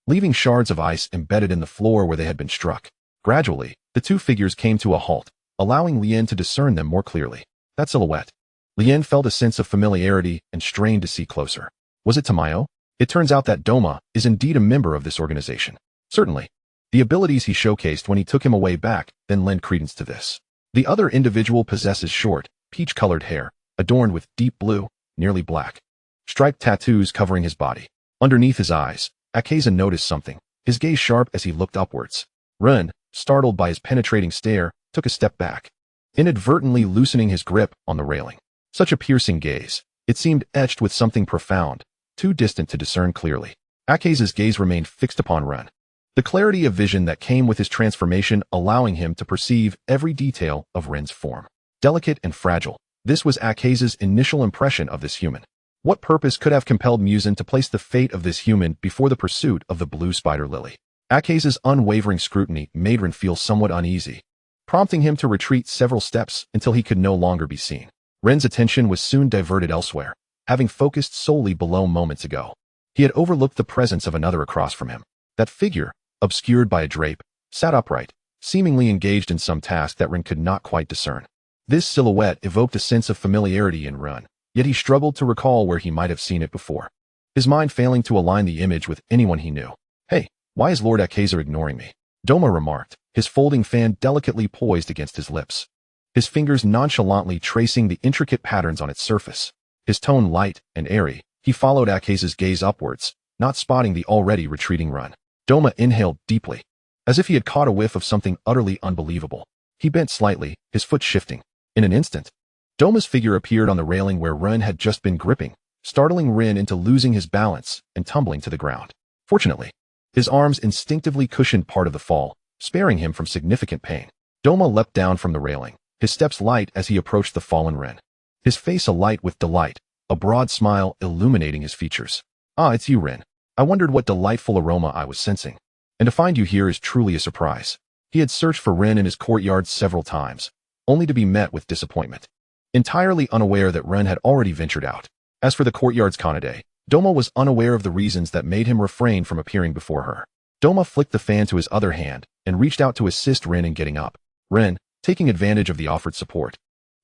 leaving shards of ice embedded in the floor where they had been struck. Gradually, the two figures came to a halt, allowing Lien to discern them more clearly. That silhouette. Lien felt a sense of familiarity and strained to see closer. Was it Tamayo? It turns out that Doma is indeed a member of this organization. Certainly. The abilities he showcased when he took him away back then lend credence to this. The other individual possesses short, peach-colored hair, adorned with deep blue, nearly black, striped tattoos covering his body. Underneath his eyes, Akeza noticed something, his gaze sharp as he looked upwards. Ren, startled by his penetrating stare, took a step back, inadvertently loosening his grip on the railing. Such a piercing gaze, it seemed etched with something profound, too distant to discern clearly. Akeza's gaze remained fixed upon Ren, the clarity of vision that came with his transformation allowing him to perceive every detail of Ren's form. Delicate and fragile, this was Akeza's initial impression of this human. What purpose could have compelled Muzan to place the fate of this human before the pursuit of the blue spider lily? Akeza's unwavering scrutiny made Ren feel somewhat uneasy, prompting him to retreat several steps until he could no longer be seen. Ren's attention was soon diverted elsewhere, having focused solely below moments ago. He had overlooked the presence of another across from him. That figure, obscured by a drape, sat upright, seemingly engaged in some task that Ren could not quite discern. This silhouette evoked a sense of familiarity in Ren, yet he struggled to recall where he might have seen it before, his mind failing to align the image with anyone he knew. Hey, why is Lord Akeza ignoring me? Doma remarked, his folding fan delicately poised against his lips, his fingers nonchalantly tracing the intricate patterns on its surface. His tone light and airy, he followed Akeza's gaze upwards, not spotting the already retreating Ren. Doma inhaled deeply, as if he had caught a whiff of something utterly unbelievable. He bent slightly, his foot shifting. In an instant, Doma's figure appeared on the railing where Ren had just been gripping, startling Ren into losing his balance and tumbling to the ground. Fortunately, his arms instinctively cushioned part of the fall, sparing him from significant pain. Doma leapt down from the railing, his steps light as he approached the fallen Ren, his face alight with delight, a broad smile illuminating his features. Ah, it's you, Ren. I wondered what delightful aroma I was sensing. And to find you here is truly a surprise. He had searched for Ren in his courtyard several times, only to be met with disappointment. Entirely unaware that Ren had already ventured out, As for the courtyard's Kanade, Doma was unaware of the reasons that made him refrain from appearing before her. Doma flicked the fan to his other hand and reached out to assist Rin in getting up. Rin, taking advantage of the offered support,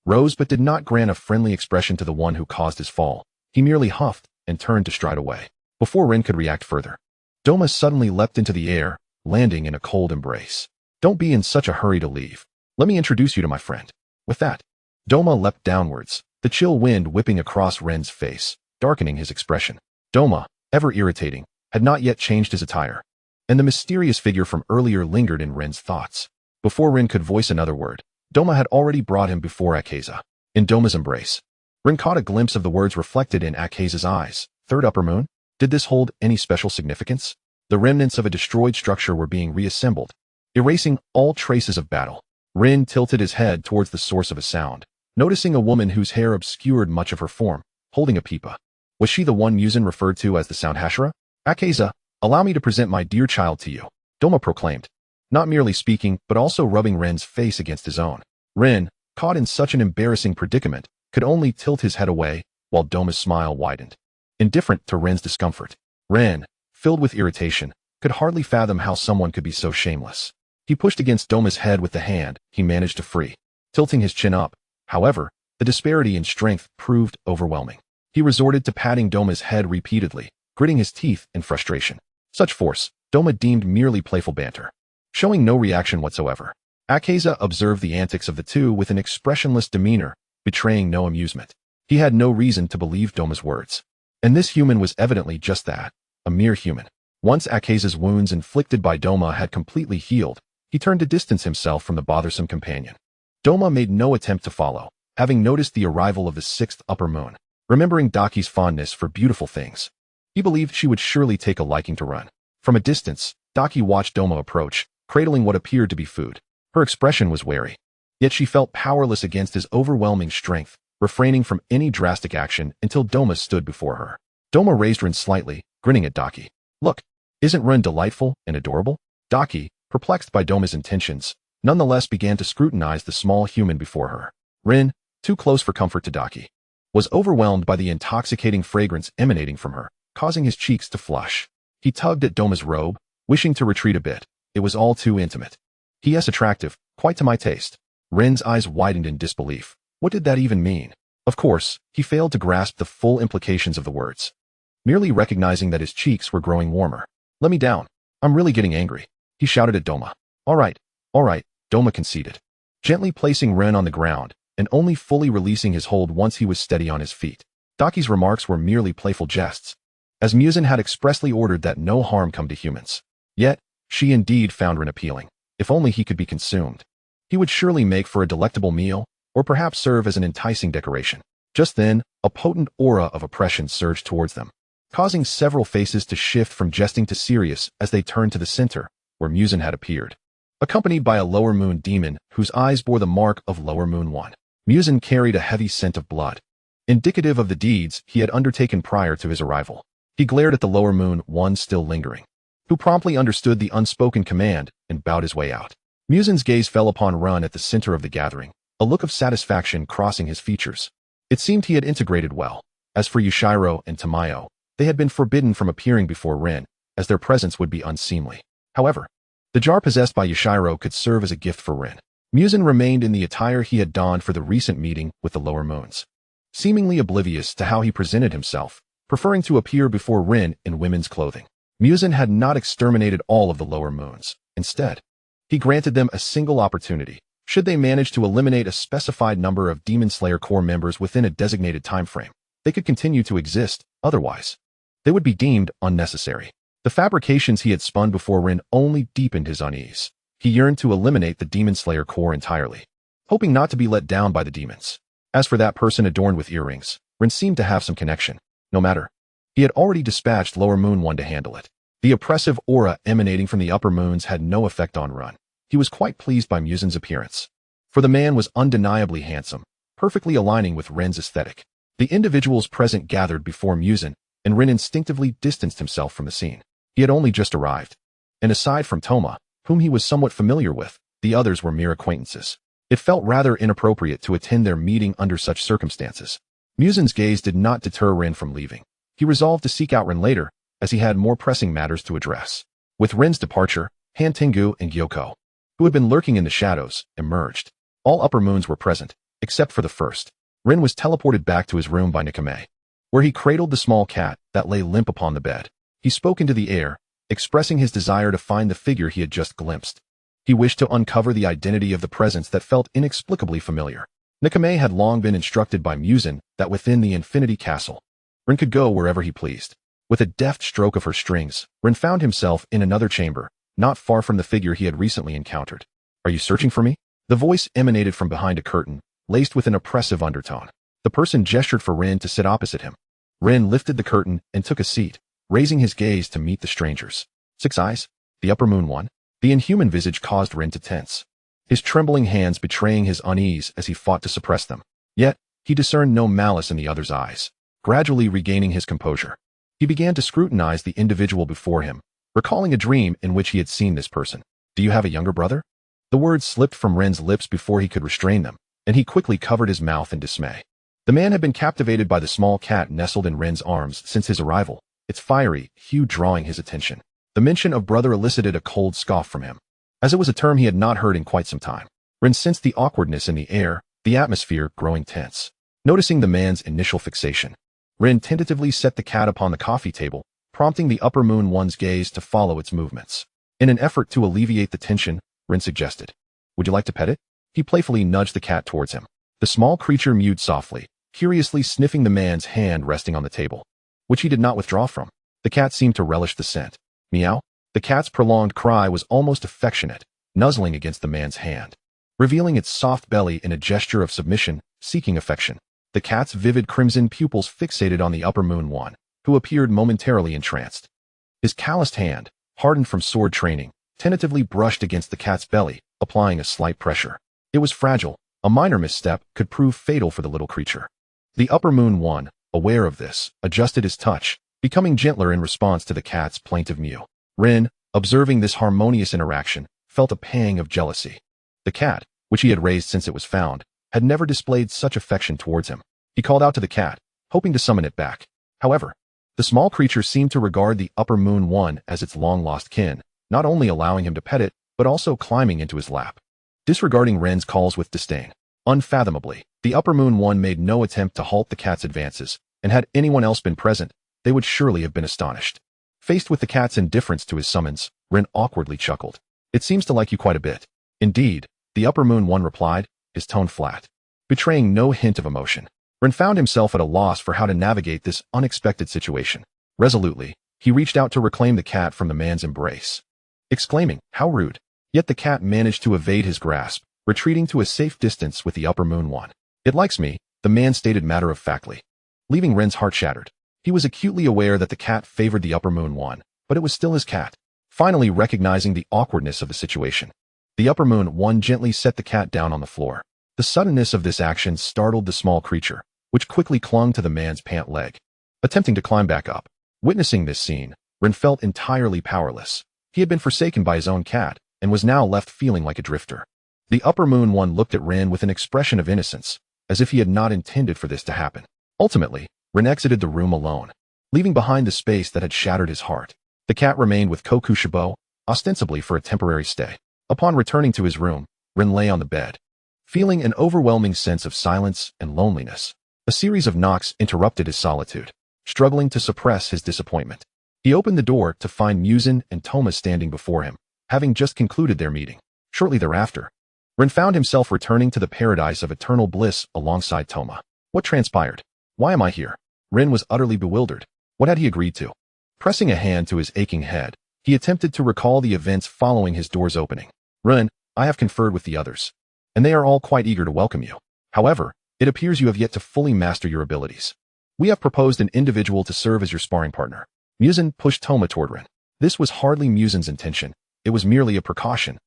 rose but did not grant a friendly expression to the one who caused his fall. He merely huffed and turned to stride away. Before Rin could react further, Doma suddenly leapt into the air, landing in a cold embrace. Don't be in such a hurry to leave. Let me introduce you to my friend. With that, Doma leapt downwards, the chill wind whipping across Ren's face, darkening his expression. Doma, ever irritating, had not yet changed his attire, and the mysterious figure from earlier lingered in Ren's thoughts. Before Ren could voice another word, Doma had already brought him before Akeza. In Doma's embrace, Ren caught a glimpse of the words reflected in Akeza's eyes. Third upper moon? Did this hold any special significance? The remnants of a destroyed structure were being reassembled, erasing all traces of battle. Ren tilted his head towards the source of a sound, noticing a woman whose hair obscured much of her form, holding a pipa. Was she the one Muzan referred to as the Sound Hashira? Akeza, allow me to present my dear child to you, Doma proclaimed, not merely speaking but also rubbing Ren's face against his own. Ren, caught in such an embarrassing predicament, could only tilt his head away, while Doma's smile widened. Indifferent to Ren's discomfort, Ren, filled with irritation, could hardly fathom how someone could be so shameless. He pushed against Doma's head with the hand he managed to free, tilting his chin up. However, the disparity in strength proved overwhelming. He resorted to patting Doma's head repeatedly, gritting his teeth in frustration. Such force, Doma deemed merely playful banter. Showing no reaction whatsoever, Akeza observed the antics of the two with an expressionless demeanor, betraying no amusement. He had no reason to believe Doma's words. And this human was evidently just that, a mere human. Once Akeza's wounds inflicted by Doma had completely healed, he turned to distance himself from the bothersome companion. Doma made no attempt to follow, having noticed the arrival of the sixth upper moon. Remembering Daki's fondness for beautiful things, he believed she would surely take a liking to run. From a distance, Daki watched Doma approach, cradling what appeared to be food. Her expression was wary, yet she felt powerless against his overwhelming strength, refraining from any drastic action until Doma stood before her. Doma raised Rin slightly, grinning at Daki. Look, isn't Rin delightful and adorable? Daki, perplexed by Doma's intentions, nonetheless began to scrutinize the small human before her. Rin, too close for comfort to Daki, was overwhelmed by the intoxicating fragrance emanating from her, causing his cheeks to flush. He tugged at Doma's robe, wishing to retreat a bit. It was all too intimate. Yes, attractive, quite to my taste. Rin's eyes widened in disbelief. What did that even mean? Of course, he failed to grasp the full implications of the words, merely recognizing that his cheeks were growing warmer. Let me down. I'm really getting angry, he shouted at Doma. All right, Doma conceded, gently placing Rin on the ground, and only fully releasing his hold once he was steady on his feet. Daki's remarks were merely playful jests, as Muzan had expressly ordered that no harm come to humans. Yet, she indeed found Rin appealing. If only he could be consumed. He would surely make for a delectable meal, or perhaps serve as an enticing decoration. Just then, a potent aura of oppression surged towards them, causing several faces to shift from jesting to serious as they turned to the center, where Muzan had appeared, accompanied by a lower moon demon whose eyes bore the mark of lower moon 1. Muzan carried a heavy scent of blood, indicative of the deeds he had undertaken prior to his arrival. He glared at the lower moon 1 still lingering, who promptly understood the unspoken command and bowed his way out. Muzan's gaze fell upon Run at the center of the gathering, a look of satisfaction crossing his features. It seemed he had integrated well. As for Yushiro and Tamayo, they had been forbidden from appearing before Rin, as their presence would be unseemly. However, the jar possessed by Yushiro could serve as a gift for Rin. Muzan remained in the attire he had donned for the recent meeting with the lower moons, seemingly oblivious to how he presented himself, preferring to appear before Rin in women's clothing. Muzan had not exterminated all of the lower moons. Instead, he granted them a single opportunity. Should they manage to eliminate a specified number of Demon Slayer Corps members within a designated time frame, they could continue to exist. Otherwise, they would be deemed unnecessary. The fabrications he had spun before Rin only deepened his unease. He yearned to eliminate the Demon Slayer Corps entirely, hoping not to be let down by the demons. As for that person adorned with earrings, Rin seemed to have some connection. No matter, he had already dispatched Lower Moon 1 to handle it. The oppressive aura emanating from the upper moons had no effect on Run. He was quite pleased by Muzan's appearance, for the man was undeniably handsome, perfectly aligning with Ren's aesthetic. The individuals present gathered before Muzan, and Rin instinctively distanced himself from the scene. He had only just arrived, and aside from Toma, whom he was somewhat familiar with, the others were mere acquaintances. It felt rather inappropriate to attend their meeting under such circumstances. Muzan's gaze did not deter Rin from leaving. He resolved to seek out Rin later, as he had more pressing matters to address. With Rin's departure, Han Tengu and Gyoko, who had been lurking in the shadows, emerged. All upper moons were present, except for the first. Rin was teleported back to his room by Nikame, where he cradled the small cat that lay limp upon the bed. He spoke into the air, expressing his desire to find the figure he had just glimpsed. He wished to uncover the identity of the presence that felt inexplicably familiar. Nikame had long been instructed by Muzan that within the Infinity Castle, Rin could go wherever he pleased. With a deft stroke of her strings, Rin found himself in another chamber, not far from the figure he had recently encountered. "Are you searching for me?" The voice emanated from behind a curtain, laced with an oppressive undertone. The person gestured for Rin to sit opposite him. Rin lifted the curtain and took a seat, raising his gaze to meet the stranger's. Six eyes? The upper moon one? The inhuman visage caused Rin to tense, his trembling hands betraying his unease as he fought to suppress them. Yet, he discerned no malice in the other's eyes. Gradually regaining his composure, he began to scrutinize the individual before him, recalling a dream in which he had seen this person. "Do you have a younger brother?" The words slipped from Rin's lips before he could restrain them, and he quickly covered his mouth in dismay. The man had been captivated by the small cat nestled in Rin's arms since his arrival, its fiery hue drawing his attention. The mention of brother elicited a cold scoff from him, as it was a term he had not heard in quite some time. Rin sensed the awkwardness in the air, the atmosphere growing tense. Noticing the man's initial fixation, Rin tentatively set the cat upon the coffee table, prompting the upper moon one's gaze to follow its movements. In an effort to alleviate the tension, Rin suggested, "Would you like to pet it?" He playfully nudged the cat towards him. The small creature mewed softly, curiously sniffing the man's hand resting on the table, which he did not withdraw from. The cat seemed to relish the scent. Meow. The cat's prolonged cry was almost affectionate, nuzzling against the man's hand, revealing its soft belly in a gesture of submission, seeking affection. The cat's vivid crimson pupils fixated on the upper moon one, who appeared momentarily entranced. His calloused hand, hardened from sword training, tentatively brushed against the cat's belly, applying a slight pressure. It was fragile. A minor misstep could prove fatal for the little creature. The upper moon one, aware of this, adjusted his touch, becoming gentler in response to the cat's plaintive mew. Rin, observing this harmonious interaction, felt a pang of jealousy. The cat, which he had raised since it was found, had never displayed such affection towards him. He called out to the cat, hoping to summon it back. However, the small creature seemed to regard the upper moon one as its long-lost kin, not only allowing him to pet it, but also climbing into his lap. Disregarding Ren's calls with disdain. Unfathomably, the upper moon one made no attempt to halt the cat's advances, and had anyone else been present, they would surely have been astonished. Faced with the cat's indifference to his summons, Ren awkwardly chuckled. "It seems to like you quite a bit." "Indeed," the upper moon one replied, his tone flat, betraying no hint of emotion. Ren found himself at a loss for how to navigate this unexpected situation. Resolutely, he reached out to reclaim the cat from the man's embrace, exclaiming, "How rude." Yet the cat managed to evade his grasp, retreating to a safe distance with the upper moon one. "It likes me," the man stated matter-of-factly, leaving Ren's heart shattered. He was acutely aware that the cat favored the upper moon one, but it was still his cat. Finally recognizing the awkwardness of the situation, the upper moon one gently set the cat down on the floor. The suddenness of this action startled the small creature, which quickly clung to the man's pant leg, attempting to climb back up. Witnessing this scene, Ren felt entirely powerless. He had been forsaken by his own cat, and was now left feeling like a drifter. The upper moon one looked at Ren with an expression of innocence, as if he had not intended for this to happen. Ultimately, Ren exited the room alone, leaving behind the space that had shattered his heart. The cat remained with Kokushibo, ostensibly for a temporary stay. Upon returning to his room, Ren lay on the bed, feeling an overwhelming sense of silence and loneliness. A series of knocks interrupted his solitude, struggling to suppress his disappointment. He opened the door to find Muzan and Toma standing before him, having just concluded their meeting. Shortly thereafter, Ren found himself returning to the paradise of eternal bliss alongside Toma. What transpired? Why am I here? Ren was utterly bewildered. What had he agreed to? Pressing a hand to his aching head, he attempted to recall the events following his door's opening. "Ren, I have conferred with the others, and they are all quite eager to welcome you. However, it appears you have yet to fully master your abilities. We have proposed an individual to serve as your sparring partner." Muzan pushed Toma toward Ren. This was hardly Muzan's intention. It was merely a precaution,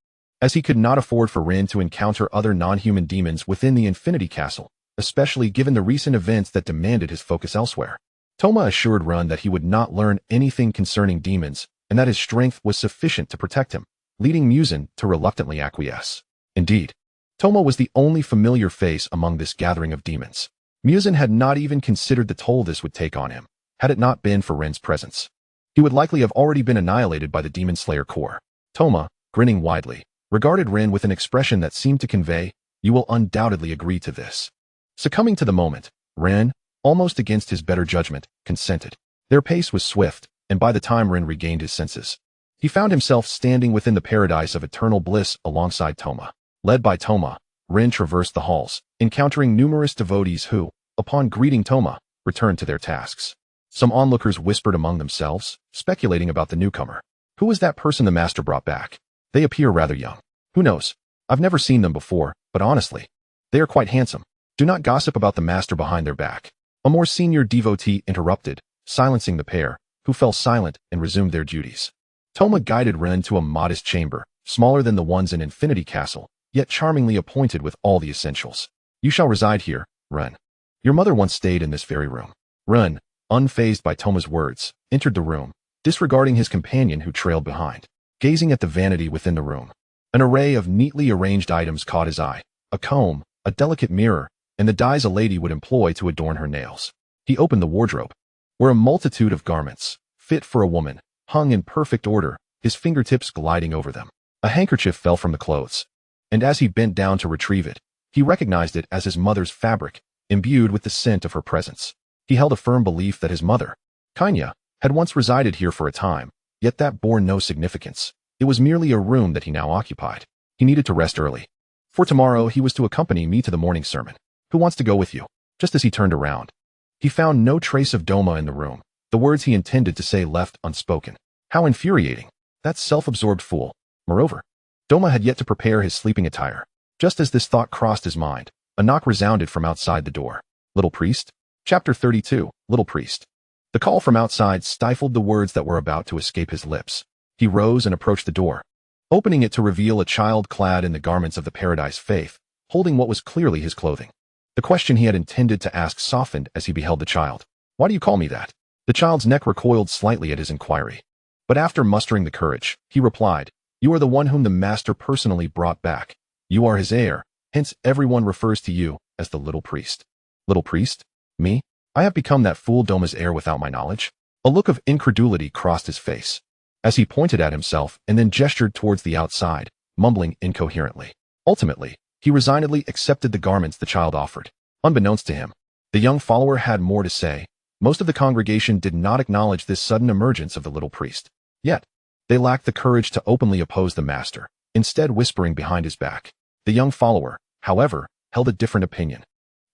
as he could not afford for Ren to encounter other non-human demons within the Infinity Castle, especially given the recent events that demanded his focus elsewhere. Toma assured Ren that he would not learn anything concerning demons, and that his strength was sufficient to protect him, leading Muzan to reluctantly acquiesce. Indeed, Toma was the only familiar face among this gathering of demons. Muzan had not even considered the toll this would take on him, had it not been for Ren's presence. He would likely have already been annihilated by the Demon Slayer core. Toma, grinning widely, regarded Ren with an expression that seemed to convey, "You will undoubtedly agree to this." Succumbing to the moment, Ren, almost against his better judgment, consented. Their pace was swift, and by the time Ren regained his senses, he found himself standing within the paradise of eternal bliss alongside Toma. Led by Toma, Ren traversed the halls, encountering numerous devotees who, upon greeting Toma, returned to their tasks. Some onlookers whispered among themselves, speculating about the newcomer. Who was that person the master brought back? They appear rather young. Who knows? I've never seen them before, but honestly, they are quite handsome. Do not gossip about the master behind their back. A more senior devotee interrupted, silencing the pair, who fell silent and resumed their duties. Toma guided Ren to a modest chamber, smaller than the ones in Infinity Castle, yet charmingly appointed with all the essentials. You shall reside here, Ren. Your mother once stayed in this very room. Ren, unfazed by Toma's words, entered the room, disregarding his companion who trailed behind. Gazing at the vanity within the room, an array of neatly arranged items caught his eye: a comb, a delicate mirror, and the dyes a lady would employ to adorn her nails. He opened the wardrobe, where a multitude of garments, fit for a woman, hung in perfect order, his fingertips gliding over them. A handkerchief fell from the clothes, and as he bent down to retrieve it, he recognized it as his mother's fabric, imbued with the scent of her presence. He held a firm belief that his mother, Kanya, had once resided here for a time, yet that bore no significance. It was merely a room that he now occupied. He needed to rest early. For tomorrow he was to accompany me to the morning sermon. Who wants to go with you? Just as he turned around, he found no trace of Doma in the room, the words he intended to say left unspoken. How infuriating. That self-absorbed fool. Moreover, Doma had yet to prepare his sleeping attire. Just as this thought crossed his mind, a knock resounded from outside the door. Little Priest? Chapter 32, Little Priest. The call from outside stifled the words that were about to escape his lips. He rose and approached the door, opening it to reveal a child clad in the garments of the Paradise Faith, holding what was clearly his clothing. The question he had intended to ask softened as he beheld the child. Why do you call me that? The child's neck recoiled slightly at his inquiry. But after mustering the courage, he replied, You are the one whom the master personally brought back. You are his heir, hence everyone refers to you as the Little Priest. Little Priest? Me? I have become that fool Doma's heir without my knowledge? A look of incredulity crossed his face, as he pointed at himself and then gestured towards the outside, mumbling incoherently. Ultimately, he resignedly accepted the garments the child offered. Unbeknownst to him, the young follower had more to say. Most of the congregation did not acknowledge this sudden emergence of the Little Priest. Yet, they lacked the courage to openly oppose the master, instead whispering behind his back. The young follower, however, held a different opinion,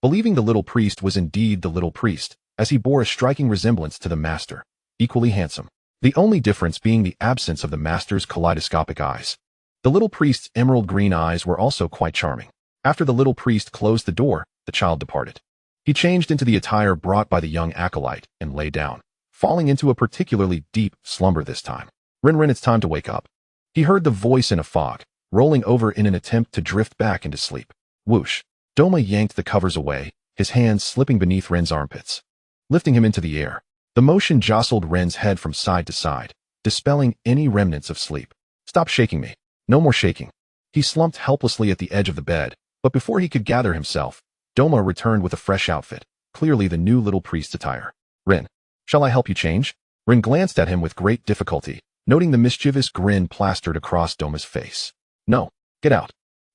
believing the Little Priest was indeed the Little Priest, as he bore a striking resemblance to the master, equally handsome. The only difference being the absence of the master's kaleidoscopic eyes. The Little Priest's emerald green eyes were also quite charming. After the Little Priest closed the door, the child departed. He changed into the attire brought by the young acolyte and lay down, falling into a particularly deep slumber this time. Rin, it's time to wake up. He heard the voice in a fog, rolling over in an attempt to drift back into sleep. Whoosh. Doma yanked the covers away, his hands slipping beneath Ren's armpits, lifting him into the air. The motion jostled Ren's head from side to side, dispelling any remnants of sleep. Stop shaking me. No more shaking. He slumped helplessly at the edge of the bed, but before he could gather himself, Doma returned with a fresh outfit, clearly the new Little Priest's attire. Rin, shall I help you change? Rin glanced at him with great difficulty, noting the mischievous grin plastered across Doma's face. No, get out.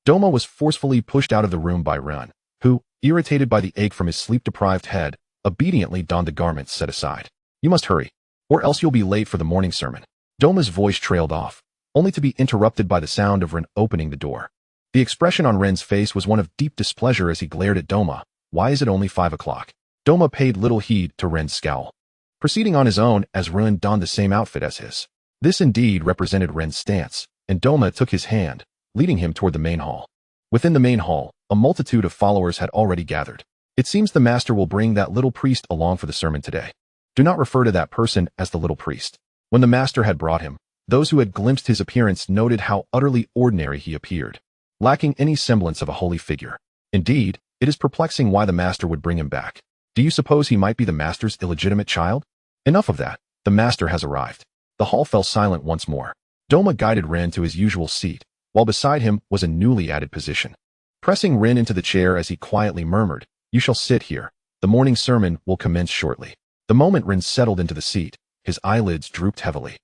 Doma was forcefully pushed out of the room by Rin, who, irritated by the ache from his sleep-deprived head, obediently donned the garments set aside. You must hurry, or else you'll be late for the morning sermon. Doma's voice trailed off, only to be interrupted by the sound of Rin opening the door. The expression on Ren's face was one of deep displeasure as he glared at Doma. Why is it only 5 o'clock? Doma paid little heed to Ren's scowl, proceeding on his own as Rin donned the same outfit as his. This indeed represented Ren's stance, and Doma took his hand, leading him toward the main hall. Within the main hall, a multitude of followers had already gathered. It seems the master will bring that Little Priest along for the sermon today. Do not refer to that person as the Little Priest. When the master had brought him, those who had glimpsed his appearance noted how utterly ordinary he appeared, lacking any semblance of a holy figure. Indeed, it is perplexing why the master would bring him back. Do you suppose he might be the master's illegitimate child? Enough of that. The master has arrived. The hall fell silent once more. Doma guided Rin to his usual seat, while beside him was a newly added position. Pressing Rin into the chair as he quietly murmured, You shall sit here. The morning sermon will commence shortly. The moment Rin settled into the seat, his eyelids drooped heavily.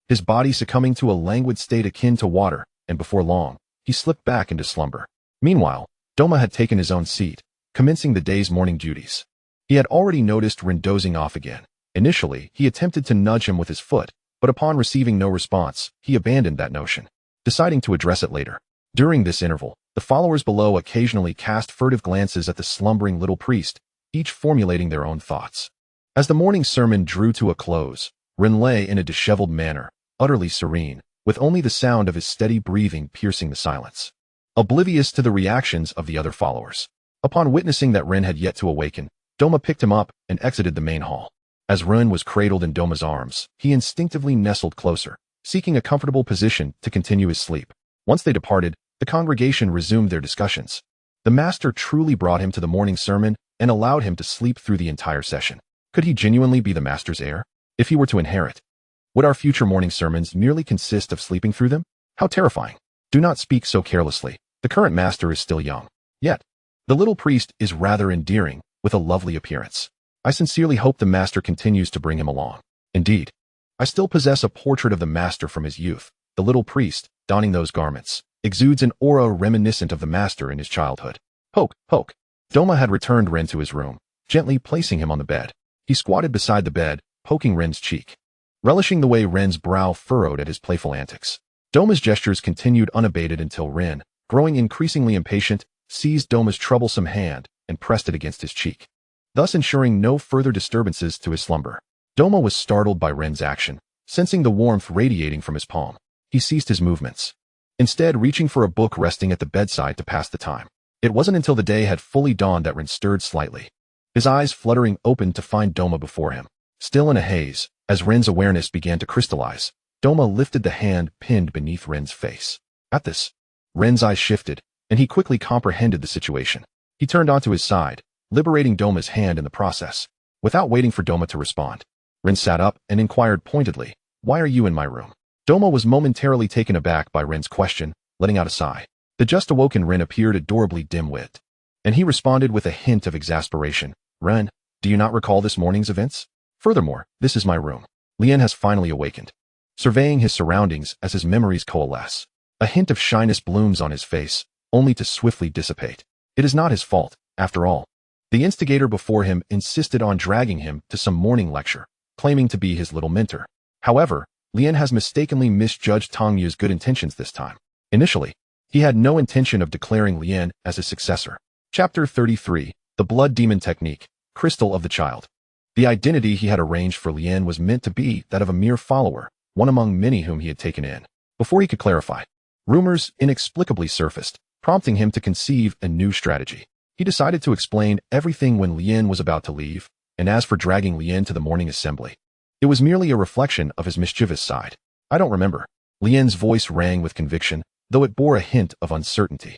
His body succumbing to a languid state akin to water, and before long, he slipped back into slumber. Meanwhile, Doma had taken his own seat, commencing the day's morning duties. He had already noticed Rin dozing off again. Initially, he attempted to nudge him with his foot, but upon receiving no response, he abandoned that notion, deciding to address it later. During this interval, the followers below occasionally cast furtive glances at the slumbering little priest, each formulating their own thoughts. As the morning sermon drew to a close, Rin lay in a disheveled manner, utterly serene, with only the sound of his steady breathing piercing the silence, oblivious to the reactions of the other followers. Upon witnessing that Rin had yet to awaken, Doma picked him up and exited the main hall. As Rin was cradled in Doma's arms, he instinctively nestled closer, seeking a comfortable position to continue his sleep. Once they departed, the congregation resumed their discussions. The master truly brought him to the morning sermon and allowed him to sleep through the entire session. Could he genuinely be the master's heir? If he were to inherit, would our future morning sermons merely consist of sleeping through them? How terrifying. Do not speak so carelessly. The current master is still young. Yet, the little priest is rather endearing, with a lovely appearance. I sincerely hope the master continues to bring him along. Indeed, I still possess a portrait of the master from his youth. The little priest, donning those garments, exudes an aura reminiscent of the master in his childhood. Poke, poke. Doma had returned Rin to his room, gently placing him on the bed. He squatted beside the bed, poking Rin's cheek, relishing the way Rin's brow furrowed at his playful antics. Doma's gestures continued unabated until Rin, growing increasingly impatient, seized Doma's troublesome hand and pressed it against his cheek, thus ensuring no further disturbances to his slumber. Doma was startled by Rin's action, sensing the warmth radiating from his palm. He ceased his movements, instead reaching for a book resting at the bedside to pass the time. It wasn't until the day had fully dawned that Rin stirred slightly, his eyes fluttering open to find Doma before him. Still in a haze, as Rin's awareness began to crystallize, Doma lifted the hand pinned beneath Rin's face. At this, Rin's eyes shifted, and he quickly comprehended the situation. He turned onto his side, liberating Doma's hand in the process. Without waiting for Doma to respond, Rin sat up and inquired pointedly, "Why are you in my room?" Doma was momentarily taken aback by Rin's question, letting out a sigh. The just awoken Rin appeared adorably dim-witted, and he responded with a hint of exasperation. "Rin, do you not recall this morning's events? Furthermore, this is my room." Lien has finally awakened, surveying his surroundings as his memories coalesce. A hint of shyness blooms on his face, only to swiftly dissipate. It is not his fault, after all. The instigator before him insisted on dragging him to some morning lecture, claiming to be his little mentor. However, Lien has mistakenly misjudged Tong Yu's good intentions this time. Initially, he had no intention of declaring Lien as his successor. Chapter 33, The Blood Demon Technique, Crystal of the Child. The identity he had arranged for Lien was meant to be that of a mere follower, one among many whom he had taken in. Before he could clarify, rumors inexplicably surfaced, prompting him to conceive a new strategy. He decided to explain everything when Lien was about to leave, and as for dragging Lien to the morning assembly, it was merely a reflection of his mischievous side. "I don't remember." Lien's voice rang with conviction, though it bore a hint of uncertainty.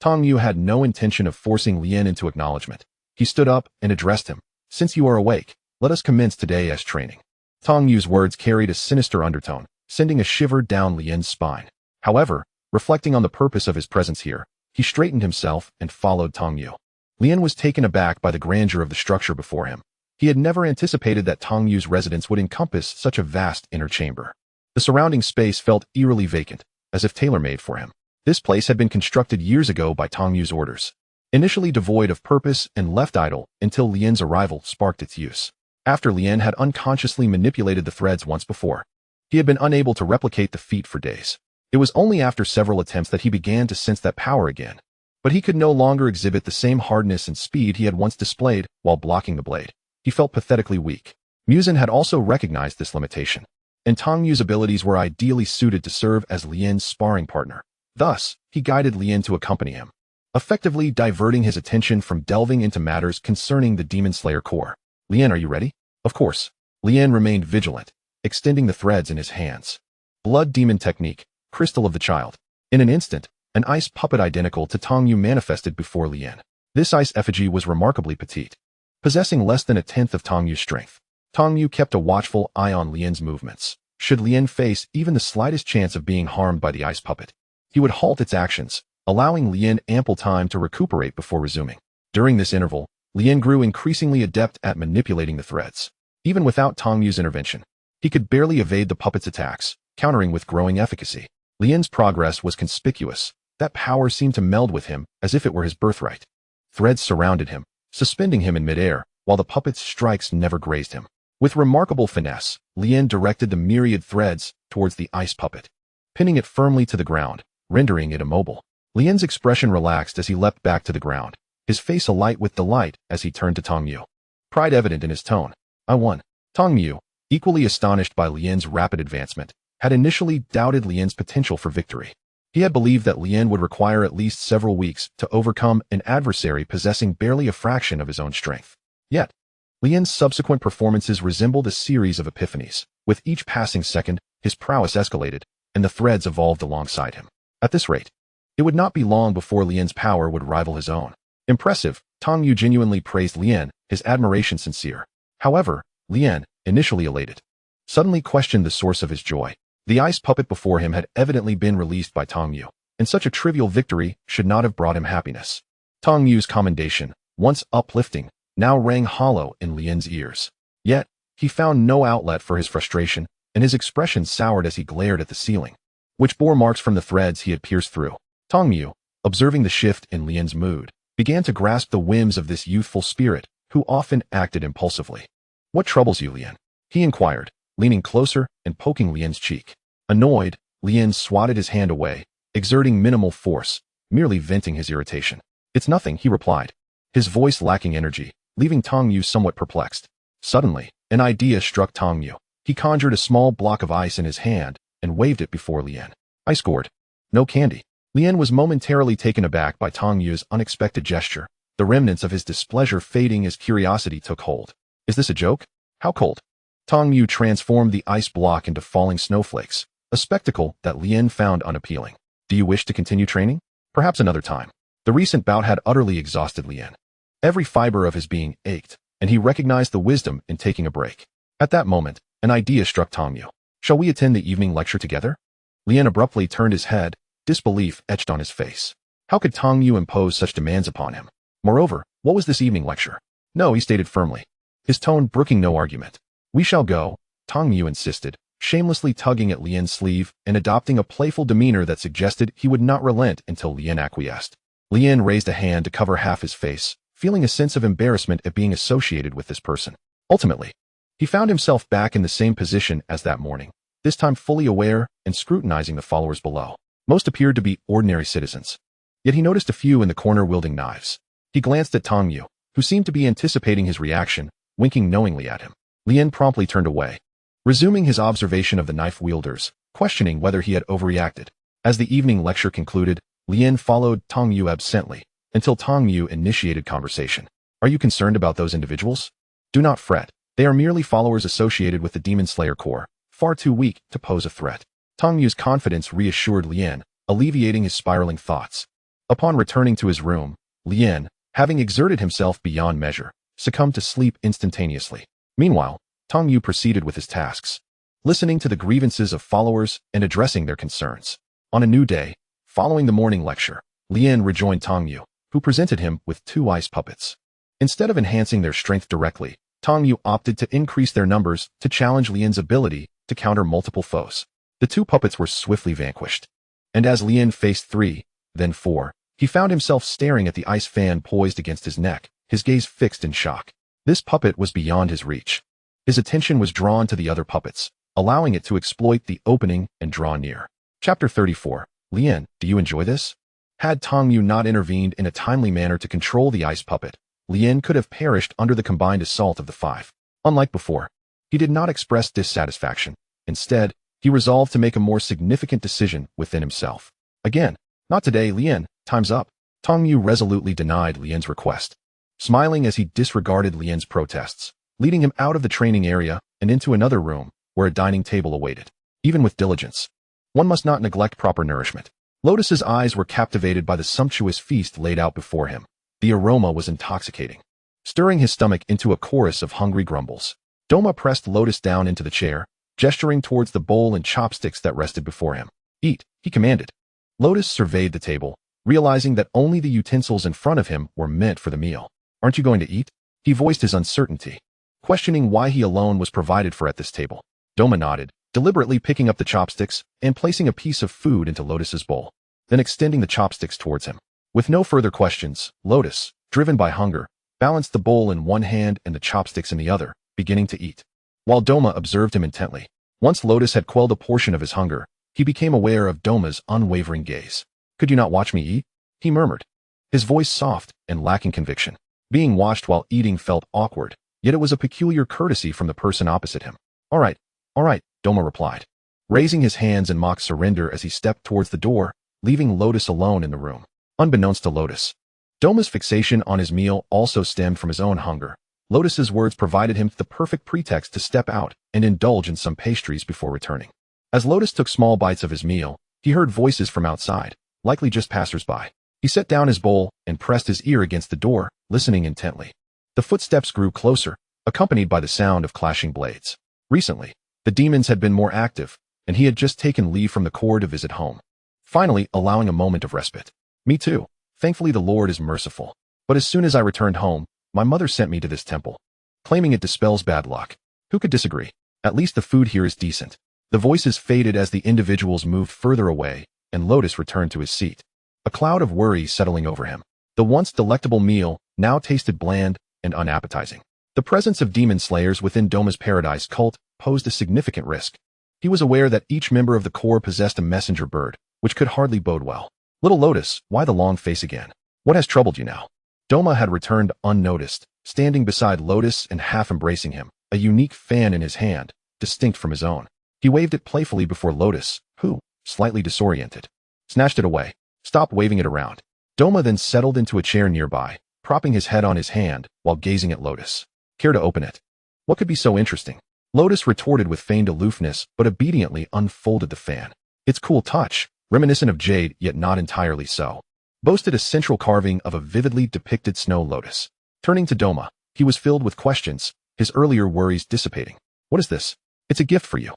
Tong Yu had no intention of forcing Lien into acknowledgement. He stood up and addressed him. "Since you are awake, let us commence today as training." Tong Yu's words carried a sinister undertone, sending a shiver down Lien's spine. However, reflecting on the purpose of his presence here, he straightened himself and followed Tong Yu. Lien was taken aback by the grandeur of the structure before him. He had never anticipated that Tong Yu's residence would encompass such a vast inner chamber. The surrounding space felt eerily vacant, as if tailor-made for him. This place had been constructed years ago by Tong Yu's orders, initially devoid of purpose and left idle until Lien's arrival sparked its use. After Lien had unconsciously manipulated the threads once before, he had been unable to replicate the feat for days. It was only after several attempts that he began to sense that power again. But he could no longer exhibit the same hardness and speed he had once displayed while blocking the blade. He felt pathetically weak. Muzan had also recognized this limitation, and Tong Yu's abilities were ideally suited to serve as Lien's sparring partner. Thus, he guided Lien to accompany him, effectively diverting his attention from delving into matters concerning the Demon Slayer core. "Lien, are you ready?" "Of course." Lien remained vigilant, extending the threads in his hands. Blood Demon Technique, Crystal of the Child. In an instant, an ice puppet identical to Tong Yu manifested before Lien. This ice effigy was remarkably petite, possessing less than a tenth of Tong Yu's strength. Tong Yu kept a watchful eye on Lien's movements. Should Lien face even the slightest chance of being harmed by the ice puppet, he would halt its actions, allowing Lien ample time to recuperate before resuming. During this interval, Lien grew increasingly adept at manipulating the threads. Even without Tongmu's intervention, he could barely evade the puppet's attacks, countering with growing efficacy. Lien's progress was conspicuous. That power seemed to meld with him as if it were his birthright. Threads surrounded him, suspending him in midair, while the puppet's strikes never grazed him. With remarkable finesse, Lien directed the myriad threads towards the ice puppet, pinning it firmly to the ground, rendering it immobile. Lien's expression relaxed as he leapt back to the ground, his face alight with delight as he turned to Tongmu. Pride evident in his tone. I won. Tongmu, equally astonished by Lien's rapid advancement, had initially doubted Lien's potential for victory. He had believed that Lien would require at least several weeks to overcome an adversary possessing barely a fraction of his own strength. Yet, Lien's subsequent performances resembled a series of epiphanies. With each passing second, his prowess escalated, and the threads evolved alongside him. At this rate, it would not be long before Lien's power would rival his own. Impressive, Tongmu genuinely praised Lien, his admiration sincere. However, Lien, initially elated, suddenly questioned the source of his joy. The ice puppet before him had evidently been released by Tongmu, and such a trivial victory should not have brought him happiness. Tongmu's commendation, once uplifting, now rang hollow in Lien's ears. Yet, he found no outlet for his frustration, and his expression soured as he glared at the ceiling, which bore marks from the threads he had pierced through. Tongmu, observing the shift in Lien's mood, began to grasp the whims of this youthful spirit, who often acted impulsively. What troubles you, Lien? He inquired, leaning closer and poking Lien's cheek. Annoyed, Lien swatted his hand away, exerting minimal force, merely venting his irritation. It's nothing, he replied, his voice lacking energy, leaving Tongmu somewhat perplexed. Suddenly, an idea struck Tongmu. He conjured a small block of ice in his hand and waved it before Lien. I scored. No candy. Lien was momentarily taken aback by Tongmu's unexpected gesture, the remnants of his displeasure fading as curiosity took hold. Is this a joke? How cold? Tongmu transformed the ice block into falling snowflakes, a spectacle that Lien found unappealing. Do you wish to continue training? Perhaps another time. The recent bout had utterly exhausted Lien. Every fiber of his being ached, and he recognized the wisdom in taking a break. At that moment, an idea struck Tongmu. Shall we attend the evening lecture together? Lien abruptly turned his head, disbelief etched on his face. How could Tongmu impose such demands upon him? Moreover, what was this evening lecture? No, he stated firmly, his tone brooking no argument. We shall go, Tongmu insisted, shamelessly tugging at Lien's sleeve and adopting a playful demeanor that suggested he would not relent until Lien acquiesced. Lien raised a hand to cover half his face, feeling a sense of embarrassment at being associated with this person. Ultimately, he found himself back in the same position as that morning, this time fully aware and scrutinizing the followers below. Most appeared to be ordinary citizens. Yet he noticed a few in the corner wielding knives. He glanced at Tongmu, who seemed to be anticipating his reaction, winking knowingly at him. Lien promptly turned away, resuming his observation of the knife wielders, questioning whether he had overreacted. As the evening lecture concluded, Lien followed Tongmu absently, until Tongmu initiated conversation. Are you concerned about those individuals? Do not fret. They are merely followers associated with the Demon Slayer Corps, far too weak to pose a threat. Tongmu's confidence reassured Lien, alleviating his spiraling thoughts. Upon returning to his room, Lien, having exerted himself beyond measure, succumbed to sleep instantaneously. Meanwhile, Tongmu proceeded with his tasks, listening to the grievances of followers and addressing their concerns. On a new day, following the morning lecture, Lien rejoined Tongmu, who presented him with 2 ice puppets. Instead of enhancing their strength directly, Tongmu opted to increase their numbers to challenge Lien's ability to counter multiple foes. The 2 puppets were swiftly vanquished, and as Lien faced 3, then 4, he found himself staring at the ice fan poised against his neck, his gaze fixed in shock. This puppet was beyond his reach. His attention was drawn to the other puppets, allowing it to exploit the opening and draw near. Chapter 34. Lien, do you enjoy this? Had Tongmu not intervened in a timely manner to control the ice puppet, Lien could have perished under the combined assault of the 5. Unlike before, he did not express dissatisfaction. Instead, he resolved to make a more significant decision within himself. Again, not today, Lien, time's up. Tongmu resolutely denied Lien's request, smiling as he disregarded Lien's protests, leading him out of the training area and into another room where a dining table awaited. Even with diligence, one must not neglect proper nourishment. Lotus's eyes were captivated by the sumptuous feast laid out before him. The aroma was intoxicating, stirring his stomach into a chorus of hungry grumbles. Doma pressed Lotus down into the chair, gesturing towards the bowl and chopsticks that rested before him. Eat, he commanded. Lotus surveyed the table, realizing that only the utensils in front of him were meant for the meal. Aren't you going to eat? He voiced his uncertainty, questioning why he alone was provided for at this table. Doma nodded, deliberately picking up the chopsticks and placing a piece of food into Lotus's bowl, then extending the chopsticks towards him. With no further questions, Lotus, driven by hunger, balanced the bowl in one hand and the chopsticks in the other, beginning to eat. While Doma observed him intently, once Lotus had quelled a portion of his hunger, he became aware of Doma's unwavering gaze. "Could you not watch me eat?" he murmured, his voice soft and lacking conviction. Being watched while eating felt awkward, yet it was a peculiar courtesy from the person opposite him. All right, Doma replied, raising his hands in mock surrender as he stepped towards the door, leaving Lotus alone in the room. Unbeknownst to Lotus, Doma's fixation on his meal also stemmed from his own hunger. Lotus's words provided him the perfect pretext to step out and indulge in some pastries before returning. As Lotus took small bites of his meal, he heard voices from outside, likely just passers-by. He set down his bowl and pressed his ear against the door, listening intently. The footsteps grew closer, accompanied by the sound of clashing blades. Recently, the demons had been more active, and he had just taken leave from the core to visit home, finally allowing a moment of respite. Me too. Thankfully the Lord is merciful. But as soon as I returned home, my mother sent me to this temple, claiming it dispels bad luck. Who could disagree? At least the food here is decent. The voices faded as the individuals moved further away, and Lotus returned to his seat, a cloud of worry settling over him. The once delectable meal now tasted bland and unappetizing. The presence of demon slayers within Doma's paradise cult posed a significant risk. He was aware that each member of the core possessed a messenger bird, which could hardly bode well. Little Lotus, why the long face again? What has troubled you now? Doma had returned unnoticed, standing beside Lotus and half embracing him, a unique fan in his hand, distinct from his own. He waved it playfully before Lotus, who, slightly disoriented, snatched it away. Stop waving it around. Doma then settled into a chair nearby, propping his head on his hand while gazing at Lotus. Care to open it? What could be so interesting? Lotus retorted with feigned aloofness, but obediently unfolded the fan. Its cool touch, reminiscent of jade yet not entirely so, boasted a central carving of a vividly depicted snow lotus. Turning to Doma, he was filled with questions, his earlier worries dissipating. What is this? It's a gift for you.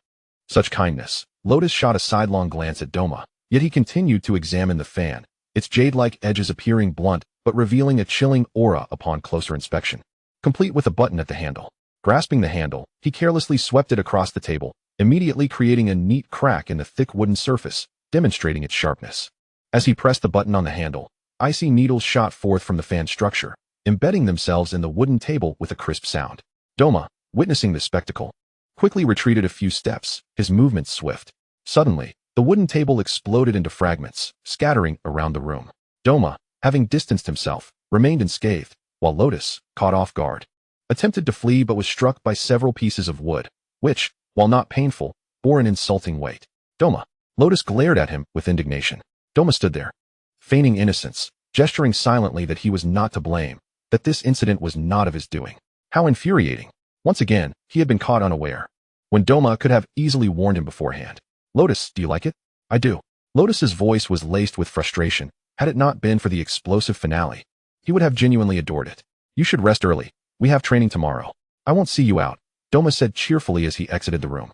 Such kindness. Lotus shot a sidelong glance at Doma, yet he continued to examine the fan, its jade-like edges appearing blunt but revealing a chilling aura upon closer inspection, complete with a button at the handle. Grasping the handle, he carelessly swept it across the table, immediately creating a neat crack in the thick wooden surface, demonstrating its sharpness. As he pressed the button on the handle, icy needles shot forth from the fan structure, embedding themselves in the wooden table with a crisp sound. Doma, witnessing the spectacle, quickly retreated a few steps, his movements swift. Suddenly, the wooden table exploded into fragments, scattering around the room. Doma, having distanced himself, remained unscathed, while Lotus, caught off guard, attempted to flee but was struck by several pieces of wood, which, while not painful, bore an insulting weight. Doma. Lotus glared at him with indignation. Doma stood there, feigning innocence, gesturing silently that he was not to blame, that this incident was not of his doing. How infuriating. Once again, he had been caught unaware, when Doma could have easily warned him beforehand. Lotus, do you like it? I do. Lotus's voice was laced with frustration. Had it not been for the explosive finale, he would have genuinely adored it. You should rest early. We have training tomorrow. I won't see you out, Doma said cheerfully as he exited the room,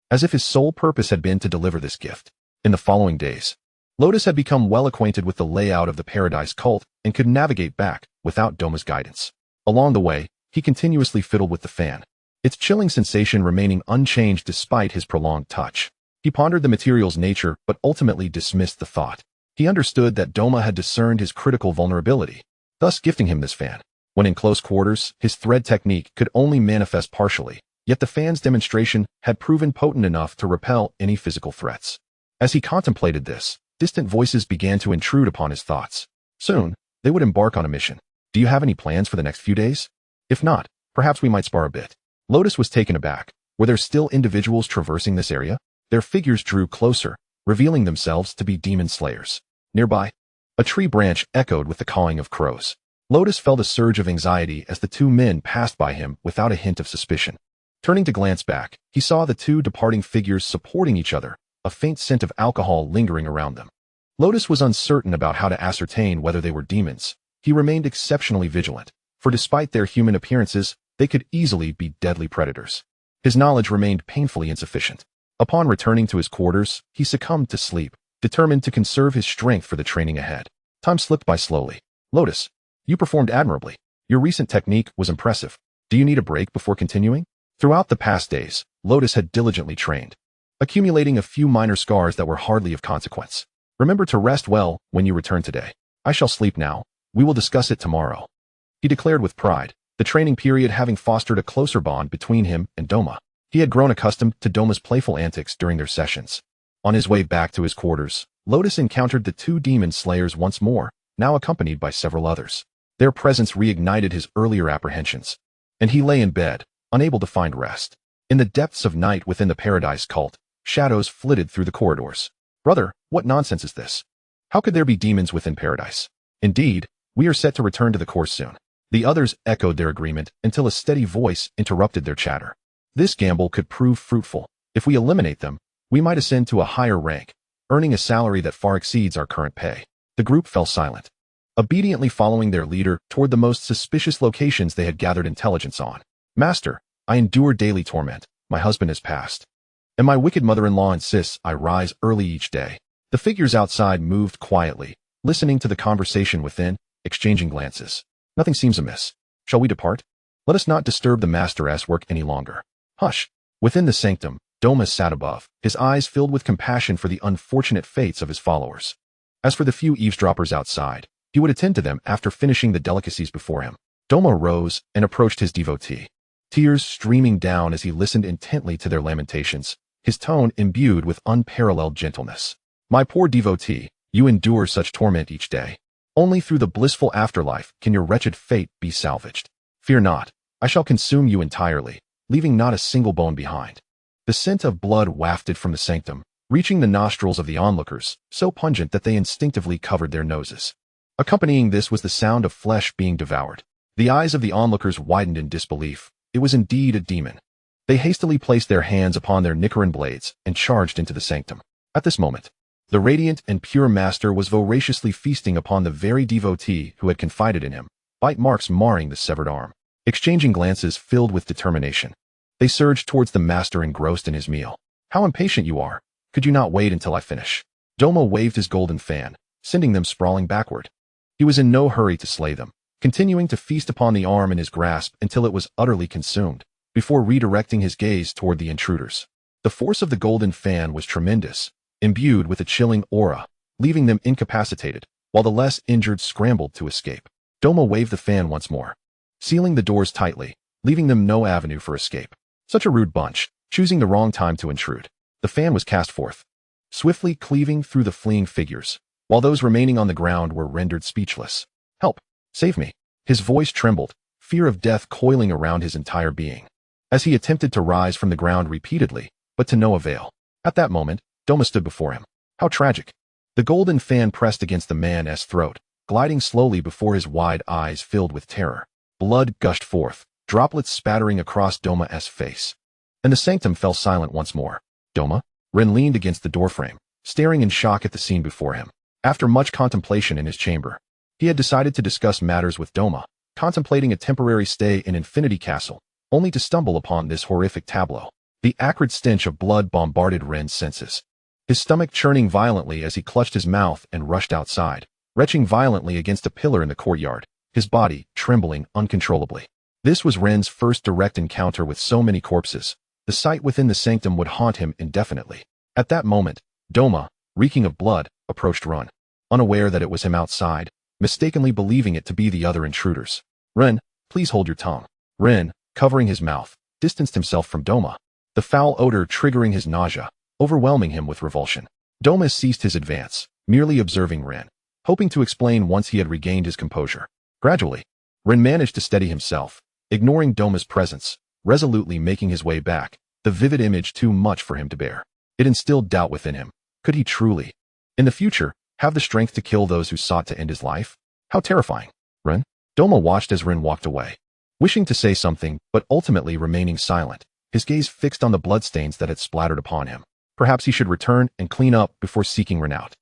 as if his sole purpose had been to deliver this gift. In the following days, Lotus had become well acquainted with the layout of the Paradise cult and could navigate back without Doma's guidance. Along the way, he continuously fiddled with the fan, its chilling sensation remaining unchanged despite his prolonged touch. He pondered the material's nature but ultimately dismissed the thought. He understood that Doma had discerned his critical vulnerability, thus gifting him this fan. When in close quarters, his thread technique could only manifest partially, yet the fan's demonstration had proven potent enough to repel any physical threats. As he contemplated this, distant voices began to intrude upon his thoughts. Soon, they would embark on a mission. Do you have any plans for the next few days? If not, perhaps we might spar a bit. Lotus was taken aback. Were there still individuals traversing this area? Their figures drew closer, revealing themselves to be demon slayers. Nearby, a tree branch echoed with the cawing of crows. Lotus felt a surge of anxiety as the two men passed by him without a hint of suspicion. Turning to glance back, he saw the two departing figures supporting each other, a faint scent of alcohol lingering around them. Lotus was uncertain about how to ascertain whether they were demons. He remained exceptionally vigilant, for despite their human appearances, they could easily be deadly predators. His knowledge remained painfully insufficient. Upon returning to his quarters, he succumbed to sleep, determined to conserve his strength for the training ahead. Time slipped by slowly. Lotus, you performed admirably. Your recent technique was impressive. Do you need a break before continuing? Throughout the past days, Lotus had diligently trained, accumulating a few minor scars that were hardly of consequence. Remember to rest well when you return today. I shall sleep now. We will discuss it tomorrow, he declared with pride, the training period having fostered a closer bond between him and Doma. He had grown accustomed to Doma's playful antics during their sessions. On his way back to his quarters, Lotus encountered the two demon slayers once more, now accompanied by several others. Their presence reignited his earlier apprehensions, and he lay in bed, unable to find rest. In the depths of night within the Paradise cult, shadows flitted through the corridors. Brother, what nonsense is this? How could there be demons within Paradise? Indeed, we are set to return to the course soon. The others echoed their agreement until a steady voice interrupted their chatter. This gamble could prove fruitful. If we eliminate them, we might ascend to a higher rank, earning a salary that far exceeds our current pay. The group fell silent, obediently following their leader toward the most suspicious locations they had gathered intelligence on. Master, I endure daily torment. My husband has passed, and my wicked mother-in-law insists I rise early each day. The figures outside moved quietly, listening to the conversation within, exchanging glances. Nothing seems amiss. Shall we depart? Let us not disturb the master's work any longer. Hush. Within the sanctum, Doma sat above, his eyes filled with compassion for the unfortunate fates of his followers. As for the few eavesdroppers outside, he would attend to them after finishing the delicacies before him. Doma rose and approached his devotee, tears streaming down as he listened intently to their lamentations, his tone imbued with unparalleled gentleness. My poor devotee, you endure such torment each day. Only through the blissful afterlife can your wretched fate be salvaged. Fear not, I shall consume you entirely, leaving not a single bone behind. The scent of blood wafted from the sanctum, reaching the nostrils of the onlookers, so pungent that they instinctively covered their noses. Accompanying this was the sound of flesh being devoured. The eyes of the onlookers widened in disbelief. It was indeed a demon. They hastily placed their hands upon their Nicaran blades and charged into the sanctum. At this moment, the radiant and pure master was voraciously feasting upon the very devotee who had confided in him, bite marks marring the severed arm. Exchanging glances filled with determination, they surged towards the master engrossed in his meal. How impatient you are. Could you not wait until I finish? Doma waved his golden fan, sending them sprawling backward. He was in no hurry to slay them, continuing to feast upon the arm in his grasp until it was utterly consumed, before redirecting his gaze toward the intruders. The force of the golden fan was tremendous, imbued with a chilling aura, leaving them incapacitated, while the less injured scrambled to escape. Doma waved the fan once more, sealing the doors tightly, leaving them no avenue for escape. Such a rude bunch, choosing the wrong time to intrude. The fan was cast forth, swiftly cleaving through the fleeing figures, while those remaining on the ground were rendered speechless. Help! Save me! His voice trembled, fear of death coiling around his entire being, as he attempted to rise from the ground repeatedly, but to no avail. At that moment, Doma stood before him. How tragic! The golden fan pressed against the man's throat, gliding slowly before his wide eyes filled with terror. Blood gushed forth, droplets spattering across Doma's face, and the sanctum fell silent once more. Doma? Ren leaned against the doorframe, staring in shock at the scene before him. After much contemplation in his chamber, he had decided to discuss matters with Doma, contemplating a temporary stay in Infinity Castle, only to stumble upon this horrific tableau. The acrid stench of blood bombarded Ren's senses, his stomach churning violently as he clutched his mouth and rushed outside, retching violently against a pillar in the courtyard, his body trembling uncontrollably. This was Ren's first direct encounter with so many corpses. The sight within the sanctum would haunt him indefinitely. At that moment, Doma, reeking of blood, approached Ren, unaware that it was him outside, mistakenly believing it to be the other intruders. Ren, please hold your tongue. Ren, covering his mouth, distanced himself from Doma, the foul odor triggering his nausea, overwhelming him with revulsion. Doma ceased his advance, merely observing Ren, hoping to explain once he had regained his composure. Gradually, Ren managed to steady himself, ignoring Doma's presence, resolutely making his way back, the vivid image too much for him to bear. It instilled doubt within him. Could he truly, in the future, have the strength to kill those who sought to end his life? How terrifying. Ren? Doma watched as Ren walked away, wishing to say something, but ultimately remaining silent, his gaze fixed on the bloodstains that had splattered upon him. Perhaps he should return and clean up before seeking Ren out.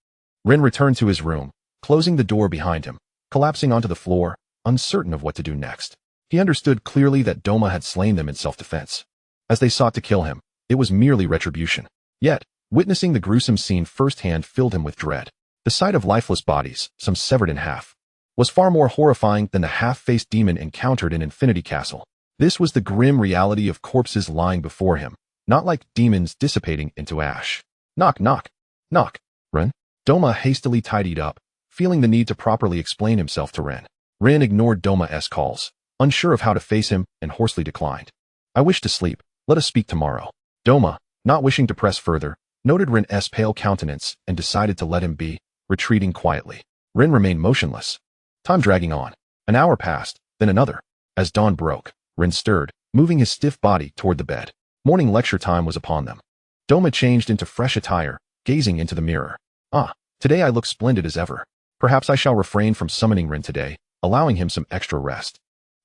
Ren returned to his room, closing the door behind him, collapsing onto the floor, uncertain of what to do next. He understood clearly that Doma had slain them in self-defense. As they sought to kill him, it was merely retribution. Yet, witnessing the gruesome scene firsthand filled him with dread. The sight of lifeless bodies, some severed in half, was far more horrifying than the half-faced demon encountered in Infinity Castle. This was the grim reality of corpses lying before him, not like demons dissipating into ash. Knock, knock, knock. Ren? Doma hastily tidied up, feeling the need to properly explain himself to Ren. Ren ignored Doma's calls, unsure of how to face him, and hoarsely declined. I wish to sleep. Let us speak tomorrow. Doma, not wishing to press further, noted Ren's pale countenance and decided to let him be, retreating quietly. Ren remained motionless. Time dragging on. An hour passed, then another. As dawn broke, Ren stirred, moving his stiff body toward the bed. Morning lecture time was upon them. Doma changed into fresh attire, gazing into the mirror. Ah, today I look splendid as ever. Perhaps I shall refrain from summoning Ren today, allowing him some extra rest.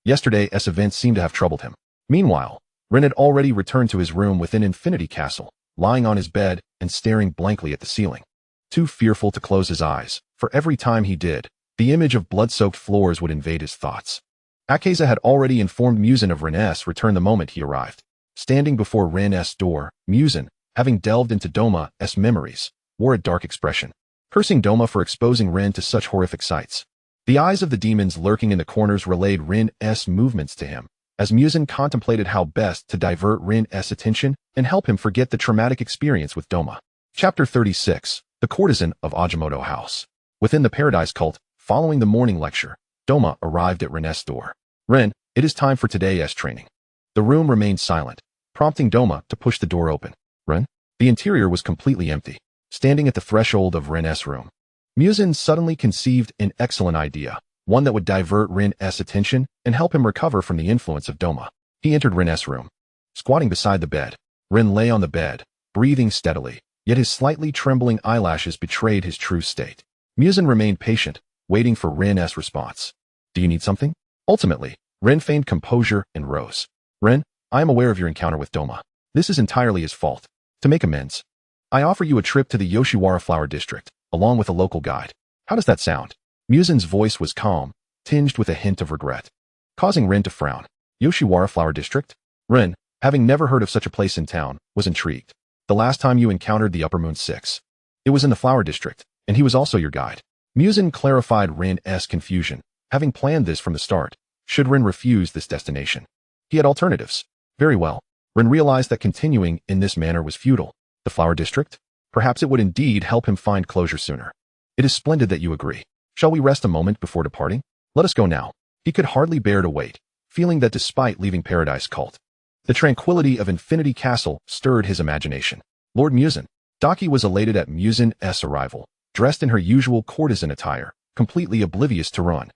Yesterday's events seemed to have troubled him. Meanwhile, Ren had already returned to his room within Infinity Castle, lying on his bed and staring blankly at the ceiling. Too fearful to close his eyes, for every time he did, the image of blood-soaked floors would invade his thoughts. Akeza had already informed Muzan of Ren's return the moment he arrived. Standing before Ren's door, Muzan, having delved into Doma's memories, wore a dark expression, cursing Doma for exposing Ren to such horrific sights. The eyes of the demons lurking in the corners relayed Ren's movements to him, as Muzan contemplated how best to divert Ren's attention and help him forget the traumatic experience with Doma. Chapter 36, The Courtesan of Ajimoto House. Within the Paradise Cult, following the morning lecture, Doma arrived at Ren's door. Ren, it is time for today's training. The room remained silent, prompting Doma to push the door open. Ren? The interior was completely empty. Standing at the threshold of Ren's room, Muzan suddenly conceived an excellent idea, one that would divert Ren's attention and help him recover from the influence of Doma. He entered Ren's room. Squatting beside the bed, Ren lay on the bed, breathing steadily, yet his slightly trembling eyelashes betrayed his true state. Muzan remained patient, waiting for Ren's response. Do you need something? Ultimately, Ren feigned composure and rose. Ren, I am aware of your encounter with Doma. This is entirely his fault. To make amends, I offer you a trip to the Yoshiwara Flower District, along with a local guide. How does that sound? Muzan's voice was calm, tinged with a hint of regret, causing Ren to frown. Yoshiwara Flower District? Ren, having never heard of such a place in town, was intrigued. The last time you encountered the Upper Moon 6. It was in the Flower District, and he was also your guide. Muzan clarified Ren's confusion, having planned this from the start, should Ren refuse this destination. He had alternatives. Very well. Ren realized that continuing in this manner was futile. The Flower District? Perhaps it would indeed help him find closure sooner. It is splendid that you agree. Shall we rest a moment before departing? Let us go now. He could hardly bear to wait, feeling that despite leaving Paradise Cult, the tranquility of Infinity Castle stirred his imagination. Lord Muzan. Daki was elated at Muzan's arrival, dressed in her usual courtesan attire, completely oblivious to Ron,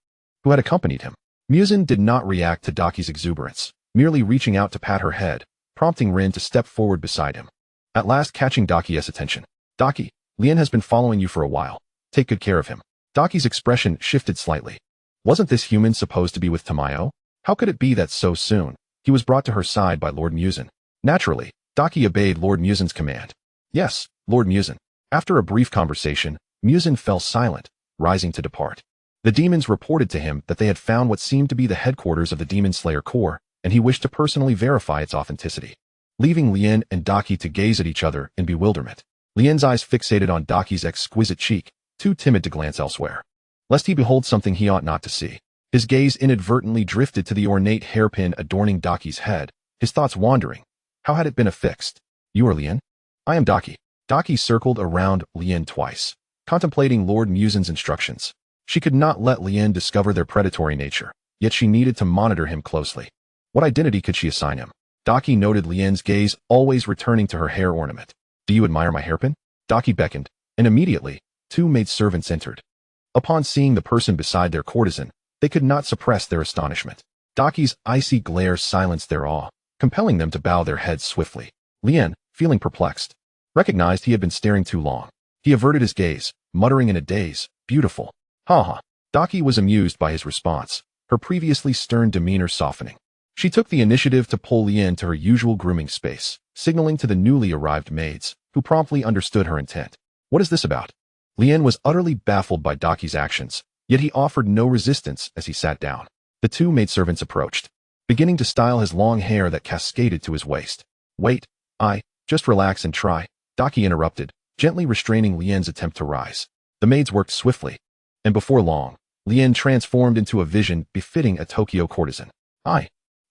who had accompanied him. Muzan did not react to Daki's exuberance, merely reaching out to pat her head, prompting Ren to step forward beside him. At last catching Daki's attention. Daki, Lien has been following you for a while. Take good care of him. Daki's expression shifted slightly. Wasn't this human supposed to be with Tamayo? How could it be that so soon, he was brought to her side by Lord Muzan? Naturally, Daki obeyed Lord Muzan's command. Yes, Lord Muzan. After a brief conversation, Muzan fell silent, rising to depart. The demons reported to him that they had found what seemed to be the headquarters of the Demon Slayer Corps, and he wished to personally verify its authenticity. Leaving Lien and Daki to gaze at each other in bewilderment, Lien's eyes fixated on Daki's exquisite cheek, too timid to glance elsewhere, lest he behold something he ought not to see. His gaze inadvertently drifted to the ornate hairpin adorning Daki's head, his thoughts wandering. How had it been affixed? You are Lien? I am Daki. Daki circled around Lien twice, contemplating Lord Muzan's instructions. She could not let Lien discover their predatory nature, yet she needed to monitor him closely. What identity could she assign him? Daki noted Lien's gaze, always returning to her hair ornament. Do you admire my hairpin? Daki beckoned, and immediately, two maidservants entered. Upon seeing the person beside their courtesan, they could not suppress their astonishment. Daki's icy glare silenced their awe, compelling them to bow their heads swiftly. Lien, feeling perplexed, recognized he had been staring too long. He averted his gaze, muttering in a daze, beautiful. Ha ha. Daki was amused by his response, her previously stern demeanor softening. She took the initiative to pull Lien to her usual grooming space, signaling to the newly arrived maids, who promptly understood her intent. What is this about? Lien was utterly baffled by Daki's actions, yet he offered no resistance as he sat down. The two maidservants approached, beginning to style his long hair that cascaded to his waist. Wait, just relax and try, Daki interrupted, gently restraining Lien's attempt to rise. The maids worked swiftly, and before long, Lien transformed into a vision befitting a Tokyo courtesan.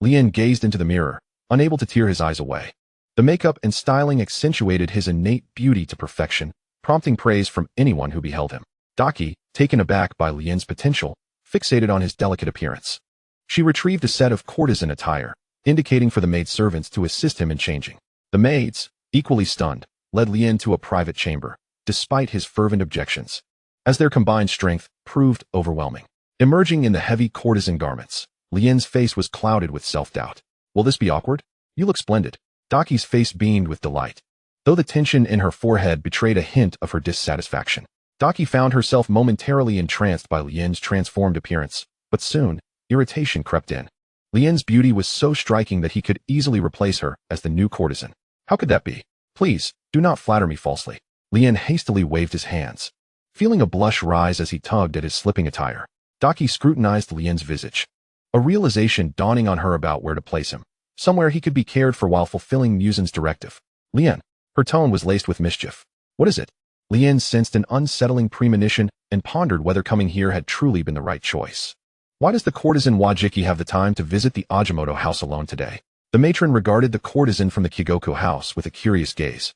Lien gazed into the mirror, unable to tear his eyes away. The makeup and styling accentuated his innate beauty to perfection, prompting praise from anyone who beheld him. Daki, taken aback by Lien's potential, fixated on his delicate appearance. She retrieved a set of courtesan attire, indicating for the maidservants to assist him in changing. The maids, equally stunned, led Lien to a private chamber, despite his fervent objections, as their combined strength proved overwhelming. Emerging in the heavy courtesan garments, Lien's face was clouded with self-doubt. Will this be awkward? You look splendid. Daki's face beamed with delight, though the tension in her forehead betrayed a hint of her dissatisfaction. Daki found herself momentarily entranced by Lien's transformed appearance, but soon, irritation crept in. Lien's beauty was so striking that he could easily replace her as the new courtesan. How could that be? Please, do not flatter me falsely. Lien hastily waved his hands, feeling a blush rise as he tugged at his slipping attire. Daki scrutinized Lien's visage, a realization dawning on her about where to place him, somewhere he could be cared for while fulfilling Muzan's directive. Lien. Her tone was laced with mischief. What is it? Lien sensed an unsettling premonition and pondered whether coming here had truly been the right choice. Why does the courtesan Wajiki have the time to visit the Ajimoto house alone today? The matron regarded the courtesan from the Kigoko house with a curious gaze,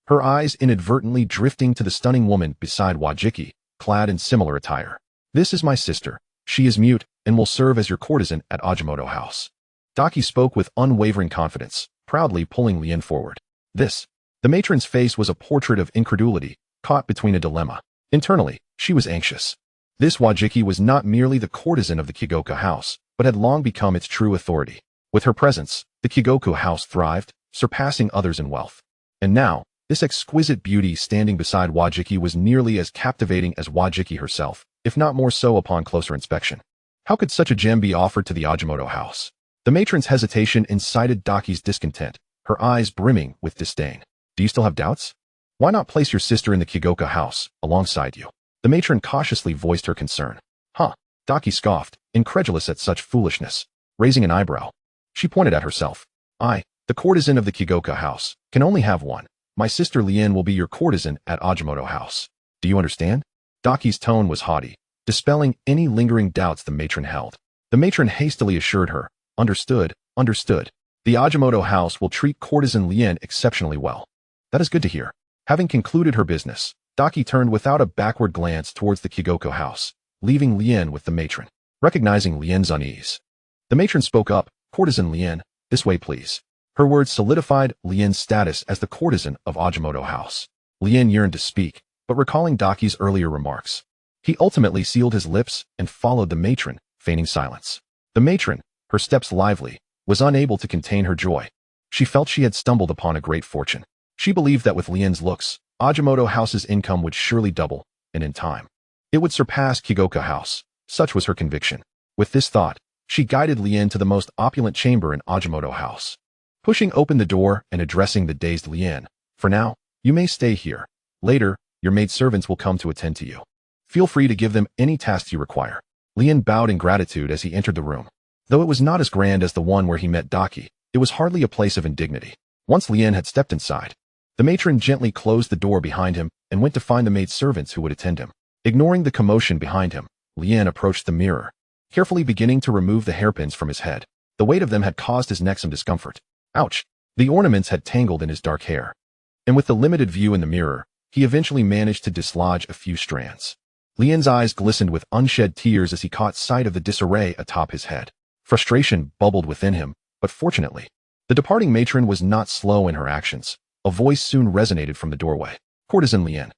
her eyes inadvertently drifting to the stunning woman beside Wajiki, clad in similar attire. This is my sister. She is mute and will serve as your courtesan at Ajimoto house. Daki spoke with unwavering confidence, proudly pulling Lien forward. The matron's face was a portrait of incredulity, caught between a dilemma. Internally, she was anxious. This Wajiki was not merely the courtesan of the Kigoko house, but had long become its true authority. With her presence, the Kigoko house thrived, surpassing others in wealth. And now, this exquisite beauty standing beside Wajiki was nearly as captivating as Wajiki herself, if not more so upon closer inspection. How could such a gem be offered to the Ajimoto house? The matron's hesitation incited Daki's discontent, her eyes brimming with disdain. Do you still have doubts? Why not place your sister in the Kigoko house, alongside you? The matron cautiously voiced her concern. Daki scoffed, incredulous at such foolishness. Raising an eyebrow, she pointed at herself. The courtesan of the Kigoko house, can only have one. My sister Lien will be your courtesan at Ajimoto house. Do you understand? Daki's tone was haughty, dispelling any lingering doubts the matron held. The matron hastily assured her, Understood. The Ajimoto house will treat courtesan Lien exceptionally well. That is good to hear. Having concluded her business, Daki turned without a backward glance towards the Kigoko house, leaving Lien with the matron. Recognizing Lien's unease, the matron spoke up, Courtesan Lien, this way please. Her words solidified Lien's status as the courtesan of Ajimoto house. Lien yearned to speak, but recalling Daki's earlier remarks, he ultimately sealed his lips and followed the matron, feigning silence. The matron, her steps lively, was unable to contain her joy. She felt she had stumbled upon a great fortune. She believed that with Lien's looks, Ajimoto house's income would surely double, and in time, it would surpass Kigoko house. Such was her conviction. With this thought, she guided Lien to the most opulent chamber in Ajimoto house. Pushing open the door and addressing the dazed Lien, for now, you may stay here. Later, your maidservants will come to attend to you. Feel free to give them any tasks you require. Lien bowed in gratitude as he entered the room. Though it was not as grand as the one where he met Daki, it was hardly a place of indignity. Once Lien had stepped inside, the matron gently closed the door behind him and went to find the maidservants who would attend him. Ignoring the commotion behind him, Lien approached the mirror, carefully beginning to remove the hairpins from his head. The weight of them had caused his neck some discomfort. Ouch! The ornaments had tangled in his dark hair. And with the limited view in the mirror, he eventually managed to dislodge a few strands. Lien's eyes glistened with unshed tears as he caught sight of the disarray atop his head. Frustration bubbled within him, but fortunately, the departing matron was not slow in her actions. A voice soon resonated from the doorway. Courtesan Lien.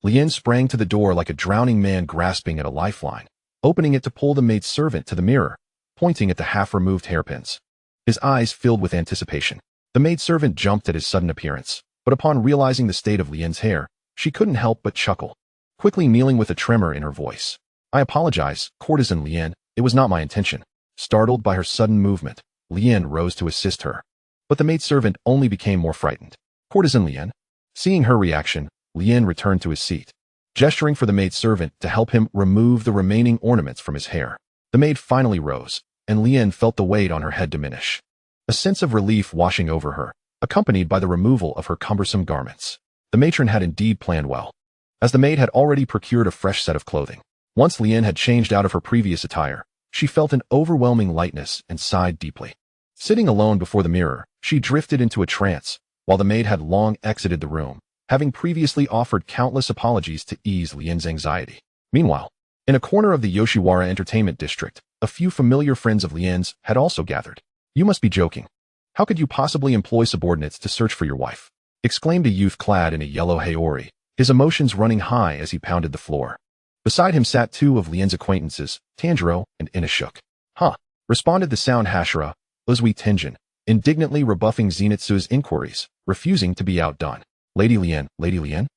Lien sprang to the door like a drowning man grasping at a lifeline, opening it to pull the maidservant to the mirror, pointing at the half-removed hairpins. His eyes filled with anticipation. The maidservant jumped at his sudden appearance, but upon realizing the state of Lien's hair, she couldn't help but chuckle, quickly kneeling with a tremor in her voice. I apologize, Courtesan Lien, it was not my intention. Startled by her sudden movement, Lien rose to assist her, but the maidservant only became more frightened. Courtesan Lien. Seeing her reaction, Lien returned to his seat, gesturing for the maidservant to help him remove the remaining ornaments from his hair. The maid finally rose, and Lien felt the weight on her head diminish. A sense of relief washing over her, accompanied by the removal of her cumbersome garments. The matron had indeed planned well, as the maid had already procured a fresh set of clothing. Once Lien had changed out of her previous attire, she felt an overwhelming lightness and sighed deeply. Sitting alone before the mirror, she drifted into a trance, while the maid had long exited the room, having previously offered countless apologies to ease Lien's anxiety. Meanwhile, in a corner of the Yoshiwara Entertainment District, a few familiar friends of Lien's had also gathered. "You must be joking. How could you possibly employ subordinates to search for your wife?" exclaimed a youth clad in a yellow haori, his emotions running high as he pounded the floor. Beside him sat two of Lien's acquaintances, Tanjiro and Inosuke. "Huh," responded the sound Hashira, Uzui Tenjin, indignantly rebuffing Zenitsu's inquiries, refusing to be outdone. Lady Lien.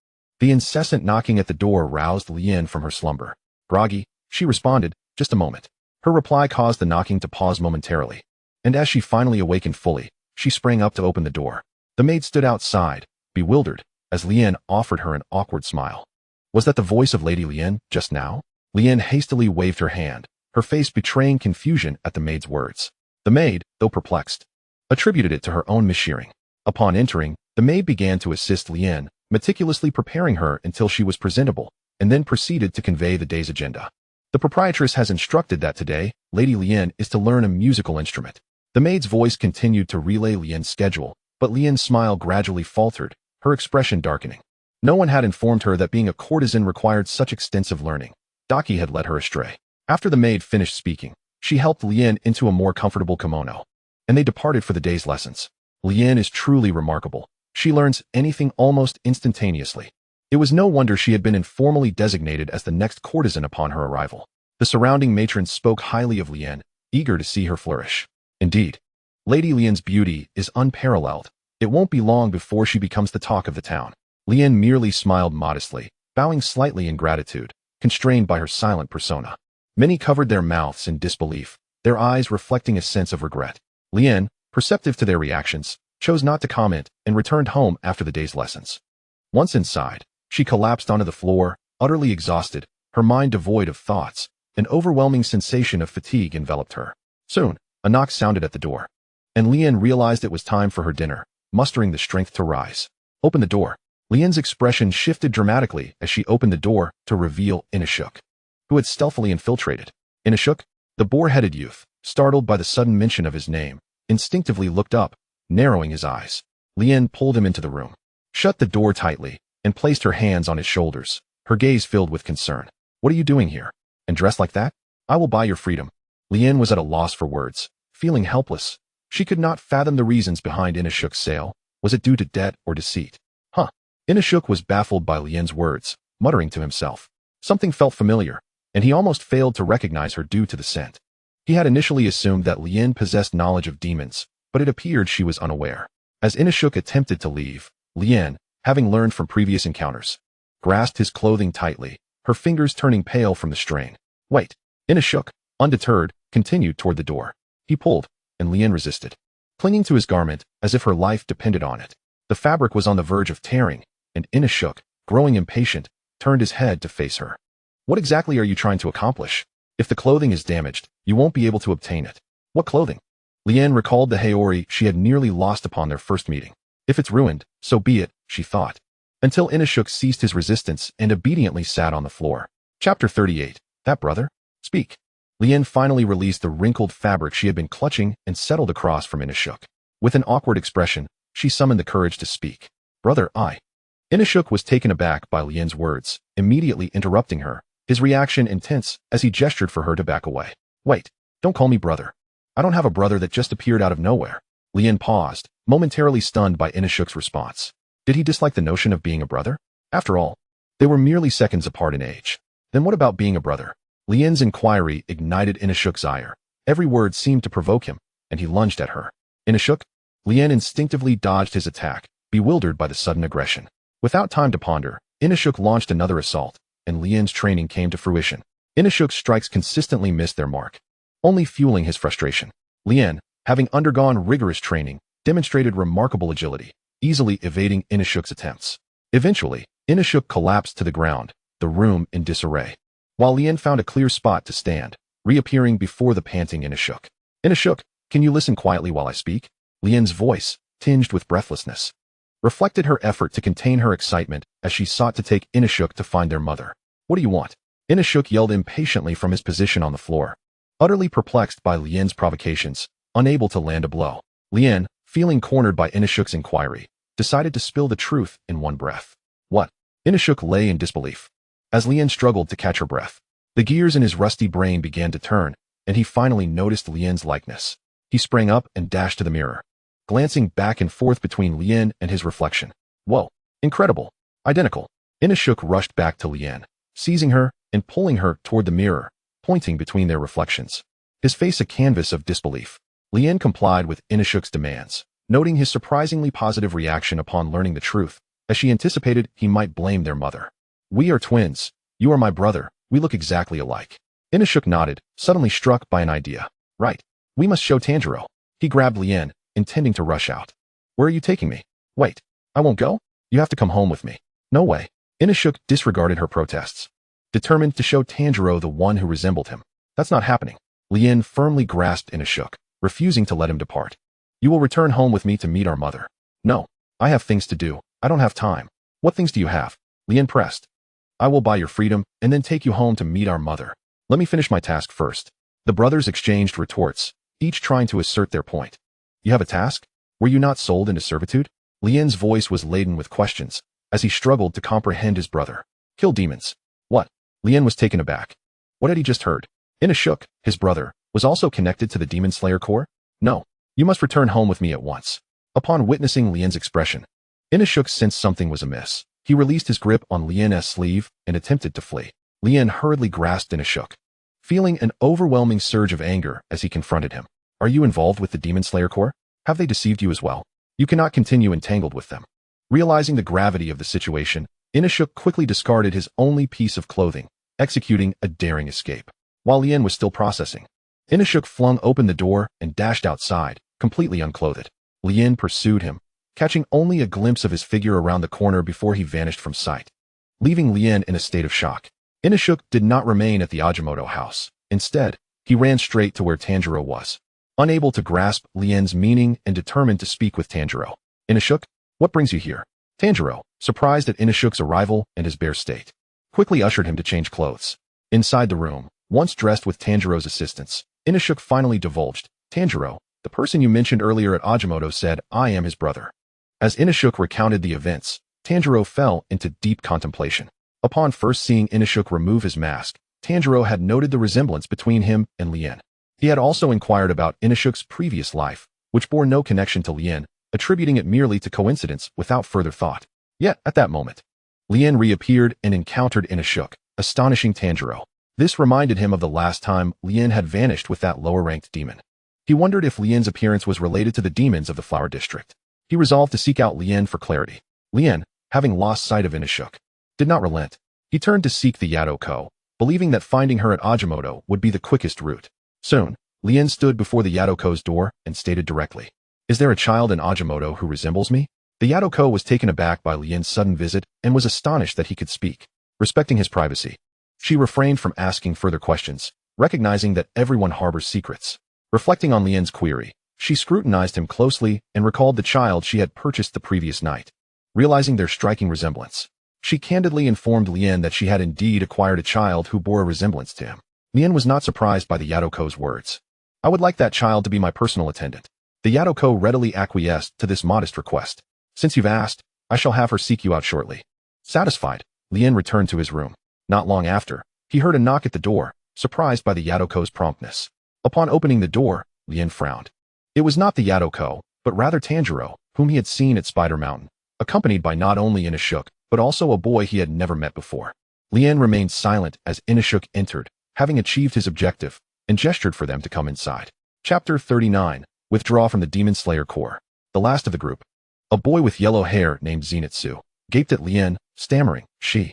The incessant knocking at the door roused Lien from her slumber. "Groggy," she responded, "just a moment." Her reply caused the knocking to pause momentarily, and as she finally awakened fully, she sprang up to open the door. The maid stood outside, bewildered, as Lien offered her an awkward smile. Was that the voice of Lady Lien just now? Lien hastily waved her hand, her face betraying confusion at the maid's words. The maid, though perplexed, attributed it to her own misshearing. Upon entering, the maid began to assist Lien, meticulously preparing her until she was presentable, and then proceeded to convey the day's agenda. "The proprietress has instructed that today, Lady Lien is to learn a musical instrument." The maid's voice continued to relay Lien's schedule, but Lien's smile gradually faltered, her expression darkening. No one had informed her that being a courtesan required such extensive learning. Daki had led her astray. After the maid finished speaking, she helped Lien into a more comfortable kimono, and they departed for the day's lessons. Lien is truly remarkable. She learns anything almost instantaneously. It was no wonder she had been informally designated as the next courtesan upon her arrival. The surrounding matrons spoke highly of Lien, eager to see her flourish. Indeed, Lady Lien's beauty is unparalleled. It won't be long before she becomes the talk of the town. Lien merely smiled modestly, bowing slightly in gratitude, constrained by her silent persona. Many covered their mouths in disbelief, their eyes reflecting a sense of regret. Lien, perceptive to their reactions, chose not to comment and returned home after the day's lessons. Once inside, she collapsed onto the floor, utterly exhausted, her mind devoid of thoughts. An overwhelming sensation of fatigue enveloped her. Soon, a knock sounded at the door, and Lien realized it was time for her dinner, mustering the strength to rise. "Open the door." Lien's expression shifted dramatically as she opened the door to reveal Inosuke, who had stealthily infiltrated. Inosuke, the boar-headed youth, startled by the sudden mention of his name, instinctively looked up, narrowing his eyes. Lien pulled him into the room, shut the door tightly, and placed her hands on his shoulders, her gaze filled with concern. "What are you doing here? And dressed like that? I will buy your freedom." Lien was at a loss for words, feeling helpless. She could not fathom the reasons behind Inosuke's sale. Was it due to debt or deceit? Inosuke was baffled by Lien's words, muttering to himself. Something felt familiar, and he almost failed to recognize her due to the scent. He had initially assumed that Lien possessed knowledge of demons, but it appeared she was unaware. As Inosuke attempted to leave, Lien, having learned from previous encounters, grasped his clothing tightly, her fingers turning pale from the strain. "Wait." Inosuke, undeterred, continued toward the door. He pulled, and Lien resisted, clinging to his garment as if her life depended on it. The fabric was on the verge of tearing, and Inosuke, growing impatient, turned his head to face her. "What exactly are you trying to accomplish? If the clothing is damaged, you won't be able to obtain it." "What clothing?" Lien recalled the haori she had nearly lost upon their first meeting. If it's ruined, so be it, she thought, until Inosuke ceased his resistance and obediently sat on the floor. Chapter 38. That brother? Speak. Lien finally released the wrinkled fabric she had been clutching and settled across from Inosuke. With an awkward expression, she summoned the courage to speak. "Brother, I..." Inosuke was taken aback by Lien's words, immediately interrupting her, his reaction intense as he gestured for her to back away. "Wait, don't call me brother. I don't have a brother that just appeared out of nowhere." Lien paused, momentarily stunned by Inosuke's response. Did he dislike the notion of being a brother? After all, they were merely seconds apart in age. Then what about being a brother? Lien's inquiry ignited Inosuke's ire. Every word seemed to provoke him, and he lunged at her. "Inosuke?" Lien instinctively dodged his attack, bewildered by the sudden aggression. Without time to ponder, Inosuke launched another assault, and Lien's training came to fruition. Inosuke's strikes consistently missed their mark, only fueling his frustration. Lien, having undergone rigorous training, demonstrated remarkable agility, easily evading Inosuke's attempts. Eventually, Inosuke collapsed to the ground, the room in disarray, while Lien found a clear spot to stand, reappearing before the panting Inosuke. "Inosuke, can you listen quietly while I speak?" Lien's voice, tinged with breathlessness, reflected her effort to contain her excitement as she sought to take Inosuke to find their mother. "What do you want?" Inosuke yelled impatiently from his position on the floor, utterly perplexed by Lien's provocations, unable to land a blow. Lien, feeling cornered by Inosuke's inquiry, decided to spill the truth in one breath. What? Inosuke lay in disbelief. As Lien struggled to catch her breath, the gears in his rusty brain began to turn, and he finally noticed Lien's likeness. He sprang up and dashed to the mirror, glancing back and forth between Lien and his reflection. Whoa, incredible, identical. Inosuke rushed back to Lien, seizing her and pulling her toward the mirror, pointing between their reflections, his face a canvas of disbelief. Lien complied with Inosuke's demands, noting his surprisingly positive reaction upon learning the truth, as she anticipated he might blame their mother. We are twins. You are my brother. We look exactly alike. Inosuke nodded, suddenly struck by an idea. Right. We must show Tanjiro. He grabbed Lien, intending to rush out. Where are you taking me? Wait. I won't go? You have to come home with me. No way. Inosuke disregarded her protests, determined to show Tanjiro the one who resembled him. That's not happening. Lien firmly grasped Inosuke, refusing to let him depart. You will return home with me to meet our mother. No. I have things to do. I don't have time. What things do you have? Lien pressed. I will buy your freedom and then take you home to meet our mother. Let me finish my task first. The brothers exchanged retorts, each trying to assert their point. You have a task? Were you not sold into servitude? Lien's voice was laden with questions, as he struggled to comprehend his brother. Kill demons. What? Lien was taken aback. What had he just heard? Inosuke, his brother, was also connected to the Demon Slayer Corps? No. You must return home with me at once. Upon witnessing Lien's expression, Inosuke sensed something was amiss. He released his grip on Lien's sleeve and attempted to flee. Lien hurriedly grasped Inosuke, feeling an overwhelming surge of anger as he confronted him. Are you involved with the Demon Slayer Corps? Have they deceived you as well? You cannot continue entangled with them. Realizing the gravity of the situation, Inosuke quickly discarded his only piece of clothing, executing a daring escape. While Lien was still processing, Inosuke flung open the door and dashed outside, completely unclothed. Lien pursued him, catching only a glimpse of his figure around the corner before he vanished from sight, leaving Lien in a state of shock. Inosuke did not remain at the Ajinomoto house. Instead, he ran straight to where Tanjiro was, unable to grasp Lien's meaning and determined to speak with Tanjiro. Inosuke, what brings you here? Tanjiro, surprised at Inosuke's arrival and his bare state, quickly ushered him to change clothes. Inside the room, once dressed with Tanjiro's assistance, Inosuke finally divulged. Tanjiro, the person you mentioned earlier at Ajinomoto said, I am his brother. As Inosuke recounted the events, Tanjiro fell into deep contemplation. Upon first seeing Inosuke remove his mask, Tanjiro had noted the resemblance between him and Lien. He had also inquired about Inosuke's previous life, which bore no connection to Lien, attributing it merely to coincidence without further thought. Yet, at that moment, Lien reappeared and encountered Inosuke, astonishing Tanjiro. This reminded him of the last time Lien had vanished with that lower-ranked demon. He wondered if Lien's appearance was related to the demons of the Flower District. He resolved to seek out Lien for clarity. Lien, having lost sight of Inosuke, did not relent. He turned to seek the Yadoko, believing that finding her at Ajinomoto would be the quickest route. Soon, Lien stood before the Yadoko's door and stated directly, Is there a child in Ajinomoto who resembles me? The Yadoko was taken aback by Lien's sudden visit and was astonished that he could speak. Respecting his privacy, she refrained from asking further questions, recognizing that everyone harbors secrets. Reflecting on Lien's query, she scrutinized him closely and recalled the child she had purchased the previous night. Realizing their striking resemblance, she candidly informed Lien that she had indeed acquired a child who bore a resemblance to him. Lien was not surprised by the Yadoko's words. I would like that child to be my personal attendant. The Yadoko readily acquiesced to this modest request. Since you've asked, I shall have her seek you out shortly. Satisfied, Lien returned to his room. Not long after, he heard a knock at the door, surprised by the Yadoko's promptness. Upon opening the door, Lien frowned. It was not the Yadoko, but rather Tanjiro, whom he had seen at Spider Mountain, accompanied by not only Inosuke, but also a boy he had never met before. Lien remained silent as Inosuke entered, having achieved his objective, and gestured for them to come inside. Chapter 39. Withdraw from the Demon Slayer Corps. The last of the group, a boy with yellow hair named Zenitsu, gaped at Lien, stammering, She.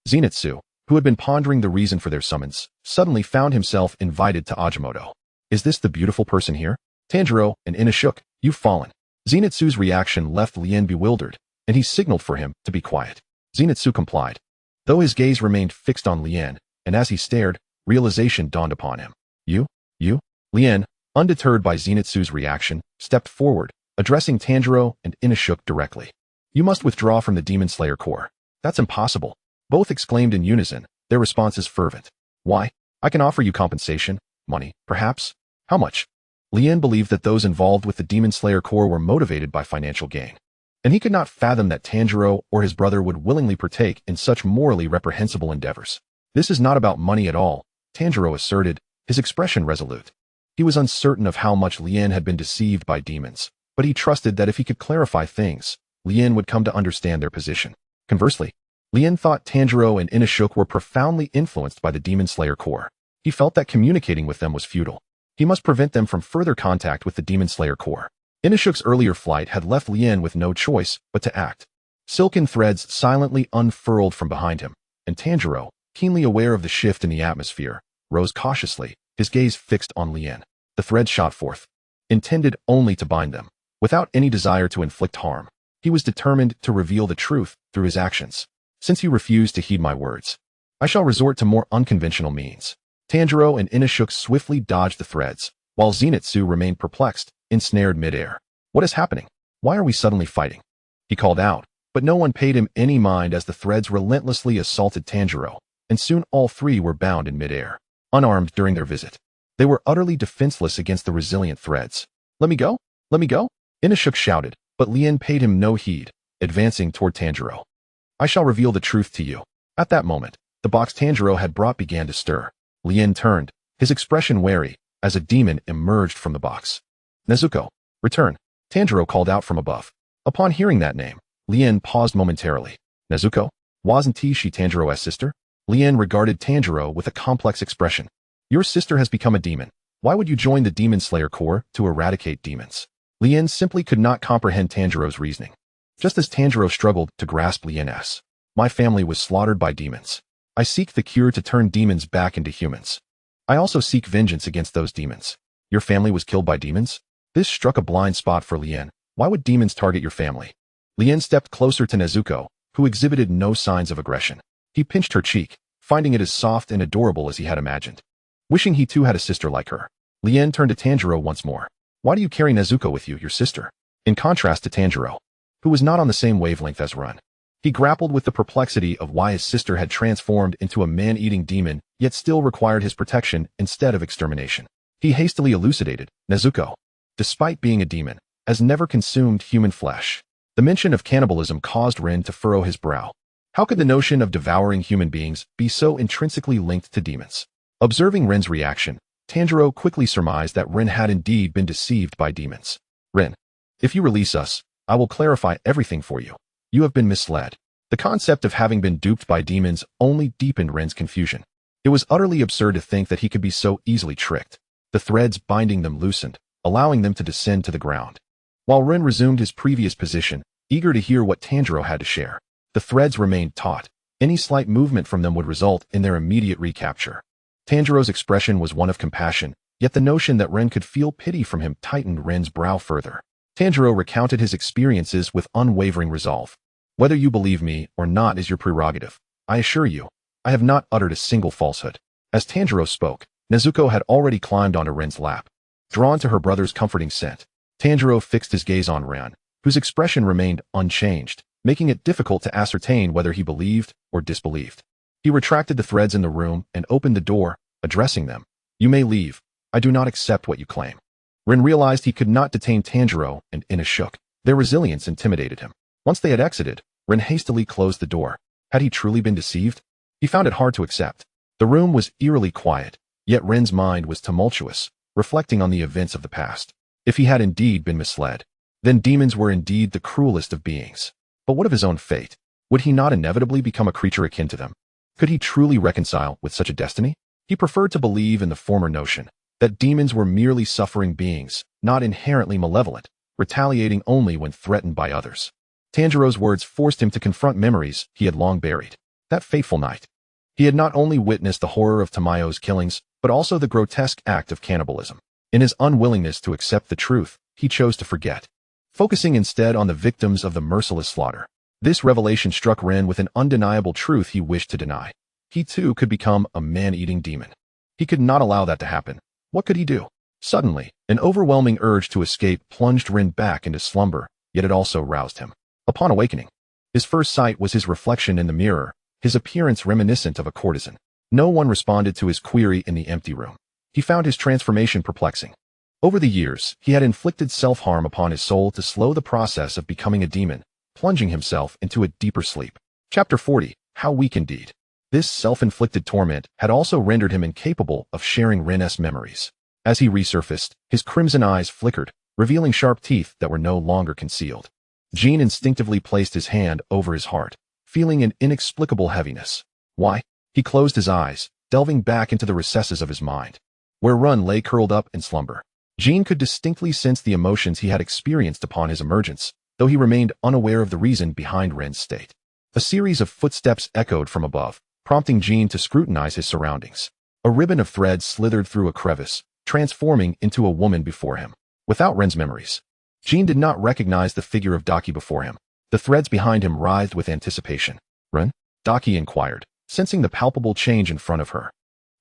Zenitsu, who had been pondering the reason for their summons, suddenly found himself invited to Ajinomoto. Is this the beautiful person here? Tanjiro and Inosuke, you've fallen. Zenitsu's reaction left Lien bewildered, and he signaled for him to be quiet. Zenitsu complied, though his gaze remained fixed on Lien, and as he stared, realization dawned upon him. You? Lien, undeterred by Zenitsu's reaction, stepped forward, addressing Tanjiro and Inosuke directly. You must withdraw from the Demon Slayer Corps. That's impossible. Both exclaimed in unison, Their response is fervent. Why? I can offer you compensation, money, perhaps. How much? Lien believed that those involved with the Demon Slayer Corps were motivated by financial gain, and he could not fathom that Tanjiro or his brother would willingly partake in such morally reprehensible endeavors. This is not about money at all, Tanjiro asserted, his expression resolute. He was uncertain of how much Lien had been deceived by demons, but he trusted that if he could clarify things, Lien would come to understand their position. Conversely, Lien thought Tanjiro and Inosuke were profoundly influenced by the Demon Slayer Corps. He felt that communicating with them was futile. He must prevent them from further contact with the Demon Slayer Corps. Inosuke's earlier flight had left Lien with no choice but to act. Silken threads silently unfurled from behind him, and Tanjiro, keenly aware of the shift in the atmosphere, rose cautiously, his gaze fixed on Lien. The threads shot forth, intended only to bind them, without any desire to inflict harm. He was determined to reveal the truth through his actions. Since you refuse to heed my words, I shall resort to more unconventional means. Tanjiro and Inosuke swiftly dodged the threads, while Zenitsu remained perplexed, ensnared midair. What is happening? Why are we suddenly fighting? He called out, but no one paid him any mind as the threads relentlessly assaulted Tanjiro, and soon all three were bound in midair, unarmed during their visit. They were utterly defenseless against the resilient threads. Let me go? Let me go? Inosuke shouted, but Lien paid him no heed, advancing toward Tanjiro. I shall reveal the truth to you. At that moment, the box Tanjiro had brought began to stir. Lien turned, his expression wary, as a demon emerged from the box. Nezuko, return, Tanjiro called out from above. Upon hearing that name, Lien paused momentarily. Nezuko? Wasn't she Tanjiro's sister? Lien regarded Tanjiro with a complex expression. Your sister has become a demon. Why would you join the Demon Slayer Corps to eradicate demons? Lien simply could not comprehend Tanjiro's reasoning. Just as Tanjiro struggled to grasp Lien's. My family was slaughtered by demons. I seek the cure to turn demons back into humans. I also seek vengeance against those demons. Your family was killed by demons? This struck a blind spot for Lien. Why would demons target your family? Lien stepped closer to Nezuko, who exhibited no signs of aggression. He pinched her cheek, finding it as soft and adorable as he had imagined. Wishing he too had a sister like her, Lien turned to Tanjiro once more. Why do you carry Nezuko with you, your sister? In contrast to Tanjiro, who was not on the same wavelength as Run. He grappled with the perplexity of why his sister had transformed into a man-eating demon, yet still required his protection instead of extermination. He hastily elucidated, Nezuko, despite being a demon, has never consumed human flesh. The mention of cannibalism caused Rin to furrow his brow. How could the notion of devouring human beings be so intrinsically linked to demons? Observing Rin's reaction, Tanjiro quickly surmised that Rin had indeed been deceived by demons. Rin, if you release us, I will clarify everything for you. You have been misled. The concept of having been duped by demons only deepened Rin's confusion. It was utterly absurd to think that he could be so easily tricked. The threads binding them loosened, allowing them to descend to the ground. While Rin resumed his previous position, eager to hear what Tanjiro had to share, the threads remained taut. Any slight movement from them would result in their immediate recapture. Tanjiro's expression was one of compassion, yet the notion that Rin could feel pity from him tightened Rin's brow further. Tanjiro recounted his experiences with unwavering resolve. Whether you believe me or not is your prerogative. I assure you, I have not uttered a single falsehood. As Tanjiro spoke, Nezuko had already climbed onto Rin's lap. Drawn to her brother's comforting scent, Tanjiro fixed his gaze on Rin, whose expression remained unchanged, making it difficult to ascertain whether he believed or disbelieved. He retracted the threads in the room and opened the door, addressing them. You may leave. I do not accept what you claim. Rin realized he could not detain Tanjiro and Inosuke. Their resilience intimidated him. Once they had exited, Rin hastily closed the door. Had he truly been deceived? He found it hard to accept. The room was eerily quiet, yet Rin's mind was tumultuous, reflecting on the events of the past. If he had indeed been misled, then demons were indeed the cruelest of beings. But what of his own fate? Would he not inevitably become a creature akin to them? Could he truly reconcile with such a destiny? He preferred to believe in the former notion, that demons were merely suffering beings, not inherently malevolent, retaliating only when threatened by others. Tanjiro's words forced him to confront memories he had long buried. That fateful night, he had not only witnessed the horror of Tamayo's killings, but also the grotesque act of cannibalism. In his unwillingness to accept the truth, he chose to forget, focusing instead on the victims of the merciless slaughter. This revelation struck Rin with an undeniable truth he wished to deny. He too could become a man-eating demon. He could not allow that to happen. What could he do? Suddenly, an overwhelming urge to escape plunged Rin back into slumber, yet it also roused him. Upon awakening, his first sight was his reflection in the mirror, his appearance reminiscent of a courtesan. No one responded to his query in the empty room. He found his transformation perplexing. Over the years, he had inflicted self-harm upon his soul to slow the process of becoming a demon, plunging himself into a deeper sleep. Chapter 40. How Weak Indeed. This self-inflicted torment had also rendered him incapable of sharing Rin's memories. As he resurfaced, his crimson eyes flickered, revealing sharp teeth that were no longer concealed. Jean instinctively placed his hand over his heart, feeling an inexplicable heaviness. Why? He closed his eyes, delving back into the recesses of his mind, where Run lay curled up in slumber. Jean could distinctly sense the emotions he had experienced upon his emergence, though he remained unaware of the reason behind Ren's state. A series of footsteps echoed from above, prompting Jean to scrutinize his surroundings. A ribbon of thread slithered through a crevice, transforming into a woman before him. Without Ren's memories, Jean did not recognize the figure of Daki before him. The threads behind him writhed with anticipation. Ren? Daki inquired, sensing the palpable change in front of her.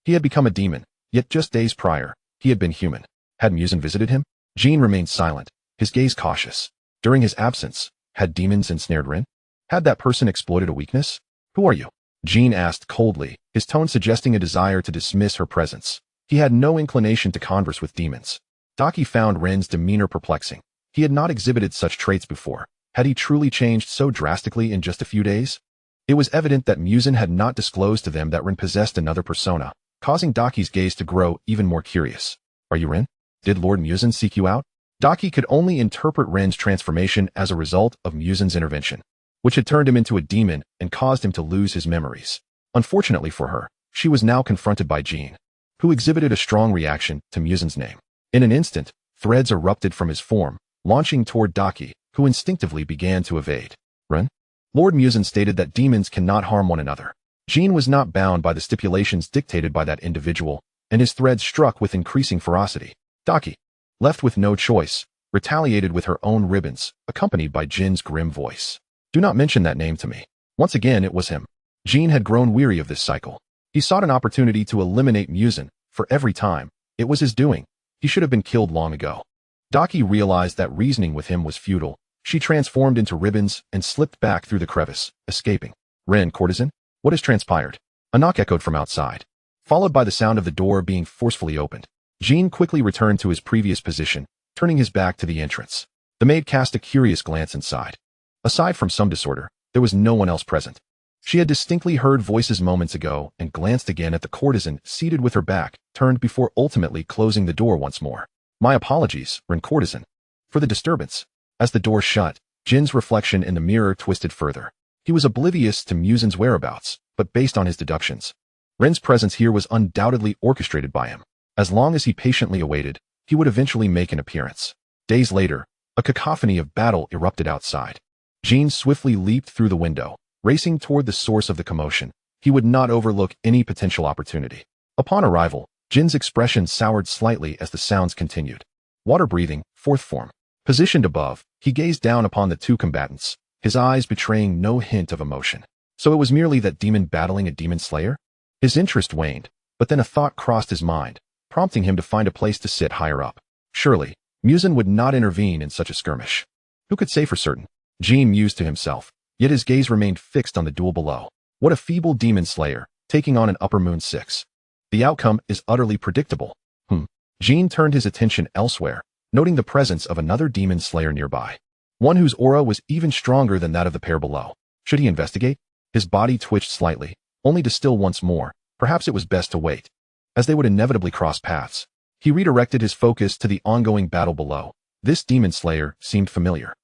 He had become a demon, yet just days prior, he had been human. Had Muzan visited him? Jean remained silent, his gaze cautious. During his absence, had demons ensnared Ren? Had that person exploited a weakness? Who are you? Jean asked coldly, his tone suggesting a desire to dismiss her presence. He had no inclination to converse with demons. Daki found Ren's demeanor perplexing. He had not exhibited such traits before. Had he truly changed so drastically in just a few days? It was evident that Muzan had not disclosed to them that Ren possessed another persona, causing Daki's gaze to grow even more curious. Are you Ren? Did Lord Muzan seek you out? Daki could only interpret Ren's transformation as a result of Muzan's intervention, which had turned him into a demon and caused him to lose his memories. Unfortunately for her, she was now confronted by Jean, who exhibited a strong reaction to Muzan's name. In an instant, threads erupted from his form, launching toward Daki, who instinctively began to evade. Ren? Lord Muzan stated that demons cannot harm one another. Jean was not bound by the stipulations dictated by that individual, and his threads struck with increasing ferocity. Daki, left with no choice, retaliated with her own ribbons, accompanied by Jin's grim voice. Do not mention that name to me. Once again it was him. Jean had grown weary of this cycle. He sought an opportunity to eliminate Muzan, for every time, it was his doing. He should have been killed long ago. Daki realized that reasoning with him was futile. She transformed into ribbons and slipped back through the crevice, escaping. Ren, courtesan? What has transpired? A knock echoed from outside, followed by the sound of the door being forcefully opened. Jean quickly returned to his previous position, turning his back to the entrance. The maid cast a curious glance inside. Aside from some disorder, there was no one else present. She had distinctly heard voices moments ago and glanced again at the courtesan seated with her back turned before ultimately closing the door once more. My apologies, Ren courtesan, for the disturbance. As the door shut, Jin's reflection in the mirror twisted further. He was oblivious to Muzan's whereabouts, but based on his deductions, Ren's presence here was undoubtedly orchestrated by him. As long as he patiently awaited, he would eventually make an appearance. Days later, a cacophony of battle erupted outside. Jean swiftly leaped through the window, racing toward the source of the commotion. He would not overlook any potential opportunity. Upon arrival, Jin's expression soured slightly as the sounds continued. Water breathing, fourth form. Positioned above, he gazed down upon the two combatants, his eyes betraying no hint of emotion. So it was merely that demon battling a demon slayer? His interest waned, but then a thought crossed his mind, prompting him to find a place to sit higher up. Surely, Muzan would not intervene in such a skirmish. Who could say for certain? Jean mused to himself, yet his gaze remained fixed on the duel below. What a feeble demon slayer, taking on an upper moon 6. The outcome is utterly predictable. Jean turned his attention elsewhere, noting the presence of another demon slayer nearby. One whose aura was even stronger than that of the pair below. Should he investigate? His body twitched slightly, only to still once more. Perhaps it was best to wait, as they would inevitably cross paths. He redirected his focus to the ongoing battle below. This demon slayer seemed familiar.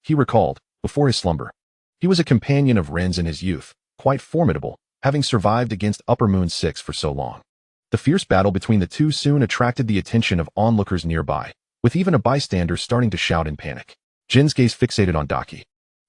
He recalled, before his slumber. He was a companion of Ren's in his youth, quite formidable, having survived against Upper Moon 6 for so long. The fierce battle between the two soon attracted the attention of onlookers nearby, with even a bystander starting to shout in panic. Jin's gaze fixated on Daki,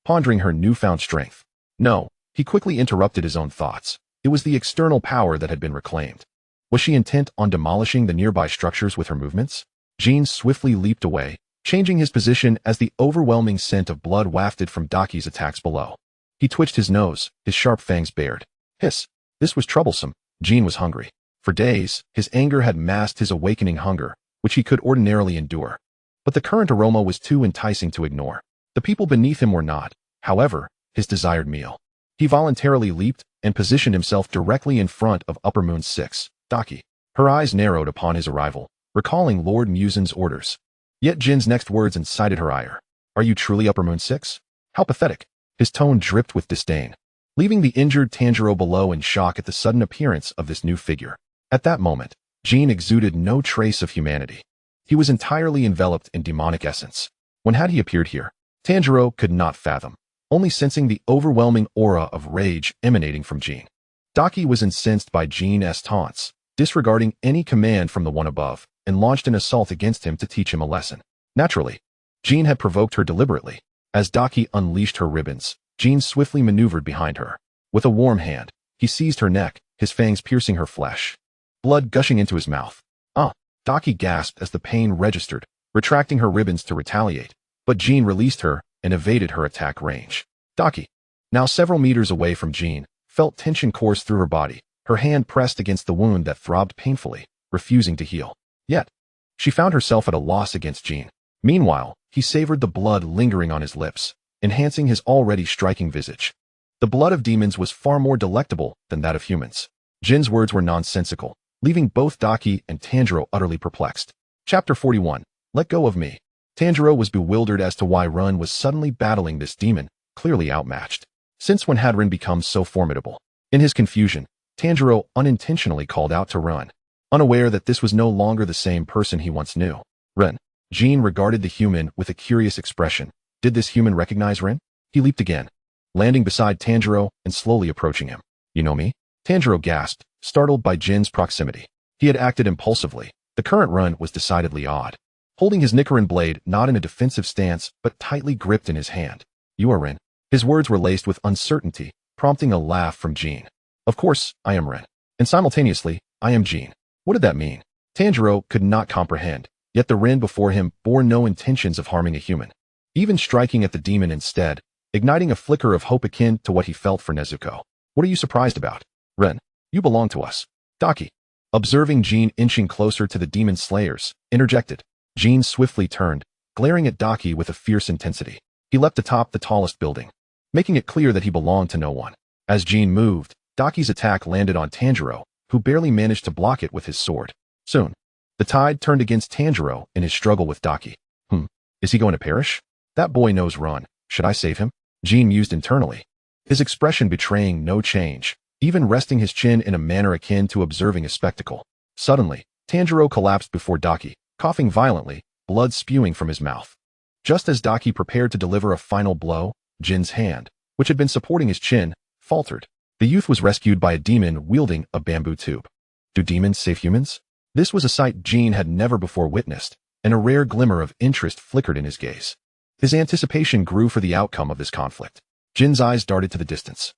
pondering her newfound strength. No, he quickly interrupted his own thoughts. It was the external power that had been reclaimed. Was she intent on demolishing the nearby structures with her movements? Jean swiftly leaped away, changing his position as the overwhelming scent of blood wafted from Daki's attacks below. He twitched his nose, his sharp fangs bared. Hiss! This was troublesome. Jean was hungry. For days, his anger had masked his awakening hunger, which he could ordinarily endure. But the current aroma was too enticing to ignore. The people beneath him were not, however, his desired meal. He voluntarily leaped and positioned himself directly in front of Upper Moon 6, Daki. Her eyes narrowed upon his arrival, recalling Lord Muzan's orders. Yet Jin's next words incited her ire. Are you truly Upper Moon 6? How pathetic. His tone dripped with disdain, leaving the injured Tanjiro below in shock at the sudden appearance of this new figure. At that moment, Jin exuded no trace of humanity. He was entirely enveloped in demonic essence. When had he appeared here? Tanjiro could not fathom, only sensing the overwhelming aura of rage emanating from Jin. Daki was incensed by Jin's taunts, disregarding any command from the one above, and launched an assault against him to teach him a lesson. Naturally, Jin had provoked her deliberately. As Daki unleashed her ribbons, Jin swiftly maneuvered behind her. With a warm hand, he seized her neck, his fangs piercing her flesh, blood gushing into his mouth. Daki gasped as the pain registered, retracting her ribbons to retaliate, but Jin released her and evaded her attack range. Daki, now several meters away from Jin, felt tension course through her body, her hand pressed against the wound that throbbed painfully, refusing to heal. Yet, she found herself at a loss against Jin. Meanwhile, he savored the blood lingering on his lips, enhancing his already striking visage. The blood of demons was far more delectable than that of humans. Jin's words were nonsensical, leaving both Daki and Tanjiro utterly perplexed. Chapter 41. Let go of me. Tanjiro was bewildered as to why Run was suddenly battling this demon, clearly outmatched. Since when had Rin become so formidable? In his confusion, Tanjiro unintentionally called out to Run, unaware that this was no longer the same person he once knew. Rin. Jin regarded the human with a curious expression. Did this human recognize Rin? He leaped again, landing beside Tanjiro and slowly approaching him. You know me? Tanjiro gasped, startled by Jin's proximity. He had acted impulsively. The current Run was decidedly odd, holding his Nichiren blade not in a defensive stance but tightly gripped in his hand. You are Rin. His words were laced with uncertainty, prompting a laugh from Jin. Of course, I am Rin. And simultaneously, I am Jin. What did that mean? Tanjiro could not comprehend, yet the Rin before him bore no intentions of harming a human, even striking at the demon instead, igniting a flicker of hope akin to what he felt for Nezuko. What are you surprised about? Rin, you belong to us. Daki, observing Jin inching closer to the demon slayers, interjected. Jin swiftly turned, glaring at Daki with a fierce intensity. He leapt atop the tallest building, making it clear that he belonged to no one. As Jin moved, Daki's attack landed on Tanjiro, who barely managed to block it with his sword. Soon, the tide turned against Tanjiro in his struggle with Daki. Is he going to perish? That boy knows Run. Should I save him? Jin mused internally, his expression betraying no change, even resting his chin in a manner akin to observing a spectacle. Suddenly, Tanjiro collapsed before Daki, coughing violently, blood spewing from his mouth. Just as Daki prepared to deliver a final blow, Jin's hand, which had been supporting his chin, faltered. The youth was rescued by a demon wielding a bamboo tube. Do demons save humans? This was a sight Jin had never before witnessed, and a rare glimmer of interest flickered in his gaze. His anticipation grew for the outcome of this conflict. Jin's eyes darted to the distance.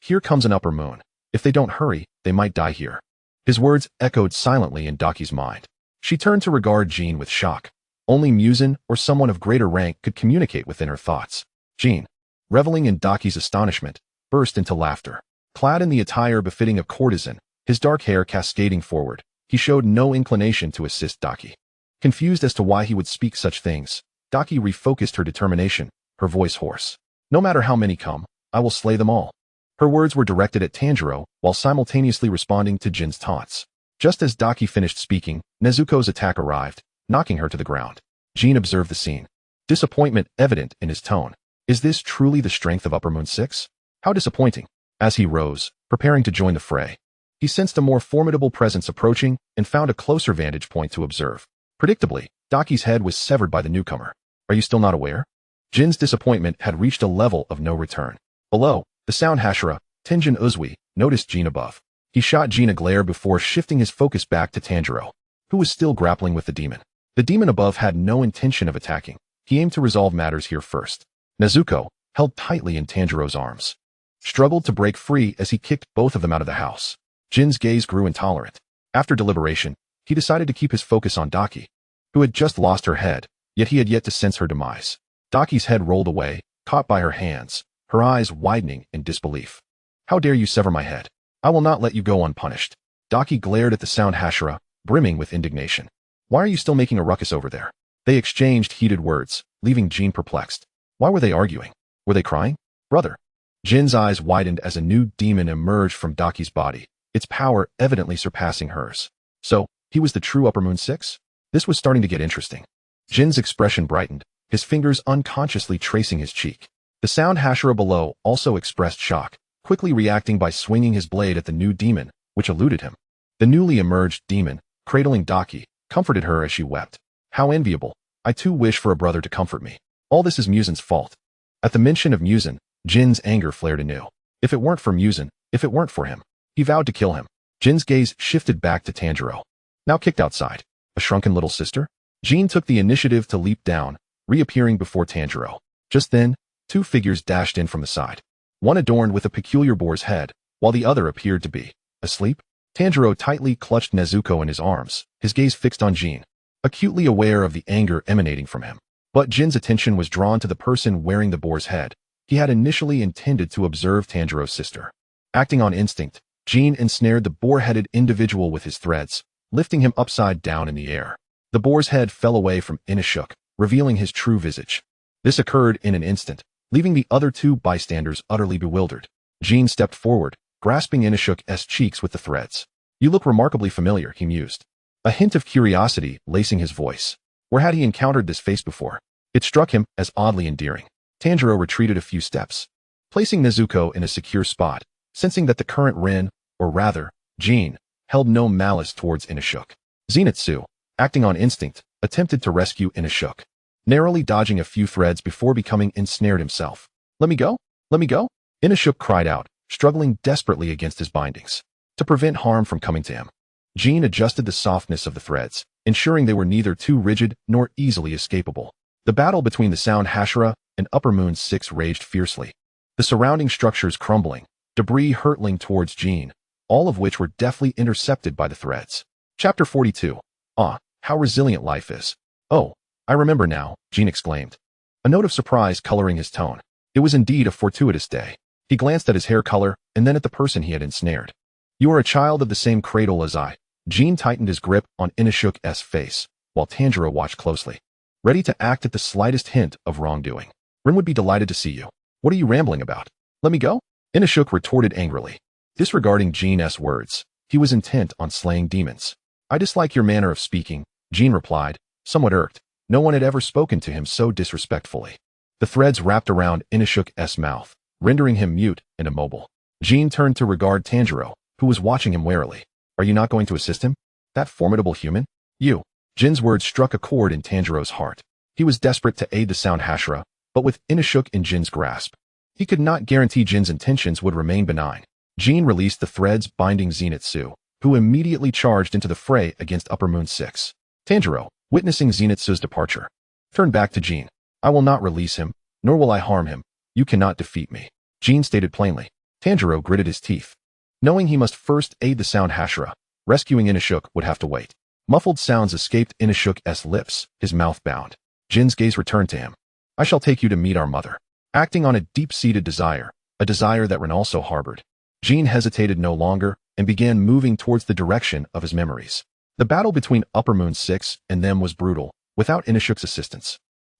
Here comes an Upper Moon. If they don't hurry, they might die here. His words echoed silently in Daki's mind. She turned to regard Jin with shock. Only Muzan or someone of greater rank could communicate within her thoughts. Jin, reveling in Daki's astonishment, burst into laughter. Clad in the attire befitting a courtesan, his dark hair cascading forward, he showed no inclination to assist Daki. Confused as to why he would speak such things, Daki refocused her determination, her voice hoarse. No matter how many come, I will slay them all. Her words were directed at Tanjiro while simultaneously responding to Jin's taunts. Just as Daki finished speaking, Nezuko's attack arrived, knocking her to the ground. Jin observed the scene, disappointment evident in his tone. Is this truly the strength of Upper Moon 6? How disappointing. As he rose, preparing to join the fray, he sensed a more formidable presence approaching and found a closer vantage point to observe. Predictably, Daki's head was severed by the newcomer. Are you still not aware? Jin's disappointment had reached a level of no return. Below, the sound Hashira, Tenjin Uzui, noticed Jin above. He shot Jin a glare before shifting his focus back to Tanjiro, who was still grappling with the demon. The demon above had no intention of attacking. He aimed to resolve matters here first. Nezuko, held tightly in Tanjiro's arms, struggled to break free as he kicked both of them out of the house. Jin's gaze grew intolerant. After deliberation, he decided to keep his focus on Daki, who had just lost her head, yet he had yet to sense her demise. Daki's head rolled away, caught by her hands, her eyes widening in disbelief. How dare you sever my head? I will not let you go unpunished. Daki glared at the sound Hashira, brimming with indignation. Why are you still making a ruckus over there? They exchanged heated words, leaving Jin perplexed. Why were they arguing? Were they crying? Brother. Jin's eyes widened as a new demon emerged from Daki's body, its power evidently surpassing hers. So, he was the true Upper Moon 6? This was starting to get interesting. Jin's expression brightened, his fingers unconsciously tracing his cheek. The sound Hashira below also expressed shock, quickly reacting by swinging his blade at the new demon, which eluded him. The newly emerged demon, cradling Daki, comforted her as she wept. How enviable. I too wish for a brother to comfort me. All this is Muzan's fault. At the mention of Muzan, Jin's anger flared anew. If it weren't for Muzan, if it weren't for him, he vowed to kill him. Jin's gaze shifted back to Tanjiro. Now kicked outside. A shrunken little sister? Jin took the initiative to leap down, reappearing before Tanjiro. Just then, two figures dashed in from the side. One adorned with a peculiar boar's head, while the other appeared to be asleep. Tanjiro tightly clutched Nezuko in his arms, his gaze fixed on Jin, acutely aware of the anger emanating from him. But Jin's attention was drawn to the person wearing the boar's head. He had initially intended to observe Tanjiro's sister. Acting on instinct, Jin ensnared the boar-headed individual with his threads, lifting him upside down in the air. The boar's head fell away from Inosuke, revealing his true visage. This occurred in an instant, leaving the other two bystanders utterly bewildered. Jin stepped forward, grasping Inosuke's cheeks with the threads. You look remarkably familiar, he mused. A hint of curiosity lacing his voice. Where had he encountered this face before? It struck him as oddly endearing. Tanjiro retreated a few steps, placing Nezuko in a secure spot, sensing that the current Rin, or rather, Jin, held no malice towards Inosuke. Zenitsu, acting on instinct, attempted to rescue Inosuke, narrowly dodging a few threads before becoming ensnared himself. Let me go? Let me go? Inosuke cried out, struggling desperately against his bindings. To prevent harm from coming to him, Jin adjusted the softness of the threads, ensuring they were neither too rigid nor easily escapable. The battle between the Sound Hashira and Upper Moon 6 raged fiercely, the surrounding structures crumbling, debris hurtling towards Jin, all of which were deftly intercepted by the threads. Chapter 42. Ah, how resilient life is. Oh, I remember now, Jin exclaimed, a note of surprise coloring his tone. It was indeed a fortuitous day. He glanced at his hair color and then at the person he had ensnared. You are a child of the same cradle as I. Jin tightened his grip on Inosuke's face, while Tanjiro watched closely, ready to act at the slightest hint of wrongdoing. Rin would be delighted to see you. What are you rambling about? Let me go? Inosuke retorted angrily. Disregarding Jin's words, he was intent on slaying demons. I dislike your manner of speaking, Jin replied, somewhat irked. No one had ever spoken to him so disrespectfully. The threads wrapped around Inosuke's mouth, rendering him mute and immobile. Jin turned to regard Tanjiro, who was watching him warily. Are you not going to assist him? That formidable human? You. Jin's words struck a chord in Tanjiro's heart. He was desperate to aid the Sound Hashira, but with Inosuke in Jin's grasp, he could not guarantee Jin's intentions would remain benign. Jin released the threads binding Zenitsu, who immediately charged into the fray against Upper Moon 6. Tanjiro, witnessing Zenitsu's departure, turned back to Jin. I will not release him, nor will I harm him. You cannot defeat me, Jin stated plainly. Tanjiro gritted his teeth, knowing he must first aid the Sound Hashira. Rescuing Inosuke would have to wait. Muffled sounds escaped Inosuke's lips, his mouth bound. Jin's gaze returned to him. I shall take you to meet our mother. Acting on a deep-seated desire, a desire that Rin also harbored, Jin hesitated no longer and began moving towards the direction of his memories. The battle between Upper Moon 6 and them was brutal, without Inosuke's assistance.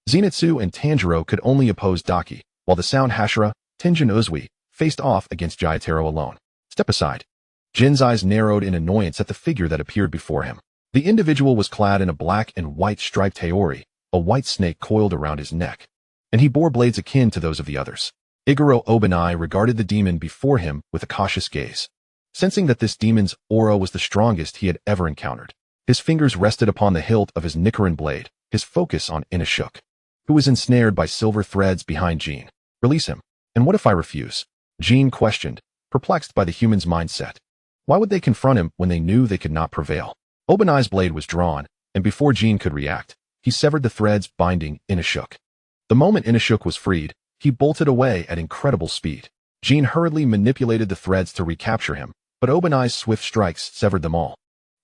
Zenitsu and Tanjiro could only oppose Daki, while the Sound Hashira, Tenjin Uzui, faced off against Jayataro alone. Step aside. Jin's eyes narrowed in annoyance at the figure that appeared before him. The individual was clad in a black and white striped haori, a white snake coiled around his neck, and he bore blades akin to those of the others. Iguro Obanai regarded the demon before him with a cautious gaze, sensing that this demon's aura was the strongest he had ever encountered. His fingers rested upon the hilt of his Nichiren blade, his focus on Inosuke, who was ensnared by silver threads behind Jin. Release him. And what if I refuse? Jin questioned, perplexed by the human's mindset. Why would they confront him when they knew they could not prevail? Obanai's blade was drawn, and before Jin could react, he severed the threads binding Inosuke. The moment Inosuke was freed, he bolted away at incredible speed. Jin hurriedly manipulated the threads to recapture him, but Obanai's swift strikes severed them all.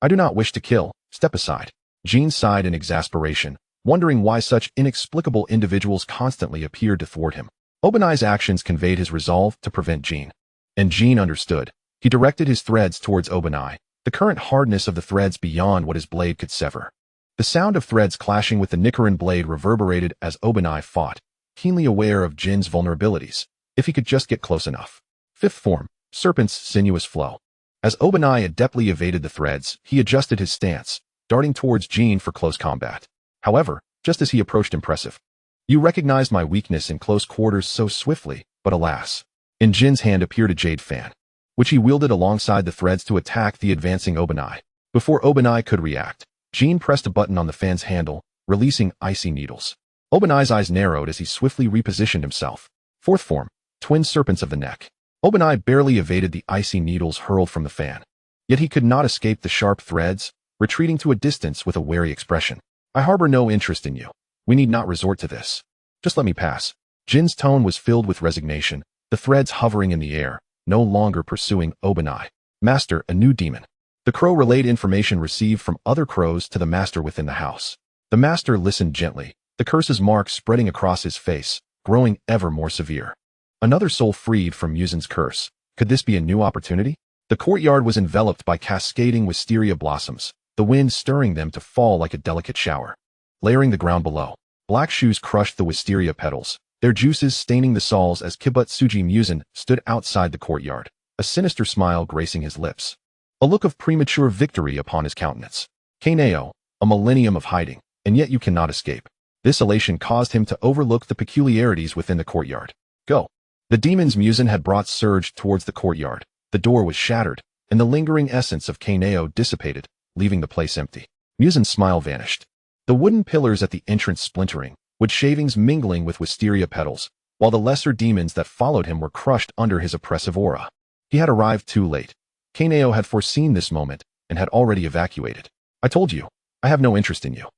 I do not wish to kill. Step aside. Jin sighed in exasperation, wondering why such inexplicable individuals constantly appeared to thwart him. Obanai's actions conveyed his resolve to prevent Jin. And Jin understood. He directed his threads towards Obanai, the current hardness of the threads beyond what his blade could sever. The sound of threads clashing with the Nichiren blade reverberated as Obanai fought, keenly aware of Jin's vulnerabilities. if he could just get close enough. Fifth form, Serpent's sinuous flow. As Obanai adeptly evaded the threads, he adjusted his stance, darting towards Jin for close combat. However, just as he approached impressive, "You recognized my weakness in close quarters so swiftly, but alas." In Jin's hand appeared a jade fan, which he wielded alongside the threads to attack the advancing Obanai. Before Obanai could react, Jin pressed a button on the fan's handle, releasing icy needles. Obanai's eyes narrowed as he swiftly repositioned himself. Fourth form, Twin Serpents of the Neck. Obanai barely evaded the icy needles hurled from the fan. Yet he could not escape the sharp threads, retreating to a distance with a wary expression. "I harbor no interest in you. We need not resort to this. Just let me pass." Jin's tone was filled with resignation, the threads hovering in the air, no longer pursuing Obanai. "Master, a new demon." The crow relayed information received from other crows to the master within the house. The master listened gently, the curse's mark spreading across his face, growing ever more severe. Another soul freed from Muzan's curse. Could this be a new opportunity? The courtyard was enveloped by cascading wisteria blossoms, the wind stirring them to fall like a delicate shower. Layering the ground below, black shoes crushed the wisteria petals, their juices staining the soles as Kibutsuji Muzan stood outside the courtyard, a sinister smile gracing his lips. A look of premature victory upon his countenance. Kaneo, a millennium of hiding, and yet you cannot escape. This elation caused him to overlook the peculiarities within the courtyard. Go. The demons Muzan had brought surged towards the courtyard. The door was shattered, and the lingering essence of Kaneo dissipated, leaving the place empty. Muzan's smile vanished. The wooden pillars at the entrance splintering, wood shavings mingling with wisteria petals, while the lesser demons that followed him were crushed under his oppressive aura. He had arrived too late. Kaneo had foreseen this moment and had already evacuated. "I told you, I have no interest in you."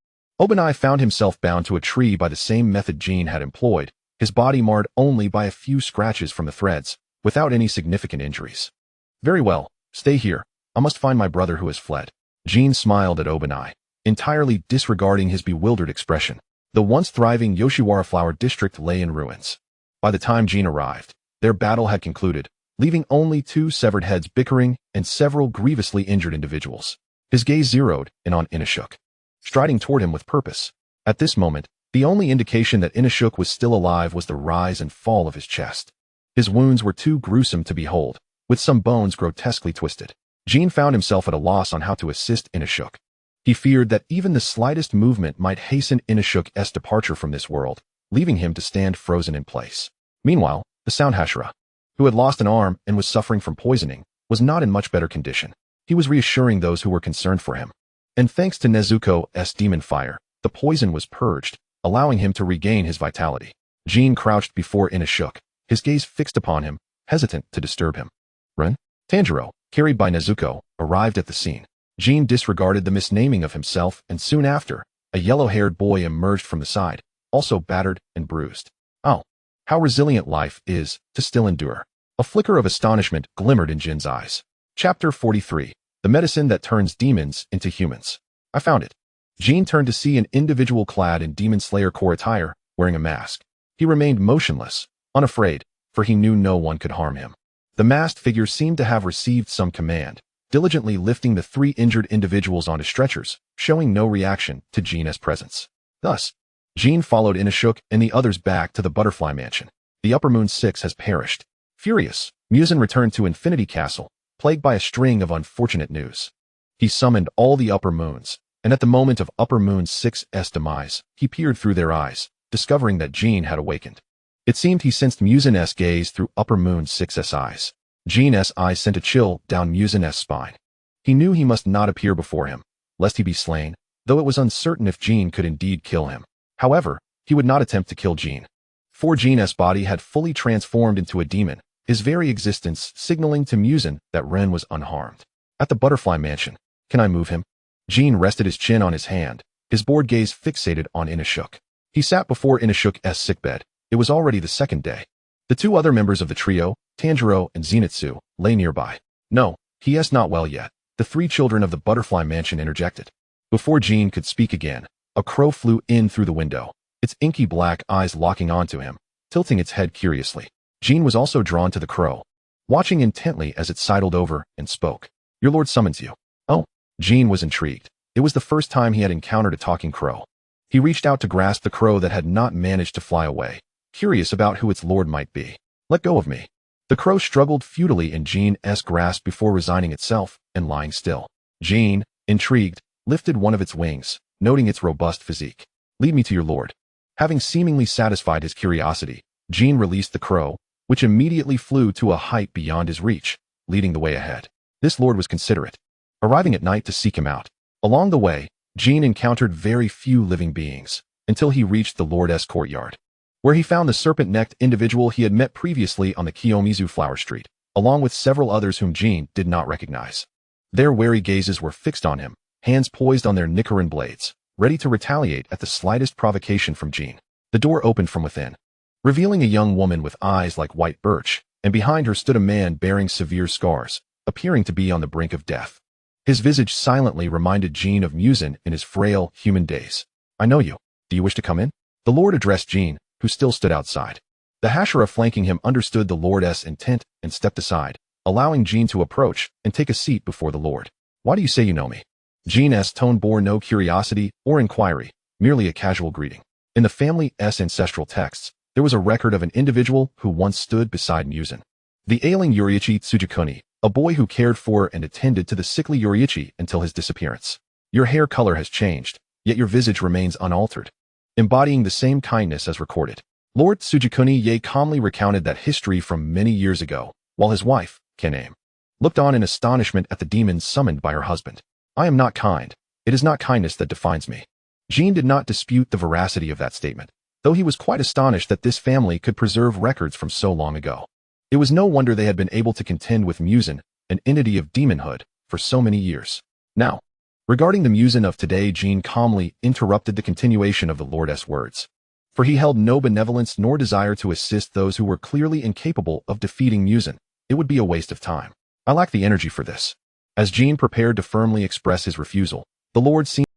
Obanai found himself bound to a tree by the same method Jin had employed, his body marred only by a few scratches from the threads, without any significant injuries. "Very well, stay here. I must find my brother who has fled." Jin smiled at Obanai, entirely disregarding his bewildered expression. The once thriving Yoshiwara Flower District lay in ruins. By the time Jin arrived, their battle had concluded, leaving only two severed heads bickering and several grievously injured individuals. His gaze zeroed in on Inosuke, striding toward him with purpose. At this moment, the only indication that Inosuke was still alive was the rise and fall of his chest. His wounds were too gruesome to behold, with some bones grotesquely twisted. Jin found himself at a loss on how to assist Inosuke. He feared that even the slightest movement might hasten Inosuke's departure from this world, leaving him to stand frozen in place. Meanwhile, the Sound Hashira, who had lost an arm and was suffering from poisoning, was not in much better condition. He was reassuring those who were concerned for him. And thanks to Nezuko's demon fire, the poison was purged, allowing him to regain his vitality. Jin crouched before Inosuke, his gaze fixed upon him, hesitant to disturb him. Ren? Tanjiro, carried by Nezuko, arrived at the scene. Jin disregarded the misnaming of himself, and soon after, a yellow-haired boy emerged from the side, also battered and bruised. "Oh, how resilient life is, to still endure." A flicker of astonishment glimmered in Jin's eyes. Chapter 43. The Medicine That Turns Demons into Humans. "I found it." Jin turned to see an individual clad in Demon Slayer core attire, wearing a mask. He remained motionless, unafraid, for he knew no one could harm him. The masked figure seemed to have received some command, diligently lifting the three injured individuals onto stretchers, showing no reaction to Jin's presence. Thus, Jin followed Inosuke and the others back to the Butterfly Mansion. The Upper Moon 6 has perished. Furious, Muzan returned to Infinity Castle, plagued by a string of unfortunate news. He summoned all the Upper Moons, and at the moment of Upper Moon 6's demise, he peered through their eyes, discovering that Jin had awakened. It seemed he sensed Muzan's gaze through Upper Moon 6's eyes. Jin's eyes sent a chill down Muzan's spine. He knew he must not appear before him, lest he be slain, though it was uncertain if Jin could indeed kill him. However, he would not attempt to kill Jin. For Jin's body had fully transformed into a demon, his very existence signaling to Muzan that Ren was unharmed. At the Butterfly Mansion, "Can I move him?" Jin rested his chin on his hand, his bored gaze fixated on Inosuke. He sat before Inosuke's sickbed. It was already the second day. The two other members of the trio, Tanjiro and Zenitsu, lay nearby. "No, he is not well yet," the three children of the Butterfly Mansion interjected. Before Jin could speak again, a crow flew in through the window, its inky black eyes locking onto him, tilting its head curiously. Jin was also drawn to the crow, watching intently as it sidled over and spoke. "Your lord summons you." "Oh." Jin was intrigued. It was the first time he had encountered a talking crow. He reached out to grasp the crow that had not managed to fly away, curious about who its lord might be. Let go of me. The crow struggled futilely in Jean's grasp before resigning itself and lying still. Jean, intrigued, lifted one of its wings, noting its robust physique. Lead me to your lord. Having seemingly satisfied his curiosity, Jean released the crow, which immediately flew to a height beyond his reach, leading the way ahead. This lord was considerate, arriving at night to seek him out. Along the way, Jean encountered very few living beings, until he reached the lord's courtyard, where he found the serpent-necked individual he had met previously on the Kiyomizu flower street, along with several others whom Jean did not recognize. Their wary gazes were fixed on him, hands poised on their Nichiren blades, ready to retaliate at the slightest provocation from Jean. The door opened from within, revealing a young woman with eyes like white birch, and behind her stood a man bearing severe scars, appearing to be on the brink of death. His visage silently reminded Jean of Muzan in his frail, human days. I know you. Do you wish to come in? The lord addressed Jean, who still stood outside. The Hashira flanking him understood the lord's intent and stepped aside, allowing Jean to approach and take a seat before the lord. Why do you say you know me? Jean's tone bore no curiosity or inquiry, merely a casual greeting. In the family's ancestral texts, there was a record of an individual who once stood beside Muzan. The ailing Yuriichi Tsujikuni, a boy who cared for and attended to the sickly Yuriichi until his disappearance. Your hair color has changed, yet your visage remains unaltered, embodying the same kindness as recorded. Lord Tsujikuni calmly recounted that history from many years ago, while his wife, Kaname, looked on in astonishment at the demons summoned by her husband. I am not kind. It is not kindness that defines me. Jean did not dispute the veracity of that statement, though he was quite astonished that this family could preserve records from so long ago. It was no wonder they had been able to contend with Muzan, an entity of demonhood, for so many years. Now, regarding the Muzan of today, Jean calmly interrupted the continuation of the lord's words, for he held no benevolence nor desire to assist those who were clearly incapable of defeating Muzan. It would be a waste of time. I lack the energy for this. As Jean prepared to firmly express his refusal, the lord seemed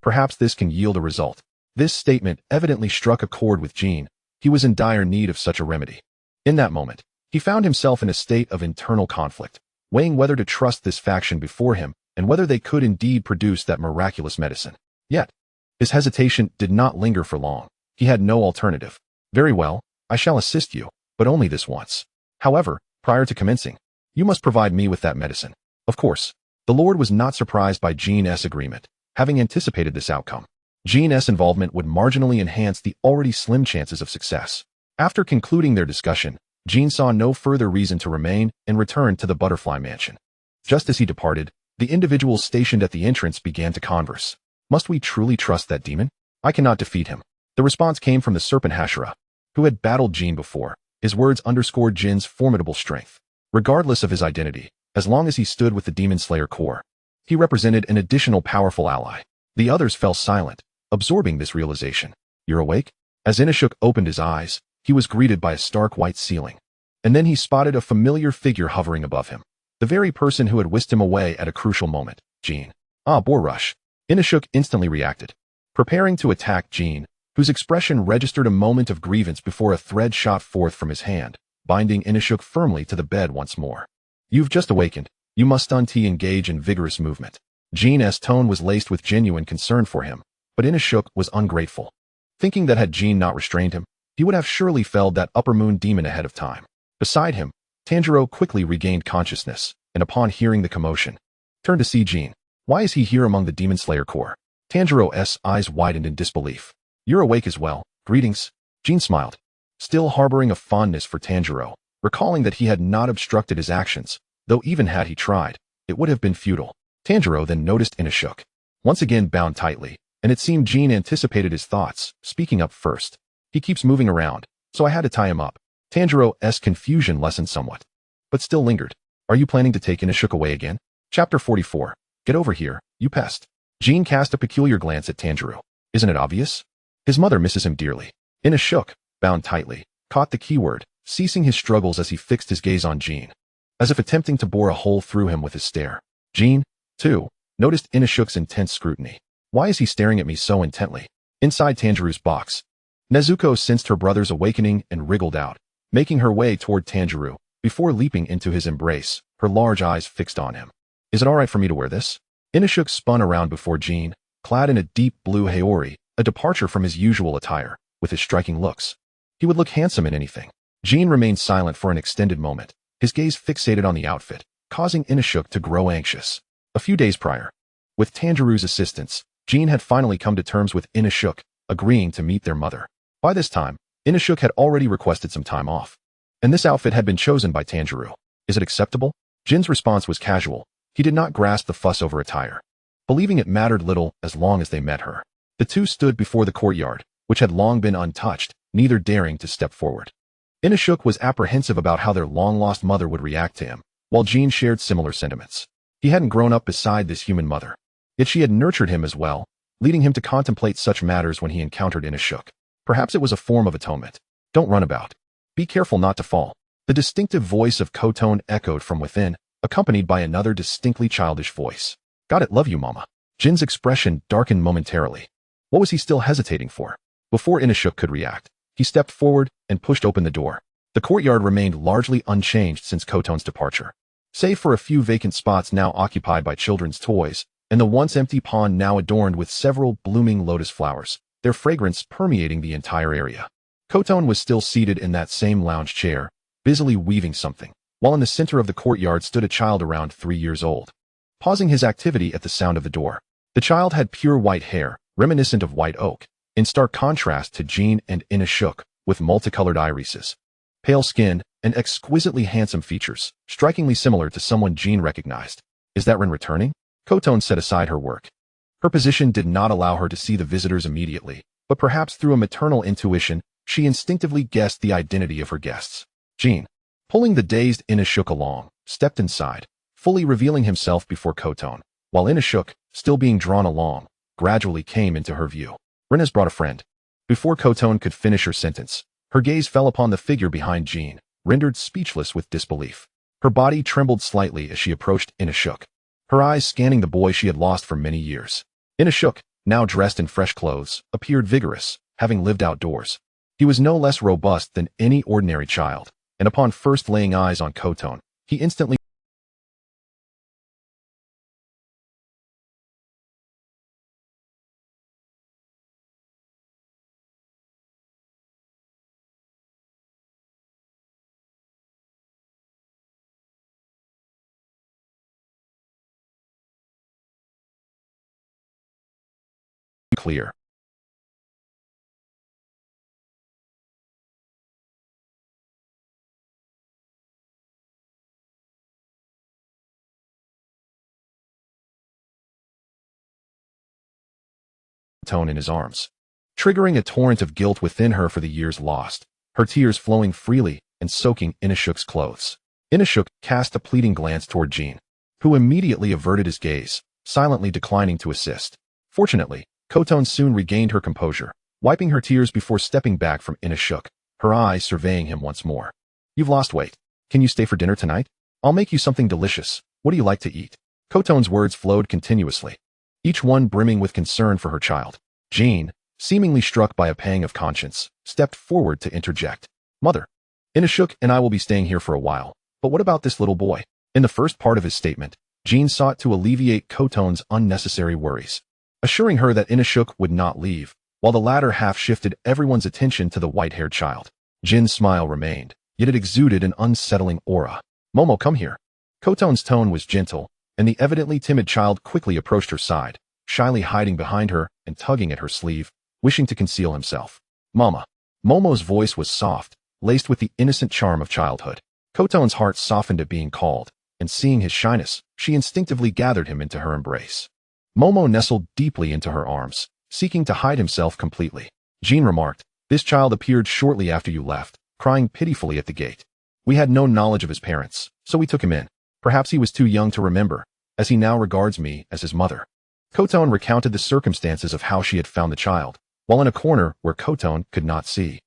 perhaps this can yield a result. This statement evidently struck a chord with Jean. He was in dire need of such a remedy. In that moment, he found himself in a state of internal conflict, weighing whether to trust this faction before him and whether they could indeed produce that miraculous medicine. Yet, his hesitation did not linger for long. He had no alternative. Very well, I shall assist you, but only this once. However, prior to commencing, you must provide me with that medicine. Of course, the lord was not surprised by Jean's agreement, having anticipated this outcome. Jean's involvement would marginally enhance the already slim chances of success. After concluding their discussion, Jean saw no further reason to remain and returned to the butterfly mansion. Just as he departed, the individuals stationed at the entrance began to converse. Must we truly trust that demon? I cannot defeat him. The response came from the serpent Hashira, who had battled Jean before. His words underscored Jin's formidable strength. Regardless of his identity, as long as he stood with the Demon Slayer Corps, he represented an additional powerful ally. The others fell silent, absorbing this realization. You're awake? As Inosuke opened his eyes, he was greeted by a stark white ceiling. And then he spotted a familiar figure hovering above him. The very person who had whisked him away at a crucial moment, Jean. Ah, Boar Rush. Inosuke instantly reacted, preparing to attack Jean, whose expression registered a moment of grievance before a thread shot forth from his hand, binding Inosuke firmly to the bed once more. You've just awakened. You must engage in vigorous movement. Jean's tone was laced with genuine concern for him, but Inosuke was ungrateful, thinking that had Jean not restrained him, he would have surely felled that upper moon demon ahead of time. Beside him, Tanjiro quickly regained consciousness, and upon hearing the commotion, turned to see Jean. Why is he here among the Demon Slayer Corps? Tanjiro's eyes widened in disbelief. You're awake as well. Greetings. Jean smiled, still harboring a fondness for Tanjiro, recalling that he had not obstructed his actions, though even had he tried, it would have been futile. Tanjiro then noticed Inosuke, once again bound tightly, and it seemed Jean anticipated his thoughts, speaking up first. He keeps moving around, so I had to tie him up. Tanjiro's confusion lessened somewhat, but still lingered. Are you planning to take Inosuke away again? Chapter 44. Get over here, you pest. Jean cast a peculiar glance at Tanjiro. Isn't it obvious? His mother misses him dearly. Inosuke, bound tightly, caught the keyword, ceasing his struggles as he fixed his gaze on Jean, as if attempting to bore a hole through him with his stare. Jean, too, noticed Inosuke's intense scrutiny. Why is he staring at me so intently? Inside Tanjiro's box, Nezuko sensed her brother's awakening and wriggled out, making her way toward Tanjiro, before leaping into his embrace, her large eyes fixed on him. Is it all right for me to wear this? Inosuke spun around before Jean, clad in a deep blue haori, a departure from his usual attire, with his striking looks. He would look handsome in anything. Jin remained silent for an extended moment, his gaze fixated on the outfit, causing Inosuke to grow anxious. A few days prior, with Tanjiro's assistance, Jin had finally come to terms with Inosuke, agreeing to meet their mother. By this time, Inosuke had already requested some time off. And this outfit had been chosen by Tanjiro. Is it acceptable? Jin's response was casual. He did not grasp the fuss over attire, believing it mattered little as long as they met her. The two stood before the courtyard, which had long been untouched, neither daring to step forward. Inosuke was apprehensive about how their long-lost mother would react to him, while Jin shared similar sentiments. He hadn't grown up beside this human mother, yet she had nurtured him as well, leading him to contemplate such matters when he encountered Inosuke. Perhaps it was a form of atonement. Don't run about. Be careful not to fall. The distinctive voice of Koton echoed from within, accompanied by another distinctly childish voice. Got it, love you, mama. Jin's expression darkened momentarily. What was he still hesitating for? Before Inosuke could react, he stepped forward and pushed open the door. The courtyard remained largely unchanged since Koton's departure, save for a few vacant spots now occupied by children's toys, and the once empty pond now adorned with several blooming lotus flowers, their fragrance permeating the entire area. Koton was still seated in that same lounge chair, busily weaving something, while in the center of the courtyard stood a child around 3 years old, pausing his activity at the sound of the door. The child had pure white hair, reminiscent of white oak, in stark contrast to Jin and Inosuke, with multicolored irises, pale skin, and exquisitely handsome features, strikingly similar to someone Jin recognized. Is that Rin returning? Koton set aside her work. Her position did not allow her to see the visitors immediately, but perhaps through a maternal intuition, she instinctively guessed the identity of her guests. Jin, pulling the dazed Inosuke along, stepped inside, fully revealing himself before Koton, while Inosuke, still being drawn along, gradually came into her view. Rin has brought a friend. Before Koton could finish her sentence, her gaze fell upon the figure behind Jin, rendered speechless with disbelief. Her body trembled slightly as she approached Inosuke, her eyes scanning the boy she had lost for many years. Inosuke, now dressed in fresh clothes, appeared vigorous, having lived outdoors. He was no less robust than any ordinary child, and upon first laying eyes on Koton, he instantly clear. Tone in his arms, triggering a torrent of guilt within her for the years lost, her tears flowing freely and soaking Inosuke's clothes. Inosuke cast a pleading glance toward Jin, who immediately averted his gaze, silently declining to assist. Fortunately, Koton soon regained her composure, wiping her tears before stepping back from Inosuke, her eyes surveying him once more. You've lost weight. Can you stay for dinner tonight? I'll make you something delicious. What do you like to eat? Koton's words flowed continuously, each one brimming with concern for her child. Jin, seemingly struck by a pang of conscience, stepped forward to interject. Mother, Inosuke and I will be staying here for a while, but what about this little boy? In the first part of his statement, Jin sought to alleviate Koton's unnecessary worries, assuring her that Inosuke would not leave, while the latter half shifted everyone's attention to the white-haired child. Jin's smile remained, yet it exuded an unsettling aura. Momo, come here. Koton's tone was gentle, and the evidently timid child quickly approached her side, shyly hiding behind her and tugging at her sleeve, wishing to conceal himself. Mama. Momo's voice was soft, laced with the innocent charm of childhood. Koton's heart softened at being called, and seeing his shyness, she instinctively gathered him into her embrace. Momo nestled deeply into her arms, seeking to hide himself completely. Jin remarked, this child appeared shortly after you left, crying pitifully at the gate. We had no knowledge of his parents, so we took him in. Perhaps he was too young to remember, as he now regards me as his mother. Koton recounted the circumstances of how she had found the child, while in a corner where Koton could not see.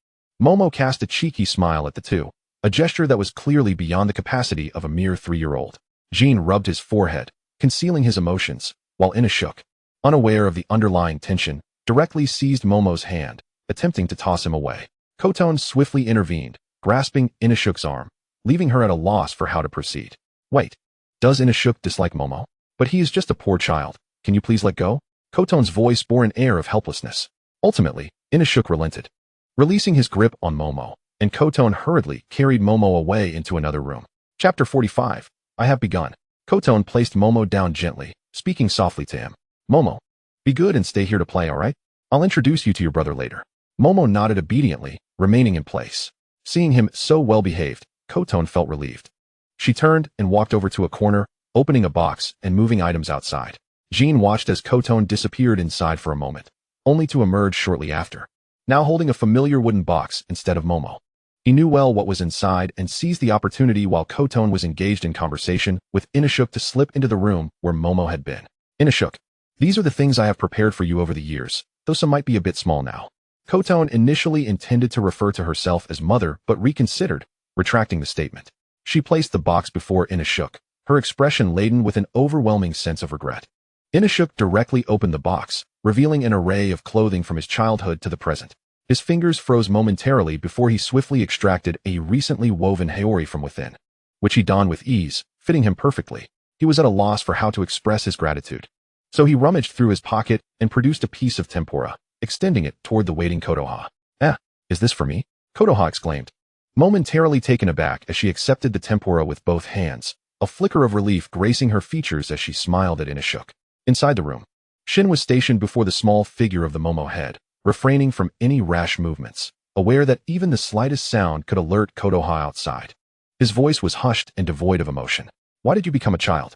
Momo cast a cheeky smile at the two, a gesture that was clearly beyond the capacity of a mere 3-year-old. Jin rubbed his forehead, concealing his emotions, while Inosuke, unaware of the underlying tension, directly seized Momo's hand, attempting to toss him away. Koton swiftly intervened, grasping Inosuke's arm, leaving her at a loss for how to proceed. Wait, does Inosuke dislike Momo? But he is just a poor child. Can you please let go? Koton's voice bore an air of helplessness. Ultimately, Inosuke relented, releasing his grip on Momo, and Koton hurriedly carried Momo away into another room. Chapter 45. I have begun. Koton placed Momo down gently, speaking softly to him. Momo, be good and stay here to play, alright? I'll introduce you to your brother later. Momo nodded obediently, remaining in place. Seeing him so well behaved, Koton felt relieved. She turned and walked over to a corner, opening a box and moving items outside. Jean watched as Koton disappeared inside for a moment, only to emerge shortly after, now holding a familiar wooden box instead of Momo. He knew well what was inside and seized the opportunity while Koton was engaged in conversation with Inosuke to slip into the room where Momo had been. Inosuke, these are the things I have prepared for you over the years, though some might be a bit small now. Koton initially intended to refer to herself as mother but reconsidered, retracting the statement. She placed the box before Inosuke, her expression laden with an overwhelming sense of regret. Inosuke directly opened the box, revealing an array of clothing from his childhood to the present. His fingers froze momentarily before he swiftly extracted a recently woven haori from within, which he donned with ease, fitting him perfectly. He was at a loss for how to express his gratitude. So he rummaged through his pocket and produced a piece of tempura, extending it toward the waiting Kotoha. Is this for me? Kotoha exclaimed, momentarily taken aback as she accepted the tempura with both hands, a flicker of relief gracing her features as she smiled at Inosuke. Inside the room, Shin was stationed before the small figure of the Momo head, refraining from any rash movements, aware that even the slightest sound could alert Kotoha outside. His voice was hushed and devoid of emotion. Why did you become a child?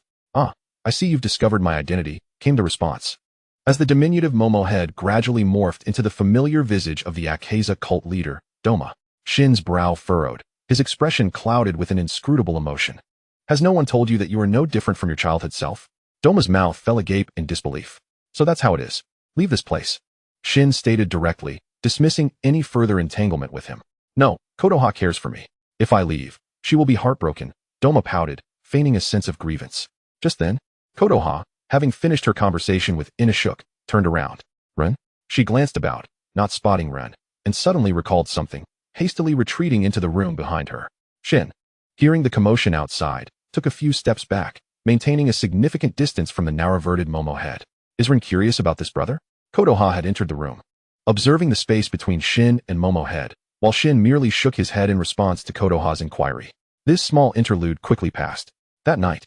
I see you've discovered my identity, came the response. As the diminutive Momo head gradually morphed into the familiar visage of the Akaza cult leader, Doma, Shin's brow furrowed, his expression clouded with an inscrutable emotion. Has no one told you that you are no different from your childhood self? Doma's mouth fell agape in disbelief. So that's how it is. Leave this place. Shin stated directly, dismissing any further entanglement with him. No, Kotoha cares for me. If I leave, she will be heartbroken. Doma pouted, feigning a sense of grievance. Just then, Kotoha, having finished her conversation with Inosuke, turned around. Ren? She glanced about, not spotting Ren, and suddenly recalled something, hastily retreating into the room behind her. Shin, hearing the commotion outside, took a few steps back, maintaining a significant distance from the now-reverted Momo head. Is Ren curious about this brother? Kotoha had entered the room, observing the space between Shin and Momo head, while Shin merely shook his head in response to Kotoha's inquiry. This small interlude quickly passed. That night,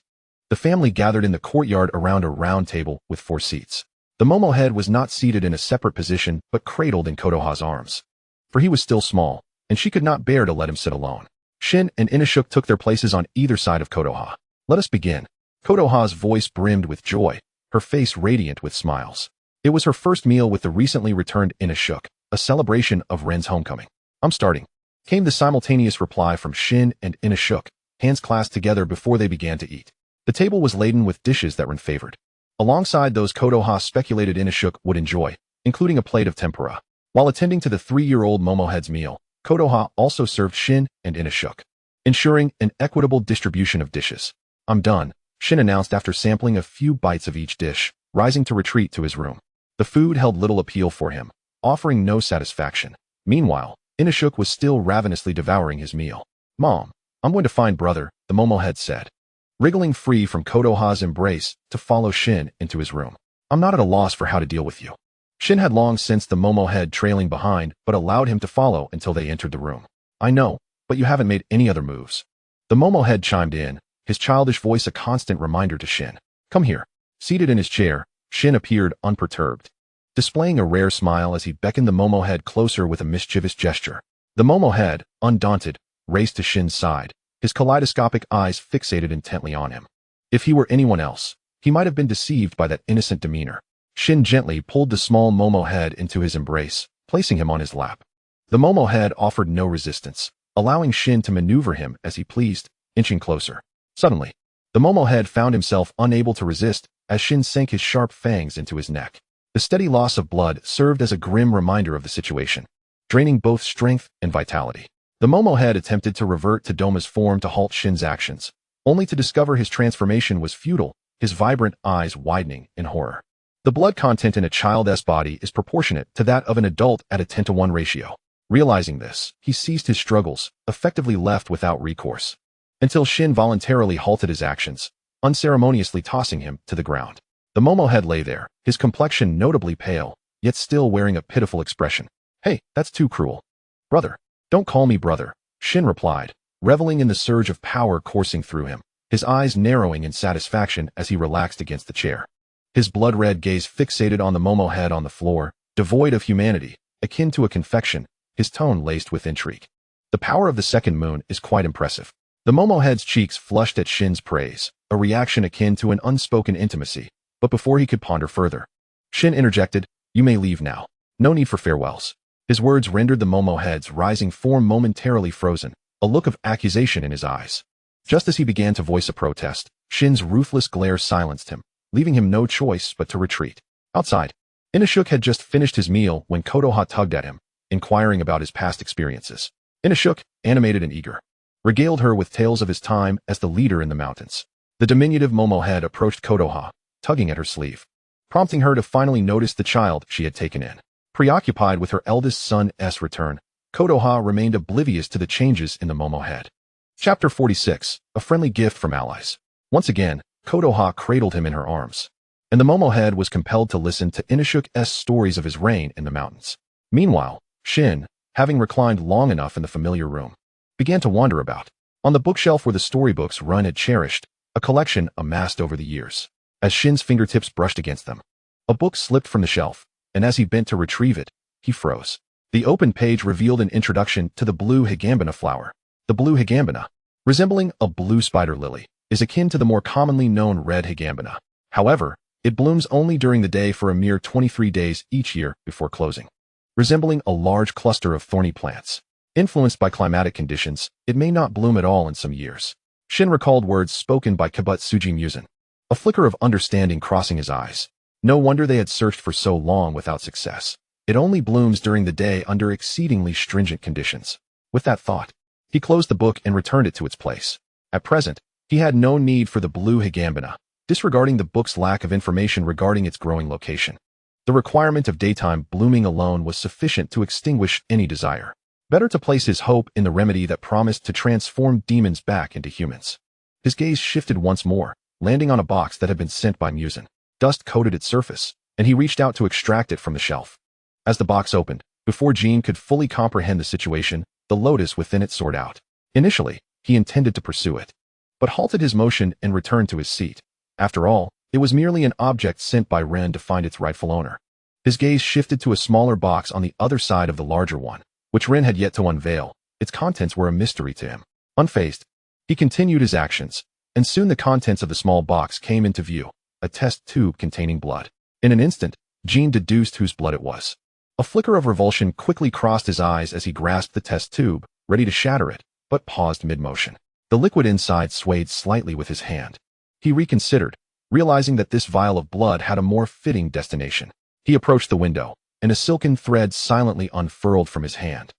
the family gathered in the courtyard around a round table with 4 seats. The Momo head was not seated in a separate position but cradled in Kotoha's arms, for he was still small, and she could not bear to let him sit alone. Shin and Inosuke took their places on either side of Kotoha. Let us begin. Kotoha's voice brimmed with joy, her face radiant with smiles. It was her first meal with the recently returned Inosuke, a celebration of Ren's homecoming. I'm starting, came the simultaneous reply from Shin and Inosuke, hands clasped together before they began to eat. The table was laden with dishes that Ren favored, alongside those Kotoha speculated Inosuke would enjoy, including a plate of tempura. While attending to the 3-year-old Momohead's meal, Kotoha also served Shin and Inosuke, ensuring an equitable distribution of dishes. I'm done, Shin announced after sampling a few bites of each dish, rising to retreat to his room. The food held little appeal for him, offering no satisfaction. Meanwhile, Inosuke was still ravenously devouring his meal. Mom, I'm going to find brother, the Momohead said, wriggling free from Kotoha's embrace to follow Shin into his room. I'm not at a loss for how to deal with you. Shin had long sensed the Momohead trailing behind but allowed him to follow until they entered the room. I know, but you haven't made any other moves. The Momohead chimed in, his childish voice a constant reminder to Shin. Come here. Seated in his chair, Shin appeared unperturbed, displaying a rare smile as he beckoned the Momohead closer with a mischievous gesture. The Momohead, undaunted, raced to Shin's side, his kaleidoscopic eyes fixated intently on him. If he were anyone else, he might have been deceived by that innocent demeanor. Shin gently pulled the small Momohead into his embrace, placing him on his lap. The Momohead offered no resistance, allowing Shin to maneuver him as he pleased, inching closer. Suddenly, the Momohead found himself unable to resist as Shin sank his sharp fangs into his neck. The steady loss of blood served as a grim reminder of the situation, draining both strength and vitality. The Momohead attempted to revert to Doma's form to halt Shin's actions, only to discover his transformation was futile, his vibrant eyes widening in horror. The blood content in a child's body is proportionate to that of an adult at a 10-to-1 ratio. Realizing this, he ceased his struggles, effectively left without recourse, until Shin voluntarily halted his actions, unceremoniously tossing him to the ground. The Momo head lay there, his complexion notably pale, yet still wearing a pitiful expression. Hey, that's too cruel. Brother. Don't call me brother, Shin replied, reveling in the surge of power coursing through him, his eyes narrowing in satisfaction as he relaxed against the chair. His blood-red gaze fixated on the Momo head on the floor, devoid of humanity, akin to a confection, his tone laced with intrigue. The power of the second moon is quite impressive. The Momo head's cheeks flushed at Shin's praise, a reaction akin to an unspoken intimacy, but before he could ponder further, Shin interjected, "You may leave now. No need for farewells." His words rendered the Momo head's rising form momentarily frozen, a look of accusation in his eyes. Just as he began to voice a protest, Shin's ruthless glare silenced him, leaving him no choice but to retreat. Outside, Inosuke had just finished his meal when Kotoha tugged at him, inquiring about his past experiences. Inosuke, animated and eager, regaled her with tales of his time as the leader in the mountains. The diminutive Momo head approached Kotoha, tugging at her sleeve, prompting her to finally notice the child she had taken in. Preoccupied with her eldest son's return, Kotoha remained oblivious to the changes in the Momo head. Chapter 46, A Friendly Gift from Allies. Once again, Kotoha cradled him in her arms, and the Momo head was compelled to listen to Inosuke's stories of his reign in the mountains. Meanwhile, Shin, having reclined long enough in the familiar room, began to wander about. On the bookshelf where the storybooks Run had cherished, a collection amassed over the years. As Shin's fingertips brushed against them, a book slipped from the shelf, and as he bent to retrieve it, he froze. The open page revealed an introduction to the blue higambina flower. The blue higambina, resembling a blue spider lily, is akin to the more commonly known red higambina. However, it blooms only during the day for a mere 23 days each year before closing. Resembling a large cluster of thorny plants, influenced by climatic conditions, it may not bloom at all in some years. Shin recalled words spoken by Kibutsuji Muzan, a flicker of understanding crossing his eyes. No wonder they had searched for so long without success. It only blooms during the day under exceedingly stringent conditions. With that thought, he closed the book and returned it to its place. At present, he had no need for the blue higambina, disregarding the book's lack of information regarding its growing location. The requirement of daytime blooming alone was sufficient to extinguish any desire. Better to place his hope in the remedy that promised to transform demons back into humans. His gaze shifted once more, landing on a box that had been sent by Muzan. Dust coated its surface, and he reached out to extract it from the shelf. As the box opened, before Jean could fully comprehend the situation, the lotus within it soared out. Initially, he intended to pursue it, but halted his motion and returned to his seat. After all, it was merely an object sent by Ren to find its rightful owner. His gaze shifted to a smaller box on the other side of the larger one, which Ren had yet to unveil. Its contents were a mystery to him. Unfazed, he continued his actions, and soon the contents of the small box came into view. A test tube containing blood. In an instant, Jean deduced whose blood it was. A flicker of revulsion quickly crossed his eyes as he grasped the test tube, ready to shatter it, but paused mid-motion. The liquid inside swayed slightly with his hand. He reconsidered, realizing that this vial of blood had a more fitting destination. He approached the window, and a silken thread silently unfurled from his hand,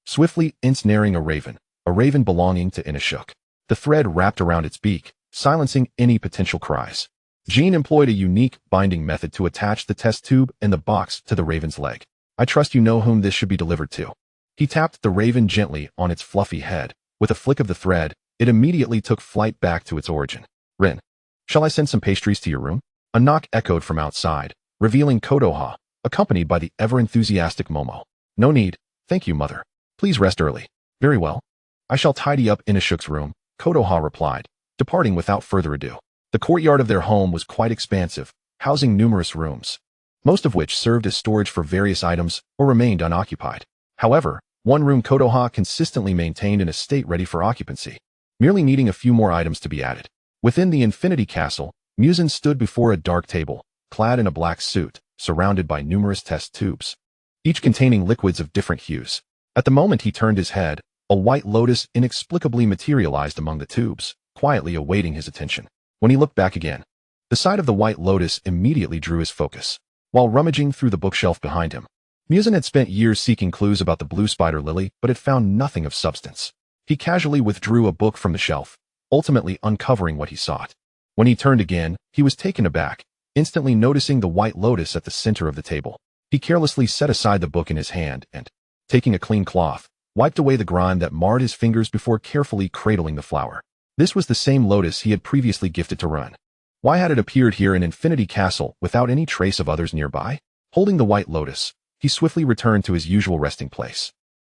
swiftly ensnaring a raven belonging to Inosuke. The thread wrapped around its beak, silencing any potential cries. Jean employed a unique binding method to attach the test tube and the box to the raven's leg. "I trust you know whom this should be delivered to." He tapped the raven gently on its fluffy head. With a flick of the thread, it immediately took flight back to its origin. "Ren, shall I send some pastries to your room?" A knock echoed from outside, revealing Kotoha, accompanied by the ever-enthusiastic Momo. "No need, thank you, mother. Please rest early." "Very well. I shall tidy up Inosuke's room," Kotoha replied, departing without further ado. The courtyard of their home was quite expansive, housing numerous rooms, most of which served as storage for various items or remained unoccupied. However, one room Kotoha consistently maintained in a state ready for occupancy, merely needing a few more items to be added. Within the Infinity Castle, Muzan stood before a dark table, clad in a black suit, surrounded by numerous test tubes, each containing liquids of different hues. At the moment he turned his head, a white lotus inexplicably materialized among the tubes, quietly awaiting his attention. When he looked back again, the sight of the white lotus immediately drew his focus. While rummaging through the bookshelf behind him, Muzan had spent years seeking clues about the blue spider lily, but had found nothing of substance. He casually withdrew a book from the shelf, ultimately uncovering what he sought. When he turned again, he was taken aback, instantly noticing the white lotus at the center of the table. He carelessly set aside the book in his hand and, taking a clean cloth, wiped away the grime that marred his fingers before carefully cradling the flower. This was the same lotus he had previously gifted to Run. Why had it appeared here in Infinity Castle without any trace of others nearby? Holding the white lotus, he swiftly returned to his usual resting place.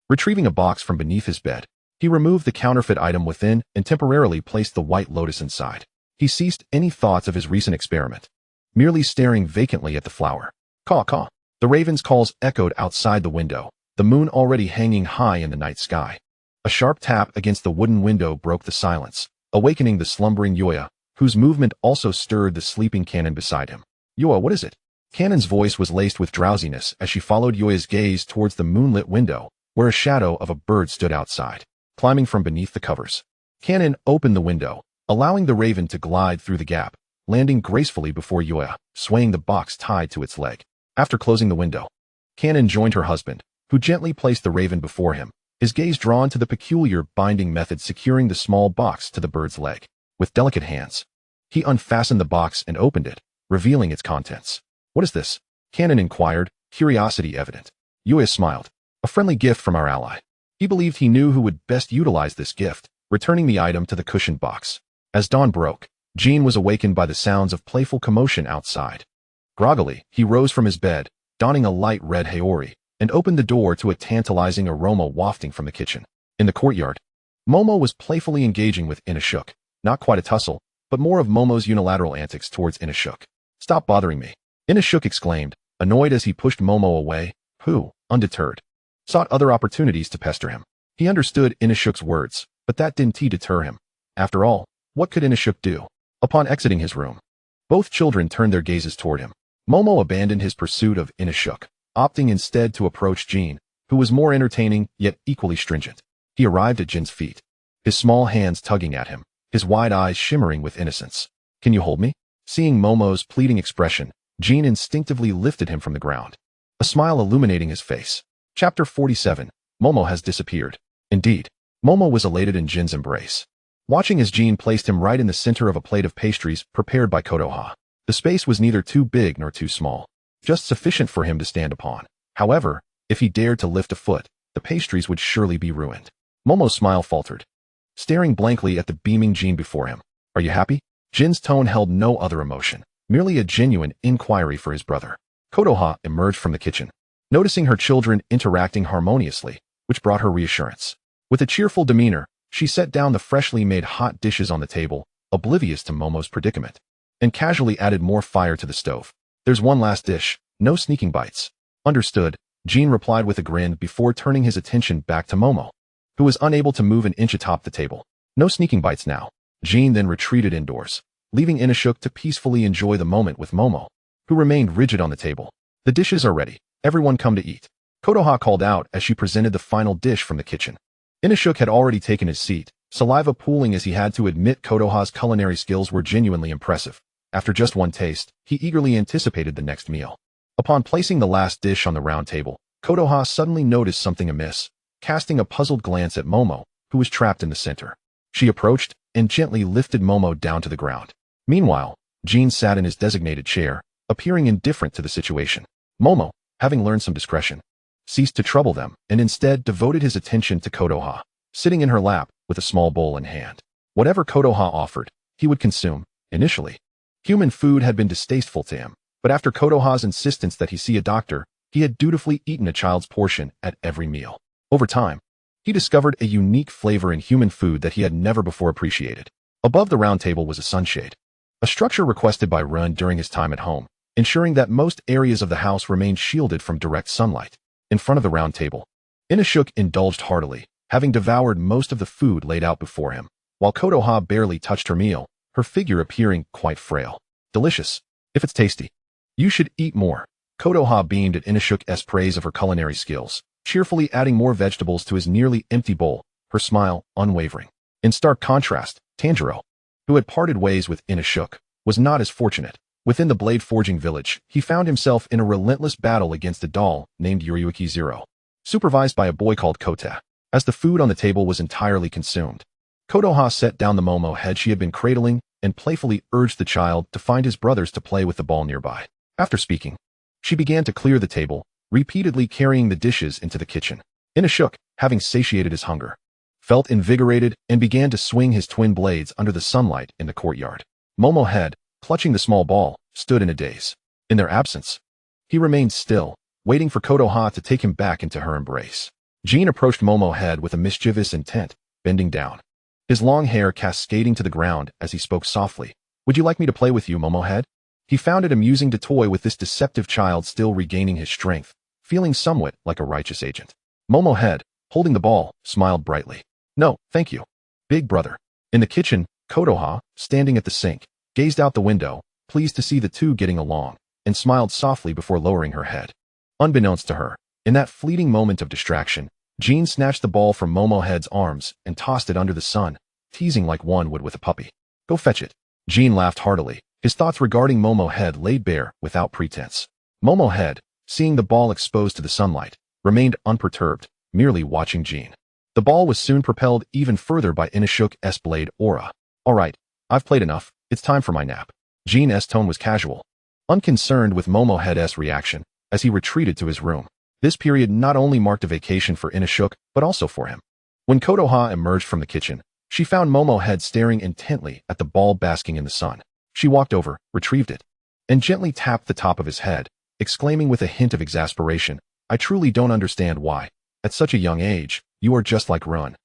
Retrieving a box from beneath his bed, he removed the counterfeit item within and temporarily placed the white lotus inside. He ceased any thoughts of his recent experiment, merely staring vacantly at the flower. Caw, caw. The raven's calls echoed outside the window, the moon already hanging high in the night sky. A sharp tap against the wooden window broke the silence, awakening the slumbering Yoya, whose movement also stirred the sleeping Kanon beside him. Yoya, what is it? Kanon's voice was laced with drowsiness as she followed Yoya's gaze towards the moonlit window, where a shadow of a bird stood outside, climbing from beneath the covers. Kanon opened the window, allowing the raven to glide through the gap, landing gracefully before Yoya, swaying the box tied to its leg. After closing the window, Kanon joined her husband, who gently placed the raven before him, his gaze drawn to the peculiar binding method securing the small box to the bird's leg. With delicate hands, he unfastened the box and opened it, revealing its contents. What is this? Kanon inquired, curiosity evident. Yoya smiled. A friendly gift from our ally. He believed he knew who would best utilize this gift, returning the item to the cushioned box. As dawn broke, Jean was awakened by the sounds of playful commotion outside. Groggily, he rose from his bed, donning a light red haori, and opened the door to a tantalizing aroma wafting from the kitchen. In the courtyard, Momo was playfully engaging with Inosuke. Not quite a tussle, but more of Momo's unilateral antics towards Inosuke. Stop bothering me, Inosuke exclaimed, annoyed as he pushed Momo away, who, undeterred, sought other opportunities to pester him. He understood Inosuke's words, but that didn't deter him. After all, what could Inosuke do? Upon exiting his room, both children turned their gazes toward him. Momo abandoned his pursuit of Inosuke, opting instead to approach Jean, who was more entertaining yet equally stringent. He arrived at Jin's feet, his small hands tugging at him, his wide eyes shimmering with innocence. Can you hold me? Seeing Momo's pleading expression, Jean instinctively lifted him from the ground, a smile illuminating his face. Chapter 47. Momo has disappeared. Indeed, Momo was elated in Jin's embrace, watching as Jean placed him right in the center of a plate of pastries prepared by Kotoha. The space was neither too big nor too small, just sufficient for him to stand upon. However, if he dared to lift a foot, the pastries would surely be ruined. Momo's smile faltered, staring blankly at the beaming Jean before him. Are you happy? Jin's tone held no other emotion, merely a genuine inquiry for his brother. Kotoha emerged from the kitchen, noticing her children interacting harmoniously, which brought her reassurance. With a cheerful demeanor, she set down the freshly made hot dishes on the table, oblivious to Momo's predicament, and casually added more fire to the stove. There's one last dish, no sneaking bites. Understood, Jean replied with a grin before turning his attention back to Momo, who was unable to move an inch atop the table. No sneaking bites now. Jean then retreated indoors, leaving Inosuke to peacefully enjoy the moment with Momo, who remained rigid on the table. The dishes are ready. Everyone come to eat. Kotoha called out as she presented the final dish from the kitchen. Inosuke had already taken his seat, saliva pooling as he had to admit Kotoha's culinary skills were genuinely impressive. After just one taste, he eagerly anticipated the next meal. Upon placing the last dish on the round table, Kotoha suddenly noticed something amiss, casting a puzzled glance at Momo, who was trapped in the center. She approached and gently lifted Momo down to the ground. Meanwhile, Jean sat in his designated chair, appearing indifferent to the situation. Momo, having learned some discretion, ceased to trouble them and instead devoted his attention to Kotoha, sitting in her lap with a small bowl in hand. Whatever Kotoha offered, he would consume. Initially, human food had been distasteful to him, but after Kotoha's insistence that he see a doctor, he had dutifully eaten a child's portion at every meal. Over time, he discovered a unique flavor in human food that he had never before appreciated. Above the round table was a sunshade, a structure requested by Run during his time at home, ensuring that most areas of the house remained shielded from direct sunlight. In front of the round table, Inosuke indulged heartily, having devoured most of the food laid out before him, while Kotoha barely touched her meal, her figure appearing quite frail. Delicious. If it's tasty, you should eat more. Kotoha beamed at Inosuke's praise of her culinary skills, cheerfully adding more vegetables to his nearly empty bowl, her smile unwavering. In stark contrast, Tanjiro, who had parted ways with Inosuke, was not as fortunate. Within the blade forging village, he found himself in a relentless battle against a doll named Yuriuki Zero, supervised by a boy called Kota. As the food on the table was entirely consumed, Kotoha set down the Momo head she had been cradling and playfully urged the child to find his brothers to play with the ball nearby. After speaking, she began to clear the table, repeatedly carrying the dishes into the kitchen. Inosuke, having satiated his hunger, felt invigorated and began to swing his twin blades under the sunlight in the courtyard. Momo head, clutching the small ball, stood in a daze. In their absence, he remained still, waiting for Kotoha to take him back into her embrace. Jin approached Momohead with a mischievous intent, bending down, his long hair cascading to the ground as he spoke softly. "Would you like me to play with you, Momohead?" He found it amusing to toy with this deceptive child still regaining his strength, feeling somewhat like a righteous agent. Momohead, holding the ball, smiled brightly. "No, thank you, big brother." In the kitchen, Kotoha, standing at the sink, gazed out the window, pleased to see the two getting along, and smiled softly before lowering her head. Unbeknownst to her, in that fleeting moment of distraction, Jin snatched the ball from Momohead's arms and tossed it under the sun, teasing like one would with a puppy. "Go fetch it." Jin laughed heartily, his thoughts regarding Momohead laid bare without pretense. Momohead, seeing the ball exposed to the sunlight, remained unperturbed, merely watching Jin. The ball was soon propelled even further by Inosuke's blade aura. "All right, I've played enough, it's time for my nap." Jin's tone was casual, unconcerned with Momohead's reaction, as he retreated to his room. This period not only marked a vacation for Inosuke, but also for him. When Kotoha emerged from the kitchen, she found Momohead staring intently at the ball basking in the sun. She walked over, retrieved it, and gently tapped the top of his head, exclaiming with a hint of exasperation, "I truly don't understand why, at such a young age, you are just like Run,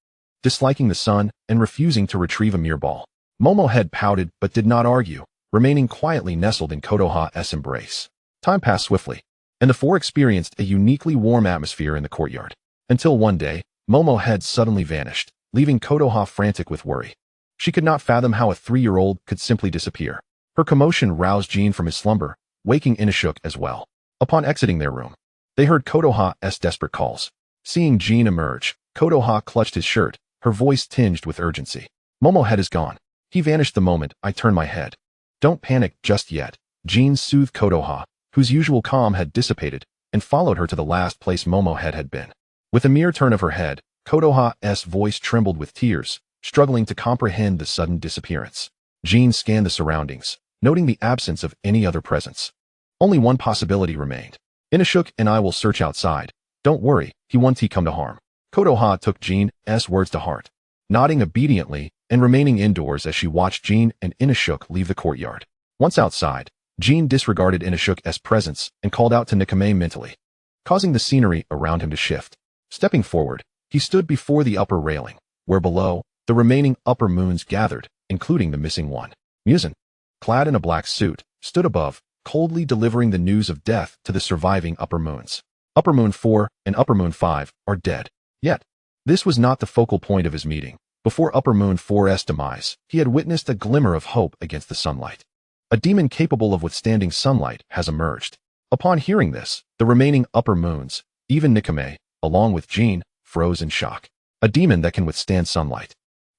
disliking the sun and refusing to retrieve a mere ball." Momohead pouted but did not argue, remaining quietly nestled in Kotoha's embrace. Time passed swiftly, and the four experienced a uniquely warm atmosphere in the courtyard, until one day, Momohead suddenly vanished, leaving Kotoha frantic with worry. She could not fathom how a 3-year-old could simply disappear. Her commotion roused Jin from his slumber, waking Inosuke as well. Upon exiting their room, they heard Kotoha's desperate calls. Seeing Jin emerge, Kotoha clutched his shirt, her voice tinged with urgency. "Momohead is gone. He vanished the moment I turned my head." "Don't panic just yet," Jin soothed Kotoha, whose usual calm had dissipated, and followed her to the last place Momohead had been. With a mere turn of her head, Kotoha's voice trembled with tears, struggling to comprehend the sudden disappearance. Jin scanned the surroundings, noting the absence of any other presence. Only one possibility remained. "Inosuke and I will search outside. Don't worry, he won't come to harm." Kotoha took Jin's words to heart, nodding obediently and remaining indoors as she watched Jin and Inosuke leave the courtyard. Once outside, Jin disregarded Inosuke's presence and called out to Nikame mentally, causing the scenery around him to shift. Stepping forward, he stood before the upper railing, where below, the remaining upper moons gathered, including the missing one. Muzan, clad in a black suit, stood above, coldly delivering the news of death to the surviving upper moons. Upper Moon 4 and Upper Moon 5 are dead. Yet, this was not the focal point of his meeting. Before Upper Moon 4's demise, he had witnessed a glimmer of hope against the sunlight. A demon capable of withstanding sunlight has emerged. Upon hearing this, the remaining upper moons, even Nikame, along with Jin, froze in shock. "A demon that can withstand sunlight,"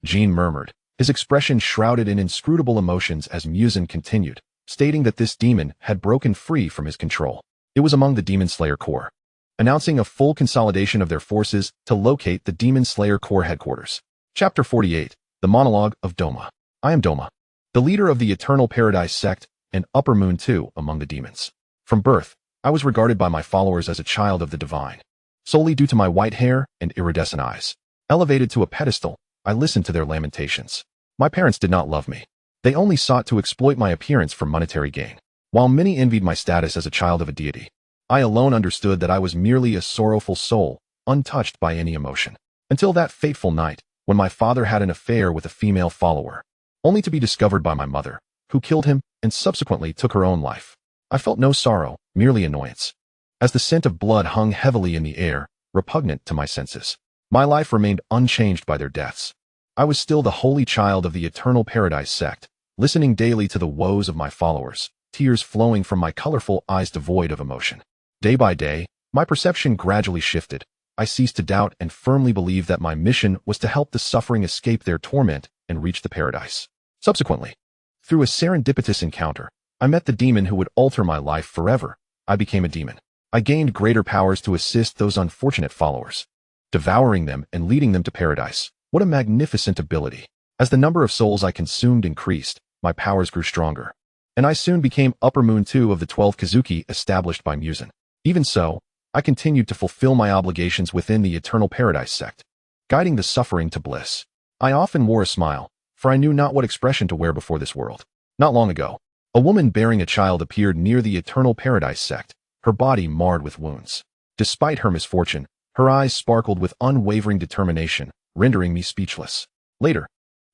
Jin murmured, his expression shrouded in inscrutable emotions as Muzan continued, stating that this demon had broken free from his control. It was among the Demon Slayer Corps, announcing a full consolidation of their forces to locate the Demon Slayer Corps headquarters. Chapter 48, The Monologue of Doma. I am Doma, the leader of the Eternal Paradise sect and Upper Moon 2 among the demons. From birth, I was regarded by my followers as a child of the divine, solely due to my white hair and iridescent eyes. Elevated to a pedestal, I listened to their lamentations. My parents did not love me. They only sought to exploit my appearance for monetary gain. While many envied my status as a child of a deity, I alone understood that I was merely a sorrowful soul, untouched by any emotion. Until that fateful night, when my father had an affair with a female follower, only to be discovered by my mother, who killed him and subsequently took her own life. I felt no sorrow, merely annoyance, as the scent of blood hung heavily in the air, repugnant to my senses. My life remained unchanged by their deaths. I was still the holy child of the Eternal Paradise sect, listening daily to the woes of my followers, tears flowing from my colorful eyes devoid of emotion. Day by day, my perception gradually shifted. I ceased to doubt and firmly believed that my mission was to help the suffering escape their torment and reach the paradise. Subsequently, through a serendipitous encounter, I met the demon who would alter my life forever. I became a demon. I gained greater powers to assist those unfortunate followers, devouring them and leading them to paradise. What a magnificent ability! As the number of souls I consumed increased, my powers grew stronger, and I soon became Upper Moon 2 of the 12 Kazuki established by Muzan. Even so, I continued to fulfill my obligations within the Eternal Paradise sect, guiding the suffering to bliss. I often wore a smile, for I knew not what expression to wear before this world. Not long ago, A woman bearing a child appeared near the Eternal Paradise sect, her body marred with wounds. Despite her misfortune, her eyes sparkled with unwavering determination, rendering me speechless. Later,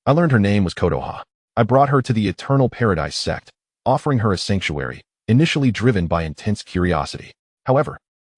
I learned her name was Kotoha. I brought her to the Eternal Paradise sect, offering her a sanctuary, initially driven by intense curiosity. However,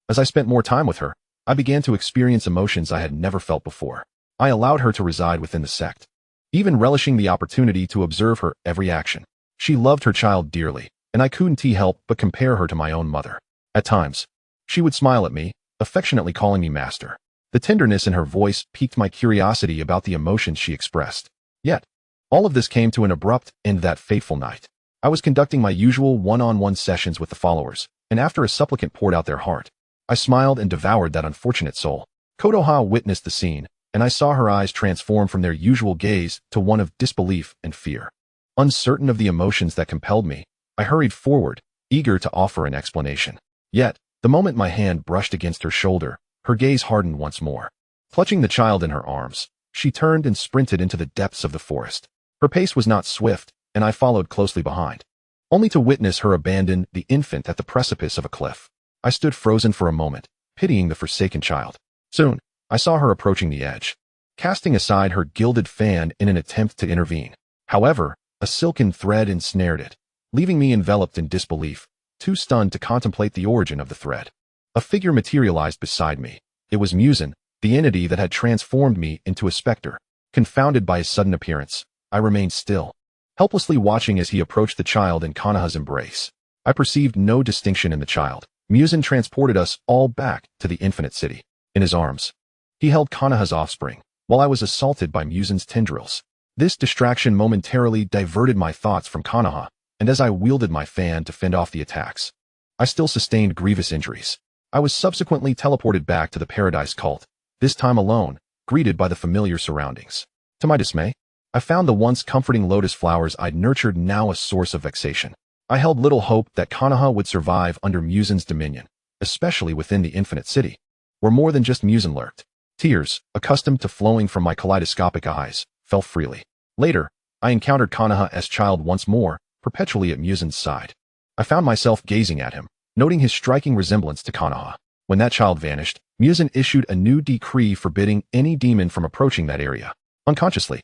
as I spent more time with her, I began to experience emotions I had never felt before. I allowed her to reside within the sect, even relishing the opportunity to observe her every action. She loved her child dearly, and I couldn't help but compare her to my own mother. At times, she would smile at me, affectionately calling me master. The tenderness in her voice piqued my curiosity about the emotions she expressed. Yet, all of this came to an abrupt end that fateful night. I was conducting my usual one-on-one sessions with the followers, and after a supplicant poured out their heart, I smiled and devoured that unfortunate soul. Kotoha witnessed the scene, and I saw her eyes transform from their usual gaze to one of disbelief and fear. Uncertain of the emotions that compelled me, I hurried forward, eager to offer an explanation. Yet, the moment my hand brushed against her shoulder, her gaze hardened once more. Clutching the child in her arms, she turned and sprinted into the depths of the forest. Her pace was not swift, and I followed closely behind, only to witness her abandon the infant at the precipice of a cliff. I stood frozen for a moment, pitying the forsaken child. Soon, I saw her approaching the edge, casting aside her gilded fan in an attempt to intervene. However, a silken thread ensnared it, leaving me enveloped in disbelief, too stunned to contemplate the origin of the thread. A figure materialized beside me. It was Muzan, the entity that had transformed me into a specter. Confounded by his sudden appearance, I remained still, helplessly watching as he approached the child in Konoha's embrace. I perceived no distinction in the child. Muzan transported us all back to the Infinite City. In his arms, he held Konoha's offspring, while I was assaulted by Muzan's tendrils. This distraction momentarily diverted my thoughts from Konoha, and as I wielded my fan to fend off the attacks, I still sustained grievous injuries. I was subsequently teleported back to the Paradise Cult, this time alone, greeted by the familiar surroundings. To my dismay, I found the once comforting lotus flowers I'd nurtured now a source of vexation. I held little hope that Konoha would survive under Muzan's dominion, especially within the Infinite City, where more than just Muzan lurked. Tears, accustomed to flowing from my kaleidoscopic eyes, fell freely. Later, I encountered Konoha's child once more, perpetually at Muzan's side. I found myself gazing at him, noting his striking resemblance to Konoha. When that child vanished, Muzan issued a new decree forbidding any demon from approaching that area. Unconsciously,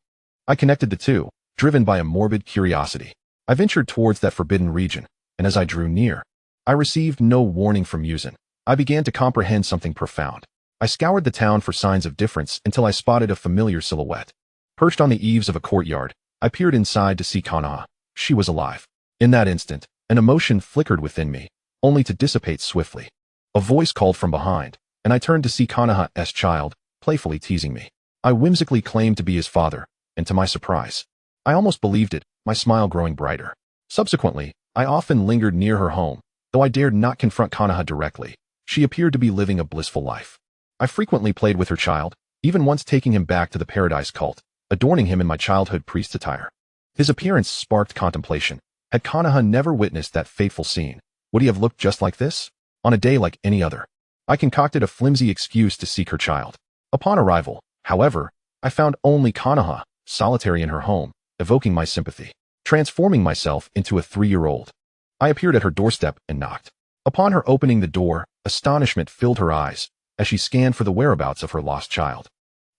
I connected the two, driven by a morbid curiosity. I ventured towards that forbidden region, and as I drew near, I received no warning from Muzan. I began to comprehend something profound. I scoured the town for signs of difference until I spotted a familiar silhouette. Perched on the eaves of a courtyard, I peered inside to see Konoha. She was alive. In that instant, an emotion flickered within me, only to dissipate swiftly. A voice called from behind, and I turned to see Konoha's child, playfully teasing me. I whimsically claimed to be his father, and to my surprise, I almost believed it, my smile growing brighter. Subsequently, I often lingered near her home, though I dared not confront Konoha directly. She appeared to be living a blissful life. I frequently played with her child, even once taking him back to the Paradise Cult, adorning him in my childhood priest attire. His appearance sparked contemplation. Had Konoha never witnessed that fateful scene, would he have looked just like this? On a day like any other, I concocted a flimsy excuse to seek her child. Upon arrival, however, I found only Konoha, solitary in her home, evoking my sympathy. Transforming myself into a 3-year-old, I appeared at her doorstep and knocked. Upon her opening the door, astonishment filled her eyes as she scanned for the whereabouts of her lost child.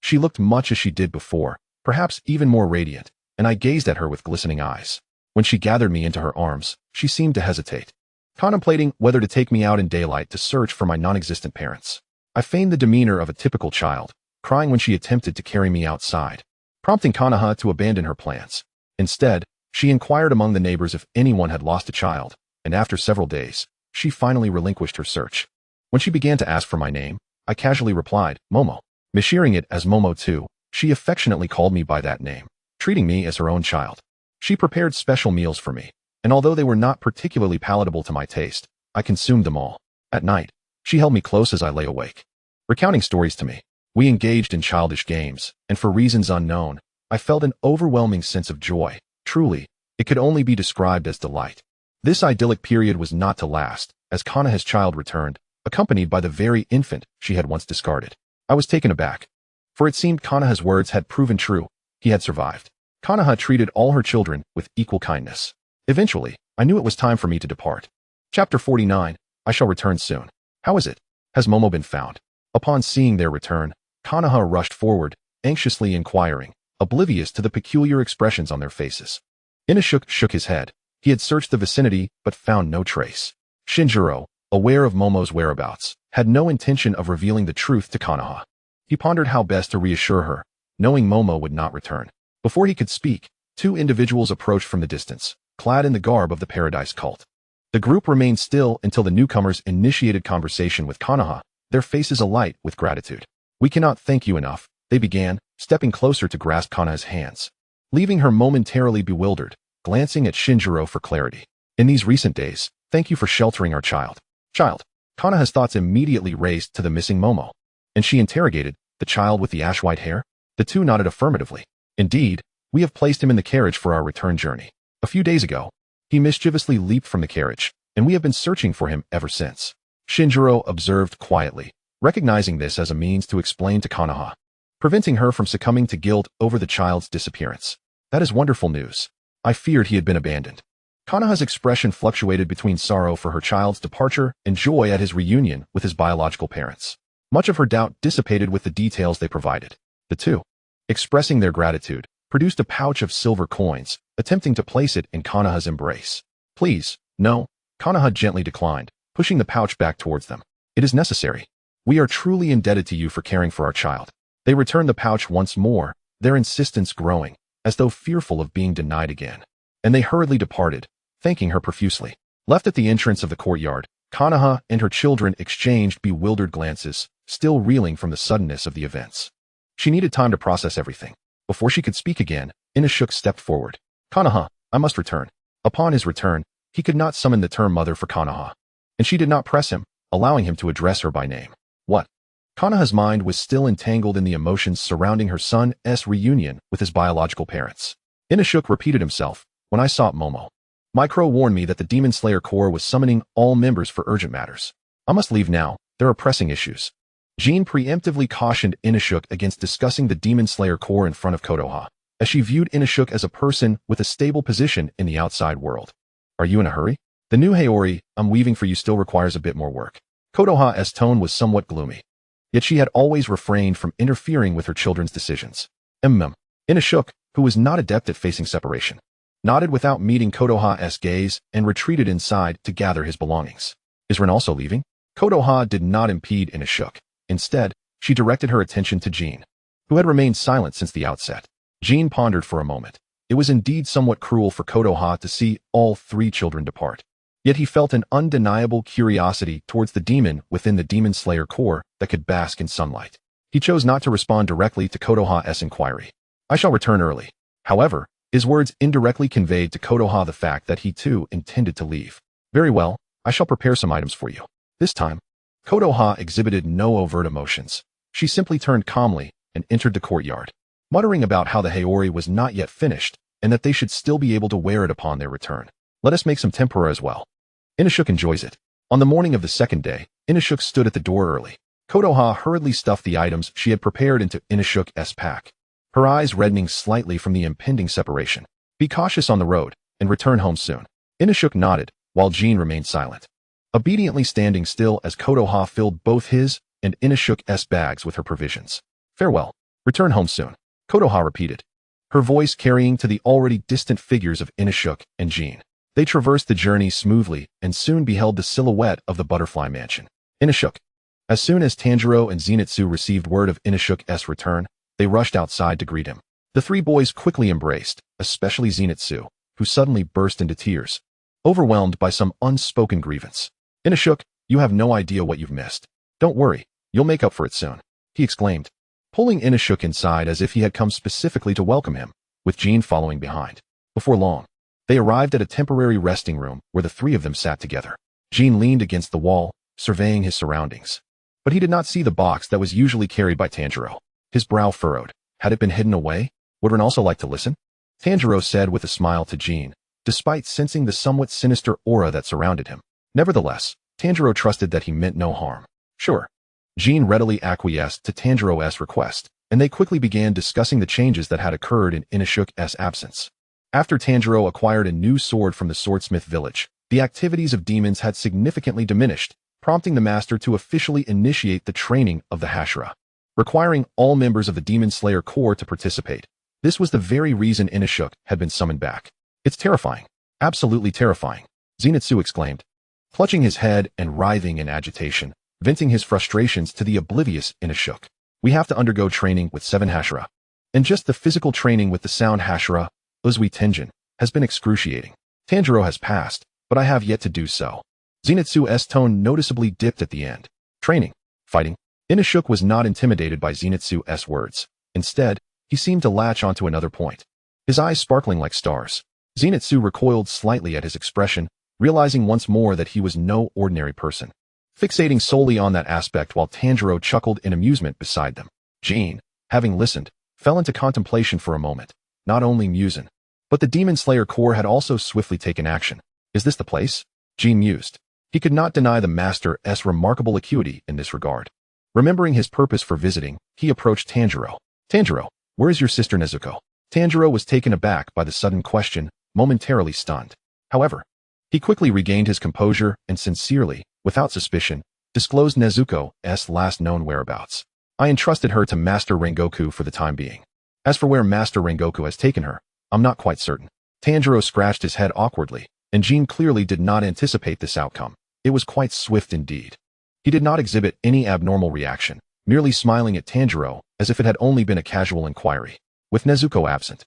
She looked much as she did before, perhaps even more radiant, and I gazed at her with glistening eyes. When she gathered me into her arms, she seemed to hesitate, contemplating whether to take me out in daylight to search for my non-existent parents. I feigned the demeanor of a typical child, crying when she attempted to carry me outside, prompting Konoha to abandon her plans. Instead, she inquired among the neighbors if anyone had lost a child, and after several days, she finally relinquished her search. When she began to ask for my name, I casually replied, Momo. Mishearing it as Momo too, she affectionately called me by that name, treating me as her own child. She prepared special meals for me, and although they were not particularly palatable to my taste, I consumed them all. At night, she held me close as I lay awake, recounting stories to me. We engaged in childish games, and for reasons unknown, I felt an overwhelming sense of joy. Truly, it could only be described as delight. This idyllic period was not to last, as Konoha's child returned, accompanied by the very infant she had once discarded. I was taken aback, for it seemed Konoha's words had proven true. He had survived. Konoha treated all her children with equal kindness. Eventually, I knew it was time for me to depart. Chapter 49. I shall return soon. How is it? Has Momo been found? Upon seeing their return, Konoha rushed forward, anxiously inquiring, oblivious to the peculiar expressions on their faces. Inosuke shook his head. He had searched the vicinity, but found no trace. Shinjiro, aware of Momo's whereabouts, had no intention of revealing the truth to Konoha. He pondered how best to reassure her, knowing Momo would not return. Before he could speak, two individuals approached from the distance, clad in the garb of the Paradise Cult. The group remained still until the newcomers initiated conversation with Konoha, their faces alight with gratitude. We cannot thank you enough, they began, stepping closer to grasp Konoha's hands, leaving her momentarily bewildered, glancing at Shinjiro for clarity. In these recent days, thank you for sheltering our child. Konoha's thoughts immediately raced to the missing Momo. And she interrogated, the child with the ash-white hair? The two nodded affirmatively. Indeed, we have placed him in the carriage for our return journey. A few days ago, he mischievously leaped from the carriage, and we have been searching for him ever since. Shinjiro observed quietly, recognizing this as a means to explain to Konoha, preventing her from succumbing to guilt over the child's disappearance. That is wonderful news. I feared he had been abandoned. Konoha's expression fluctuated between sorrow for her child's departure and joy at his reunion with his biological parents. Much of her doubt dissipated with the details they provided. The two, expressing their gratitude, produced a pouch of silver coins, attempting to place it in Konoha's embrace. Please, no, Konoha gently declined, pushing the pouch back towards them. It is necessary. We are truly indebted to you for caring for our child. They returned the pouch once more, their insistence growing, as though fearful of being denied again. And they hurriedly departed, thanking her profusely. Left at the entrance of the courtyard, Konoha and her children exchanged bewildered glances, still reeling from the suddenness of the events. She needed time to process everything. Before she could speak again, Inosuke stepped forward. Konoha, I must return. Upon his return, he could not summon the term mother for Konoha, and she did not press him, allowing him to address her by name. What? Konoha's mind was still entangled in the emotions surrounding her son's reunion with his biological parents. Inosuke repeated himself, when I sought Momo. Micro warned me that the Demon Slayer Corps was summoning all members for urgent matters. I must leave now, there are pressing issues. Jean preemptively cautioned Inosuke against discussing the Demon Slayer Corps in front of Konoha, as she viewed Inosuke as a person with a stable position in the outside world. Are you in a hurry? The new Haori I'm weaving for you still requires a bit more work. Konoha's tone was somewhat gloomy. Yet she had always refrained from interfering with her children's decisions. Inosuke, who was not adept at facing separation, nodded without meeting Konoha's gaze and retreated inside to gather his belongings. Is Ren also leaving? Konoha did not impede Inosuke. Instead, she directed her attention to Jean, who had remained silent since the outset. Jean pondered for a moment. It was indeed somewhat cruel for Konoha to see all three children depart. Yet he felt an undeniable curiosity towards the demon within the Demon Slayer Corps that could bask in sunlight. He chose not to respond directly to Konoha's inquiry. I shall return early. However, his words indirectly conveyed to Konoha the fact that he too intended to leave. Very well, I shall prepare some items for you. This time, Konoha exhibited no overt emotions. She simply turned calmly and entered the courtyard, muttering about how the Haori was not yet finished and that they should still be able to wear it upon their return. Let us make some tempura as well. Inosuke enjoys it. On the morning of the second day, Inosuke stood at the door early. Konoha hurriedly stuffed the items she had prepared into Inosuke's pack, her eyes reddening slightly from the impending separation. Be cautious on the road, and return home soon. Inosuke nodded, while Jean remained silent, obediently standing still as Konoha filled both his and Inosuke's bags with her provisions. Farewell. Return home soon. Konoha repeated, her voice carrying to the already distant figures of Inosuke and Jean. They traversed the journey smoothly and soon beheld the silhouette of the butterfly mansion. Inosuke. As soon as Tanjiro and Zenitsu received word of Inosuke's return, they rushed outside to greet him. The three boys quickly embraced, especially Zenitsu, who suddenly burst into tears, overwhelmed by some unspoken grievance. Inosuke, you have no idea what you've missed. Don't worry, you'll make up for it soon, he exclaimed, pulling Inosuke inside as if he had come specifically to welcome him, with Jean following behind. Before long, they arrived at a temporary resting room where the three of them sat together. Jean leaned against the wall, surveying his surroundings. But he did not see the box that was usually carried by Tanjiro. His brow furrowed. Had it been hidden away? Would Ren also like to listen? Tanjiro said with a smile to Jean, despite sensing the somewhat sinister aura that surrounded him. Nevertheless, Tanjiro trusted that he meant no harm. Sure. Jean readily acquiesced to Tanjiro's request, and they quickly began discussing the changes that had occurred in Inosuke's absence. After Tanjiro acquired a new sword from the swordsmith village, the activities of demons had significantly diminished, prompting the master to officially initiate the training of the Hashira, requiring all members of the Demon Slayer Corps to participate. This was the very reason Inosuke had been summoned back. It's terrifying. Absolutely terrifying, Zenitsu exclaimed, clutching his head and writhing in agitation, venting his frustrations to the oblivious Inosuke. We have to undergo training with 7 Hashira. And just the physical training with the sound Hashira, Uzui Tenjin, has been excruciating. Tanjiro has passed, but I have yet to do so. Zenitsu's tone noticeably dipped at the end. Training. Fighting. Inosuke was not intimidated by Zenitsu's words. Instead, he seemed to latch onto another point, his eyes sparkling like stars. Zenitsu recoiled slightly at his expression, realizing once more that he was no ordinary person, fixating solely on that aspect while Tanjiro chuckled in amusement beside them. Jin, having listened, fell into contemplation for a moment. Not only Muzan, but the Demon Slayer Corps had also swiftly taken action. Is this the place? Jin mused. He could not deny the master's remarkable acuity in this regard. Remembering his purpose for visiting, he approached Tanjiro. Tanjiro, where is your sister Nezuko? Tanjiro was taken aback by the sudden question, momentarily stunned. However, he quickly regained his composure and sincerely, without suspicion, disclosed Nezuko's last known whereabouts. I entrusted her to Master Rengoku for the time being. As for where Master Rengoku has taken her, I'm not quite certain. Tanjiro scratched his head awkwardly, and Jin clearly did not anticipate this outcome. It was quite swift indeed. He did not exhibit any abnormal reaction, merely smiling at Tanjiro as if it had only been a casual inquiry. With Nezuko absent,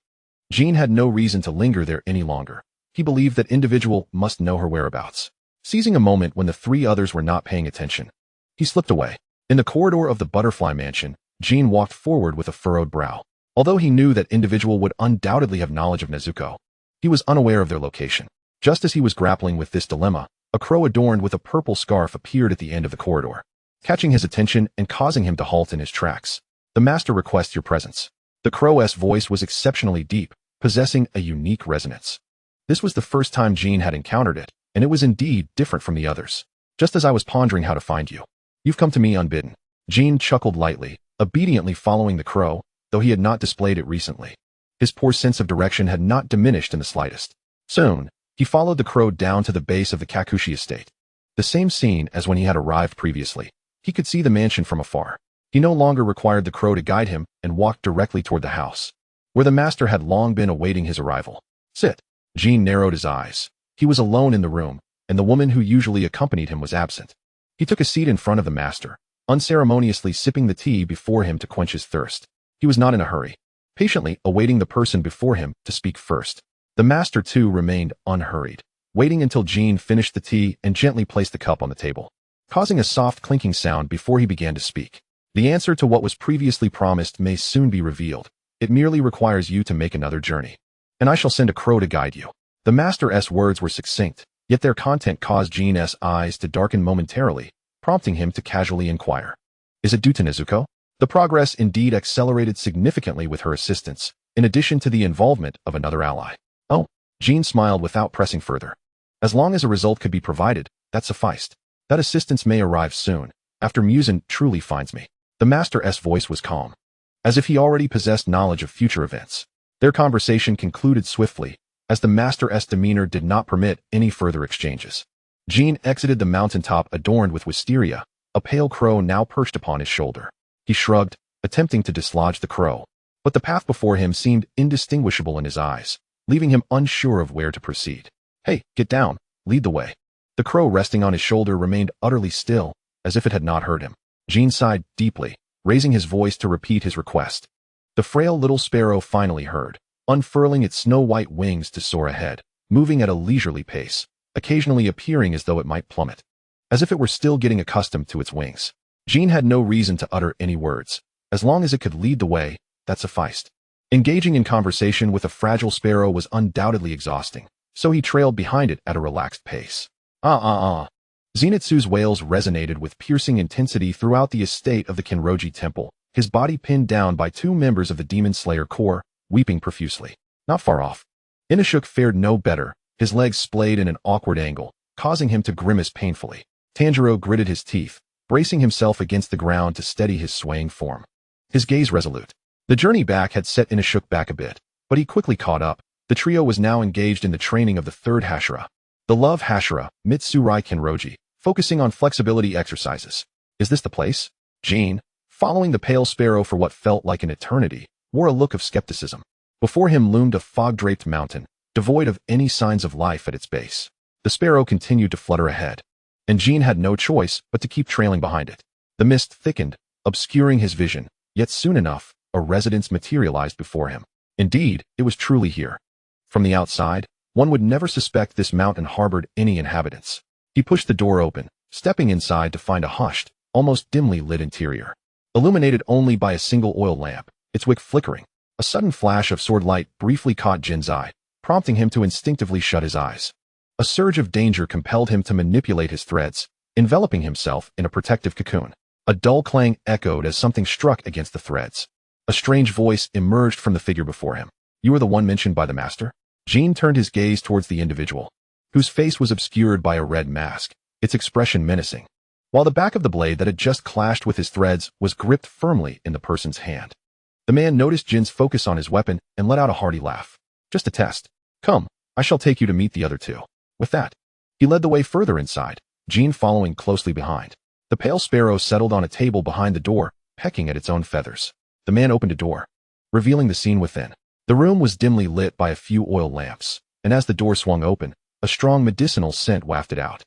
Jin had no reason to linger there any longer. He believed that individual must know her whereabouts. Seizing a moment when the 3 others were not paying attention, he slipped away. In the corridor of the Butterfly Mansion, Jin walked forward with a furrowed brow. Although he knew that individual would undoubtedly have knowledge of Nezuko, he was unaware of their location. Just as he was grappling with this dilemma, a crow adorned with a purple scarf appeared at the end of the corridor, catching his attention and causing him to halt in his tracks. The master requests your presence. The crow's voice was exceptionally deep, possessing a unique resonance. This was the first time Jin had encountered it, and it was indeed different from the others. Just as I was pondering how to find you, you've come to me unbidden. Jin chuckled lightly, obediently following the crow, though he had not displayed it recently. His poor sense of direction had not diminished in the slightest. Soon, he followed the crow down to the base of the Kakushi estate. The same scene as when he had arrived previously. He could see the mansion from afar. He no longer required the crow to guide him and walked directly toward the house, where the master had long been awaiting his arrival. Sit. Jin narrowed his eyes. He was alone in the room, and the woman who usually accompanied him was absent. He took a seat in front of the master, unceremoniously sipping the tea before him to quench his thirst. He was not in a hurry, patiently awaiting the person before him to speak first. The master, too, remained unhurried, waiting until Jin finished the tea and gently placed the cup on the table, causing a soft clinking sound before he began to speak. The answer to what was previously promised may soon be revealed. It merely requires you to make another journey, and I shall send a crow to guide you. The master's words were succinct, yet their content caused Jin's eyes to darken momentarily, prompting him to casually inquire. Is it due to Nezuko? The progress indeed accelerated significantly with her assistance, in addition to the involvement of another ally. Oh, Jin smiled without pressing further. As long as a result could be provided, that sufficed. That assistance may arrive soon, after Muzan truly finds me. The master's voice was calm, as if he already possessed knowledge of future events. Their conversation concluded swiftly, as the master's demeanor did not permit any further exchanges. Jin exited the mountaintop adorned with wisteria, a pale crow now perched upon his shoulder. He shrugged, attempting to dislodge the crow, but the path before him seemed indistinguishable in his eyes, leaving him unsure of where to proceed. Hey, get down, lead the way. The crow resting on his shoulder remained utterly still, as if it had not heard him. Jin sighed deeply, raising his voice to repeat his request. The frail little sparrow finally heard, unfurling its snow-white wings to soar ahead, moving at a leisurely pace, occasionally appearing as though it might plummet, as if it were still getting accustomed to its wings. Jin had no reason to utter any words. As long as it could lead the way, that sufficed. Engaging in conversation with a fragile sparrow was undoubtedly exhausting, so he trailed behind it at a relaxed pace. Zenitsu's wails resonated with piercing intensity throughout the estate of the Kenroji Temple, his body pinned down by 2 members of the Demon Slayer Corps, weeping profusely. Not far off, Inosuke fared no better, his legs splayed in an awkward angle, causing him to grimace painfully. Tanjiro gritted his teeth, bracing himself against the ground to steady his swaying form, his gaze resolute. The journey back had set Inosuke back a bit, but he quickly caught up, The trio was now engaged in the training of the third Hashira, the love Hashira, Mitsurai Kenroji, focusing on flexibility exercises. Is this the place? Jin, following the pale sparrow for what felt like an eternity, wore a look of skepticism. Before him loomed a fog-draped mountain, devoid of any signs of life at its base. The sparrow continued to flutter ahead, and Jin had no choice but to keep trailing behind it. The mist thickened, obscuring his vision, yet soon enough, a residence materialized before him. Indeed, it was truly here. From the outside, one would never suspect this mountain harbored any inhabitants. He pushed the door open, stepping inside to find a hushed, almost dimly lit interior. Illuminated only by a single oil lamp, its wick flickering. A sudden flash of sword light briefly caught Jin's eye, prompting him to instinctively shut his eyes. A surge of danger compelled him to manipulate his threads, enveloping himself in a protective cocoon. A dull clang echoed as something struck against the threads. A strange voice emerged from the figure before him. You are the one mentioned by the master? Jin turned his gaze towards the individual, whose face was obscured by a red mask, its expression menacing, while the back of the blade that had just clashed with his threads was gripped firmly in the person's hand. The man noticed Jin's focus on his weapon and let out a hearty laugh. Just a test. Come, I shall take you to meet the other two. With that, he led the way further inside, Jin following closely behind. The pale sparrow settled on a table behind the door, pecking at its own feathers. The man opened a door, revealing the scene within. The room was dimly lit by a few oil lamps, and as the door swung open, a strong medicinal scent wafted out.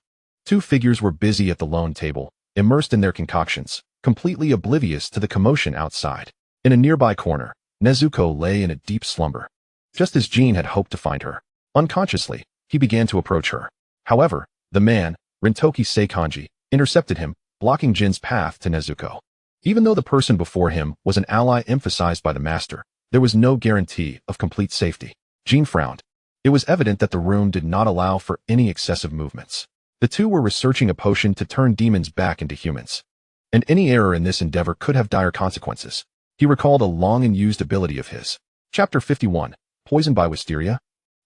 Two figures were busy at the lone table, immersed in their concoctions, completely oblivious to the commotion outside. In a nearby corner, Nezuko lay in a deep slumber. Just as Jin had hoped to find her. Unconsciously, he began to approach her. However, the man, Rintoki Seikanji, intercepted him, blocking Jin's path to Nezuko. Even though the person before him was an ally emphasized by the master, there was no guarantee of complete safety. Jin frowned. It was evident that the room did not allow for any excessive movements. The two were researching a potion to turn demons back into humans, and any error in this endeavor could have dire consequences. He recalled a long and used ability of his. Chapter 51, Poisoned by Wisteria?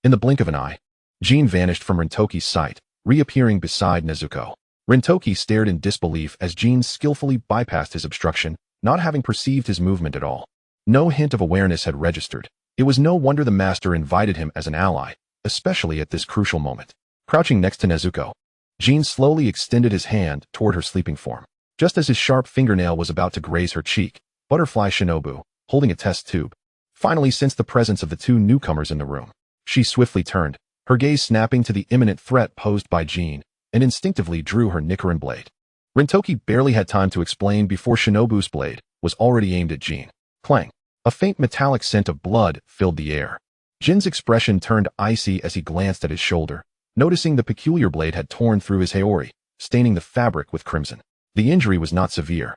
In the blink of an eye, Jin vanished from Rintoki's sight, reappearing beside Nezuko. Rintoki stared in disbelief as Jin skillfully bypassed his obstruction, not having perceived his movement at all. No hint of awareness had registered. It was no wonder the master invited him as an ally, especially at this crucial moment. Crouching next to Nezuko, Jin slowly extended his hand toward her sleeping form. Just as his sharp fingernail was about to graze her cheek, Butterfly Shinobu, holding a test tube, finally sensed the presence of the two newcomers in the room. She swiftly turned, her gaze snapping to the imminent threat posed by Jin, and instinctively drew her Nichiren blade. Rintoki barely had time to explain before Shinobu's blade was already aimed at Jin. Clang! A faint metallic scent of blood filled the air. Jin's expression turned icy as he glanced at his shoulder, noticing the peculiar blade had torn through his haori, staining the fabric with crimson. The injury was not severe,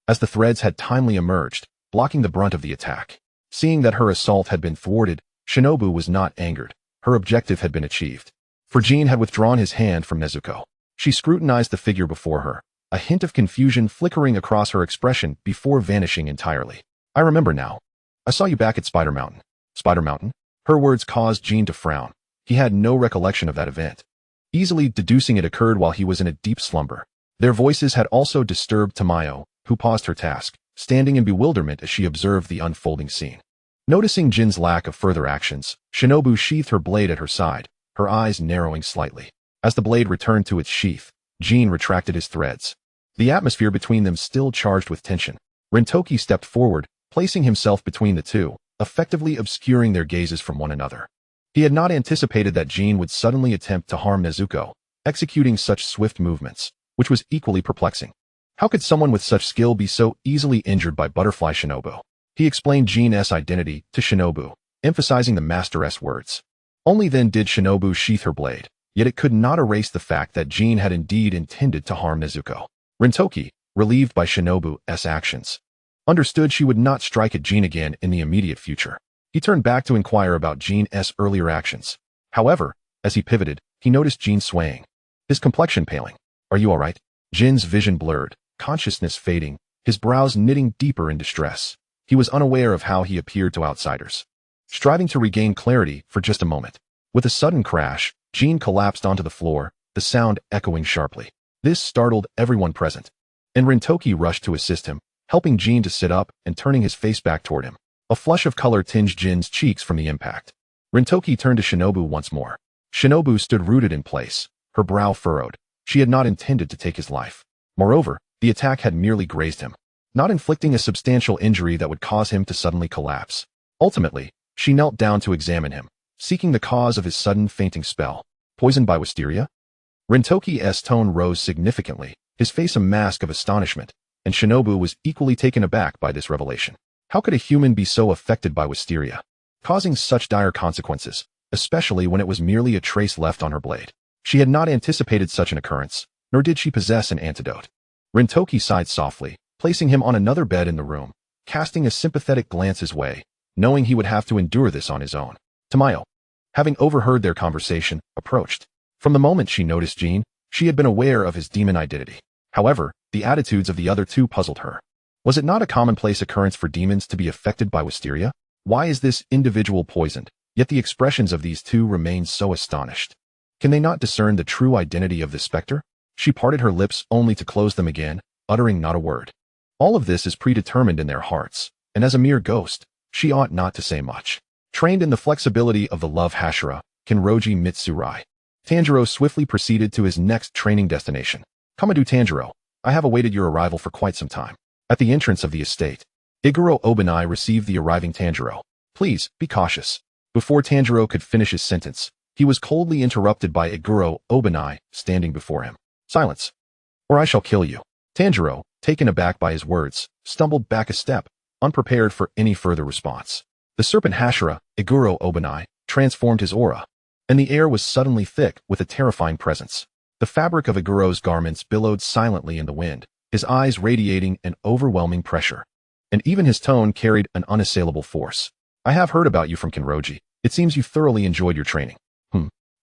as the threads had timely emerged, blocking the brunt of the attack. Seeing that her assault had been thwarted, Shinobu was not angered. Her objective had been achieved. For Jin had withdrawn his hand from Nezuko. She scrutinized the figure before her, a hint of confusion flickering across her expression before vanishing entirely. I remember now. I saw you back at Spider Mountain. Spider Mountain? Her words caused Jin to frown. He had no recollection of that event, easily deducing it occurred while he was in a deep slumber. Their voices had also disturbed Tamayo, who paused her task, standing in bewilderment as she observed the unfolding scene. Noticing Jin's lack of further actions, Shinobu sheathed her blade at her side, her eyes narrowing slightly. As the blade returned to its sheath, Jin retracted his threads, the atmosphere between them still charged with tension. Rintoki stepped forward, placing himself between the two, effectively obscuring their gazes from one another. He had not anticipated that Jin would suddenly attempt to harm Nezuko, executing such swift movements, which was equally perplexing. How could someone with such skill be so easily injured by Butterfly Shinobu? He explained Jin's identity to Shinobu, emphasizing the master's words. Only then did Shinobu sheath her blade, yet it could not erase the fact that Jin had indeed intended to harm Nezuko. Rintoki, relieved by Shinobu's actions, understood she would not strike at Jin again in the immediate future. He turned back to inquire about Jin's earlier actions. However, as he pivoted, he noticed Jin swaying, his complexion paling. Are you all right? Jin's vision blurred, consciousness fading, his brows knitting deeper in distress. He was unaware of how he appeared to outsiders, striving to regain clarity for just a moment. With a sudden crash, Jin collapsed onto the floor, the sound echoing sharply. This startled everyone present, and Rintoki rushed to assist him, helping Jin to sit up and turning his face back toward him. A flush of color tinged Jin's cheeks from the impact. Rintoki turned to Shinobu once more. Shinobu stood rooted in place, her brow furrowed. She had not intended to take his life. Moreover, the attack had merely grazed him, not inflicting a substantial injury that would cause him to suddenly collapse. Ultimately, she knelt down to examine him, seeking the cause of his sudden fainting spell. Poisoned by wisteria? Rintoki's tone rose significantly, his face a mask of astonishment, and Shinobu was equally taken aback by this revelation. How could a human be so affected by wisteria, causing such dire consequences, especially when it was merely a trace left on her blade? She had not anticipated such an occurrence, nor did she possess an antidote. Rintoki sighed softly, placing him on another bed in the room, casting a sympathetic glance his way, knowing he would have to endure this on his own. Tamayo, having overheard their conversation, approached. From the moment she noticed Jin, she had been aware of his demon identity. However, the attitudes of the other two puzzled her. Was it not a commonplace occurrence for demons to be affected by wisteria? Why is this individual poisoned, yet the expressions of these two remain so astonished? Can they not discern the true identity of this specter? She parted her lips only to close them again, uttering not a word. All of this is predetermined in their hearts, and as a mere ghost, she ought not to say much. Trained in the flexibility of the love Hashira, Kinroji Mitsurai, Tanjiro swiftly proceeded to his next training destination. Kamadu Tanjiro, I have awaited your arrival for quite some time. At the entrance of the estate, Iguro Obanai received the arriving Tanjiro. Please, be cautious. Before Tanjiro could finish his sentence, he was coldly interrupted by Iguro Obanai standing before him. Silence, or I shall kill you. Tanjiro, taken aback by his words, stumbled back a step, unprepared for any further response. The serpent Hashira, Iguro Obanai, transformed his aura, and the air was suddenly thick with a terrifying presence. The fabric of Iguro's garments billowed silently in the wind, his eyes radiating an overwhelming pressure. And even his tone carried an unassailable force. I have heard about you from Kinroji. It seems you thoroughly enjoyed your training.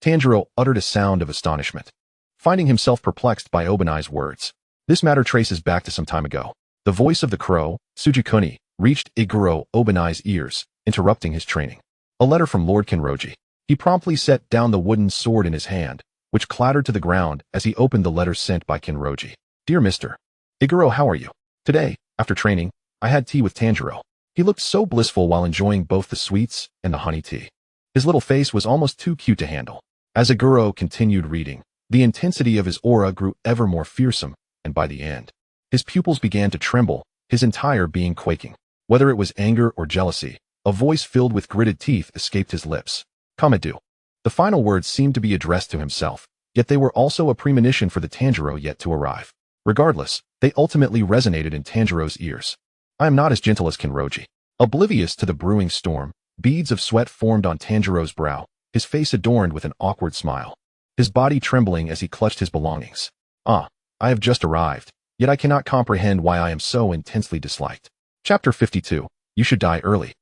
Tanjiro uttered a sound of astonishment, finding himself perplexed by Obanai's words. This matter traces back to some time ago. The voice of the crow, Tsujikuni, reached Iguro Obanai's ears, interrupting his training. A letter from Lord Kinroji. He promptly set down the wooden sword in his hand, which clattered to the ground as he opened the letter sent by Kinroji. Dear Mr. Iguro, how are you? Today, after training, I had tea with Tanjiro. He looked so blissful while enjoying both the sweets and the honey tea. His little face was almost too cute to handle. As Iguro continued reading, the intensity of his aura grew ever more fearsome, and by the end, his pupils began to tremble, his entire being quaking. Whether it was anger or jealousy, a voice filled with gritted teeth escaped his lips. Kamadu. The final words seemed to be addressed to himself, yet they were also a premonition for the Tanjiro yet to arrive. Regardless, they ultimately resonated in Tanjiro's ears. I am not as gentle as Kinroji. Oblivious to the brewing storm, beads of sweat formed on Tanjiro's brow, his face adorned with an awkward smile, his body trembling as he clutched his belongings. I have just arrived, yet I cannot comprehend why I am so intensely disliked. Chapter 52. You should die early.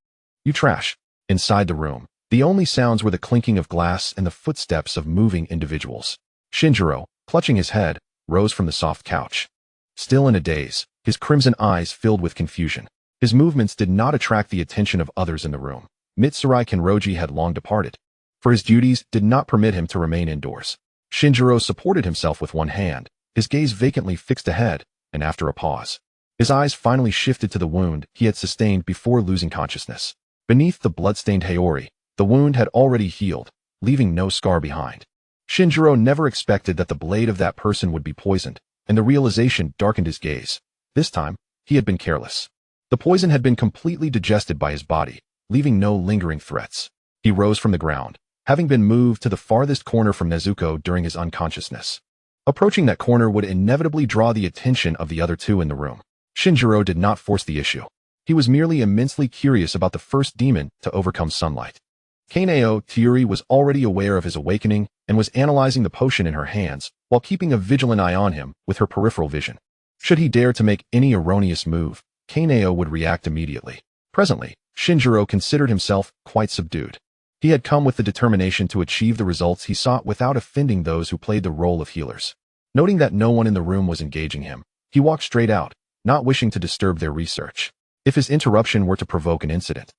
You trash. Inside the room, the only sounds were the clinking of glass and the footsteps of moving individuals. Shinjiro, clutching his head, rose from the soft couch. Still in a daze, his crimson eyes filled with confusion. His movements did not attract the attention of others in the room. Mitsurai Kinroji had long departed, for his duties did not permit him to remain indoors. Shinjiro supported himself with one hand, his gaze vacantly fixed ahead, and after a pause, his eyes finally shifted to the wound he had sustained before losing consciousness. Beneath the blood-stained Haori, the wound had already healed, leaving no scar behind. Shinjiro never expected that the blade of that person would be poisoned, and the realization darkened his gaze. This time, he had been careless. The poison had been completely digested by his body, leaving no lingering threats. He rose from the ground, having been moved to the farthest corner from Nezuko during his unconsciousness. Approaching that corner would inevitably draw the attention of the other two in the room. Shinjiro did not force the issue. He was merely immensely curious about the first demon to overcome sunlight. Kaneo Tiuri was already aware of his awakening and was analyzing the potion in her hands while keeping a vigilant eye on him with her peripheral vision. Should he dare to make any erroneous move, Kaneo would react immediately. Presently, Shinjiro considered himself quite subdued. He had come with the determination to achieve the results he sought without offending those who played the role of healers. Noting that no one in the room was engaging him, he walked straight out, not wishing to disturb their research. If his interruption were to provoke an incident,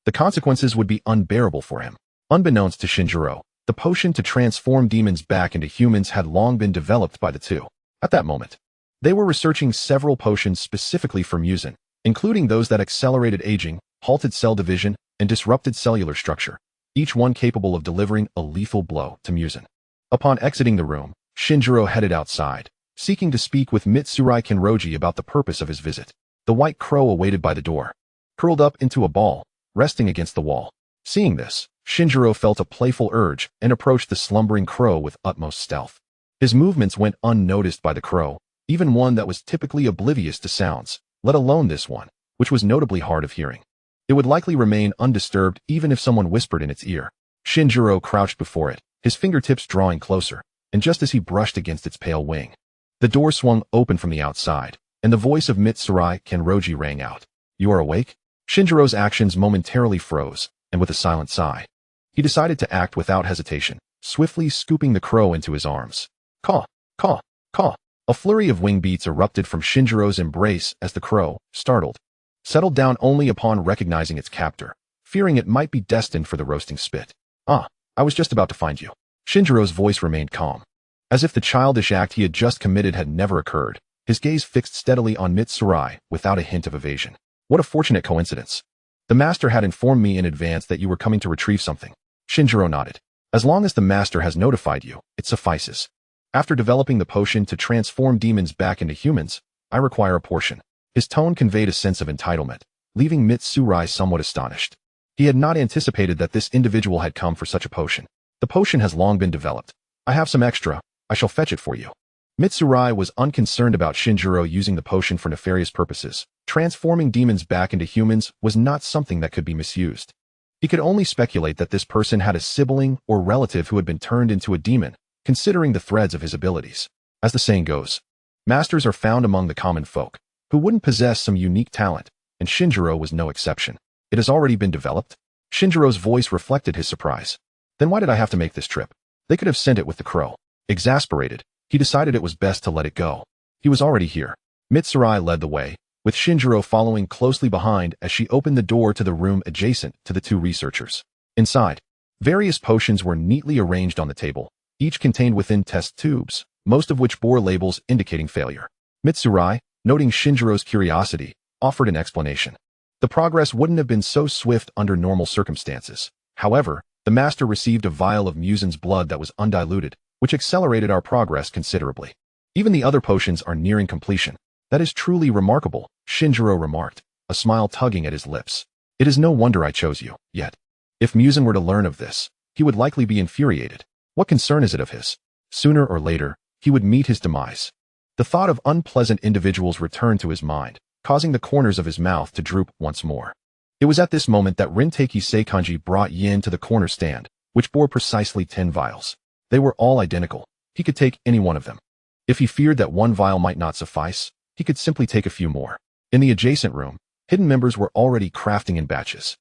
the consequences would be unbearable for him. Unbeknownst to Shinjiro, the potion to transform demons back into humans had long been developed by the two. At that moment, they were researching several potions specifically for Muzan, including those that accelerated aging, halted cell division, and disrupted cellular structure. each one capable of delivering a lethal blow to Muzan. Upon exiting the room, Shinjiro headed outside, seeking to speak with Mitsurai Kenroji about the purpose of his visit. The white crow awaited by the door, curled up into a ball, resting against the wall. Seeing this, Shinjiro felt a playful urge and approached the slumbering crow with utmost stealth. His movements went unnoticed by the crow, even one that was typically oblivious to sounds, let alone this one, which was notably hard of hearing. It would likely remain undisturbed even if someone whispered in its ear. Shinjiro crouched before it, his fingertips drawing closer, and just as he brushed against its pale wing, the door swung open from the outside, and the voice of Mitsurai Kenroji rang out. "You are awake?" Shinjiro's actions momentarily froze, and with a silent sigh, he decided to act without hesitation, swiftly scooping the crow into his arms. Caw, caw, caw. A flurry of wing beats erupted from Shinjiro's embrace as the crow, startled, settled down only upon recognizing its captor, fearing it might be destined for the roasting spit. "Ah, I was just about to find you." Shinjiro's voice remained calm, as if the childish act he had just committed had never occurred, his gaze fixed steadily on Mitsurai without a hint of evasion. "What a fortunate coincidence. The master had informed me in advance that you were coming to retrieve something." Shinjiro nodded. "As long as the master has notified you, it suffices. After developing the potion to transform demons back into humans, I require a portion." His tone conveyed a sense of entitlement, leaving Mitsurai somewhat astonished. He had not anticipated that this individual had come for such a potion. "The potion has long been developed. I have some extra. I shall fetch it for you." Mitsurai was unconcerned about Shinjiro using the potion for nefarious purposes. Transforming demons back into humans was not something that could be misused. He could only speculate that this person had a sibling or relative who had been turned into a demon, considering the threads of his abilities. As the saying goes, masters are found among the common folk, who wouldn't possess some unique talent, and Shinjiro was no exception. "It has already been developed?" Shinjiro's voice reflected his surprise. "Then why did I have to make this trip? They could have sent it with the crow." Exasperated, he decided it was best to let it go. He was already here. Mitsurai led the way, with Shinjiro following closely behind as she opened the door to the room adjacent to the two researchers. Inside, various potions were neatly arranged on the table, each contained within test tubes, most of which bore labels indicating failure. Mitsurai, noting Shinjiro's curiosity, offered an explanation. The progress wouldn't have been so swift under normal circumstances. However, the master received a vial of Muzan's blood that was undiluted, which accelerated our progress considerably. Even the other potions are nearing completion. "That is truly remarkable," Shinjiro remarked, a smile tugging at his lips. "It is no wonder I chose you, yet. If Muzan were to learn of this, he would likely be infuriated. What concern is it of his? Sooner or later, he would meet his demise." The thought of unpleasant individuals returned to his mind, causing the corners of his mouth to droop once more. It was at this moment that Rinteki Seikanji brought Yin to the corner stand, which bore precisely 10 vials. They were all identical. He could take any one of them. If he feared that one vial might not suffice, he could simply take a few more. In the adjacent room, hidden members were already crafting in batches.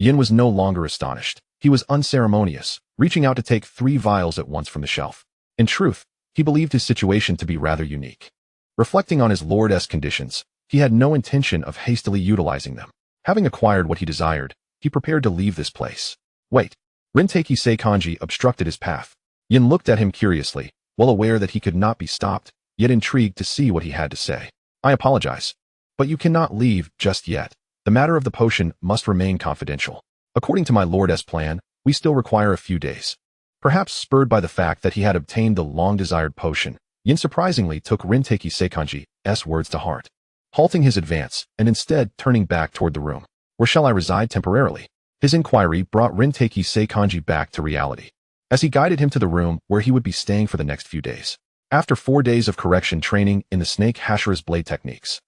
Yin was no longer astonished. He was unceremonious, reaching out to take 3 vials at once from the shelf. In truth, he believed his situation to be rather unique. Reflecting on his lord-esque conditions, he had no intention of hastily utilizing them. Having acquired what he desired, he prepared to leave this place. "Wait." Rinteki Seikanji obstructed his path. Yin looked at him curiously, well aware that he could not be stopped, yet intrigued to see what he had to say. "I apologize, but you cannot leave just yet. The matter of the potion must remain confidential. According to my lord's plan, we still require a few days." Perhaps spurred by the fact that he had obtained the long-desired potion, Yin surprisingly took Rinteki Seikanji's words to heart, halting his advance and instead turning back toward the room. "Where shall I reside temporarily?" His inquiry brought Rinteki Seikanji back to reality, as he guided him to the room where he would be staying for the next few days. After 4 days of correction training in the Snake Hashira's blade techniques,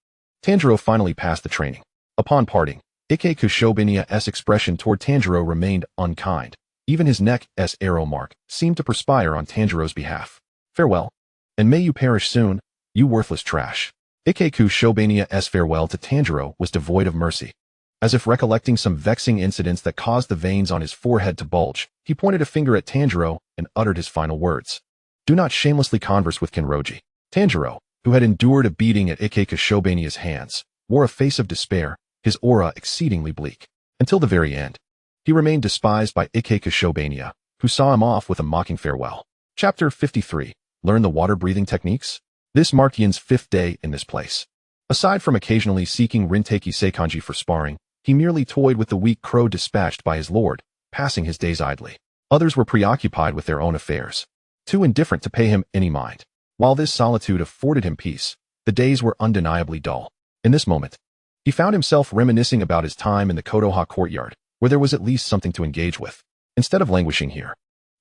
Tanjiro finally passed the training. Upon parting, Ike Kushobinia's expression toward Tanjiro remained unkind. Even his neck's arrow mark seemed to perspire on Tanjiro's behalf. "Farewell, and may you perish soon, you worthless trash." Ike Kushobinia's farewell to Tanjiro was devoid of mercy. As if recollecting some vexing incidents that caused the veins on his forehead to bulge, he pointed a finger at Tanjiro and uttered his final words. "Do not shamelessly converse with Kenroji." Tanjiro, who had endured a beating at Ike Kushobinia's hands, wore a face of despair, his aura exceedingly bleak. Until the very end, he remained despised by Ike Kushobinia, who saw him off with a mocking farewell. Chapter 53. Learn the water-breathing techniques? This marked Yin's 5th day in this place. Aside from occasionally seeking Rinteki Seikanji for sparring, he merely toyed with the weak crow dispatched by his lord, passing his days idly. Others were preoccupied with their own affairs, too indifferent to pay him any mind. While this solitude afforded him peace, the days were undeniably dull. In this moment, he found himself reminiscing about his time in the Kodoha courtyard, where there was at least something to engage with. Instead of languishing here,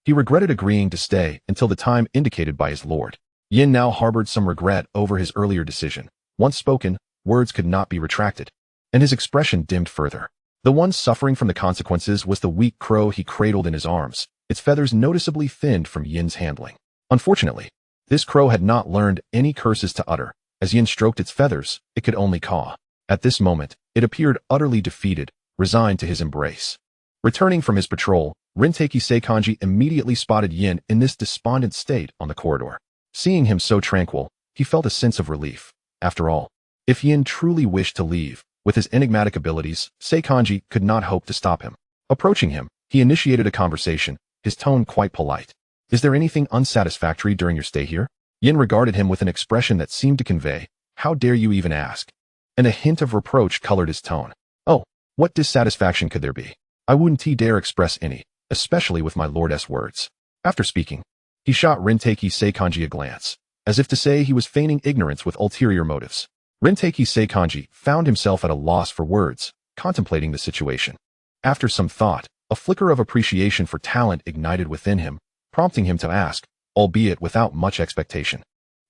he regretted agreeing to stay until the time indicated by his lord. Yin now harbored some regret over his earlier decision. Once spoken, words could not be retracted, and his expression dimmed further. The one suffering from the consequences was the weak crow he cradled in his arms, its feathers noticeably thinned from Yin's handling. Unfortunately, this crow had not learned any curses to utter. As Yin stroked its feathers, it could only caw. At this moment, it appeared utterly defeated, resigned to his embrace. Returning from his patrol, Rinteki Seikanji immediately spotted Yin in this despondent state on the corridor. Seeing him so tranquil, he felt a sense of relief. After all, if Yin truly wished to leave, with his enigmatic abilities, Seikanji could not hope to stop him. Approaching him, he initiated a conversation, his tone quite polite. "Is there anything unsatisfactory during your stay here?" Yin regarded him with an expression that seemed to convey, "How dare you even ask?" And a hint of reproach colored his tone. "Oh, what dissatisfaction could there be? I wouldn't dare express any, especially with my lord's words." After speaking, he shot Rinteki Seikanji a glance, as if to say he was feigning ignorance with ulterior motives. Rinteki Seikanji found himself at a loss for words, contemplating the situation. After some thought, a flicker of appreciation for talent ignited within him, prompting him to ask, albeit without much expectation,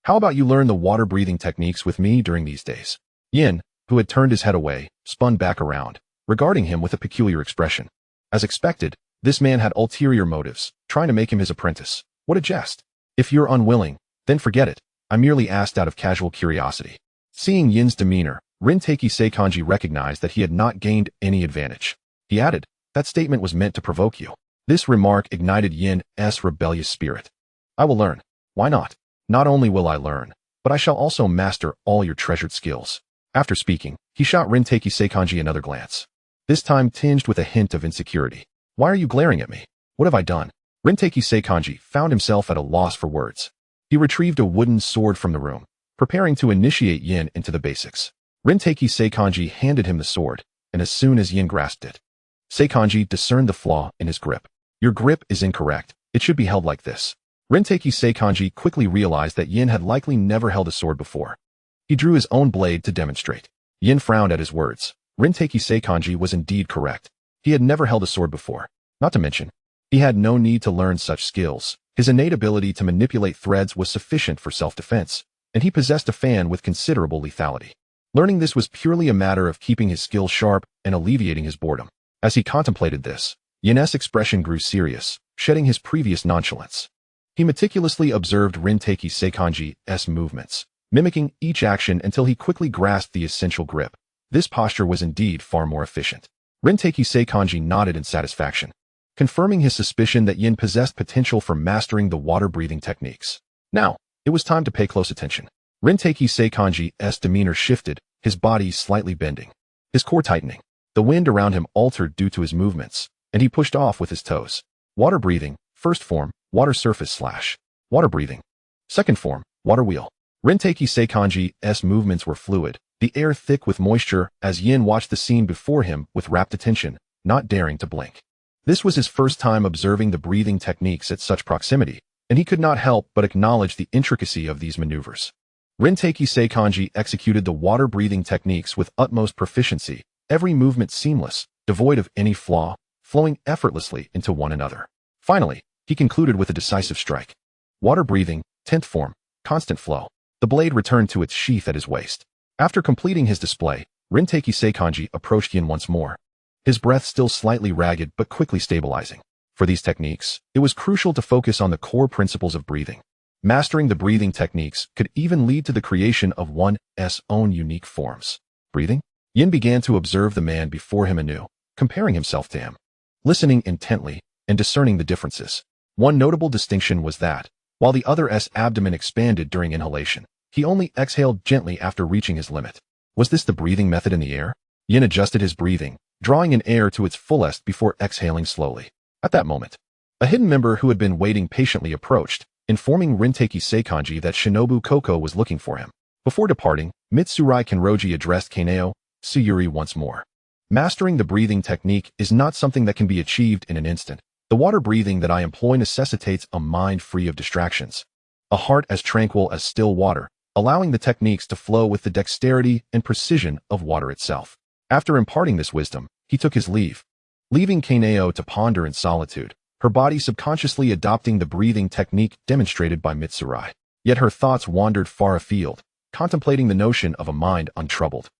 "How about you learn the water-breathing techniques with me during these days?" Yin, who had turned his head away, spun back around, regarding him with a peculiar expression. As expected, this man had ulterior motives, trying to make him his apprentice. What a jest. "If you're unwilling, then forget it. I merely asked out of casual curiosity." Seeing Yin's demeanor, Rinteki Seikanji recognized that he had not gained any advantage. He added, "That statement was meant to provoke you." This remark ignited Yin's rebellious spirit. "I will learn. Why not? Not only will I learn, but I shall also master all your treasured skills." After speaking, he shot Rinteki Seikanji another glance, this time tinged with a hint of insecurity. "Why are you glaring at me? What have I done?" Rinteki Seikanji found himself at a loss for words. He retrieved a wooden sword from the room, preparing to initiate Yin into the basics. Rinteki Seikanji handed him the sword, and as soon as Yin grasped it, Seikanji discerned the flaw in his grip. "Your grip is incorrect. It should be held like this." Rinteki Seikanji quickly realized that Yin had likely never held a sword before. He drew his own blade to demonstrate. Yin frowned at his words. Rinteki Seikanji was indeed correct. He had never held a sword before. Not to mention, he had no need to learn such skills. His innate ability to manipulate threads was sufficient for self-defense, and he possessed a fan with considerable lethality. Learning this was purely a matter of keeping his skills sharp and alleviating his boredom. As he contemplated this, Yin's expression grew serious, shedding his previous nonchalance. He meticulously observed Rinteki Seikanji's movements, mimicking each action until he quickly grasped the essential grip. This posture was indeed far more efficient. Rinteki Seikanji nodded in satisfaction, confirming his suspicion that Yin possessed potential for mastering the water-breathing techniques. Now, it was time to pay close attention. Rinteki Seikanji's demeanor shifted, his body slightly bending, his core tightening. The wind around him altered due to his movements, and he pushed off with his toes. Water breathing, first form, water surface / water breathing. Second form, water wheel. Rinteki Seikanji's movements were fluid, the air thick with moisture, as Yin watched the scene before him with rapt attention, not daring to blink. This was his first time observing the breathing techniques at such proximity, and he could not help but acknowledge the intricacy of these maneuvers. Rinteki Seikanji executed the water-breathing techniques with utmost proficiency, every movement seamless, devoid of any flaw, flowing effortlessly into one another. Finally, he concluded with a decisive strike. Water-breathing, 10th form, constant flow. The blade returned to its sheath at his waist. After completing his display, Rinteki Seikanji approached Yin once more, his breath still slightly ragged but quickly stabilizing. For these techniques, it was crucial to focus on the core principles of breathing. Mastering the breathing techniques could even lead to the creation of one's own unique forms. Breathing? Yin began to observe the man before him anew, comparing himself to him, listening intently and discerning the differences. One notable distinction was that, while the other's abdomen expanded during inhalation, he only exhaled gently after reaching his limit. Was this the breathing method in the air? Yin adjusted his breathing, drawing in air to its fullest before exhaling slowly. At that moment, a hidden member who had been waiting patiently approached, informing Rinteki Seikanji that Shinobu Koko was looking for him. Before departing, Mitsurai Kenroji addressed Kaneo Tsuyuri once more. Mastering the breathing technique is not something that can be achieved in an instant. The water breathing that I employ necessitates a mind free of distractions, a heart as tranquil as still water, allowing the techniques to flow with the dexterity and precision of water itself. After imparting this wisdom, he took his leave, leaving Kaneo to ponder in solitude, her body subconsciously adopting the breathing technique demonstrated by Mitsurai. Yet her thoughts wandered far afield, contemplating the notion of a mind untroubled.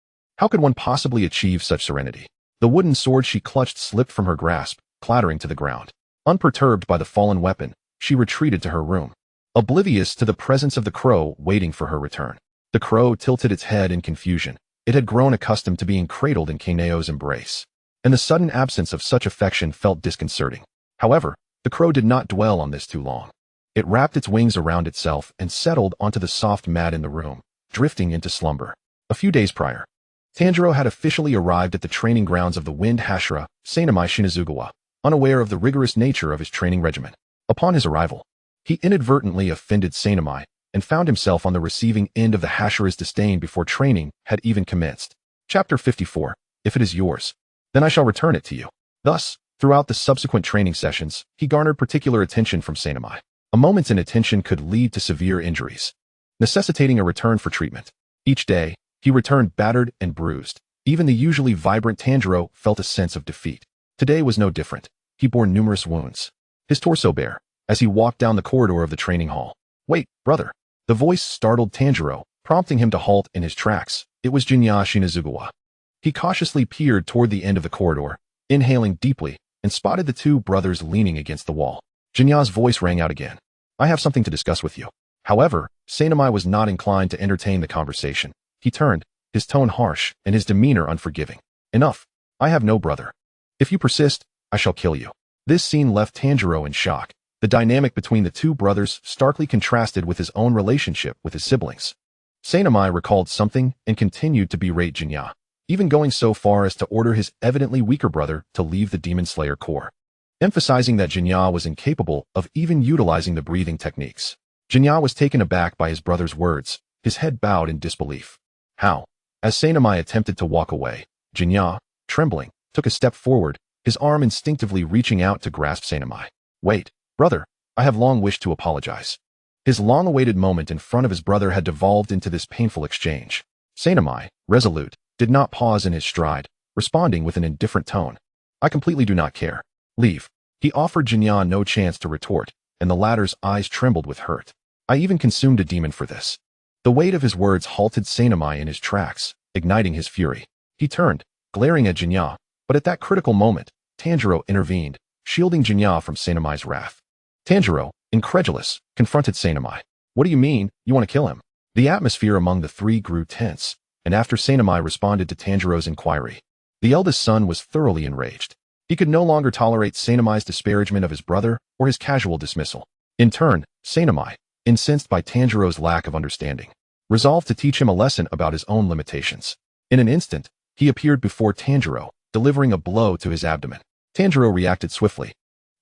How could one possibly achieve such serenity? The wooden sword she clutched slipped from her grasp, clattering to the ground. Unperturbed by the fallen weapon, she retreated to her room, oblivious to the presence of the crow waiting for her return. The crow tilted its head in confusion. It had grown accustomed to being cradled in Kaneo's embrace, and the sudden absence of such affection felt disconcerting. However, the crow did not dwell on this too long. It wrapped its wings around itself and settled onto the soft mat in the room, drifting into slumber. A few days prior, Tanjiro had officially arrived at the training grounds of the Wind Hashira, Sanamai Shinazugawa, unaware of the rigorous nature of his training regimen. Upon his arrival, he inadvertently offended Sanamai and found himself on the receiving end of the Hashira's disdain before training had even commenced. Chapter 54. If it is yours, then I shall return it to you. Thus, throughout the subsequent training sessions, he garnered particular attention from Sanamai. A moment's inattention could lead to severe injuries, necessitating a return for treatment. Each day, he returned battered and bruised. Even the usually vibrant Tanjiro felt a sense of defeat. Today was no different. He bore numerous wounds, his torso bare, as he walked down the corridor of the training hall. Wait, brother. The voice startled Tanjiro, prompting him to halt in his tracks. It was Jinya Shinazugawa. He cautiously peered toward the end of the corridor, inhaling deeply, and spotted the two brothers leaning against the wall. Jinya's voice rang out again. I have something to discuss with you. However, Sanamai was not inclined to entertain the conversation. He turned, his tone harsh and his demeanor unforgiving. Enough. I have no brother. If you persist, I shall kill you. This scene left Tanjiro in shock. The dynamic between the two brothers starkly contrasted with his own relationship with his siblings. Sanamai recalled something and continued to berate Jinya, even going so far as to order his evidently weaker brother to leave the Demon Slayer Corps, emphasizing that Jinya was incapable of even utilizing the breathing techniques. Jinya was taken aback by his brother's words, his head bowed in disbelief. How? As Sanamai attempted to walk away, Jinya, trembling, took a step forward, his arm instinctively reaching out to grasp Sanamai. Wait, brother, I have long wished to apologize. His long-awaited moment in front of his brother had devolved into this painful exchange. Sanamai, resolute, did not pause in his stride, responding with an indifferent tone. I completely do not care. Leave. He offered Jinya no chance to retort, and the latter's eyes trembled with hurt. I even consumed a demon for this. The weight of his words halted Sanamai in his tracks, igniting his fury. He turned, glaring at Jinya, but at that critical moment, Tanjiro intervened, shielding Jinya from Sanamai's wrath. Tanjiro, incredulous, confronted Sanamai. What do you mean, you want to kill him? The atmosphere among the three grew tense, and after Sanamai responded to Tanjiro's inquiry, the eldest son was thoroughly enraged. He could no longer tolerate Sanamai's disparagement of his brother or his casual dismissal. In turn, Sanamai, incensed by Tanjiro's lack of understanding, resolved to teach him a lesson about his own limitations. In an instant, he appeared before Tanjiro, delivering a blow to his abdomen. Tanjiro reacted swiftly,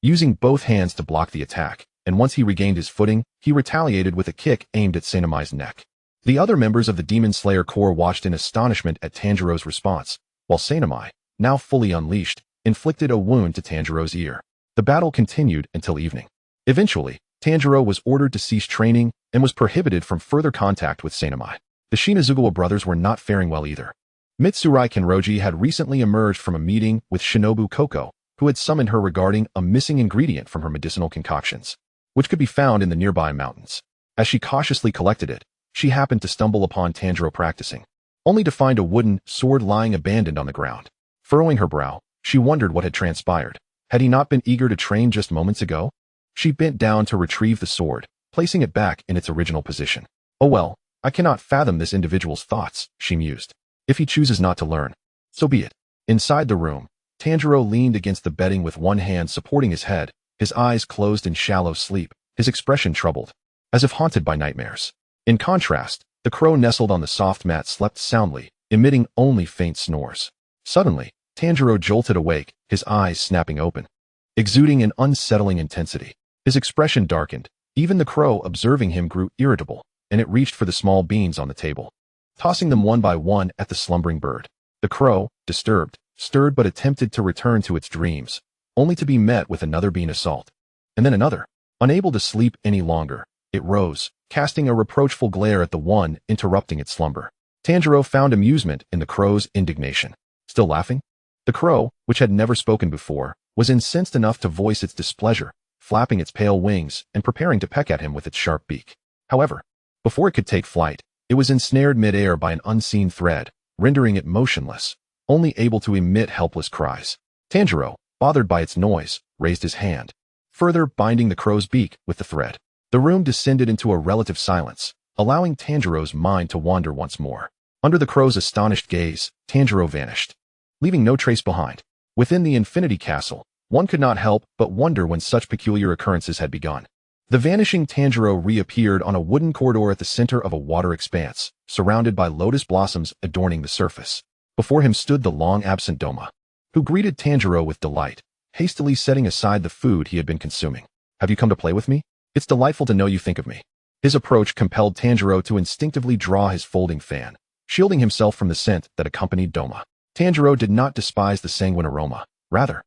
using both hands to block the attack, and once he regained his footing, he retaliated with a kick aimed at Sanamai's neck. The other members of the Demon Slayer Corps watched in astonishment at Tanjiro's response, while Sanamai, now fully unleashed, inflicted a wound to Tanjiro's ear. The battle continued until evening. Eventually, Tanjiro was ordered to cease training and was prohibited from further contact with Sanamai. The Shinazugawa brothers were not faring well either. Mitsurai Kenroji had recently emerged from a meeting with Shinobu Koko, who had summoned her regarding a missing ingredient from her medicinal concoctions, which could be found in the nearby mountains. As she cautiously collected it, she happened to stumble upon Tanjiro practicing, only to find a wooden sword lying abandoned on the ground. Furrowing her brow, she wondered what had transpired. Had he not been eager to train just moments ago? She bent down to retrieve the sword, placing it back in its original position. Oh well, I cannot fathom this individual's thoughts, she mused. If he chooses not to learn, so be it. Inside the room, Tanjiro leaned against the bedding with one hand supporting his head, his eyes closed in shallow sleep, his expression troubled, as if haunted by nightmares. In contrast, the crow nestled on the soft mat slept soundly, emitting only faint snores. Suddenly, Tanjiro jolted awake, his eyes snapping open, exuding an unsettling intensity. His expression darkened. Even the crow observing him grew irritable, and it reached for the small beans on the table, tossing them one by one at the slumbering bird. The crow, disturbed, stirred but attempted to return to its dreams, only to be met with another bean assault. And then another. Unable to sleep any longer, it rose, casting a reproachful glare at the one interrupting its slumber. Tanjiro found amusement in the crow's indignation. Still laughing? The crow, which had never spoken before, was incensed enough to voice its displeasure, flapping its pale wings and preparing to peck at him with its sharp beak. However, before it could take flight, it was ensnared mid-air by an unseen thread, rendering it motionless, only able to emit helpless cries. Tanjiro, bothered by its noise, raised his hand, further binding the crow's beak with the thread. The room descended into a relative silence, allowing Tanjiro's mind to wander once more. Under the crow's astonished gaze, Tanjiro vanished, leaving no trace behind. Within the Infinity Castle, one could not help but wonder when such peculiar occurrences had begun. The vanishing Tanjiro reappeared on a wooden corridor at the center of a water expanse, surrounded by lotus blossoms adorning the surface. Before him stood the long-absent Doma, who greeted Tanjiro with delight, hastily setting aside the food he had been consuming. "Have you come to play with me? It's delightful to know you think of me." His approach compelled Tanjiro to instinctively draw his folding fan, shielding himself from the scent that accompanied Doma. Tanjiro did not despise the sanguine aroma. Rather,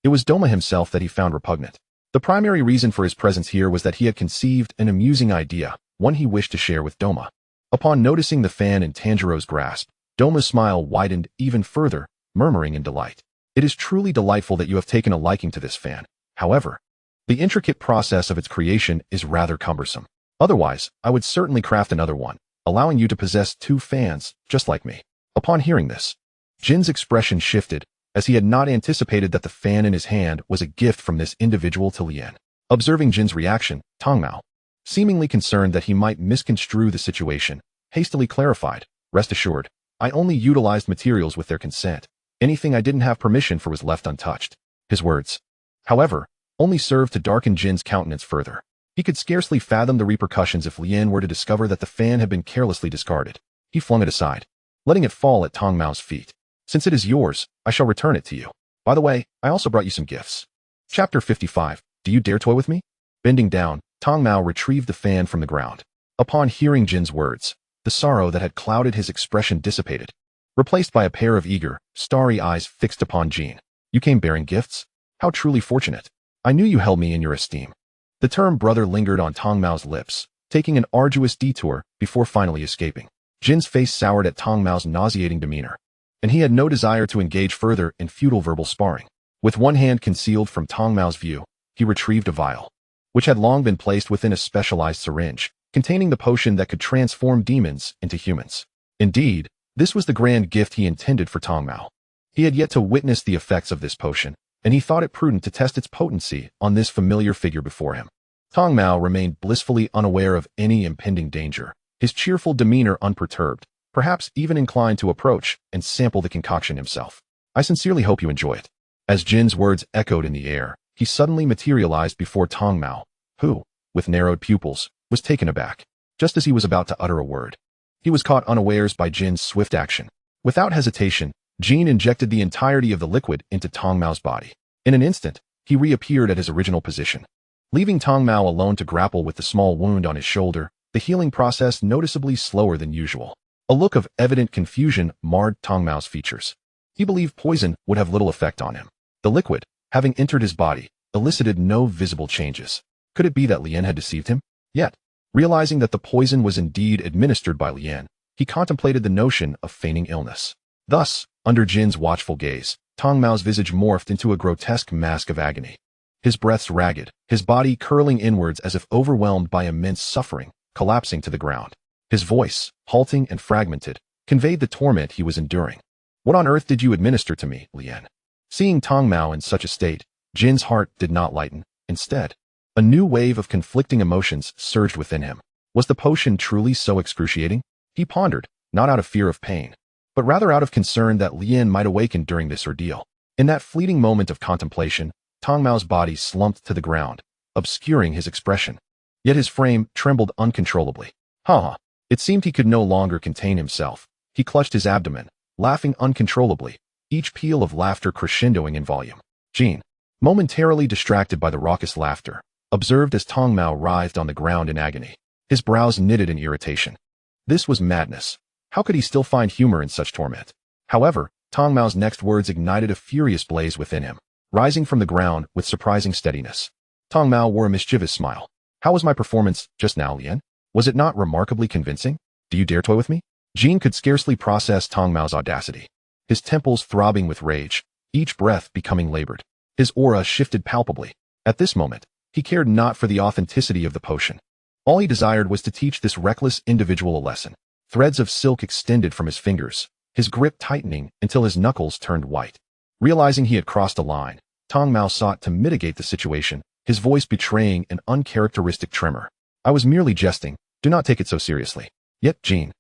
it was Doma himself that he found repugnant. The primary reason for his presence here was that he had conceived an amusing idea, one he wished to share with Doma. Upon noticing the fan in Tanjiro's grasp, Doma's smile widened even further, murmuring in delight. "It is truly delightful that you have taken a liking to this fan. However, the intricate process of its creation is rather cumbersome. Otherwise, I would certainly craft another one, allowing you to possess 2 fans, just like me." Upon hearing this, Jin's expression shifted, as he had not anticipated that the fan in his hand was a gift from this individual to Lien. Observing Jin's reaction, Tongmao, seemingly concerned that he might misconstrue the situation, hastily clarified, "Rest assured, I only utilized materials with their consent. Anything I didn't have permission for was left untouched." His words, however, only served to darken Jin's countenance further. He could scarcely fathom the repercussions if Lien were to discover that the fan had been carelessly discarded. He flung it aside, letting it fall at Tongmao's feet. "Since it is yours, I shall return it to you. By the way, I also brought you some gifts." Chapter 55. Do you dare toy with me? Bending down, Tongmao retrieved the fan from the ground. Upon hearing Jin's words, the sorrow that had clouded his expression dissipated, replaced by a pair of eager, starry eyes fixed upon Jin. "You came bearing gifts? How truly fortunate. I knew you held me in your esteem." The term brother lingered on Tongmao's lips, taking an arduous detour before finally escaping. Jin's face soured at Tongmao's nauseating demeanor, and he had no desire to engage further in futile verbal sparring. With one hand concealed from Tongmao's view, he retrieved a vial, which had long been placed within a specialized syringe, containing the potion that could transform demons into humans. Indeed, this was the grand gift he intended for Tongmao. He had yet to witness the effects of this potion, and he thought it prudent to test its potency on this familiar figure before him. Tongmao remained blissfully unaware of any impending danger, his cheerful demeanor unperturbed, perhaps even inclined to approach and sample the concoction himself. "I sincerely hope you enjoy it." As Jin's words echoed in the air, he suddenly materialized before Tongmao, who, with narrowed pupils, was taken aback. Just as he was about to utter a word, he was caught unawares by Jin's swift action. Without hesitation, Jin injected the entirety of the liquid into Tongmao's body. In an instant, he reappeared at his original position. Leaving Tongmao alone to grapple with the small wound on his shoulder, the healing process noticeably slower than usual. A look of evident confusion marred Tongmao's features. He believed poison would have little effect on him. The liquid, having entered his body, elicited no visible changes. Could it be that Lien had deceived him? Yet, realizing that the poison was indeed administered by Lien, he contemplated the notion of feigning illness. Thus, under Jin's watchful gaze, Tongmao's visage morphed into a grotesque mask of agony. His breaths ragged, his body curling inwards as if overwhelmed by immense suffering, collapsing to the ground. His voice, halting and fragmented, conveyed the torment he was enduring. "What on earth did you administer to me, Lien?" Seeing Tongmao in such a state, Jin's heart did not lighten. Instead, a new wave of conflicting emotions surged within him. Was the potion truly so excruciating? He pondered, not out of fear of pain, but rather out of concern that Lien might awaken during this ordeal. In that fleeting moment of contemplation, Tongmao's body slumped to the ground, obscuring his expression. Yet his frame trembled uncontrollably. Ha! It seemed he could no longer contain himself. He clutched his abdomen, laughing uncontrollably, each peal of laughter crescendoing in volume. Jin, momentarily distracted by the raucous laughter, observed as Tongmao writhed on the ground in agony. His brows knitted in irritation. This was madness. How could he still find humor in such torment? However, Tong Mao's next words ignited a furious blaze within him, rising from the ground with surprising steadiness. Tong Mao wore a mischievous smile. How was my performance just now, Lian? Was it not remarkably convincing? Do you dare toy with me? Jin could scarcely process Tong Mao's audacity. His temples throbbing with rage, each breath becoming labored. His aura shifted palpably. At this moment, he cared not for the authenticity of the potion. All he desired was to teach this reckless individual a lesson. Threads of silk extended from his fingers, his grip tightening until his knuckles turned white. Realizing he had crossed a line, Tong Mao sought to mitigate the situation, his voice betraying an uncharacteristic tremor. I was merely jesting, do not take it so seriously. Yet Jin,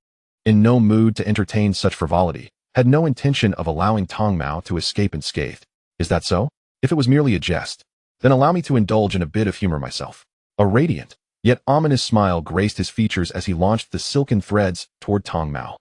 in no mood to entertain such frivolity, had no intention of allowing Tong Mao to escape unscathed. Is that so? If it was merely a jest, then allow me to indulge in a bit of humor myself. A radiant, yet ominous smile graced his features as he launched the silken threads toward Tong Mao.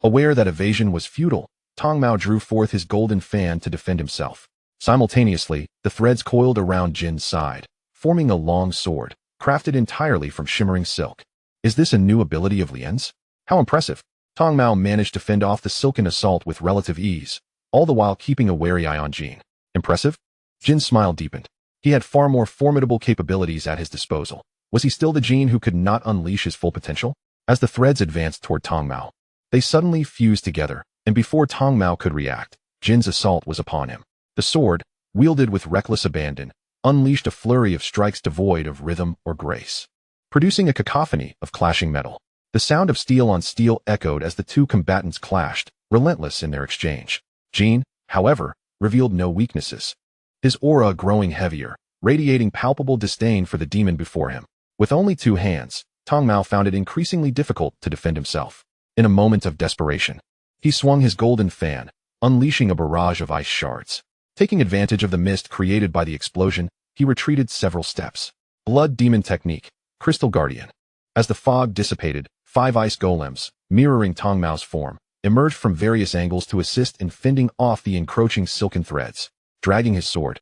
Aware that evasion was futile, Tong Mao drew forth his golden fan to defend himself. Simultaneously, the threads coiled around Jin's side, forming a long sword, crafted entirely from shimmering silk. Is this a new ability of Lian's? How impressive! Tong Mao managed to fend off the silken assault with relative ease, all the while keeping a wary eye on Jin. Impressive? Jin's smile deepened. He had far more formidable capabilities at his disposal. Was he still the Jin who could not unleash his full potential? As the threads advanced toward Tong Mao, they suddenly fused together, and before Tong Mao could react, Jin's assault was upon him. The sword, wielded with reckless abandon, unleashed a flurry of strikes devoid of rhythm or grace, producing a cacophony of clashing metal. The sound of steel on steel echoed as the two combatants clashed, relentless in their exchange. Jin, however, revealed no weaknesses. His aura growing heavier, radiating palpable disdain for the demon before him. With only two hands, Tong Mao found it increasingly difficult to defend himself. In a moment of desperation, he swung his golden fan, unleashing a barrage of ice shards. Taking advantage of the mist created by the explosion, he retreated several steps. Blood Demon Technique, Crystal Guardian. As the fog dissipated, 5 ice golems, mirroring Tong Mao's form, emerged from various angles to assist in fending off the encroaching silken threads. Dragging his sword,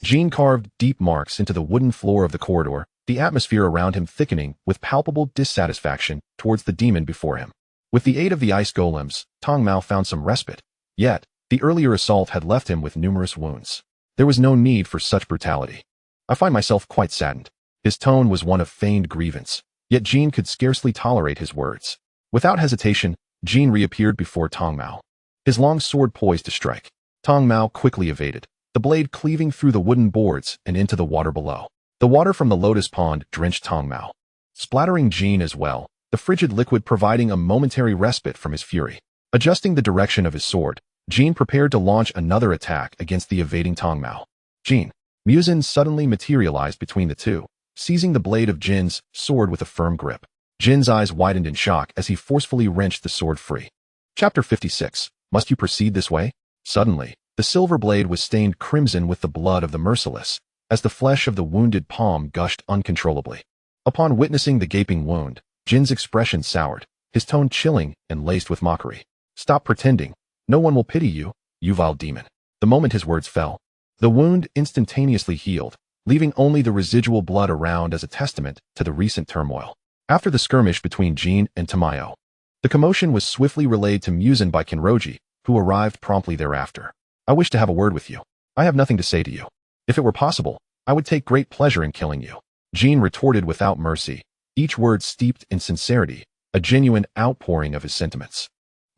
Jin carved deep marks into the wooden floor of the corridor, the atmosphere around him thickening with palpable dissatisfaction towards the demon before him. With the aid of the ice golems, Tong Mao found some respite. Yet, the earlier assault had left him with numerous wounds. There was no need for such brutality. I find myself quite saddened. His tone was one of feigned grievance, yet Jin could scarcely tolerate his words. Without hesitation, Jin reappeared before Tong Mao, his long sword poised to strike. Tong Mao quickly evaded, the blade cleaving through the wooden boards and into the water below. The water from the lotus pond drenched Tong Mao, splattering Jin as well, the frigid liquid providing a momentary respite from his fury. Adjusting the direction of his sword, Jin prepared to launch another attack against the evading Tong Mao. Jin, Muzan suddenly materialized between the two, seizing the blade of Jin's sword with a firm grip. Jin's eyes widened in shock as he forcefully wrenched the sword free. Chapter 56. Must you proceed this way? Suddenly, the silver blade was stained crimson with the blood of the merciless, as the flesh of the wounded palm gushed uncontrollably. Upon witnessing the gaping wound, Jin's expression soured, his tone chilling and laced with mockery. Stop pretending. No one will pity you, you vile demon. The moment his words fell, the wound instantaneously healed, leaving only the residual blood around as a testament to the recent turmoil. After the skirmish between Jin and Tamayo, the commotion was swiftly relayed to Muzan by Kinroji, who arrived promptly thereafter. I wish to have a word with you. I have nothing to say to you. If it were possible, I would take great pleasure in killing you. Jin retorted without mercy, each word steeped in sincerity, a genuine outpouring of his sentiments.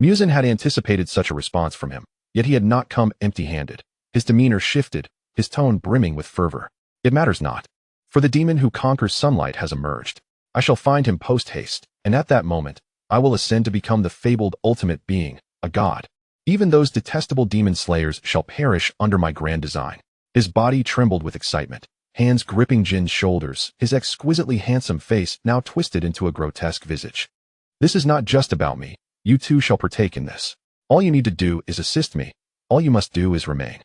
Muzan had anticipated such a response from him, yet he had not come empty-handed. His demeanor shifted, his tone brimming with fervor. It matters not, for the demon who conquers sunlight has emerged. I shall find him post-haste, and at that moment, I will ascend to become the fabled ultimate being, a god. Even those detestable demon slayers shall perish under my grand design. His body trembled with excitement, hands gripping Jin's shoulders, his exquisitely handsome face now twisted into a grotesque visage. This is not just about me. You too shall partake in this. All you need to do is assist me. All you must do is remain.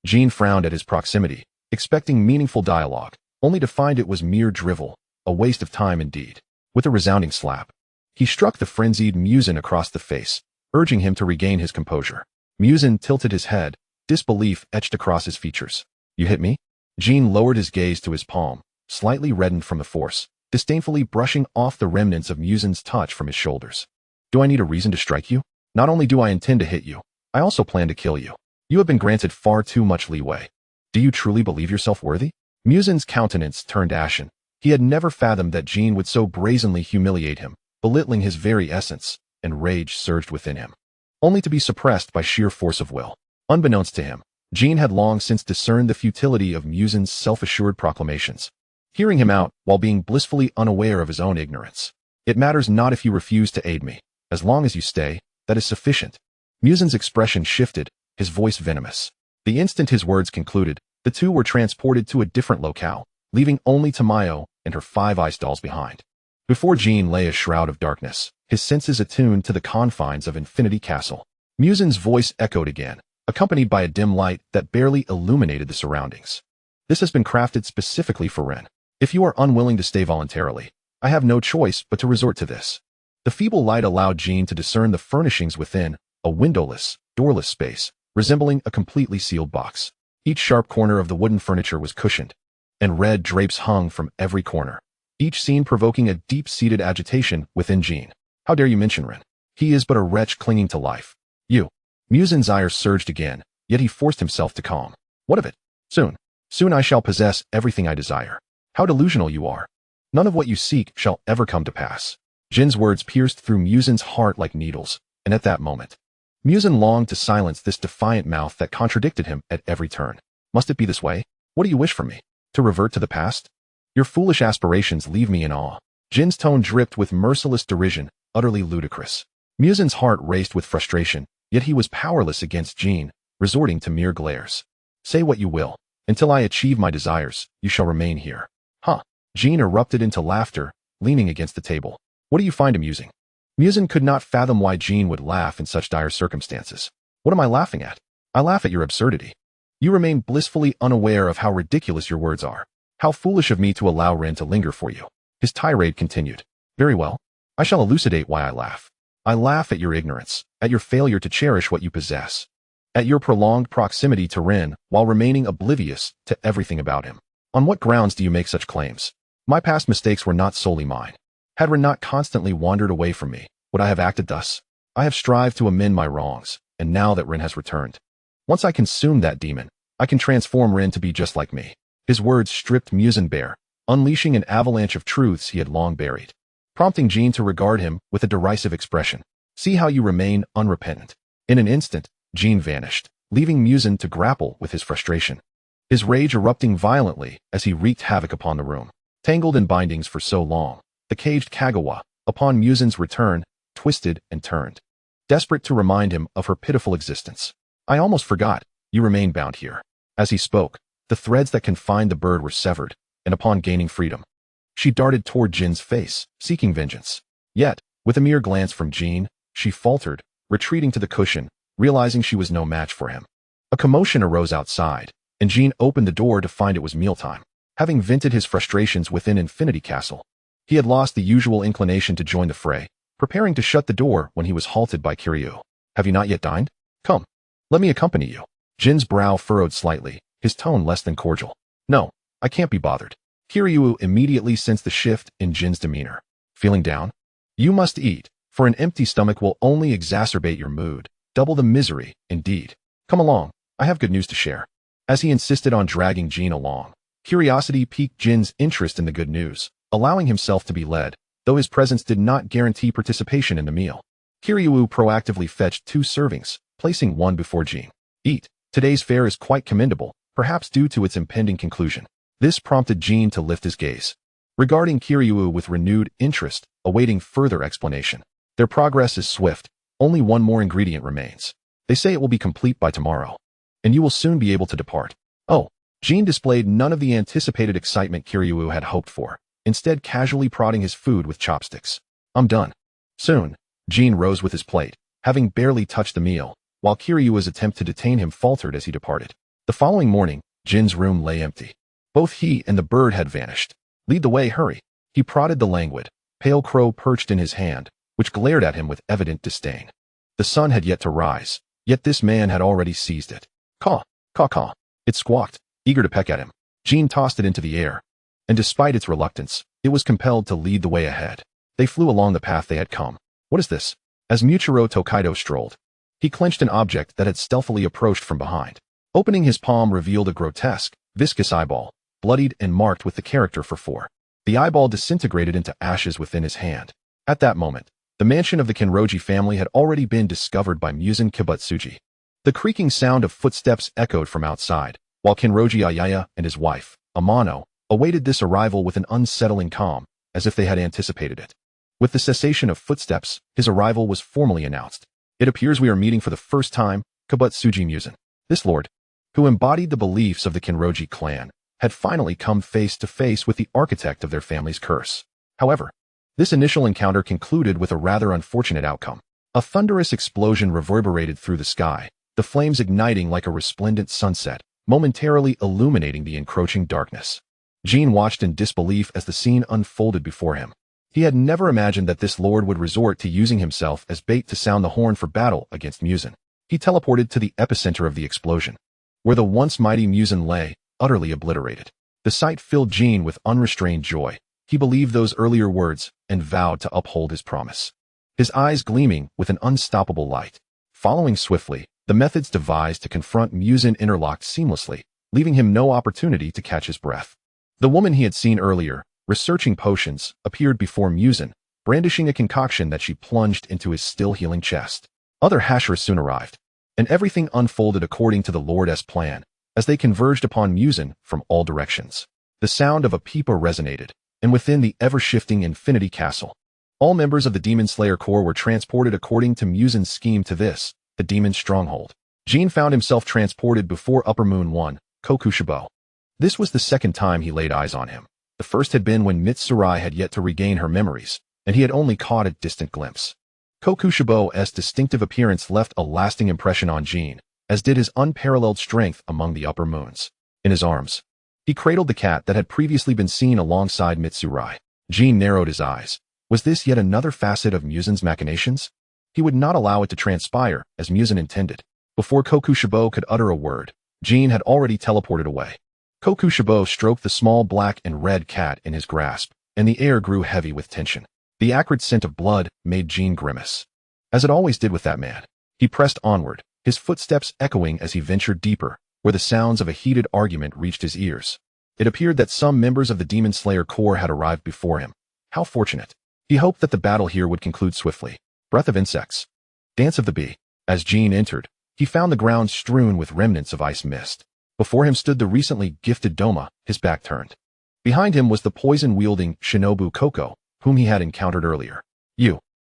Jin frowned at his proximity, expecting meaningful dialogue, only to find it was mere drivel, a waste of time indeed. With a resounding slap, he struck the frenzied Muzan across the face, urging him to regain his composure. Muzan tilted his head, disbelief etched across his features. You hit me? Jin lowered his gaze to his palm, slightly reddened from the force, disdainfully brushing off the remnants of Muzan's touch from his shoulders. Do I need a reason to strike you? Not only do I intend to hit you, I also plan to kill you. You have been granted far too much leeway. Do you truly believe yourself worthy? Muzan's countenance turned ashen. He had never fathomed that Jin would so brazenly humiliate him, belittling his very essence, and rage surged within him, only to be suppressed by sheer force of will. Unbeknownst to him, Jin had long since discerned the futility of Muzan's self-assured proclamations, hearing him out while being blissfully unaware of his own ignorance. It matters not if you refuse to aid me. As long as you stay, that is sufficient. Muzan's expression shifted, his voice venomous. The instant his words concluded, the two were transported to a different locale, leaving only Tamayo and her 5 ice dolls behind. Before Jin lay a shroud of darkness, his senses attuned to the confines of Infinity Castle. Muzan's voice echoed again, accompanied by a dim light that barely illuminated the surroundings. This has been crafted specifically for Ren. If you are unwilling to stay voluntarily, I have no choice but to resort to this. The feeble light allowed Jin to discern the furnishings within, a windowless, doorless space, resembling a completely sealed box. Each sharp corner of the wooden furniture was cushioned, and red drapes hung from every corner, each scene provoking a deep-seated agitation within Jin. How dare you mention Ren? He is but a wretch clinging to life. You. Muzan's ire surged again, yet he forced himself to calm. What of it? Soon I shall possess everything I desire. How delusional you are. None of what you seek shall ever come to pass. Jin's words pierced through Muzan's heart like needles, and at that moment, Muzan longed to silence this defiant mouth that contradicted him at every turn. Must it be this way? What do you wish from me? To revert to the past? Your foolish aspirations leave me in awe. Jin's tone dripped with merciless derision, utterly ludicrous. Muzan's heart raced with frustration, yet he was powerless against Jin, resorting to mere glares. Say what you will. Until I achieve my desires, you shall remain here. Huh. Jin erupted into laughter, leaning against the table. What do you find amusing? Muzan could not fathom why Jin would laugh in such dire circumstances. What am I laughing at? I laugh at your absurdity. You remain blissfully unaware of how ridiculous your words are. How foolish of me to allow Ren to linger for you. His tirade continued. Very well. I shall elucidate why I laugh. I laugh at your ignorance, at your failure to cherish what you possess, at your prolonged proximity to Ren while remaining oblivious to everything about him. On what grounds do you make such claims? My past mistakes were not solely mine. Had Ren not constantly wandered away from me, would I have acted thus? I have strived to amend my wrongs, and now that Ren has returned, once I consume that demon, I can transform Ren to be just like me. His words stripped Muzan bare, unleashing an avalanche of truths he had long buried, prompting Jin to regard him with a derisive expression. See how you remain unrepentant. In an instant, Jin vanished, leaving Muzan to grapple with his frustration, his rage erupting violently as he wreaked havoc upon the room. Tangled in bindings for so long, the caged Kagawa, upon Muzan's return, twisted and turned, desperate to remind him of her pitiful existence. I almost forgot, you remain bound here. As he spoke, the threads that confined the bird were severed, and upon gaining freedom, she darted toward Jin's face, seeking vengeance. Yet, with a mere glance from Jin, she faltered, retreating to the cushion, realizing she was no match for him. A commotion arose outside, and Jin opened the door to find it was mealtime. Having vented his frustrations within Infinity Castle, he had lost the usual inclination to join the fray, preparing to shut the door when he was halted by Kiryu. Have you not yet dined? Come. Let me accompany you. Jin's brow furrowed slightly, his tone less than cordial. No, I can't be bothered. Kiryu immediately sensed the shift in Jin's demeanor. Feeling down? You must eat, for an empty stomach will only exacerbate your mood, double the misery, indeed. Come along, I have good news to share. As he insisted on dragging Jin along, curiosity piqued Jin's interest in the good news, allowing himself to be led, though his presence did not guarantee participation in the meal. Kiryu proactively fetched 2 servings, placing one before Jin. Eat. Today's fare is quite commendable, perhaps due to its impending conclusion. This prompted Jin to lift his gaze, regarding Kiryu with renewed interest, awaiting further explanation. Their progress is swift, only one more ingredient remains. They say it will be complete by tomorrow, and you will soon be able to depart. Oh, Jin displayed none of the anticipated excitement Kiryu had hoped for, instead casually prodding his food with chopsticks. I'm done. Soon, Jin rose with his plate, having barely touched the meal, while Kiryu's attempt to detain him faltered as he departed. The following morning, Jin's room lay empty. Both he and the bird had vanished. Lead the way, hurry. He prodded the languid, pale crow perched in his hand, which glared at him with evident disdain. The sun had yet to rise, yet this man had already seized it. Caw, caw, caw. It squawked, eager to peck at him. Jin tossed it into the air, and despite its reluctance, it was compelled to lead the way ahead. They flew along the path they had come. What is this? As Muchiro Tokaido strolled, He clenched an object that had stealthily approached from behind. Opening his palm revealed a grotesque, viscous eyeball, bloodied and marked with the character for 4. The eyeball disintegrated into ashes within his hand. At that moment, the mansion of the Kenroji family had already been discovered by Muzan Kibutsuji. The creaking sound of footsteps echoed from outside, while Kenroji Ayaya and his wife, Amano, awaited this arrival with an unsettling calm, as if they had anticipated it. With the cessation of footsteps, his arrival was formally announced. It appears we are meeting for the first time, Kibutsuji Muzan. This lord, who embodied the beliefs of the Kenroji clan, had finally come face to face with the architect of their family's curse. However, this initial encounter concluded with a rather unfortunate outcome. A thunderous explosion reverberated through the sky, the flames igniting like a resplendent sunset, momentarily illuminating the encroaching darkness. Jin watched in disbelief as the scene unfolded before him. He had never imagined that this lord would resort to using himself as bait to sound the horn for battle against Muzan. He teleported to the epicenter of the explosion, where the once mighty Muzan lay, utterly obliterated. The sight filled Jin with unrestrained joy. He believed those earlier words and vowed to uphold his promise. His eyes gleaming with an unstoppable light. Following swiftly, the methods devised to confront Muzan interlocked seamlessly, leaving him no opportunity to catch his breath. The woman he had seen earlier, researching potions, appeared before Muzan, brandishing a concoction that she plunged into his still-healing chest. Other Hashras soon arrived, and everything unfolded according to the Lord's plan, as they converged upon Muzan from all directions. The sound of a pipa resonated, and within the ever-shifting Infinity Castle, all members of the Demon Slayer Corps were transported according to Muzan's scheme to this, the Demon Stronghold. Jin found himself transported before Upper Moon 1, Kokushibo. This was the second time he laid eyes on him. The first had been when Mitsurai had yet to regain her memories, and he had only caught a distant glimpse. Kokushibo's distinctive appearance left a lasting impression on Jin, as did his unparalleled strength among the upper moons. In his arms, he cradled the cat that had previously been seen alongside Mitsurai. Jin narrowed his eyes. Was this yet another facet of Muzan's machinations? He would not allow it to transpire, as Muzan intended. Before Kokushibo could utter a word, Jin had already teleported away. Kokushibo stroked the small black and red cat in his grasp, and the air grew heavy with tension. The acrid scent of blood made Jin grimace. As it always did with that man, he pressed onward, his footsteps echoing as he ventured deeper, where the sounds of a heated argument reached his ears. It appeared that some members of the Demon Slayer Corps had arrived before him. How fortunate. He hoped that the battle here would conclude swiftly. Breath of insects. Dance of the bee. As Jin entered, he found the ground strewn with remnants of ice mist. Before him stood the recently gifted Doma, his back turned. Behind him was the poison-wielding Shinobu Koko, whom he had encountered earlier.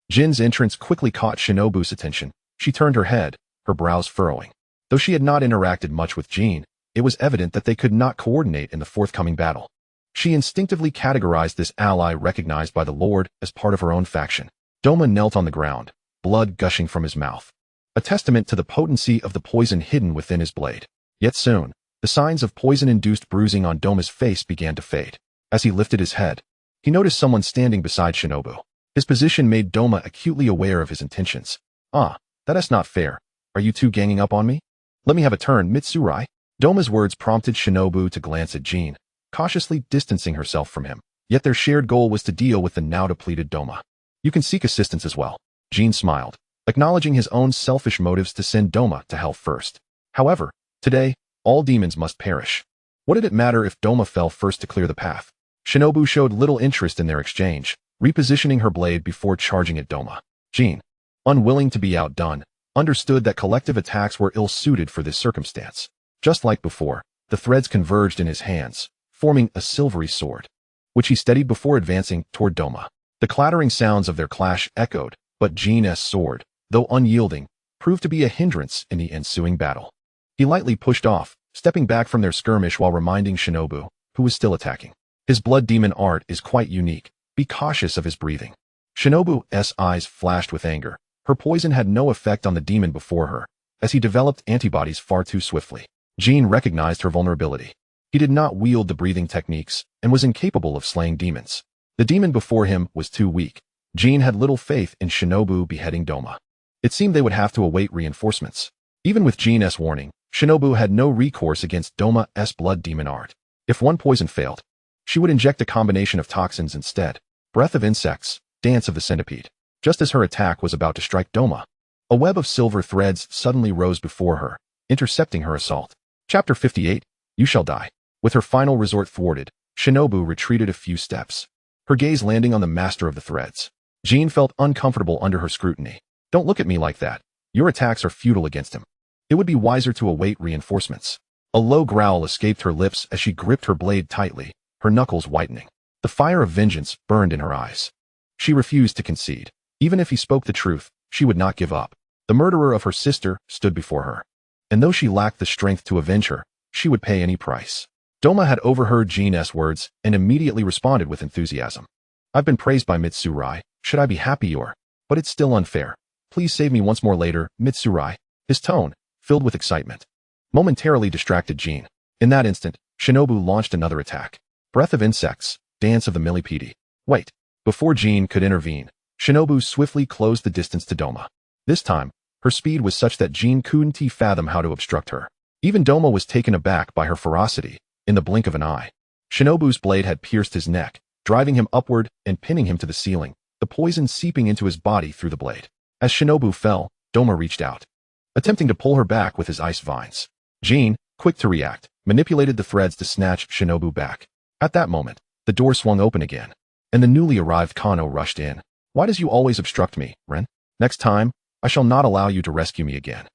Jin's entrance quickly caught Shinobu's attention. She turned her head, her brows furrowing. Though she had not interacted much with Jin, it was evident that they could not coordinate in the forthcoming battle. She instinctively categorized this ally recognized by the Lord as part of her own faction. Doma knelt on the ground, blood gushing from his mouth, a testament to the potency of the poison hidden within his blade. Yet soon, the signs of poison-induced bruising on Doma's face began to fade. As he lifted his head, he noticed someone standing beside Shinobu. His position made Doma acutely aware of his intentions. "Ah, that is not fair. Are you two ganging up on me? Let me have a turn, Mitsurai." Doma's words prompted Shinobu to glance at Jin, cautiously distancing herself from him. Yet their shared goal was to deal with the now depleted Doma. "You can seek assistance as well." Jin smiled, acknowledging his own selfish motives to send Doma to hell first. However, today, all demons must perish. What did it matter if Doma fell first to clear the path? Shinobu showed little interest in their exchange, repositioning her blade before charging at Doma. Jin, unwilling to be outdone, understood that collective attacks were ill-suited for this circumstance. Just like before, the threads converged in his hands, forming a silvery sword, which he steadied before advancing toward Doma. The clattering sounds of their clash echoed, but Jin's sword, though unyielding, proved to be a hindrance in the ensuing battle. He lightly pushed off, stepping back from their skirmish while reminding Shinobu, who was still attacking. His blood demon art is quite unique. Be cautious of his breathing. Shinobu's eyes flashed with anger. Her poison had no effect on the demon before her, as he developed antibodies far too swiftly. Jin recognized her vulnerability. He did not wield the breathing techniques and was incapable of slaying demons. The demon before him was too weak. Jin had little faith in Shinobu beheading Doma. It seemed they would have to await reinforcements. Even with Jin's warning, Shinobu had no recourse against Doma's blood demon art. If one poison failed, she would inject a combination of toxins instead. Breath of insects, dance of the centipede. Just as her attack was about to strike Doma, A web of silver threads suddenly rose before her, intercepting her assault. Chapter 58, You Shall Die. With her final resort thwarted, Shinobu retreated a few steps, her gaze landing on the master of the threads. Jean felt uncomfortable under her scrutiny. Don't look at me like that. Your attacks are futile against him. It would be wiser to await reinforcements. A low growl escaped her lips as she gripped her blade tightly, her knuckles whitening. The fire of vengeance burned in her eyes. She refused to concede. Even if he spoke the truth, she would not give up. The murderer of her sister stood before her. And though she lacked the strength to avenge her, she would pay any price. Doma had overheard Jean's words and immediately responded with enthusiasm. I've been praised by Mitsurai. Should I be happy or? But it's still unfair. Please save me once more later, Mitsurai. His tone, filled with excitement, momentarily distracted Jean. In that instant, Shinobu launched another attack. Breath of insects, dance of the millipede. Wait. Before Jean could intervene, Shinobu swiftly closed the distance to Doma. This time, her speed was such that Jean couldn't fathom how to obstruct her. Even Doma was taken aback by her ferocity. In the blink of an eye, Shinobu's blade had pierced his neck, driving him upward and pinning him to the ceiling, the poison seeping into his body through the blade. As Shinobu fell, Doma reached out, attempting to pull her back with his ice vines. Jean, quick to react, manipulated the threads to snatch Shinobu back. At that moment, the door swung open again, and the newly arrived Kano rushed in. Why does you always obstruct me, Ren? Next time, I shall not allow you to rescue me again.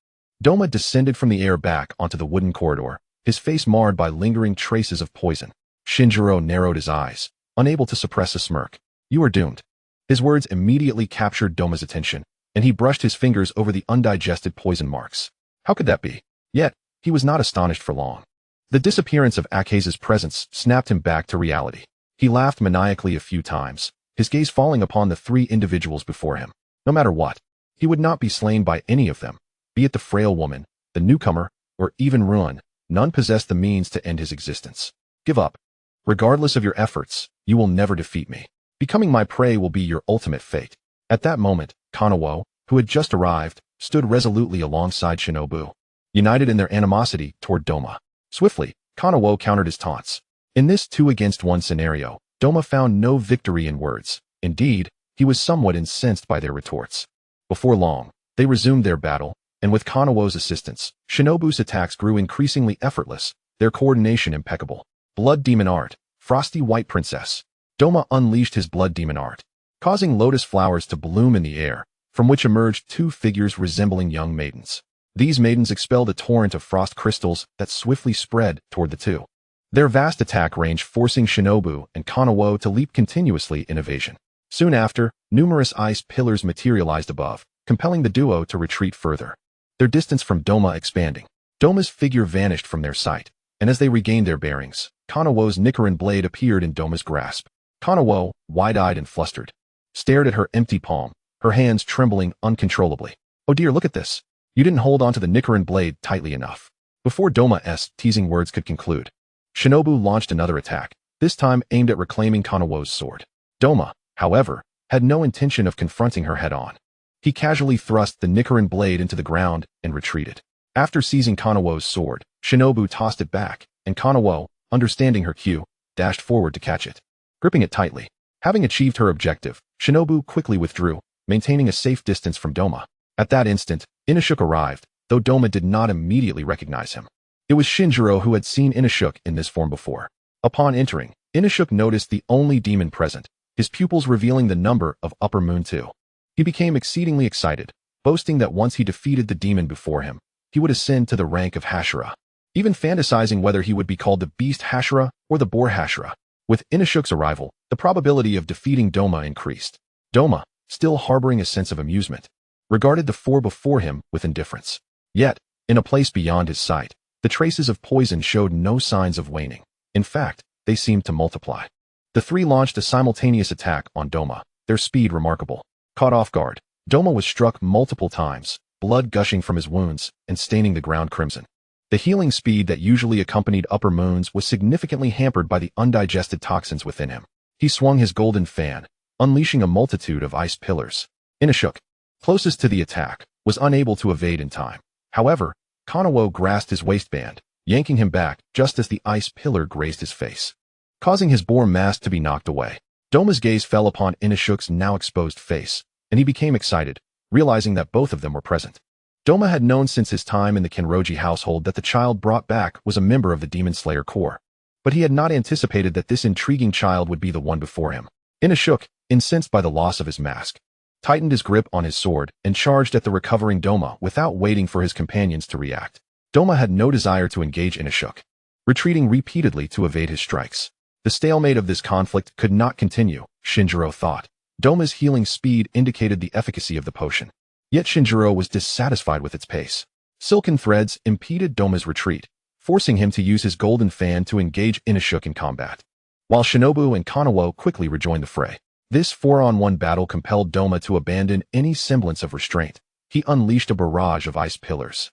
Doma descended from the air back onto the wooden corridor, his face marred by lingering traces of poison. Shinjiro narrowed his eyes, unable to suppress a smirk. You are doomed. His words immediately captured Doma's attention, and he brushed his fingers over the undigested poison marks. How could that be? Yet, he was not astonished for long. The disappearance of Akase's presence snapped him back to reality. He laughed maniacally a few times, his gaze falling upon the three individuals before him. No matter what, he would not be slain by any of them, be it the frail woman, the newcomer, or even Ruin. None possessed the means to end his existence. Give up. Regardless of your efforts, you will never defeat me. Becoming my prey will be your ultimate fate. At that moment, Kanawo, who had just arrived, stood resolutely alongside Shinobu, united in their animosity toward Doma. Swiftly, Kanawo countered his taunts. In this 2-against-1 scenario, Doma found no victory in words. Indeed, he was somewhat incensed by their retorts. Before long, they resumed their battle, and with Kanawo's assistance, Shinobu's attacks grew increasingly effortless, their coordination impeccable. Blood Demon Art, Frosty White Princess. Doma unleashed his Blood Demon Art, causing lotus flowers to bloom in the air, from which emerged two figures resembling young maidens. These maidens expelled a torrent of frost crystals that swiftly spread toward the two. Their vast attack range forcing Shinobu and Kanawo to leap continuously in evasion. Soon after, numerous ice pillars materialized above, compelling the duo to retreat further. Their distance from Doma expanding. Doma's figure vanished from their sight, and as they regained their bearings, Kanawo's Nichiren blade appeared in Doma's grasp. Kanawo, wide-eyed and flustered, stared at her empty palm, her hands trembling uncontrollably. Oh dear, look at this. You didn't hold onto the Nichiren blade tightly enough. Before Doma's teasing words could conclude, Shinobu launched another attack, this time aimed at reclaiming Kanawo's sword. Doma, however, had no intention of confronting her head-on. He casually thrust the Nichiren blade into the ground and retreated. After seizing Kanawo's sword, Shinobu tossed it back, and Kanawo, understanding her cue, dashed forward to catch it, gripping it tightly. Having achieved her objective, Shinobu quickly withdrew, maintaining a safe distance from Doma. At that instant, Inosuke arrived, though Doma did not immediately recognize him. It was Shinjiro who had seen Inosuke in this form before. Upon entering, Inosuke noticed the only demon present, his pupils revealing the number of Upper Moon 2. He became exceedingly excited, boasting that once he defeated the demon before him, he would ascend to the rank of Hashira, even fantasizing whether he would be called the Beast Hashira or the Boar Hashira. With Inosuke's arrival, the probability of defeating Doma increased. Doma, still harboring a sense of amusement, regarded the four before him with indifference. Yet, in a place beyond his sight, the traces of poison showed no signs of waning. In fact, they seemed to multiply. The three launched a simultaneous attack on Doma, their speed remarkable. Caught off guard, Doma was struck multiple times, blood gushing from his wounds and staining the ground crimson. The healing speed that usually accompanied Upper Moons was significantly hampered by the undigested toxins within him. He swung his golden fan, unleashing a multitude of ice pillars. Inosuke, closest to the attack, was unable to evade in time. However, Kanawo grasped his waistband, yanking him back just as the ice pillar grazed his face, causing his boar mask to be knocked away. Doma's gaze fell upon Inosuke's now exposed face, and he became excited, realizing that both of them were present. Doma had known since his time in the Kenroji household that the child brought back was a member of the Demon Slayer Corps, but he had not anticipated that this intriguing child would be the one before him. Inosuke, incensed by the loss of his mask, tightened his grip on his sword and charged at the recovering Doma without waiting for his companions to react. Doma had no desire to engage Inosuke, retreating repeatedly to evade his strikes. The stalemate of this conflict could not continue, Shinjiro thought. Doma's healing speed indicated the efficacy of the potion. Yet Shinjiro was dissatisfied with its pace. Silken threads impeded Doma's retreat, forcing him to use his golden fan to engage Inosuke in combat, while Shinobu and Kanawo quickly rejoined the fray. This 4-on-1 battle compelled Doma to abandon any semblance of restraint. He unleashed a barrage of ice pillars.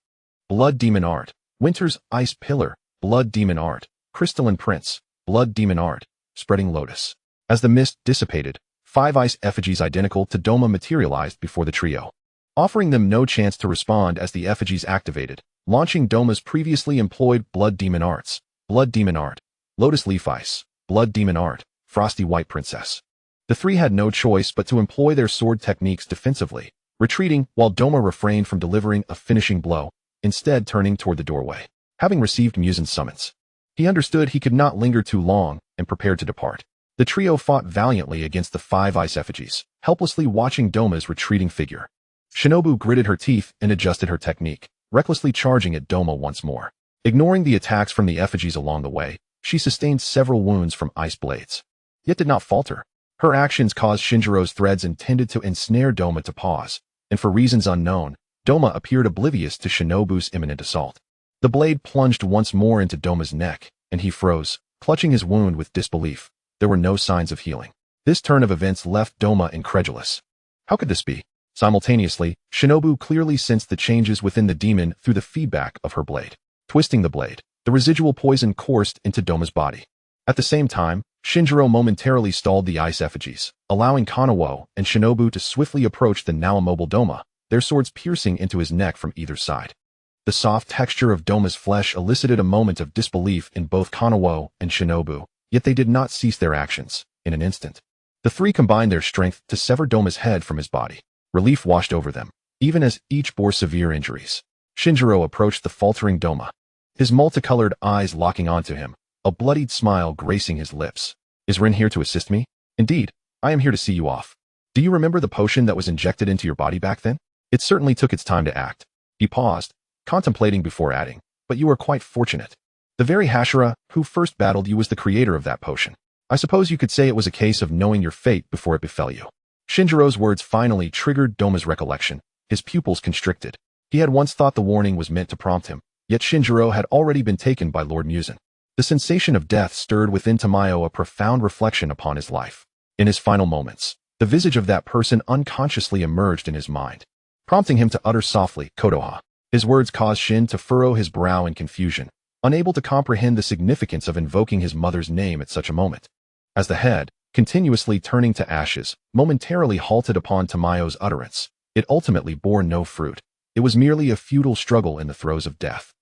Blood Demon Art, Winter's Ice Pillar, Blood Demon Art, Crystalline Prince, Blood Demon Art, Spreading Lotus. As the mist dissipated, 5 ice effigies identical to Doma materialized before the trio, offering them no chance to respond as the effigies activated, launching Doma's previously employed Blood Demon Arts, Blood Demon Art, Lotus Leaf Ice, Blood Demon Art, Frosty White Princess. The three had no choice but to employ their sword techniques defensively, retreating while Doma refrained from delivering a finishing blow, instead turning toward the doorway. Having received Muzan's summons, he understood he could not linger too long and prepared to depart. The trio fought valiantly against the 5 ice effigies, helplessly watching Doma's retreating figure. Shinobu gritted her teeth and adjusted her technique, recklessly charging at Doma once more. Ignoring the attacks from the effigies along the way, she sustained several wounds from ice blades, yet did not falter. Her actions caused Shinjiro's threads intended to ensnare Doma to pause, and for reasons unknown, Doma appeared oblivious to Shinobu's imminent assault. The blade plunged once more into Doma's neck, and he froze, clutching his wound with disbelief. There were no signs of healing. This turn of events left Doma incredulous. How could this be? Simultaneously, Shinobu clearly sensed the changes within the demon through the feedback of her blade. Twisting the blade, the residual poison coursed into Doma's body. At the same time, Shinjiro momentarily stalled the ice effigies, allowing Kanawo and Shinobu to swiftly approach the now immobile Doma, their swords piercing into his neck from either side. The soft texture of Doma's flesh elicited a moment of disbelief in both Kanawo and Shinobu, yet they did not cease their actions. In an instant, the three combined their strength to sever Doma's head from his body. Relief washed over them, even as each bore severe injuries. Shinjiro approached the faltering Doma, his multicolored eyes locking onto him, a bloodied smile gracing his lips. Is Rin here to assist me? Indeed, I am here to see you off. Do you remember the potion that was injected into your body back then? It certainly took its time to act. He paused, contemplating before adding, but you were quite fortunate. The very Hashira who first battled you was the creator of that potion. I suppose you could say it was a case of knowing your fate before it befell you. Shinjiro's words finally triggered Doma's recollection. His pupils constricted. He had once thought the warning was meant to prompt him, yet Shinjiro had already been taken by Lord Muzan. The sensation of death stirred within Tamayo a profound reflection upon his life. In his final moments, the visage of that person unconsciously emerged in his mind, prompting him to utter softly, Kodoha. His words caused Shin to furrow his brow in confusion, unable to comprehend the significance of invoking his mother's name at such a moment. As the head, continuously turning to ashes, momentarily halted upon Tamayo's utterance, it ultimately bore no fruit. It was merely a futile struggle in the throes of death.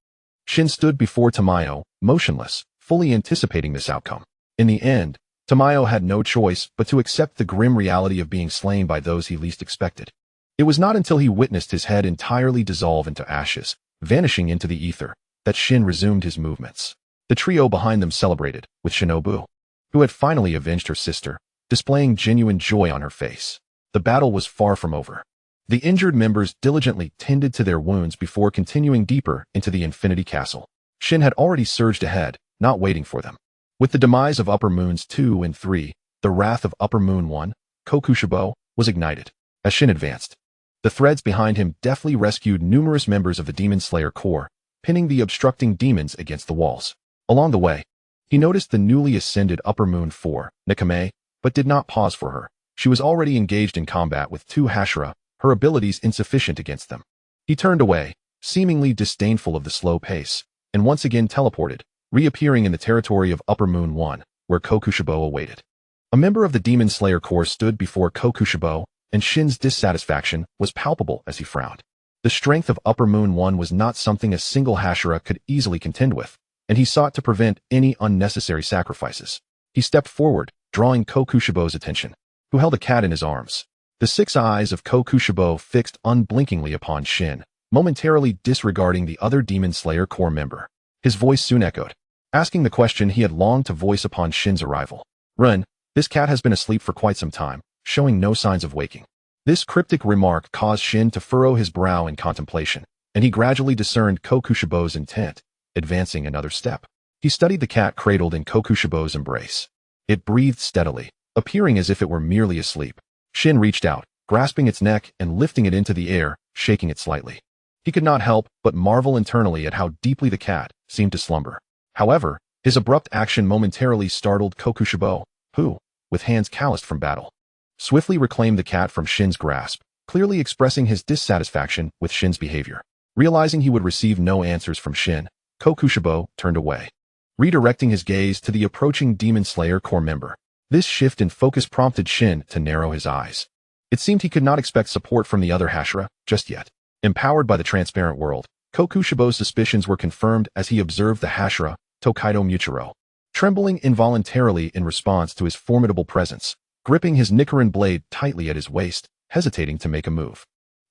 Shin stood before Tamayo, motionless, fully anticipating this outcome. In the end, Tamayo had no choice but to accept the grim reality of being slain by those he least expected. It was not until he witnessed his head entirely dissolve into ashes, vanishing into the ether, that Shin resumed his movements. The trio behind them celebrated, with Shinobu, who had finally avenged her sister, displaying genuine joy on her face. The battle was far from over. The injured members diligently tended to their wounds before continuing deeper into the Infinity Castle. Shin had already surged ahead, not waiting for them. With the demise of Upper Moons 2 and 3, the wrath of Upper Moon 1, Kokushibo, was ignited. As Shin advanced, the threads behind him deftly rescued numerous members of the Demon Slayer Corps, pinning the obstructing demons against the walls. Along the way, he noticed the newly ascended Upper Moon 4, Nikame, but did not pause for her. She was already engaged in combat with 2 Hashira, her abilities insufficient against them. He turned away, seemingly disdainful of the slow pace, and once again teleported, reappearing in the territory of Upper Moon 1, where Kokushibo awaited. A member of the Demon Slayer Corps stood before Kokushibo, and Shin's dissatisfaction was palpable as he frowned. The strength of Upper Moon 1 was not something a single Hashira could easily contend with, and he sought to prevent any unnecessary sacrifices. He stepped forward, drawing Kokushibo's attention, who held a cat in his arms. The 6 eyes of Kokushibo fixed unblinkingly upon Shin, momentarily disregarding the other Demon Slayer Corps member. His voice soon echoed, asking the question he had longed to voice upon Shin's arrival. "Run, this cat has been asleep for quite some time, showing no signs of waking." This cryptic remark caused Shin to furrow his brow in contemplation, and he gradually discerned Kokushibo's intent, advancing another step. He studied the cat cradled in Kokushibo's embrace. It breathed steadily, appearing as if it were merely asleep. Shin reached out, grasping its neck and lifting it into the air, shaking it slightly. He could not help but marvel internally at how deeply the cat seemed to slumber. However, his abrupt action momentarily startled Kokushibo, who, with hands calloused from battle, swiftly reclaimed the cat from Shin's grasp, clearly expressing his dissatisfaction with Shin's behavior. Realizing he would receive no answers from Shin, Kokushibo turned away, redirecting his gaze to the approaching Demon Slayer Corps member. This shift in focus prompted Shin to narrow his eyes. It seemed he could not expect support from the other Hashira just yet. Empowered by the transparent world, Kokushibo's suspicions were confirmed as he observed the Hashira, Tokaido Muchiro, trembling involuntarily in response to his formidable presence, gripping his Nichiren blade tightly at his waist, hesitating to make a move.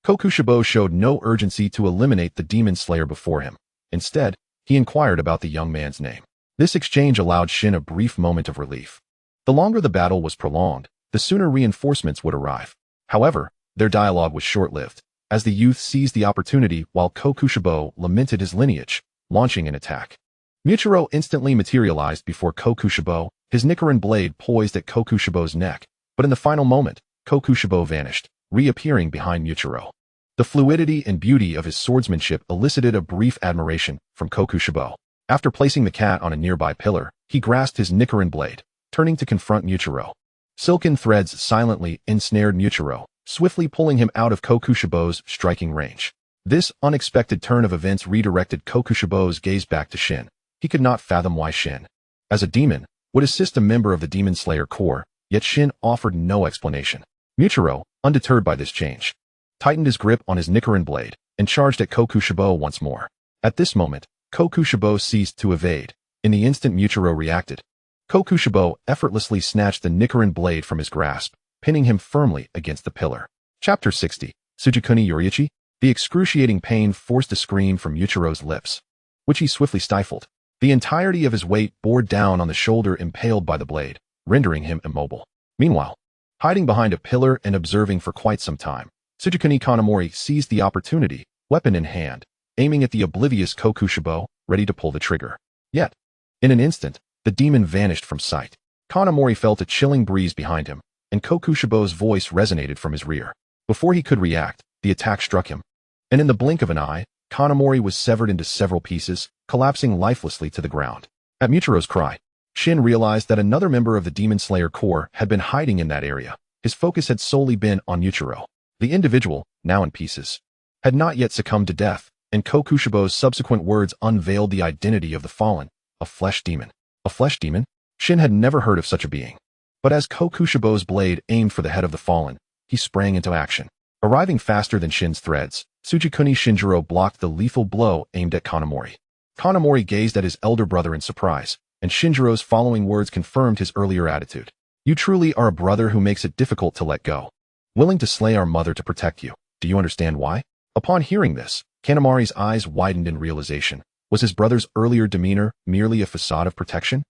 Kokushibo showed no urgency to eliminate the Demon Slayer before him. Instead, he inquired about the young man's name. This exchange allowed Shin a brief moment of relief. The longer the battle was prolonged, the sooner reinforcements would arrive. However, their dialogue was short-lived, as the youth seized the opportunity while Kokushibo lamented his lineage, launching an attack. Muchiro instantly materialized before Kokushibo, his Nichiren blade poised at Kokushibo's neck, but in the final moment, Kokushibo vanished, reappearing behind Muchiro. The fluidity and beauty of his swordsmanship elicited a brief admiration from Kokushibo. After placing the cat on a nearby pillar, he grasped his Nichiren blade, turning to confront Muchiro. Silken threads silently ensnared Muchiro, swiftly pulling him out of Kokushibo's striking range. This unexpected turn of events redirected Kokushibo's gaze back to Shin. He could not fathom why Shin, as a demon, would assist a member of the Demon Slayer Corps, yet Shin offered no explanation. Muchiro, undeterred by this change, tightened his grip on his Nichiren blade and charged at Kokushibo once more. At this moment, Kokushibo ceased to evade. In the instant Muchiro reacted, Kokushibo effortlessly snatched the Nichiren blade from his grasp, pinning him firmly against the pillar. Chapter 60. Tsujikuni Yoriichi. The excruciating pain forced a scream from Muchiro's lips, which he swiftly stifled. The entirety of his weight bore down on the shoulder impaled by the blade, rendering him immobile. Meanwhile, hiding behind a pillar and observing for quite some time, Tsujikuni Kanamori seized the opportunity, weapon in hand, aiming at the oblivious Kokushibo, ready to pull the trigger. Yet, in an instant, the demon vanished from sight. Kanamori felt a chilling breeze behind him, and Kokushibo's voice resonated from his rear. Before he could react, the attack struck him, and in the blink of an eye, Kanamori was severed into several pieces, collapsing lifelessly to the ground. At Muchiro's cry, Shin realized that another member of the Demon Slayer Corps had been hiding in that area. His focus had solely been on Muchiro. The individual, now in pieces, had not yet succumbed to death, and Kokushibo's subsequent words unveiled the identity of the fallen, a flesh demon. A flesh demon? Shin had never heard of such a being. But as Kokushibo's blade aimed for the head of the fallen, he sprang into action. Arriving faster than Shin's threads, Tsujikuni Shinjiro blocked the lethal blow aimed at Kanamori. Kanamori gazed at his elder brother in surprise, and Shinjiro's following words confirmed his earlier attitude. "You truly are a brother who makes it difficult to let go. Willing to slay our mother to protect you. Do you understand why?" Upon hearing this, Kanamori's eyes widened in realization. Was his brother's earlier demeanor merely a facade of protection?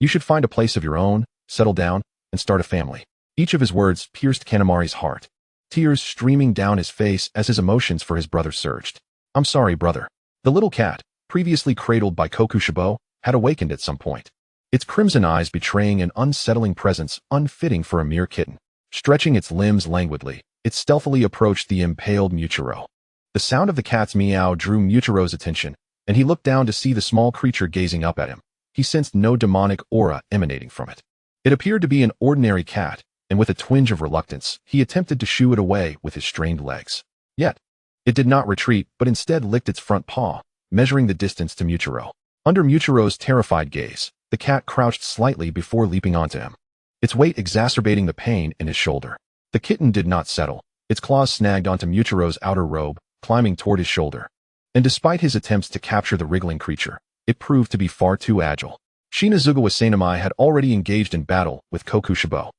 "You should find a place of your own, settle down, and start a family." Each of his words pierced Kanamori's heart, tears streaming down his face as his emotions for his brother surged. "I'm sorry, brother." The little cat, previously cradled by Kokushibo, had awakened at some point, its crimson eyes betraying an unsettling presence unfitting for a mere kitten. Stretching its limbs languidly, it stealthily approached the impaled Muchiro. The sound of the cat's meow drew Muchiro's attention, and he looked down to see the small creature gazing up at him. He sensed no demonic aura emanating from it. It appeared to be an ordinary cat, and with a twinge of reluctance, he attempted to shoo it away with his strained legs. Yet, it did not retreat but instead licked its front paw, measuring the distance to Muchiro. Under Muchiro's terrified gaze, the cat crouched slightly before leaping onto him, its weight exacerbating the pain in his shoulder. The kitten did not settle. Its claws snagged onto Muchiro's outer robe, climbing toward his shoulder. And despite his attempts to capture the wriggling creature, it proved to be far too agile. Shinazugawa Sanamai had already engaged in battle with Kokushibo.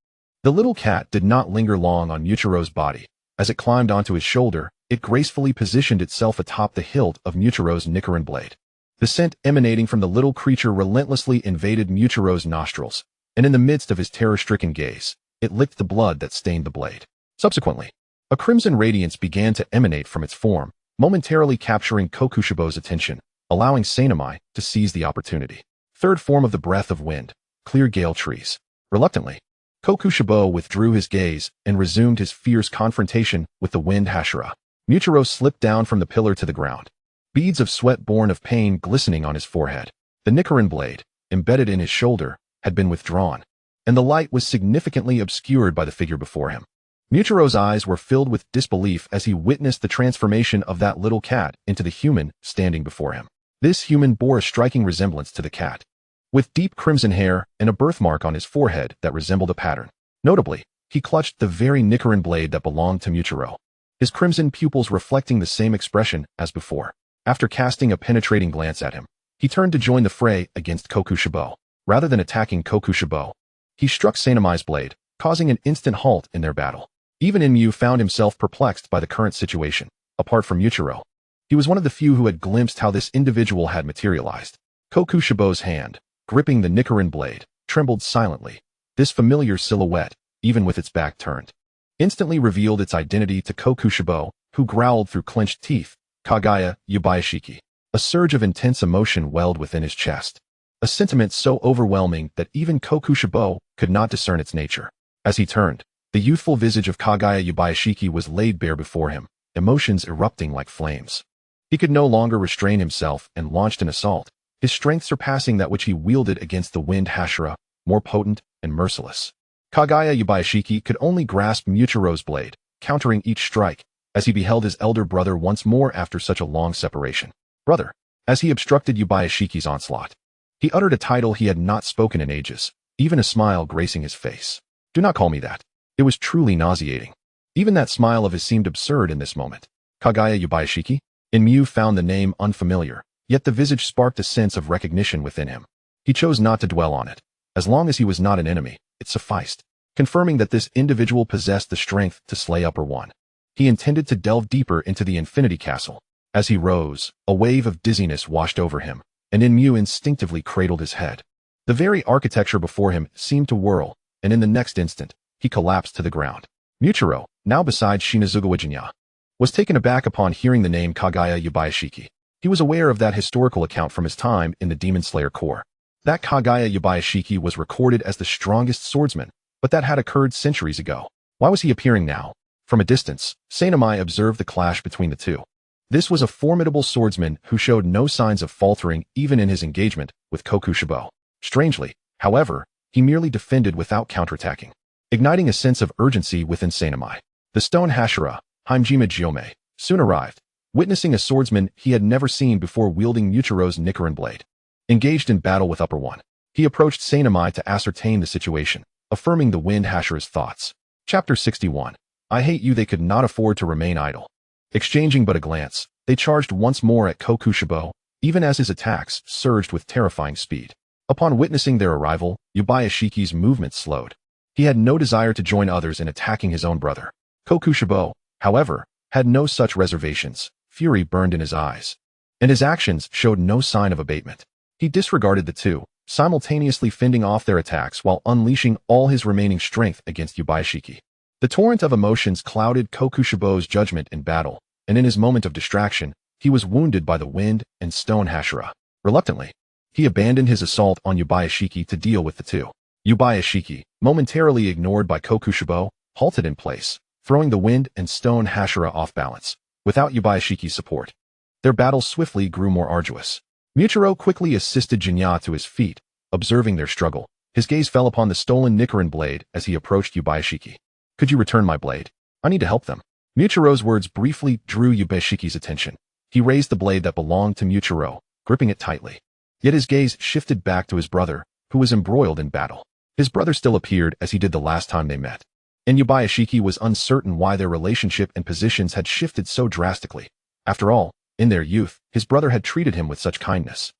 The little cat did not linger long on Muchiro's body. As it climbed onto his shoulder, it gracefully positioned itself atop the hilt of Muchiro's Nichiren blade. The scent emanating from the little creature relentlessly invaded Muchiro's nostrils, and in the midst of his terror-stricken gaze, it licked the blood that stained the blade. Subsequently, a crimson radiance began to emanate from its form, momentarily capturing Kokushibo's attention, allowing Sanomai to seize the opportunity. Third form of the breath of wind, clear gale trees. Reluctantly, Kokushibo withdrew his gaze and resumed his fierce confrontation with the wind Hashira. Muchiro slipped down from the pillar to the ground, beads of sweat born of pain glistening on his forehead. The Nichiren blade, embedded in his shoulder, had been withdrawn, and the light was significantly obscured by the figure before him. Muchiro's eyes were filled with disbelief as he witnessed the transformation of that little cat into the human standing before him. This human bore a striking resemblance to the cat, with deep crimson hair and a birthmark on his forehead that resembled a pattern. Notably, he clutched the very Nichiren blade that belonged to Muchiro, his crimson pupils reflecting the same expression as before. After casting a penetrating glance at him, he turned to join the fray against Kokushibo. Rather than attacking Kokushibo, he struck Sanomai's blade, causing an instant halt in their battle. Even Inmu found himself perplexed by the current situation. Apart from Muchiro, he was one of the few who had glimpsed how this individual had materialized. Kokushibo's hand, gripping the Nichiren blade, trembled silently. This familiar silhouette, even with its back turned, instantly revealed its identity to Kokushibo, who growled through clenched teeth, "Kagaya Yubayashiki." A surge of intense emotion welled within his chest, a sentiment so overwhelming that even Kokushibo could not discern its nature. As he turned, the youthful visage of Kagaya Yubayashiki was laid bare before him, emotions erupting like flames. He could no longer restrain himself and launched an assault, his strength surpassing that which he wielded against the wind Hashira, more potent and merciless. Kagaya Yubayashiki could only grasp Muchiro's blade, countering each strike, as he beheld his elder brother once more after such a long separation. "Brother," as he obstructed Yubayashiki's onslaught. He uttered a title he had not spoken in ages, even a smile gracing his face. "Do not call me that." It was truly nauseating. Even that smile of his seemed absurd in this moment. Kagaya Yubayashiki? Inmu found the name unfamiliar, yet the visage sparked a sense of recognition within him. He chose not to dwell on it. As long as he was not an enemy, it sufficed, confirming that this individual possessed the strength to slay Upper One. He intended to delve deeper into the Infinity Castle. As he rose, a wave of dizziness washed over him, and Inmu instinctively cradled his head. The very architecture before him seemed to whirl, and in the next instant, he collapsed to the ground. Muchiro, now beside Shinazugawa Jinya, was taken aback upon hearing the name Kagaya Yubayashiki. He was aware of that historical account from his time in the Demon Slayer Corps. That Kagaya Yubayashiki was recorded as the strongest swordsman, but that had occurred centuries ago. Why was he appearing now? From a distance, Sanomai observed the clash between the two. This was a formidable swordsman who showed no signs of faltering even in his engagement with Kokushibo. Strangely, however, he merely defended without counterattacking, igniting a sense of urgency within Sanomai. The stone Hashira, Hajime Gyome, soon arrived, witnessing a swordsman he had never seen before wielding Muchiro's Nichiren blade. Engaged in battle with Upper One, he approached Sanomai to ascertain the situation, affirming the wind Hashira's thoughts. Chapter 61. I hate you. They could not afford to remain idle. Exchanging but a glance, they charged once more at Kokushibo, even as his attacks surged with terrifying speed. Upon witnessing their arrival, Yubayashiki's movement slowed. He had no desire to join others in attacking his own brother. Kokushibo, however, had no such reservations. Fury burned in his eyes, and his actions showed no sign of abatement. He disregarded the two, simultaneously fending off their attacks while unleashing all his remaining strength against Yubayashiki. The torrent of emotions clouded Kokushibo's judgment in battle, and in his moment of distraction, he was wounded by the wind and stone Hashira. Reluctantly, he abandoned his assault on Yubayashiki to deal with the two. Yubayashiki, momentarily ignored by Kokushibo, halted in place, throwing the wind and stone Hashira off balance. Without Yubayashiki's support, their battle swiftly grew more arduous. Muchiro quickly assisted Jinya to his feet. Observing their struggle, his gaze fell upon the stolen Nichiren blade as he approached Yubayashiki. "Could you return my blade? I need to help them." Muchiro's words briefly drew Yubayashiki's attention. He raised the blade that belonged to Muchiro, gripping it tightly. Yet his gaze shifted back to his brother, who was embroiled in battle. His brother still appeared as he did the last time they met, and Yubayashiki was uncertain why their relationship and positions had shifted so drastically. After all, in their youth, his brother had treated him with such kindness,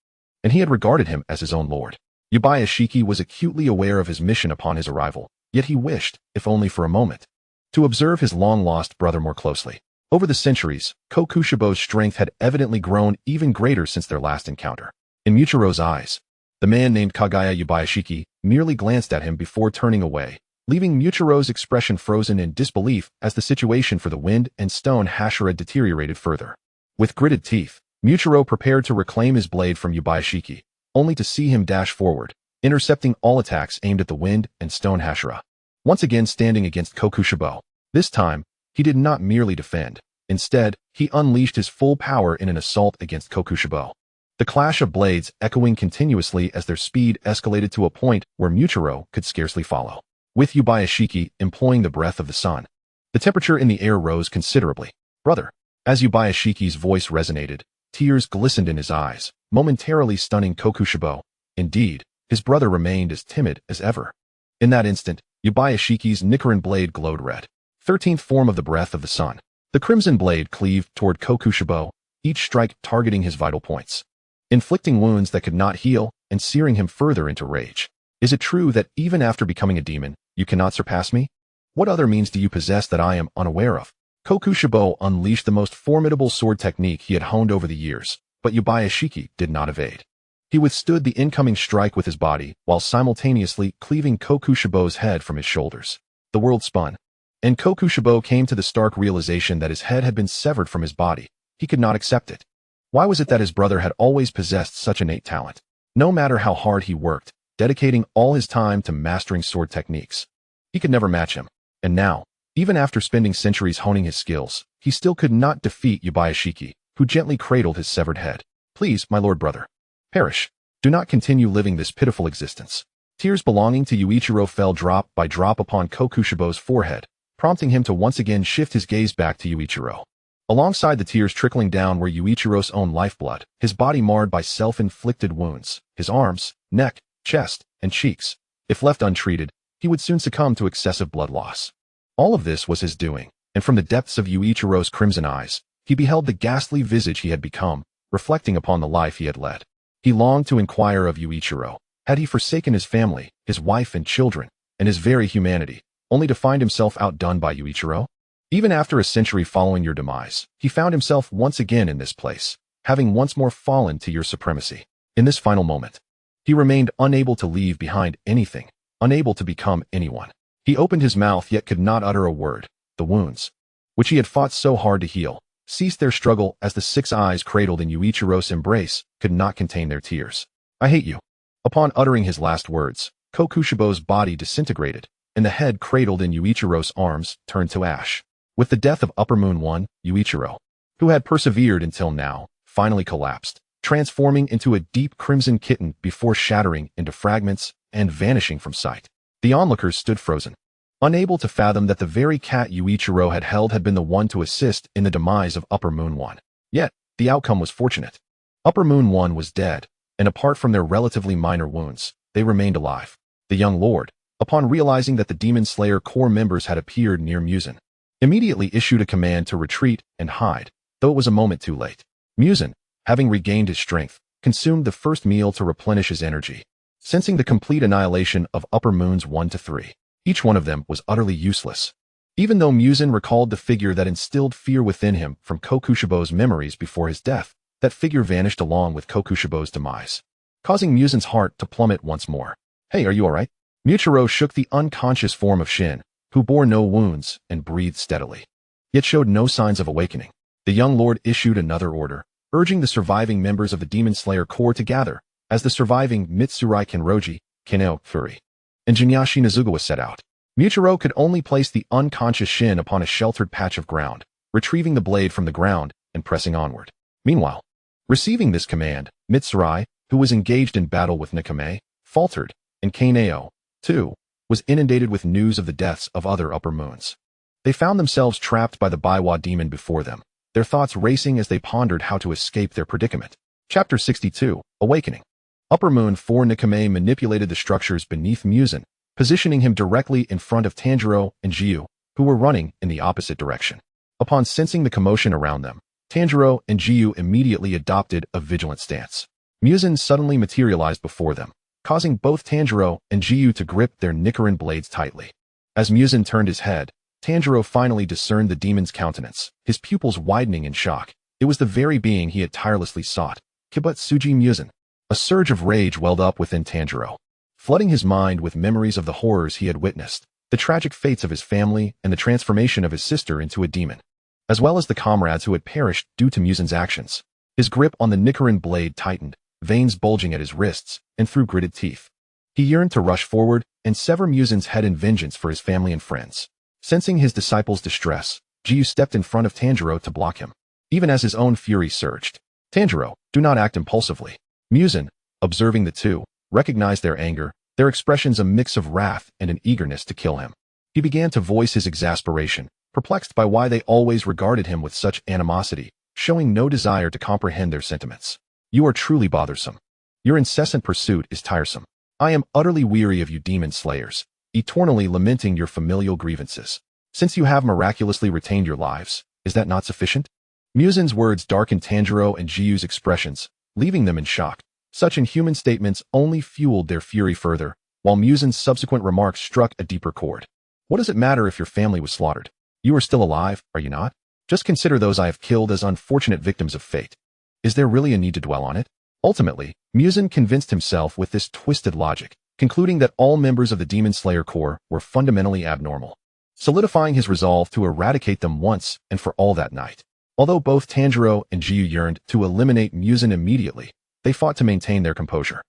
and he had regarded him as his own lord. Yubayashiki was acutely aware of his mission upon his arrival, Yet he wished, if only for a moment, to observe his long-lost brother more closely. Over the centuries, Kokushibo's strength had evidently grown even greater since their last encounter. In Muchiro's eyes, the man named Kagaya Yubayashiki merely glanced at him before turning away, leaving Muchiro's expression frozen in disbelief as the situation for the wind and stone Hashira deteriorated further. With gritted teeth, Muchiro prepared to reclaim his blade from Yubayashiki, only to see him dash forward, intercepting all attacks aimed at the wind and stone Hashira. Once again standing against Kokushibo. This time, he did not merely defend. Instead, he unleashed his full power in an assault against Kokushibo. The clash of blades echoing continuously as their speed escalated to a point where Muchiro could scarcely follow. With Yubayashiki employing the breath of the sun, the temperature in the air rose considerably. Brother. As Yubayashiki's voice resonated, tears glistened in his eyes, momentarily stunning Kokushibo. Indeed, his brother remained as timid as ever. In that instant, Yubayashiki's Nichiren blade glowed red. 13th form of the breath of the sun. The crimson blade cleaved toward Kokushibo, each strike targeting his vital points, inflicting wounds that could not heal and searing him further into rage. Is it true that even after becoming a demon, you cannot surpass me? What other means do you possess that I am unaware of? Kokushibo unleashed the most formidable sword technique he had honed over the years, but Yubayashiki did not evade. He withstood the incoming strike with his body while simultaneously cleaving Kokushibo's head from his shoulders. The world spun, and Kokushibo came to the stark realization that his head had been severed from his body. He could not accept it. Why was it that his brother had always possessed such innate talent? No matter how hard he worked, dedicating all his time to mastering sword techniques, he could never match him. And now, even after spending centuries honing his skills, he still could not defeat Yubayashiki, who gently cradled his severed head. Please, my lord brother, perish. Do not continue living this pitiful existence. Tears belonging to Yuichiro fell drop by drop upon Kokushibo's forehead, prompting him to once again shift his gaze back to Yuichiro. Alongside the tears trickling down were Yuichiro's own lifeblood, his body marred by self-inflicted wounds, his arms, neck, chest, and cheeks. If left untreated, he would soon succumb to excessive blood loss. All of this was his doing, and from the depths of Yuichiro's crimson eyes, he beheld the ghastly visage he had become, reflecting upon the life he had led. He longed to inquire of Yuichiro, had he forsaken his family, his wife and children, and his very humanity, only to find himself outdone by Yuichiro? Even after a century following your demise, he found himself once again in this place, having once more fallen to your supremacy. In this final moment, he remained unable to leave behind anything, unable to become anyone. He opened his mouth yet could not utter a word. The wounds, which he had fought so hard to heal, ceased their struggle as the 6 eyes cradled in Yuichiro's embrace could not contain their tears. I hate you. Upon uttering his last words, Kokushibo's body disintegrated, and the head cradled in Yuichiro's arms turned to ash. With the death of Upper Moon 1, Yuichiro, who had persevered until now, finally collapsed, transforming into a deep crimson kitten before shattering into fragments and vanishing from sight. The onlookers stood frozen, unable to fathom that the very cat Yuichiro had held had been the one to assist in the demise of Upper Moon 1. Yet, the outcome was fortunate. Upper Moon 1 was dead, and apart from their relatively minor wounds, they remained alive. The young lord, upon realizing that the Demon Slayer core members had appeared near Muzan, immediately issued a command to retreat and hide, though it was a moment too late. Muzan, having regained his strength, consumed the first meal to replenish his energy. Sensing the complete annihilation of Upper Moons 1 to 3, each one of them was utterly useless. Even though Muzan recalled the figure that instilled fear within him from Kokushibo's memories before his death, that figure vanished along with Kokushibo's demise, causing Muzan's heart to plummet once more. Hey, are you alright? Muchiro shook the unconscious form of Shin, who bore no wounds and breathed steadily, yet showed no signs of awakening. The young lord issued another order, urging the surviving members of the Demon Slayer Corps to gather, as the surviving Mitsurai Kenroji, Kineo, Furi, and Jinyashi Nezugawa set out. Muchiro could only place the unconscious Shin upon a sheltered patch of ground, retrieving the blade from the ground and pressing onward. Meanwhile, receiving this command, Mitsurai, who was engaged in battle with Nikame, faltered, and Kaneo, too, was inundated with news of the deaths of other Upper Moons. They found themselves trapped by the Baiwa demon before them, their thoughts racing as they pondered how to escape their predicament. Chapter 62, Awakening. Upper Moon 4 Nikame manipulated the structures beneath Muzan, positioning him directly in front of Tanjiro and Jiu, who were running in the opposite direction. Upon sensing the commotion around them, Tanjiro and Jiu immediately adopted a vigilant stance. Muzan suddenly materialized before them, causing both Tanjiro and Jiu to grip their Nichiren blades tightly. As Muzan turned his head, Tanjiro finally discerned the demon's countenance, his pupils widening in shock. It was the very being he had tirelessly sought, Kibutsuji Muzan. A surge of rage welled up within Tanjiro, flooding his mind with memories of the horrors he had witnessed, the tragic fates of his family and the transformation of his sister into a demon, as well as the comrades who had perished due to Muzan's actions. His grip on the Nichiren blade tightened, veins bulging at his wrists and through gritted teeth. He yearned to rush forward and sever Muzan's head in vengeance for his family and friends. Sensing his disciple's distress, Jiyu stepped in front of Tanjiro to block him. Even as his own fury surged, "Tanjiro, do not act impulsively." Muzan, observing the two, recognized their anger, their expressions a mix of wrath and an eagerness to kill him. He began to voice his exasperation, perplexed by why they always regarded him with such animosity, showing no desire to comprehend their sentiments. "You are truly bothersome. Your incessant pursuit is tiresome. I am utterly weary of you demon slayers, eternally lamenting your familial grievances. Since you have miraculously retained your lives, is that not sufficient?" Muzan's words darkened Tanjiro and Jiyu's expressions, leaving them in shock. Such inhuman statements only fueled their fury further, while Muzan's subsequent remarks struck a deeper chord. "What does it matter if your family was slaughtered? You are still alive, are you not? Just consider those I have killed as unfortunate victims of fate. Is there really a need to dwell on it?" Ultimately, Muzan convinced himself with this twisted logic, concluding that all members of the Demon Slayer Corps were fundamentally abnormal, solidifying his resolve to eradicate them once and for all that night. Although both Tanjiro and Jiyu yearned to eliminate Muzan immediately, they fought to maintain their composure.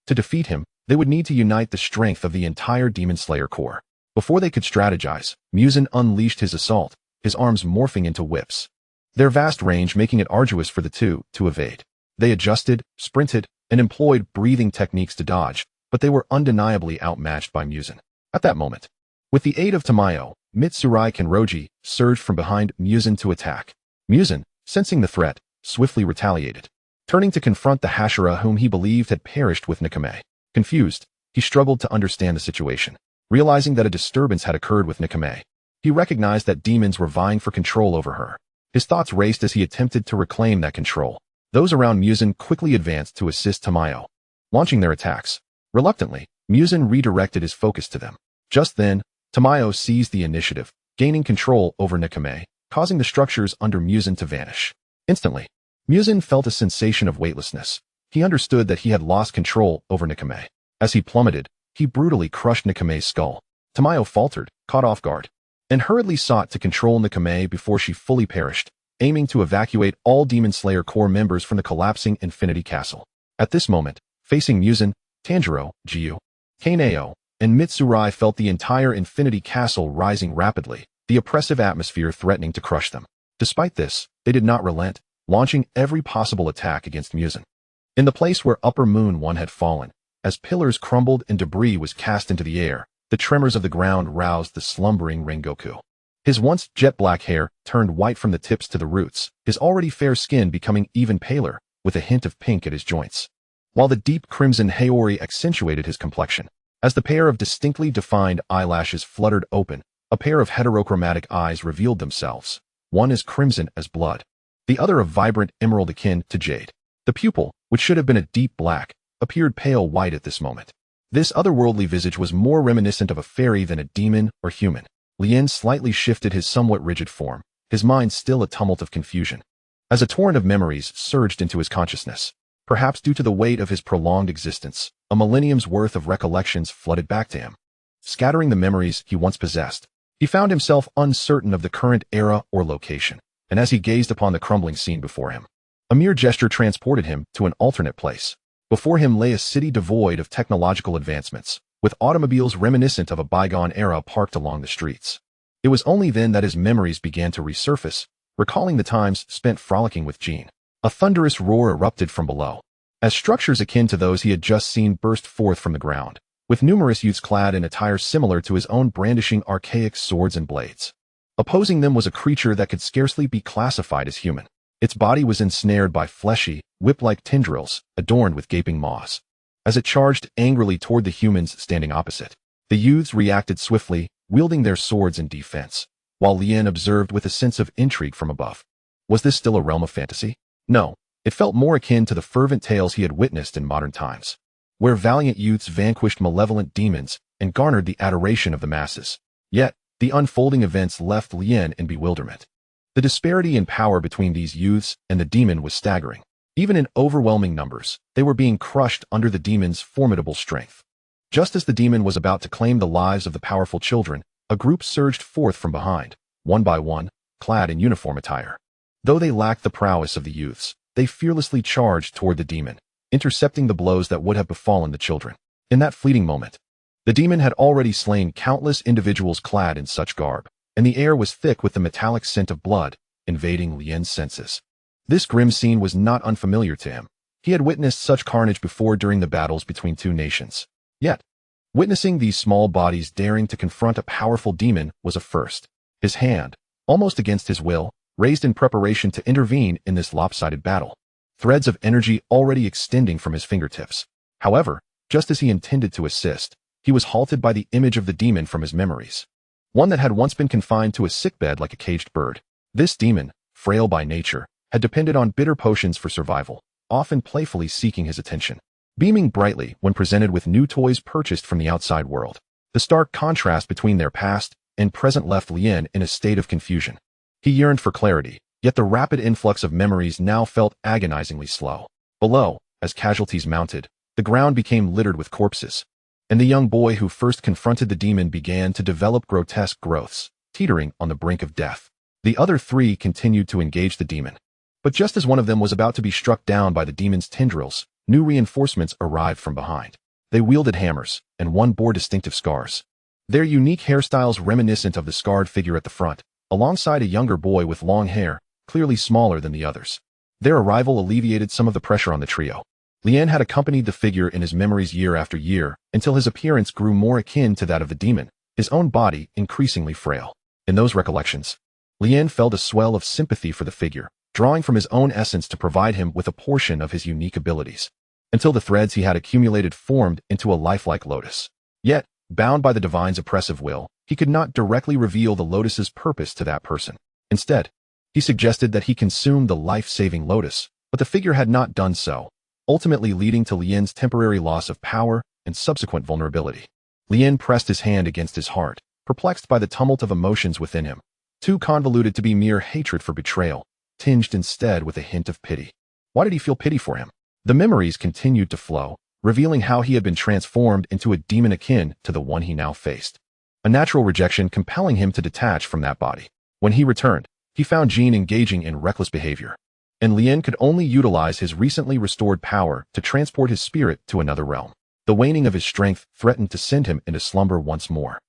To defeat him, they would need to unite the strength of the entire Demon Slayer Corps. Before they could strategize, Muzan unleashed his assault, his arms morphing into whips, their vast range making it arduous for the two to evade. They adjusted, sprinted, and employed breathing techniques to dodge, but they were undeniably outmatched by Muzan. At that moment, with the aid of Tamayo, Mitsurai Kenroji surged from behind Muzan to attack. Muzan, sensing the threat, swiftly retaliated, turning to confront the Hashira whom he believed had perished with Nikame. Confused, he struggled to understand the situation. Realizing that a disturbance had occurred with Nikame, he recognized that demons were vying for control over her. His thoughts raced as he attempted to reclaim that control. Those around Muzan quickly advanced to assist Tamayo, launching their attacks. Reluctantly, Muzan redirected his focus to them. Just then, Tamayo seized the initiative, gaining control over Nikame, causing the structures under Muzan to vanish. Instantly, Muzan felt a sensation of weightlessness. He understood that he had lost control over Nikame. As he plummeted, he brutally crushed Nikame's skull. Tamayo faltered, caught off guard, and hurriedly sought to control Nikame before she fully perished, aiming to evacuate all Demon Slayer Corps members from the collapsing Infinity Castle. At this moment, facing Muzan, Tanjiro, Jiyu, Kaneo, and Mitsurai felt the entire Infinity Castle rising rapidly, the oppressive atmosphere threatening to crush them. Despite this, they did not relent, launching every possible attack against Muzan. In the place where Upper Moon 1 had fallen, as pillars crumbled and debris was cast into the air, the tremors of the ground roused the slumbering Rengoku. His once jet-black hair turned white from the tips to the roots, his already fair skin becoming even paler, with a hint of pink at his joints, while the deep crimson Haori accentuated his complexion. As the pair of distinctly defined eyelashes fluttered open, a pair of heterochromatic eyes revealed themselves, one as crimson as blood, the other a vibrant emerald akin to jade. The pupil, which should have been a deep black, appeared pale white at this moment. This otherworldly visage was more reminiscent of a fairy than a demon or human. Lien slightly shifted his somewhat rigid form, his mind still a tumult of confusion, as a torrent of memories surged into his consciousness. Perhaps due to the weight of his prolonged existence, a millennium's worth of recollections flooded back to him, scattering the memories he once possessed. He found himself uncertain of the current era or location, and as he gazed upon the crumbling scene before him, a mere gesture transported him to an alternate place. Before him lay a city devoid of technological advancements, with automobiles reminiscent of a bygone era parked along the streets. It was only then that his memories began to resurface, recalling the times spent frolicking with Jean. A thunderous roar erupted from below, as structures akin to those he had just seen burst forth from the ground, with numerous youths clad in attire similar to his own brandishing archaic swords and blades. Opposing them was a creature that could scarcely be classified as human. Its body was ensnared by fleshy, whip-like tendrils, adorned with gaping maws. As it charged angrily toward the humans standing opposite, the youths reacted swiftly, wielding their swords in defense, while Lien observed with a sense of intrigue from above. Was this still a realm of fantasy? No, it felt more akin to the fervent tales he had witnessed in modern times, where valiant youths vanquished malevolent demons and garnered the adoration of the masses. Yet, the unfolding events left Lien in bewilderment. The disparity in power between these youths and the demon was staggering. Even in overwhelming numbers, they were being crushed under the demon's formidable strength. Just as the demon was about to claim the lives of the powerful children, a group surged forth from behind, one by one, clad in uniform attire. Though they lacked the prowess of the youths, they fearlessly charged toward the demon, intercepting the blows that would have befallen the children. In that fleeting moment, the demon had already slain countless individuals clad in such garb, and the air was thick with the metallic scent of blood, invading Lien's senses. This grim scene was not unfamiliar to him. He had witnessed such carnage before during the battles between two nations. Yet, witnessing these small bodies daring to confront a powerful demon was a first. His hand, almost against his will, raised in preparation to intervene in this lopsided battle, threads of energy already extending from his fingertips. However, just as he intended to assist, he was halted by the image of the demon from his memories. One that had once been confined to a sickbed like a caged bird. This demon, frail by nature, had depended on bitter potions for survival, often playfully seeking his attention, beaming brightly when presented with new toys purchased from the outside world. The stark contrast between their past and present left Lien in a state of confusion. He yearned for clarity, yet the rapid influx of memories now felt agonizingly slow. Below, as casualties mounted, the ground became littered with corpses, and the young boy who first confronted the demon began to develop grotesque growths, teetering on the brink of death. The other three continued to engage the demon. But just as one of them was about to be struck down by the demon's tendrils, new reinforcements arrived from behind. They wielded hammers, and one bore distinctive scars, their unique hairstyles reminiscent of the scarred figure at the front, alongside a younger boy with long hair, clearly smaller than the others. Their arrival alleviated some of the pressure on the trio. Lien had accompanied the figure in his memories year after year, until his appearance grew more akin to that of the demon, his own body increasingly frail. In those recollections, Lien felt a swell of sympathy for the figure, drawing from his own essence to provide him with a portion of his unique abilities, until the threads he had accumulated formed into a lifelike lotus. Yet, bound by the divine's oppressive will, he could not directly reveal the lotus's purpose to that person. Instead, he suggested that he consume the life-saving lotus, but the figure had not done so, ultimately leading to Lien's temporary loss of power and subsequent vulnerability. Lien pressed his hand against his heart, perplexed by the tumult of emotions within him, too convoluted to be mere hatred for betrayal, tinged instead with a hint of pity. Why did he feel pity for him? The memories continued to flow, revealing how he had been transformed into a demon akin to the one he now faced. A natural rejection compelling him to detach from that body. When he returned, he found Jean engaging in reckless behavior, and Lien could only utilize his recently restored power to transport his spirit to another realm. The waning of his strength threatened to send him into slumber once more,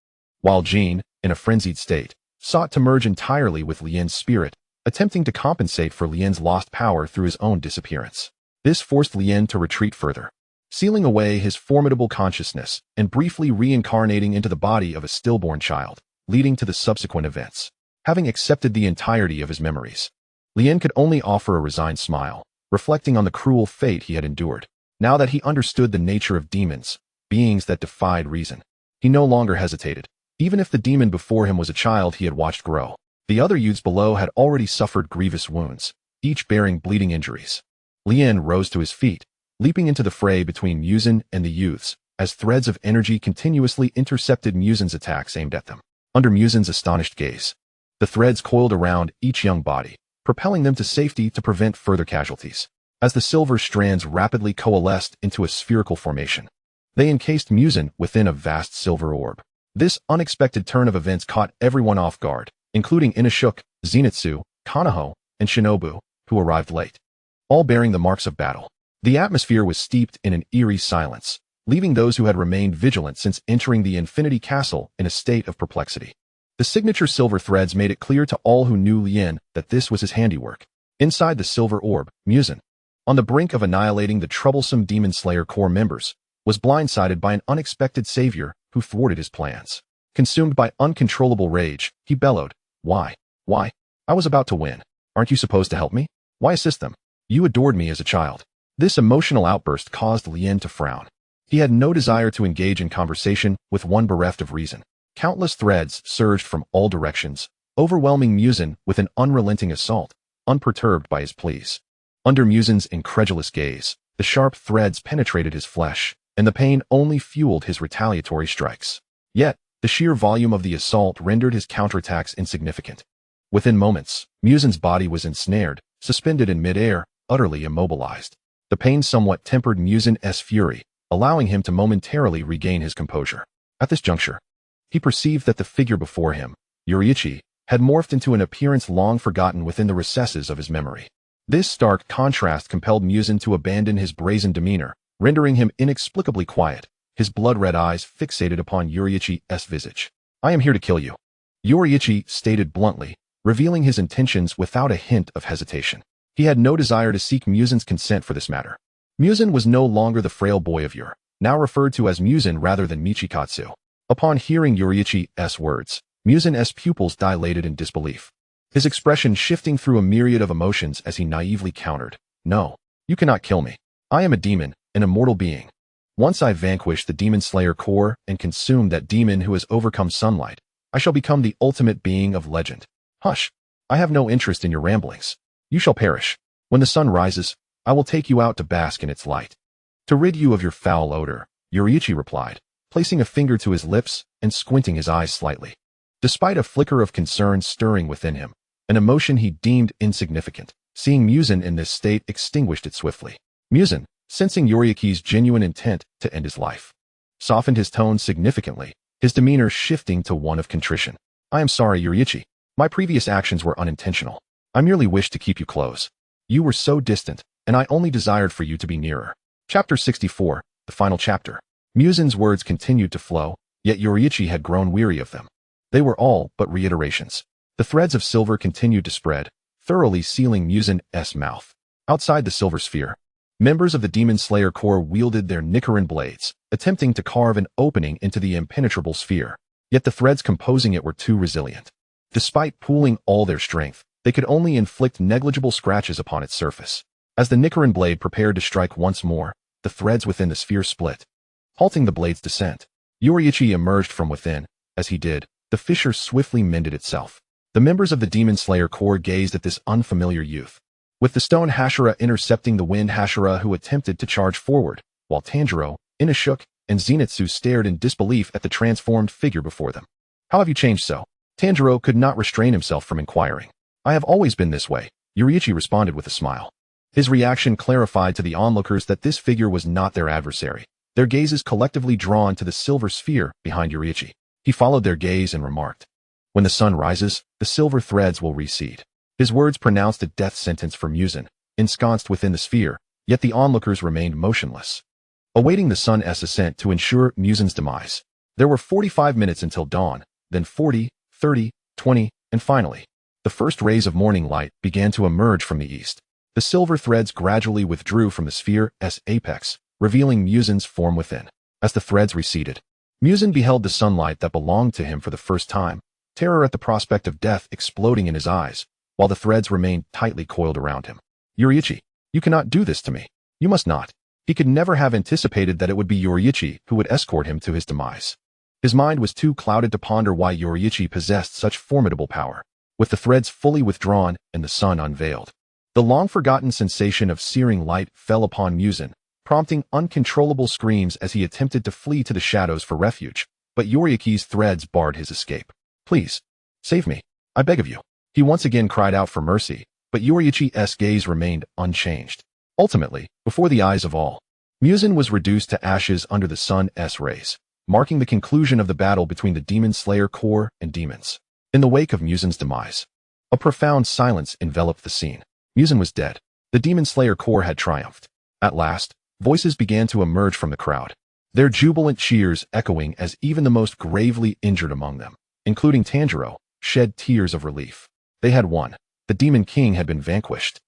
while Jean, in a frenzied state, sought to merge entirely with Lien's spirit, attempting to compensate for Lien's lost power through his own disappearance. This forced Lien to retreat further, sealing away his formidable consciousness and briefly reincarnating into the body of a stillborn child, leading to the subsequent events. Having accepted the entirety of his memories, Lien could only offer a resigned smile, reflecting on the cruel fate he had endured. Now that he understood the nature of demons, beings that defied reason, he no longer hesitated. Even if the demon before him was a child he had watched grow, the other youths below had already suffered grievous wounds, each bearing bleeding injuries. Lien rose to his feet, leaping into the fray between Muzan and the youths, as threads of energy continuously intercepted Muzan's attacks aimed at them. Under Muzan's astonished gaze, the threads coiled around each young body, propelling them to safety to prevent further casualties. As the silver strands rapidly coalesced into a spherical formation, they encased Muzan within a vast silver orb. This unexpected turn of events caught everyone off guard, including Inosuke, Zenitsu, Kanaho, and Shinobu, who arrived late, all bearing the marks of battle. The atmosphere was steeped in an eerie silence, leaving those who had remained vigilant since entering the Infinity Castle in a state of perplexity. The signature silver threads made it clear to all who knew Lien that this was his handiwork. Inside the silver orb, Muzan, on the brink of annihilating the troublesome Demon Slayer Corps members, was blindsided by an unexpected savior who thwarted his plans. Consumed by uncontrollable rage, he bellowed, Why? Why? I was about to win. Aren't you supposed to help me? Why assist them? You adored me as a child." This emotional outburst caused Lien to frown. He had no desire to engage in conversation with one bereft of reason. Countless threads surged from all directions, overwhelming Muzan with an unrelenting assault, unperturbed by his pleas. Under Muzan's incredulous gaze, the sharp threads penetrated his flesh, and the pain only fueled his retaliatory strikes. Yet, The sheer volume of the assault rendered his counterattacks insignificant. Within moments, Muzan's body was ensnared, suspended in midair, utterly immobilized. The pain somewhat tempered Muzan's fury, allowing him to momentarily regain his composure. At this juncture, he perceived that the figure before him, Enichi, had morphed into an appearance long forgotten within the recesses of his memory. This stark contrast compelled Muzan to abandon his brazen demeanor, rendering him inexplicably quiet, his blood-red eyes fixated upon Enichi's visage. "I am here to kill you," Enichi stated bluntly, revealing his intentions without a hint of hesitation. He had no desire to seek Muzan's consent for this matter. Muzan was no longer the frail boy of yore, now referred to as Muzan rather than Michikatsu. Upon hearing Enichi's words, Muzan's pupils dilated in disbelief, his expression shifting through a myriad of emotions as he naively countered, "No, you cannot kill me. I am a demon, an immortal being. Once I vanquish the Demon Slayer core and consume that demon who has overcome sunlight, I shall become the ultimate being of legend. Hush, I have no interest in your ramblings. You shall perish. When the sun rises, I will take you out to bask in its light." "To rid you of your foul odor," Enichi replied, placing a finger to his lips and squinting his eyes slightly. Despite a flicker of concern stirring within him, an emotion he deemed insignificant, seeing Muzan in this state extinguished it swiftly. Muzan, sensing Enichi's genuine intent to end his life, softened his tone significantly, his demeanor shifting to one of contrition. "I am sorry, Enichi. My previous actions were unintentional. I merely wished to keep you close. You were so distant, and I only desired for you to be nearer." Chapter 64, the final chapter. Muzan's words continued to flow, yet Enichi had grown weary of them. They were all but reiterations. The threads of silver continued to spread, thoroughly sealing Muzan's mouth. Outside the silver sphere, members of the Demon Slayer Corps wielded their Nichiren blades, attempting to carve an opening into the impenetrable sphere. Yet the threads composing it were too resilient. Despite pooling all their strength, they could only inflict negligible scratches upon its surface. As the Nichiren blade prepared to strike once more, the threads within the sphere split, halting the blade's descent. Enichi emerged from within. As he did, the fissure swiftly mended itself. The members of the Demon Slayer Corps gazed at this unfamiliar youth, with the stone Hashira intercepting the wind Hashira who attempted to charge forward, while Tanjiro, Inosuke, and Zenitsu stared in disbelief at the transformed figure before them. "How have you changed so?" Tanjiro could not restrain himself from inquiring. "I have always been this way," Enichi responded with a smile. His reaction clarified to the onlookers that this figure was not their adversary, their gazes collectively drawn to the silver sphere behind Enichi. He followed their gaze and remarked, "When the sun rises, the silver threads will recede." His words pronounced a death sentence for Muzan, ensconced within the sphere, yet the onlookers remained motionless, awaiting the sun's ascent to ensure Muzan's demise. There were 45 minutes until dawn, then 40, 30, 20, and finally, the first rays of morning light began to emerge from the east. The silver threads gradually withdrew from the sphere's apex, revealing Muzan's form within. As the threads receded, Muzan beheld the sunlight that belonged to him for the first time, terror at the prospect of death exploding in his eyes, while the threads remained tightly coiled around him. "Enichi, you cannot do this to me. You must not." He could never have anticipated that it would be Enichi who would escort him to his demise. His mind was too clouded to ponder why Enichi possessed such formidable power. With the threads fully withdrawn and the sun unveiled, the long-forgotten sensation of searing light fell upon Muzan, prompting uncontrollable screams as he attempted to flee to the shadows for refuge, but Enichi's threads barred his escape. "Please, save me, I beg of you." He once again cried out for mercy, but Enichi's gaze remained unchanged. Ultimately, before the eyes of all, Muzan was reduced to ashes under the sun's rays, marking the conclusion of the battle between the Demon Slayer Corps and demons. In the wake of Muzan's demise, a profound silence enveloped the scene. Muzan was dead. The Demon Slayer Corps had triumphed. At last, voices began to emerge from the crowd, their jubilant cheers echoing as even the most gravely injured among them, including Tanjiro, shed tears of relief. They had won. The Demon King had been vanquished.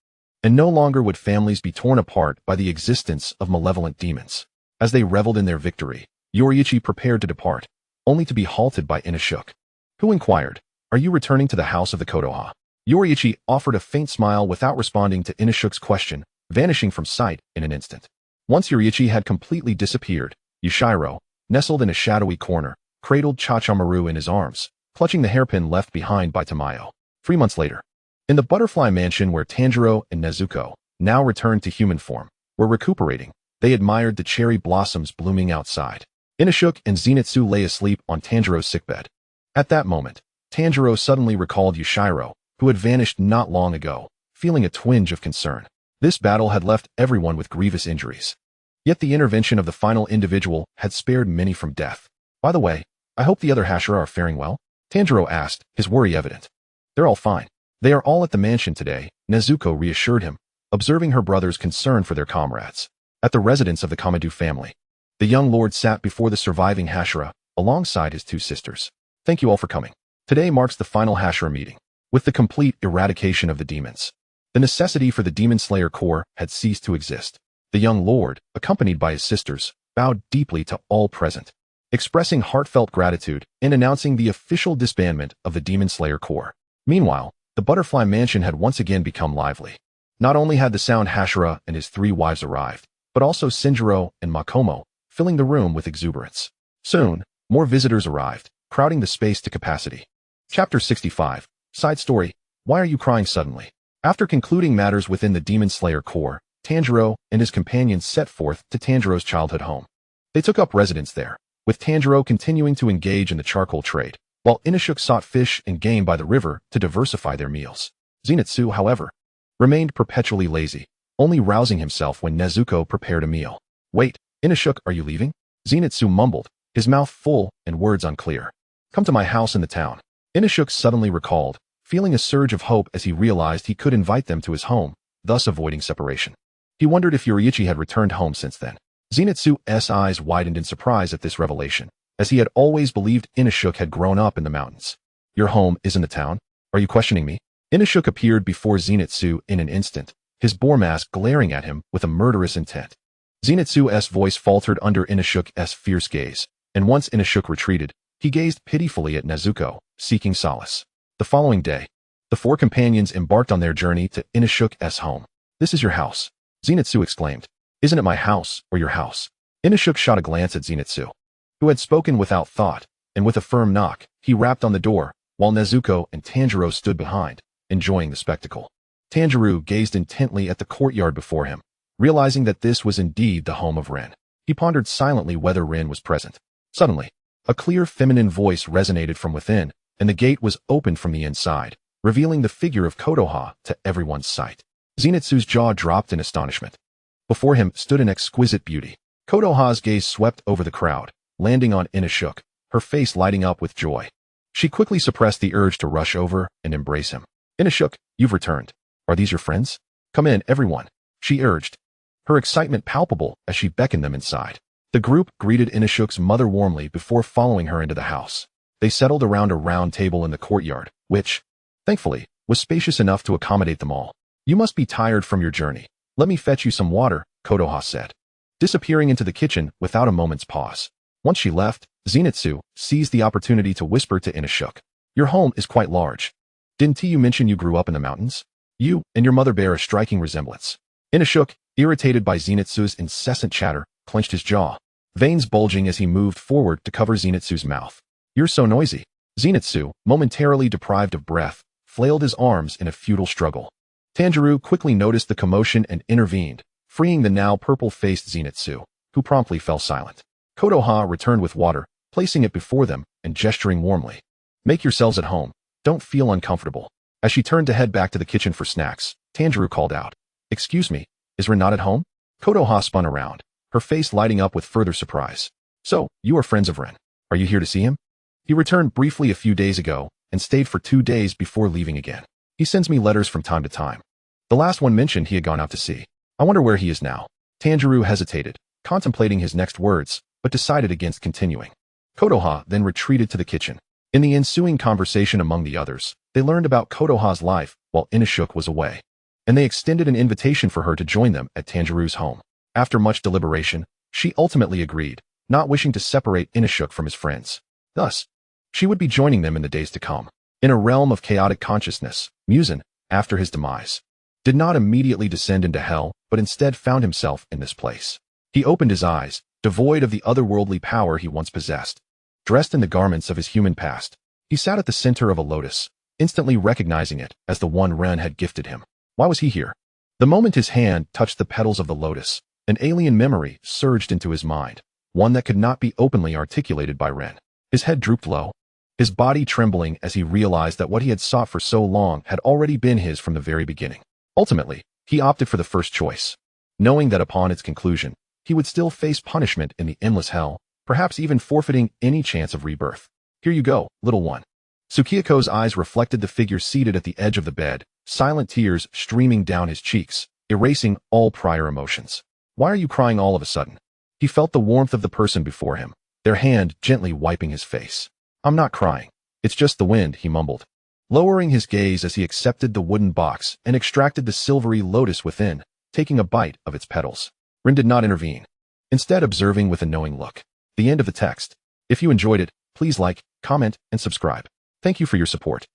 And no longer would families be torn apart by the existence of malevolent demons. As they reveled in their victory, Enichi prepared to depart, only to be halted by Inosuke, who inquired, "Are you returning to the house of the Kodoha?" Enichi offered a faint smile without responding to Inosuke's question, vanishing from sight in an instant. Once Enichi had completely disappeared, Yushiro, nestled in a shadowy corner, cradled Chachamaru in his arms, clutching the hairpin left behind by Tamayo. 3 months later, in the butterfly mansion where Tanjiro and Nezuko, now returned to human form, were recuperating, they admired the cherry blossoms blooming outside. Inosuke and Zenitsu lay asleep on Tanjiro's sickbed. At that moment, Tanjiro suddenly recalled Yushiro, who had vanished not long ago, feeling a twinge of concern. This battle had left everyone with grievous injuries. Yet the intervention of the final individual had spared many from death. By the way, I hope the other Hashira are faring well? Tanjiro asked, his worry evident. They're all fine. They are all at the mansion today, Nezuko reassured him, observing her brother's concern for their comrades. At the residence of the Kamadu family, the young lord sat before the surviving Hashira, alongside his two sisters. Thank you all for coming. Today marks the final Hashira meeting. With the complete eradication of the demons, the necessity for the Demon Slayer Corps had ceased to exist. The young lord, accompanied by his sisters, bowed deeply to all present, expressing heartfelt gratitude and announcing the official disbandment of the Demon Slayer Corps. Meanwhile, the Butterfly Mansion had once again become lively. Not only had the Sound Hashira and his 3 wives arrived, but also Shinjiro and Makomo, filling the room with exuberance. Soon, more visitors arrived, crowding the space to capacity. Chapter 65. Side Story. Why are you crying suddenly? After concluding matters within the Demon Slayer Corps, Tanjiro and his companions set forth to Tanjiro's childhood home. They took up residence there, with Tanjiro continuing to engage in the charcoal trade, while Inosuke sought fish and game by the river to diversify their meals. Zenitsu, however, remained perpetually lazy, only rousing himself when Nezuko prepared a meal. Wait, Inosuke, are you leaving? Zenitsu mumbled, his mouth full and words unclear. Come to my house in the town. Inosuke suddenly recalled, feeling a surge of hope as he realized he could invite them to his home, thus avoiding separation. He wondered if Yoriichi had returned home since then. Zenitsu's eyes widened in surprise at this revelation, as he had always believed Inosuke had grown up in the mountains. Your home is in the town? Are you questioning me? Inosuke appeared before Zenitsu in an instant, his boar mask glaring at him with a murderous intent. Zenitsu's voice faltered under Inosuke's fierce gaze, and once Inosuke retreated, he gazed pitifully at Nezuko, seeking solace. The following day, the 4 companions embarked on their journey to Inosuke's home. This is your house, Zenitsu exclaimed. Isn't it my house or your house? Inosuke shot a glance at Zenitsu, who had spoken without thought, and with a firm knock, he rapped on the door, while Nezuko and Tanjiro stood behind, enjoying the spectacle. Tanjiro gazed intently at the courtyard before him, realizing that this was indeed the home of Rin. He pondered silently whether Rin was present. Suddenly, a clear feminine voice resonated from within, and the gate was opened from the inside, revealing the figure of Kotoha to everyone's sight. Zenitsu's jaw dropped in astonishment. Before him stood an exquisite beauty. Kotoha's gaze swept over the crowd, landing on Inosuke, her face lighting up with joy. She quickly suppressed the urge to rush over and embrace him. Inosuke, you've returned. Are these your friends? Come in, everyone, she urged, her excitement palpable as she beckoned them inside. The group greeted Inosuke's mother warmly before following her into the house. They settled around a round table in the courtyard, which, thankfully, was spacious enough to accommodate them all. You must be tired from your journey. Let me fetch you some water, Kotoha said, disappearing into the kitchen without a moment's pause. Once she left, Zenitsu seized the opportunity to whisper to Inosuke. Your home is quite large. Didn't you mention you grew up in the mountains? You and your mother bear a striking resemblance. Inosuke, irritated by Zenitsu's incessant chatter, clenched his jaw, veins bulging as he moved forward to cover Zenitsu's mouth. You're so noisy. Zenitsu, momentarily deprived of breath, flailed his arms in a futile struggle. Tanjiro quickly noticed the commotion and intervened, freeing the now purple-faced Zenitsu, who promptly fell silent. Kotoha returned with water, placing it before them and gesturing warmly. Make yourselves at home. Don't feel uncomfortable. As she turned to head back to the kitchen for snacks, Tanjiro called out, Excuse me, is Rin not at home? Kotoha spun around, her face lighting up with further surprise. So, you are friends of Rin. Are you here to see him? He returned briefly a few days ago and stayed for 2 days before leaving again. He sends me letters from time to time. The last one mentioned he had gone out to sea. I wonder where he is now. Tanjiro hesitated, contemplating his next words, but decided against continuing. Kotoha then retreated to the kitchen. In the ensuing conversation among the others, they learned about Kotoha's life while Inosuke was away, and they extended an invitation for her to join them at Tanjiro's home. After much deliberation, she ultimately agreed, not wishing to separate Inosuke from his friends. Thus, she would be joining them in the days to come. In a realm of chaotic consciousness, Muzan, after his demise, did not immediately descend into hell, but instead found himself in this place. He opened his eyes, devoid of the otherworldly power he once possessed. Dressed in the garments of his human past, he sat at the center of a lotus, instantly recognizing it as the one Ren had gifted him. Why was he here? The moment his hand touched the petals of the lotus, an alien memory surged into his mind, one that could not be openly articulated by Ren. His head drooped low, his body trembling as he realized that what he had sought for so long had already been his from the very beginning. Ultimately, he opted for the first choice, knowing that upon its conclusion, he would still face punishment in the endless hell, perhaps even forfeiting any chance of rebirth. Here you go, little one. Tsukioko's eyes reflected the figure seated at the edge of the bed, silent tears streaming down his cheeks, erasing all prior emotions. Why are you crying all of a sudden? He felt the warmth of the person before him, their hand gently wiping his face. I'm not crying. It's just the wind, he mumbled, lowering his gaze as he accepted the wooden box and extracted the silvery lotus within, taking a bite of its petals. Rin did not intervene, instead observing with a knowing look. The end of the text. If you enjoyed it, please like, comment, and subscribe. Thank you for your support.